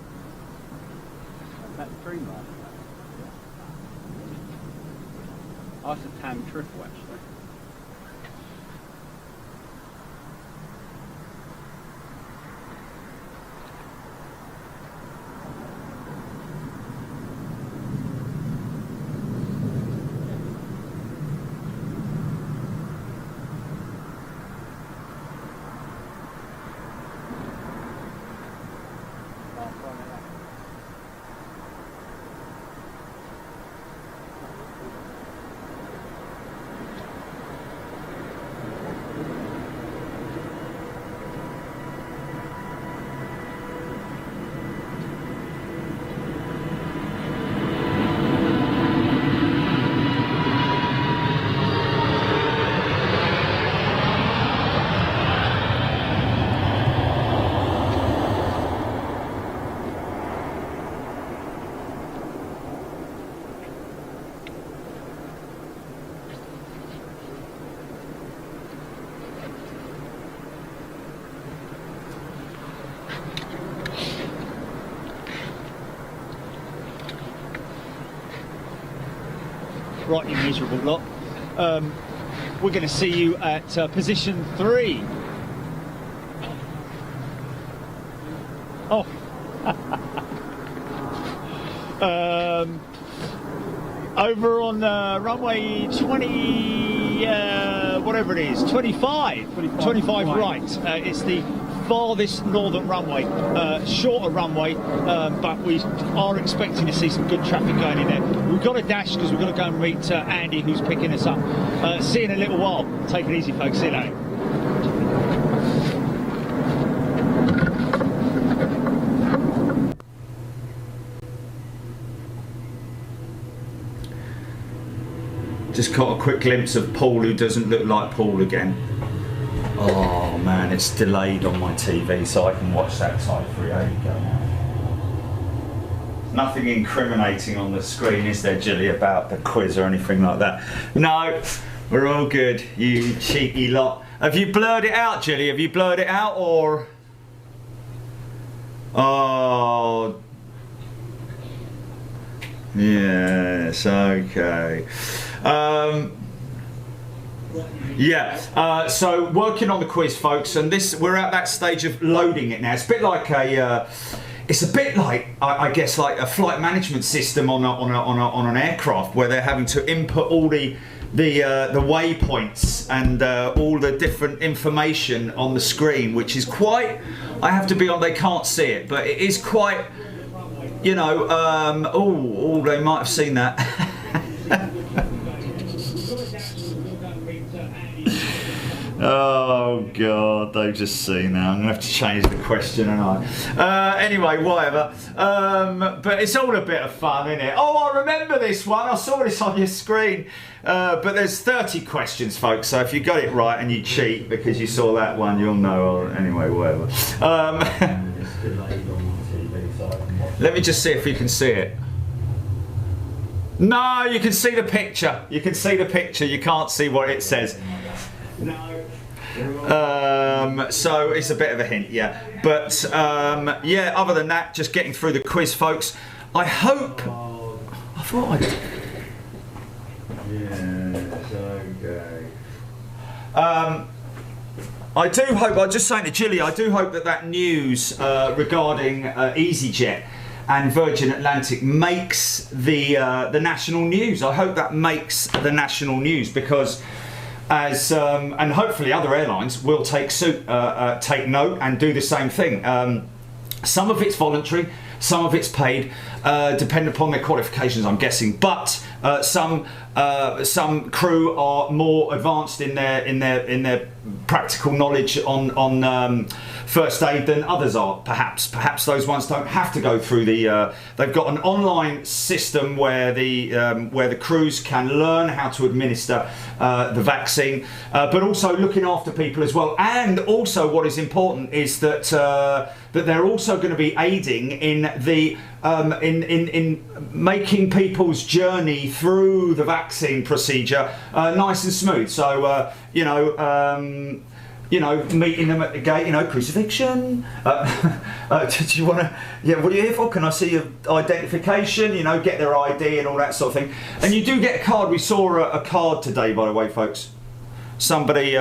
That's Dreamliner. Oh, that's a TAM triple actually. Right, you miserable lot. We're going to see you at position 3. Oh. Over on runway 20, whatever it is, 25 right. It's the farthest northern runway, shorter runway, but we are expecting to see some good traffic going in there. We've got to dash because we've got to go and meet Andy, who's picking us up. See you in a little while. Take it easy, folks. See you later. Just caught a quick glimpse of Paul, who doesn't look like Paul again. Oh man, it's delayed on my TV, so I can watch that Type 3. There you go. Nothing incriminating on the screen, is there, Gilly, about the quiz or anything like that? No, we're all good, you cheeky lot. Have you blurred it out, Gilly? Have you blurred it out, or? Oh. Yes, okay. So working on the quiz, folks, and we're at that stage of loading it now. It's a bit like I guess like a flight management system on an aircraft, where they're having to input all the waypoints and all the different information on the screen, which is quite, I have to be honest, they can't see it, but it is quite, you know, they might have seen that. Oh God, they've just seen that. I'm gonna have to change the question, aren't I? Anyway, whatever. But it's all a bit of fun, isn't it? Oh, I remember this one. I saw this on your screen. But there's 30 questions, folks. So if you got it right and you cheat because you saw that one, you'll know. Or anyway, whatever. Let me just see if you can see it. No, you can see the picture. You can see the picture. You can't see what it says. No. So it's a bit of a hint, yeah. But yeah, other than that, just getting through the quiz, folks. I hope. I thought I'd. Yes, okay. I do hope. I was just saying to Gilly, I do hope that news regarding EasyJet and Virgin Atlantic makes the national news. I hope that makes the national news, because as and hopefully other airlines will take note and do the same thing. Some of it's voluntary, some of it's paid, depending upon their qualifications, I'm guessing. But some crew are more advanced in their practical knowledge on first aid than others are. Perhaps those ones don't have to go through the. They've got an online system where the crews can learn how to administer the vaccine, but also looking after people as well. And also, what is important is that that they're also going to be aiding in the in making people's journey through the vaccine procedure nice and smooth. So meeting them at the gate, crucifixion. Did you want to? Yeah, what are you here for? Can I see your identification? Get their ID and all that sort of thing. And you do get a card. We saw a card today, by the way, folks. Somebody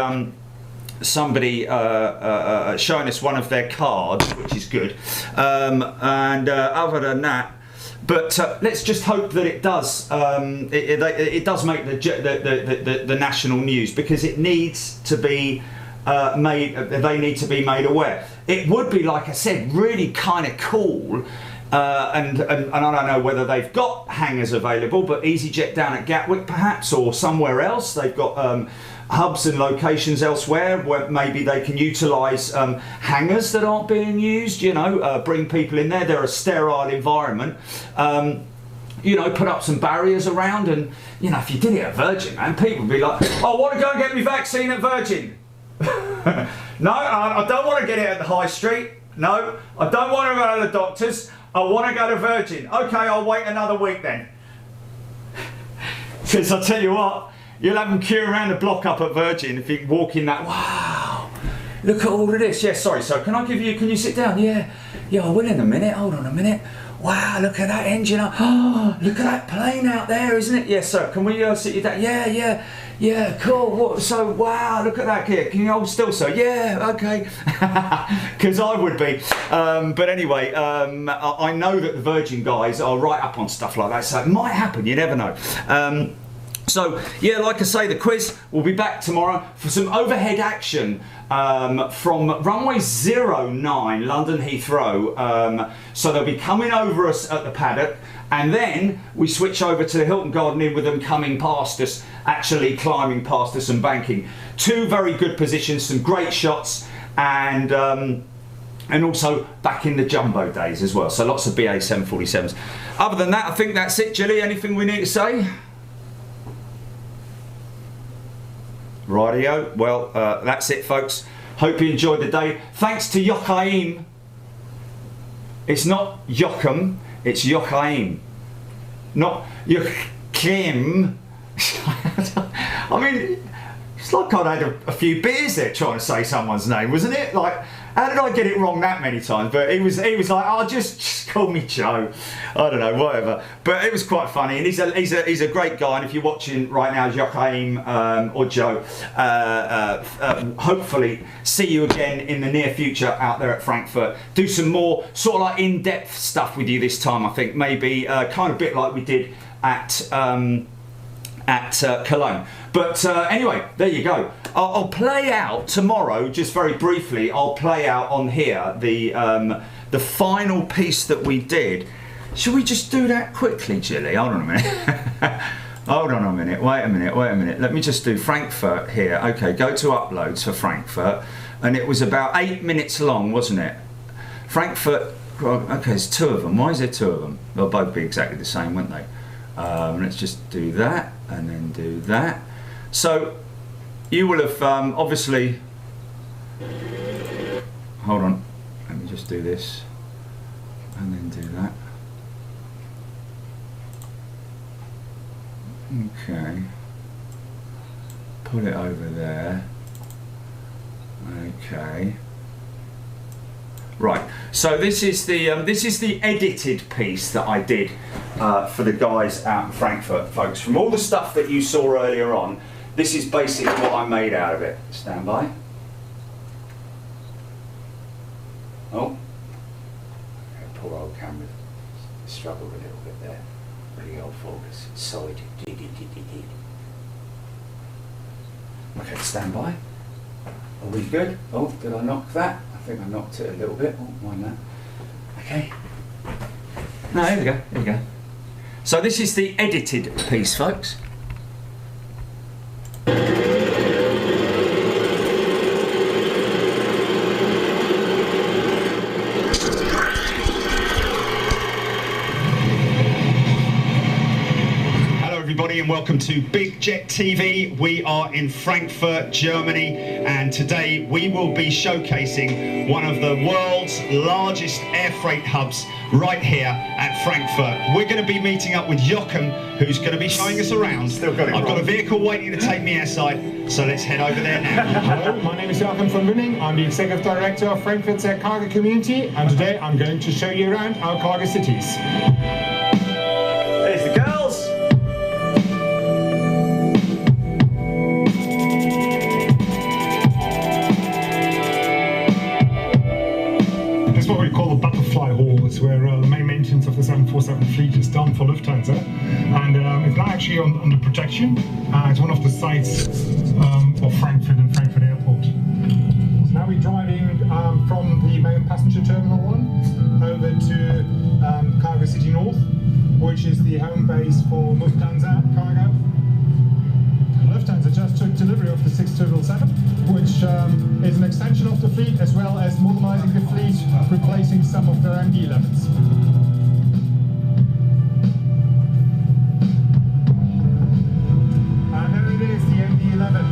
showing us one of their cards, which is good. Other than that, but let's just hope that it does. It does make the national news, because it needs to be made. They need to be made aware. It would be, like I said, really kind of cool. And I don't know whether they've got hangars available, but EasyJet down at Gatwick perhaps, or somewhere else, they've got hubs and locations elsewhere where maybe they can utilise hangars that aren't being used, bring people in there. They're a sterile environment. Put up some barriers around, and if you did it at Virgin, man, people would be like, oh, I want to go and get my vaccine at Virgin. No, I don't want to get it at the high street. No, I don't want to go to the doctors. I want to go to Virgin. Okay, I'll wait another week then. Because I'll tell you what, you'll have them queuing around the block up at Virgin if you walk in that. Wow, look at all of this. Yeah, sorry, so can you sit down? Yeah, I will in a minute. Hold on a minute. Wow, look at that engine. Oh, look at that plane out there, isn't it? Yes, sir. Can we sit you down? Yeah, cool. So, wow, look at that kid. Can you hold still, sir? Yeah, okay. Because I would be. But anyway, I know that the Virgin guys are right up on stuff like that, so it might happen. You never know. So, yeah, like I say, the quiz will be back tomorrow for some overhead action from runway 09, London Heathrow. So they'll be coming over us at the paddock, and then we switch over to the Hilton Garden Inn with them coming past us, actually climbing past us and banking. Two very good positions, some great shots, and also back in the jumbo days as well. So lots of BA 747s. Other than that, I think that's it, Gilly. Anything we need to say? Right. Rightio. Well, that's it, folks. Hope you enjoyed the day. Thanks to Joachim. It's not Joachim, it's Joachim. Not Joachim. I mean, it's like I'd had a few beers there trying to say someone's name, wasn't it? Like, how did I get it wrong that many times? But he was like, oh, just call me Joe. I don't know, whatever. But it was quite funny, and he's a great guy. And if you're watching right now, Joachim or Joe, hopefully see you again in the near future out there at Frankfurt. Do some more sort of like in-depth stuff with you this time. I think maybe kind of a bit like we did at Cologne. But anyway, there you go. I'll play out tomorrow, just very briefly, I'll play out on here the final piece that we did. Should we just do that quickly, Jilly? Hold on a minute. Hold on a minute, wait a minute. Let me just do Frankfurt here. Okay, go to uploads for Frankfurt. And it was about 8 minutes long, wasn't it? Frankfurt, okay, there's 2 of them. Why is there 2 of them? They'll both be exactly the same, won't they? Let's just do that and then do that. So you will have obviously, hold on, let me just do this and then do that. Okay, put it over there. Okay. Right, so this is the edited piece that I did for the guys out in Frankfurt, folks. From all the stuff that you saw earlier on, this is basically what I made out of it. Stand by. Oh, poor old camera struggled a little bit there. Really old focus. Sorry. Okay, stand by. Are we good? Oh, did I knock that? I think I knocked it a little bit. Oh, mind that. Okay. No, here we go. Here we go. So this is the edited piece, folks. And welcome to Big Jet TV. We are in Frankfurt, Germany, and today we will be showcasing one of the world's largest air freight hubs right here at Frankfurt. We're going to be meeting up with Joachim, who's going to be showing us around. I've got a vehicle waiting to take me airside, so let's head over there now. Hello, my name is Joachim von Wünning. I'm the Executive Director of Frankfurt's Air Cargo Community, and today I'm going to show you around our cargo cities. There's the girls. What we call the butterfly hall. It's where the main maintenance of the 747 fleet is done for Lufthansa, and it's now actually under protection. It's one of the sites of Frankfurt and Frankfurt Airport. So now we're driving from the main passenger terminal 1 over to Cargo City North, which is the home base for Lufthansa cargo. Lufthansa just took delivery of the 6277, which is an extension of the fleet as well as modernizing the fleet, replacing some of their MD-11s. And there it is, the MD-11.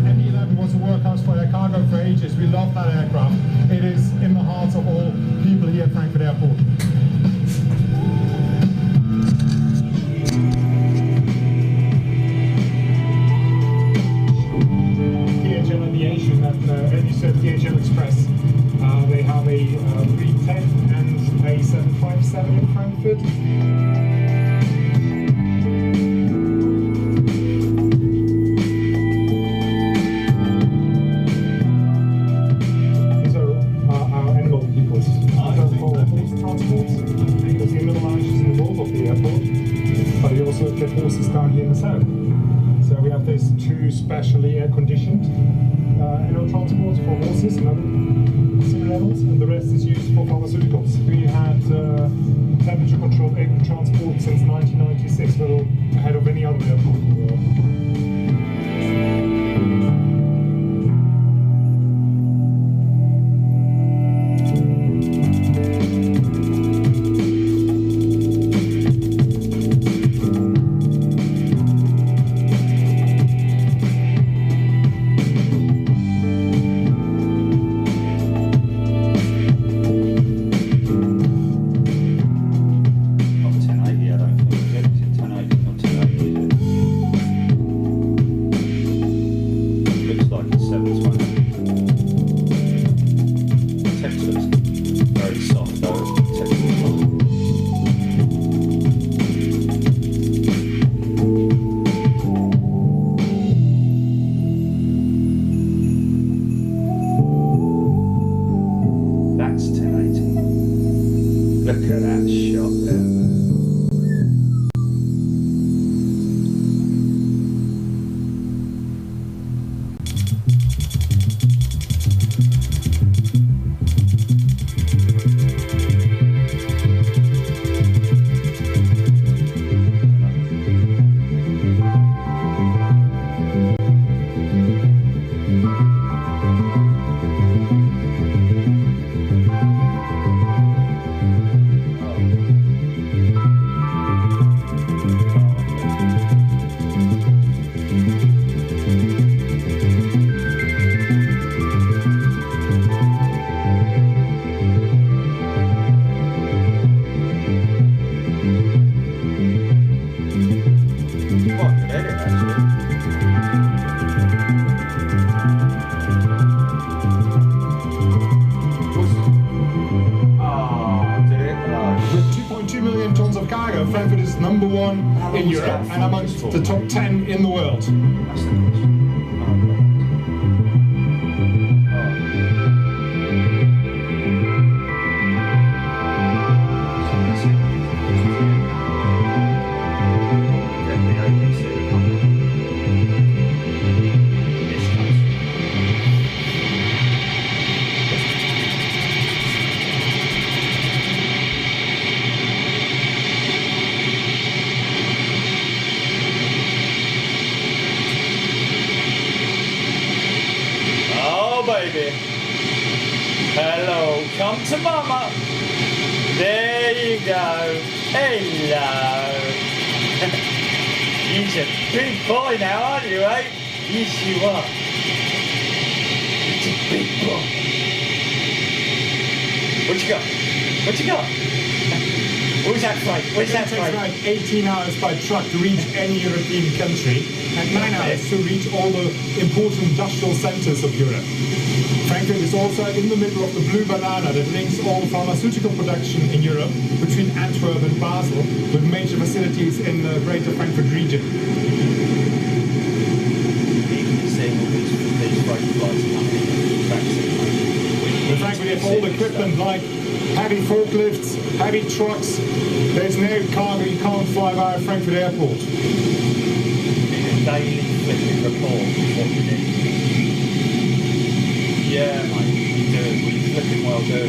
MD-11 was a workhorse for air cargo for ages. We love that aircraft. It is in the hearts of all people here at Frankfurt Airport. As you said, DHL Express. They have a 310 and a 757 in Frankfurt. These are our animal vehicles. These are for horse transports, because the animal lounge is in the north of the airport, but we also get horses down here in the south. So we have these 2 specially air-conditioned animal transports for horses and other similar animals, and the rest is used for pharmaceuticals. We had temperature-controlled air transport since 1996, little ahead of any other airport in the world. Look at that shot there. Frankfurt is #1 in Europe and amongst the top 10 in the world. Baby. Hello, come to mama. There you go. Hello. He's a big boy now, aren't you, eh? Yes, you are. It's a big boy. What you got? What you got? Where's that flight? Where's that flight? It takes like 18 hours by truck to reach any European country and 9 hours to reach all the important industrial centers of Europe. Frankfurt is also in the middle of the blue banana that links all pharmaceutical production in Europe between Antwerp and Basel, with major facilities in the greater Frankfurt region. In Frankfurt we have all the equipment like heavy forklifts, heavy trucks. There's no cargo, you can't fly via Frankfurt Airport. Daily flipping report is what you need. Yeah, mate, you do. Well, you flipping well do,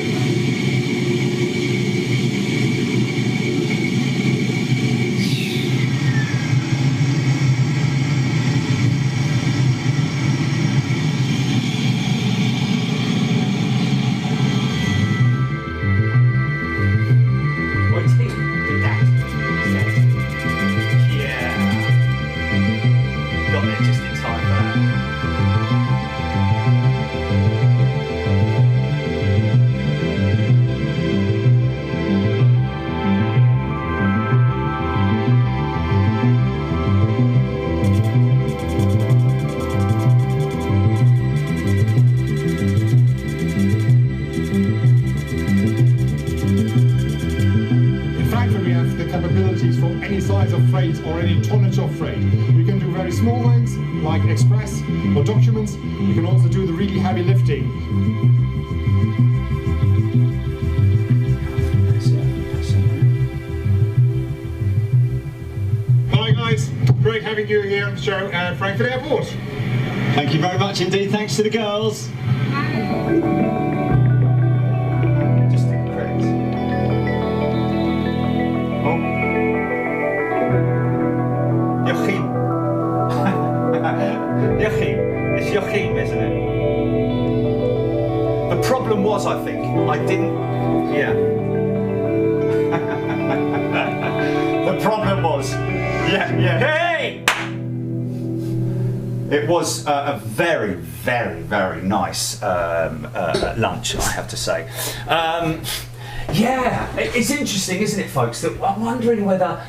For any size of freight or any tonnage of freight. You can do very small things like express or documents. You can also do the really heavy lifting. Hi guys, great having you here on the show at Frankfurt Airport. Thank you very much indeed. Thanks to the girls. Joachim, isn't it? The problem was, I think, I didn't. Yeah. The problem was, hey! It was a very, very, very nice lunch, I have to say. Yeah, it's interesting, isn't it, folks? That I'm wondering whether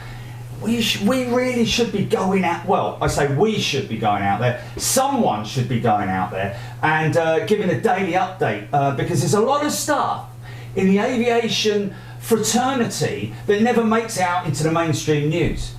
we really should be going out. Well, I say we should be going out there. Someone should be going out there and giving a daily update because there's a lot of stuff in the aviation fraternity that never makes it out into the mainstream news.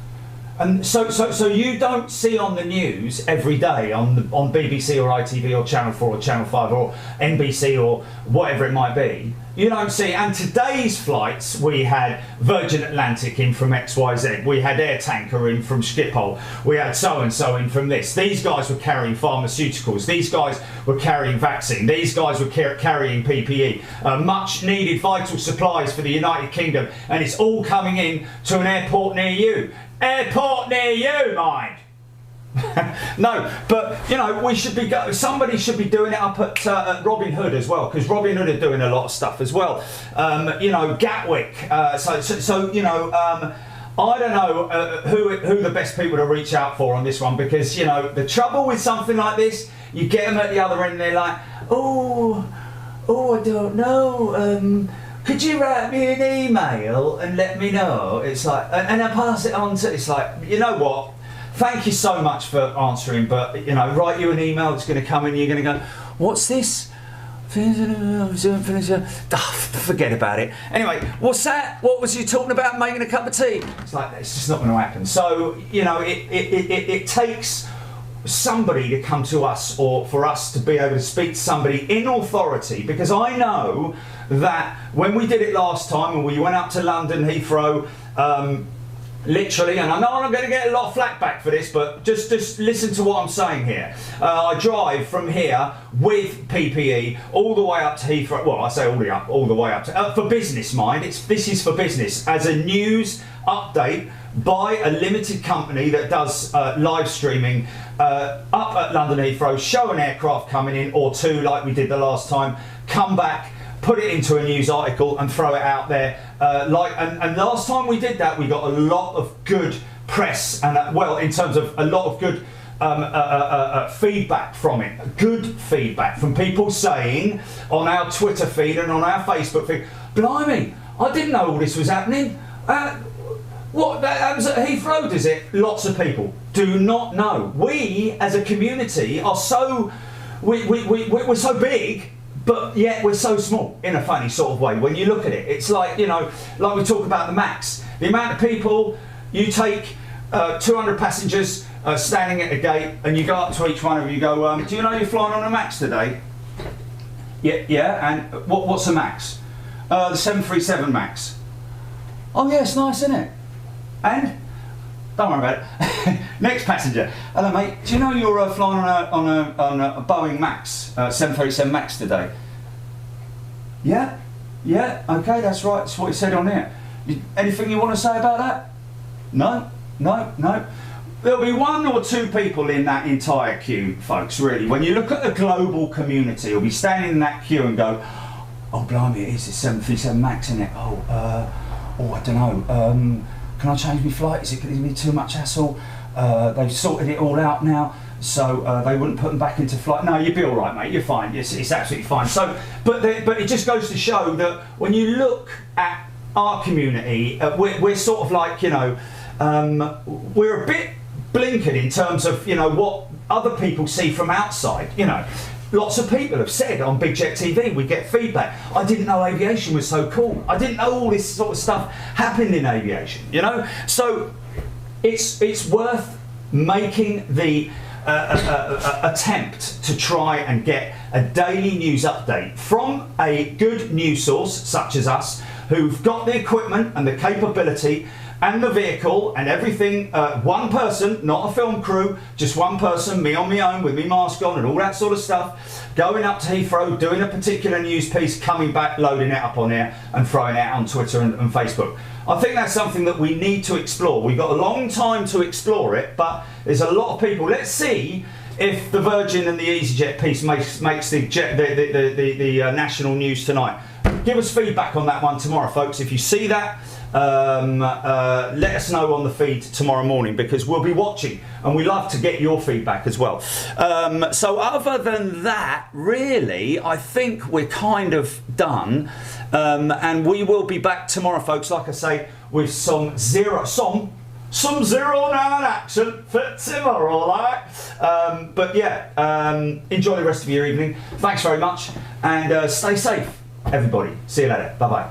And so you don't see on the news every day on BBC or ITV or Channel 4 or Channel 5 or NBC or whatever it might be. You don't see, and today's flights, we had Virgin Atlantic in from XYZ, we had Air Tanker in from Schiphol, we had so-and-so in from this. These guys were carrying pharmaceuticals, these guys were carrying vaccine, these guys were carrying PPE, much needed vital supplies for the United Kingdom, and it's all coming in to an airport near you. Airport near you, mind! No, but you know, we should be somebody should be doing it up at Robin Hood as well, because Robin Hood are doing a lot of stuff as well. You know, Gatwick. So you know, I don't know who the best people to reach out for on this one, because you know the trouble with something like this, you get them at the other end, they're like, oh, I don't know. Could you write me an email and let me know? It's like, and I pass it on to. It's like, you know what? Thank you so much for answering, but you know, write you an email. It's going to come in. You're going to go, what's this? Forget about it. Anyway, what's that? What was you talking about? Making a cup of tea? It's like, it's just not going to happen. So you know, it takes somebody to come to us, or for us to be able to speak to somebody in authority, because I know that when we did it last time and we went up to London Heathrow, literally, and I know I'm going to get a lot of flack back for this, but just listen to what I'm saying here. I drive from here with PPE all the way up to Heathrow. Well, I say all the way up to for business, mind. This is for business, as a news update by a limited company that does live streaming up at London Heathrow, show an aircraft coming in or two like we did the last time, come back, put it into a news article and throw it out there. And last time we did that, we got a lot of good press, and well, in terms of a lot of good feedback from it. Good feedback from people saying on our Twitter feed and on our Facebook feed, blimey, I didn't know all this was happening. What, that happens at Heathrow, does it? Lots of people do not know. We, as a community, are so, we're so big, but yet we're so small in a funny sort of way. When you look at it, it's like, you know, like we talk about the MAX. The amount of people, you take 200 passengers standing at the gate, and you go up to each one of them, you go, do you know you're flying on a MAX today? Yeah, and what's a MAX? The 737 MAX. Oh yeah, it's nice, isn't it? And? Don't worry about it. Next passenger. Hello mate, do you know you're flying on a Boeing MAX, 737 MAX today? Yeah, okay, that's right, that's what it said on there. Anything you want to say about that? No. There'll be one or two people in that entire queue, folks, really. When you look at the global community, you'll be standing in that queue and go, oh blimey, it is, it's 737 MAX, isn't it? Oh, I don't know. Can I change my flight? Is it going to be too much hassle? They've sorted it all out now, so they wouldn't put them back into flight. No, you'll be all right, mate. You're fine. It's absolutely fine. So, but it just goes to show that when you look at our community, we're sort of like, you know, we're a bit blinkered in terms of, you know, what other people see from outside. You know, lots of people have said on Big Jet TV, we get feedback. I didn't know aviation was so cool. I didn't know all this sort of stuff happened in aviation, you know? So it's worth making the attempt to try and get a daily news update from a good news source such as us, who've got the equipment and the capability and the vehicle and everything, one person, not a film crew, just one person, me on my own with me mask on and all that sort of stuff, going up to Heathrow, doing a particular news piece, coming back, loading it up on there and throwing it out on Twitter and Facebook. I think that's something that we need to explore. We've got a long time to explore it, but there's a lot of people. Let's see if the Virgin and the EasyJet piece makes the national news tonight. Give us feedback on that one tomorrow, folks. If you see that, let us know on the feed tomorrow morning, because we'll be watching and we love to get your feedback as well. So other than that, really, I think we're kind of done, and we will be back tomorrow, folks, like I say, with some 09 action for tomorrow, like. But yeah, enjoy the rest of your evening. Thanks very much, and stay safe, everybody. See you later. Bye bye.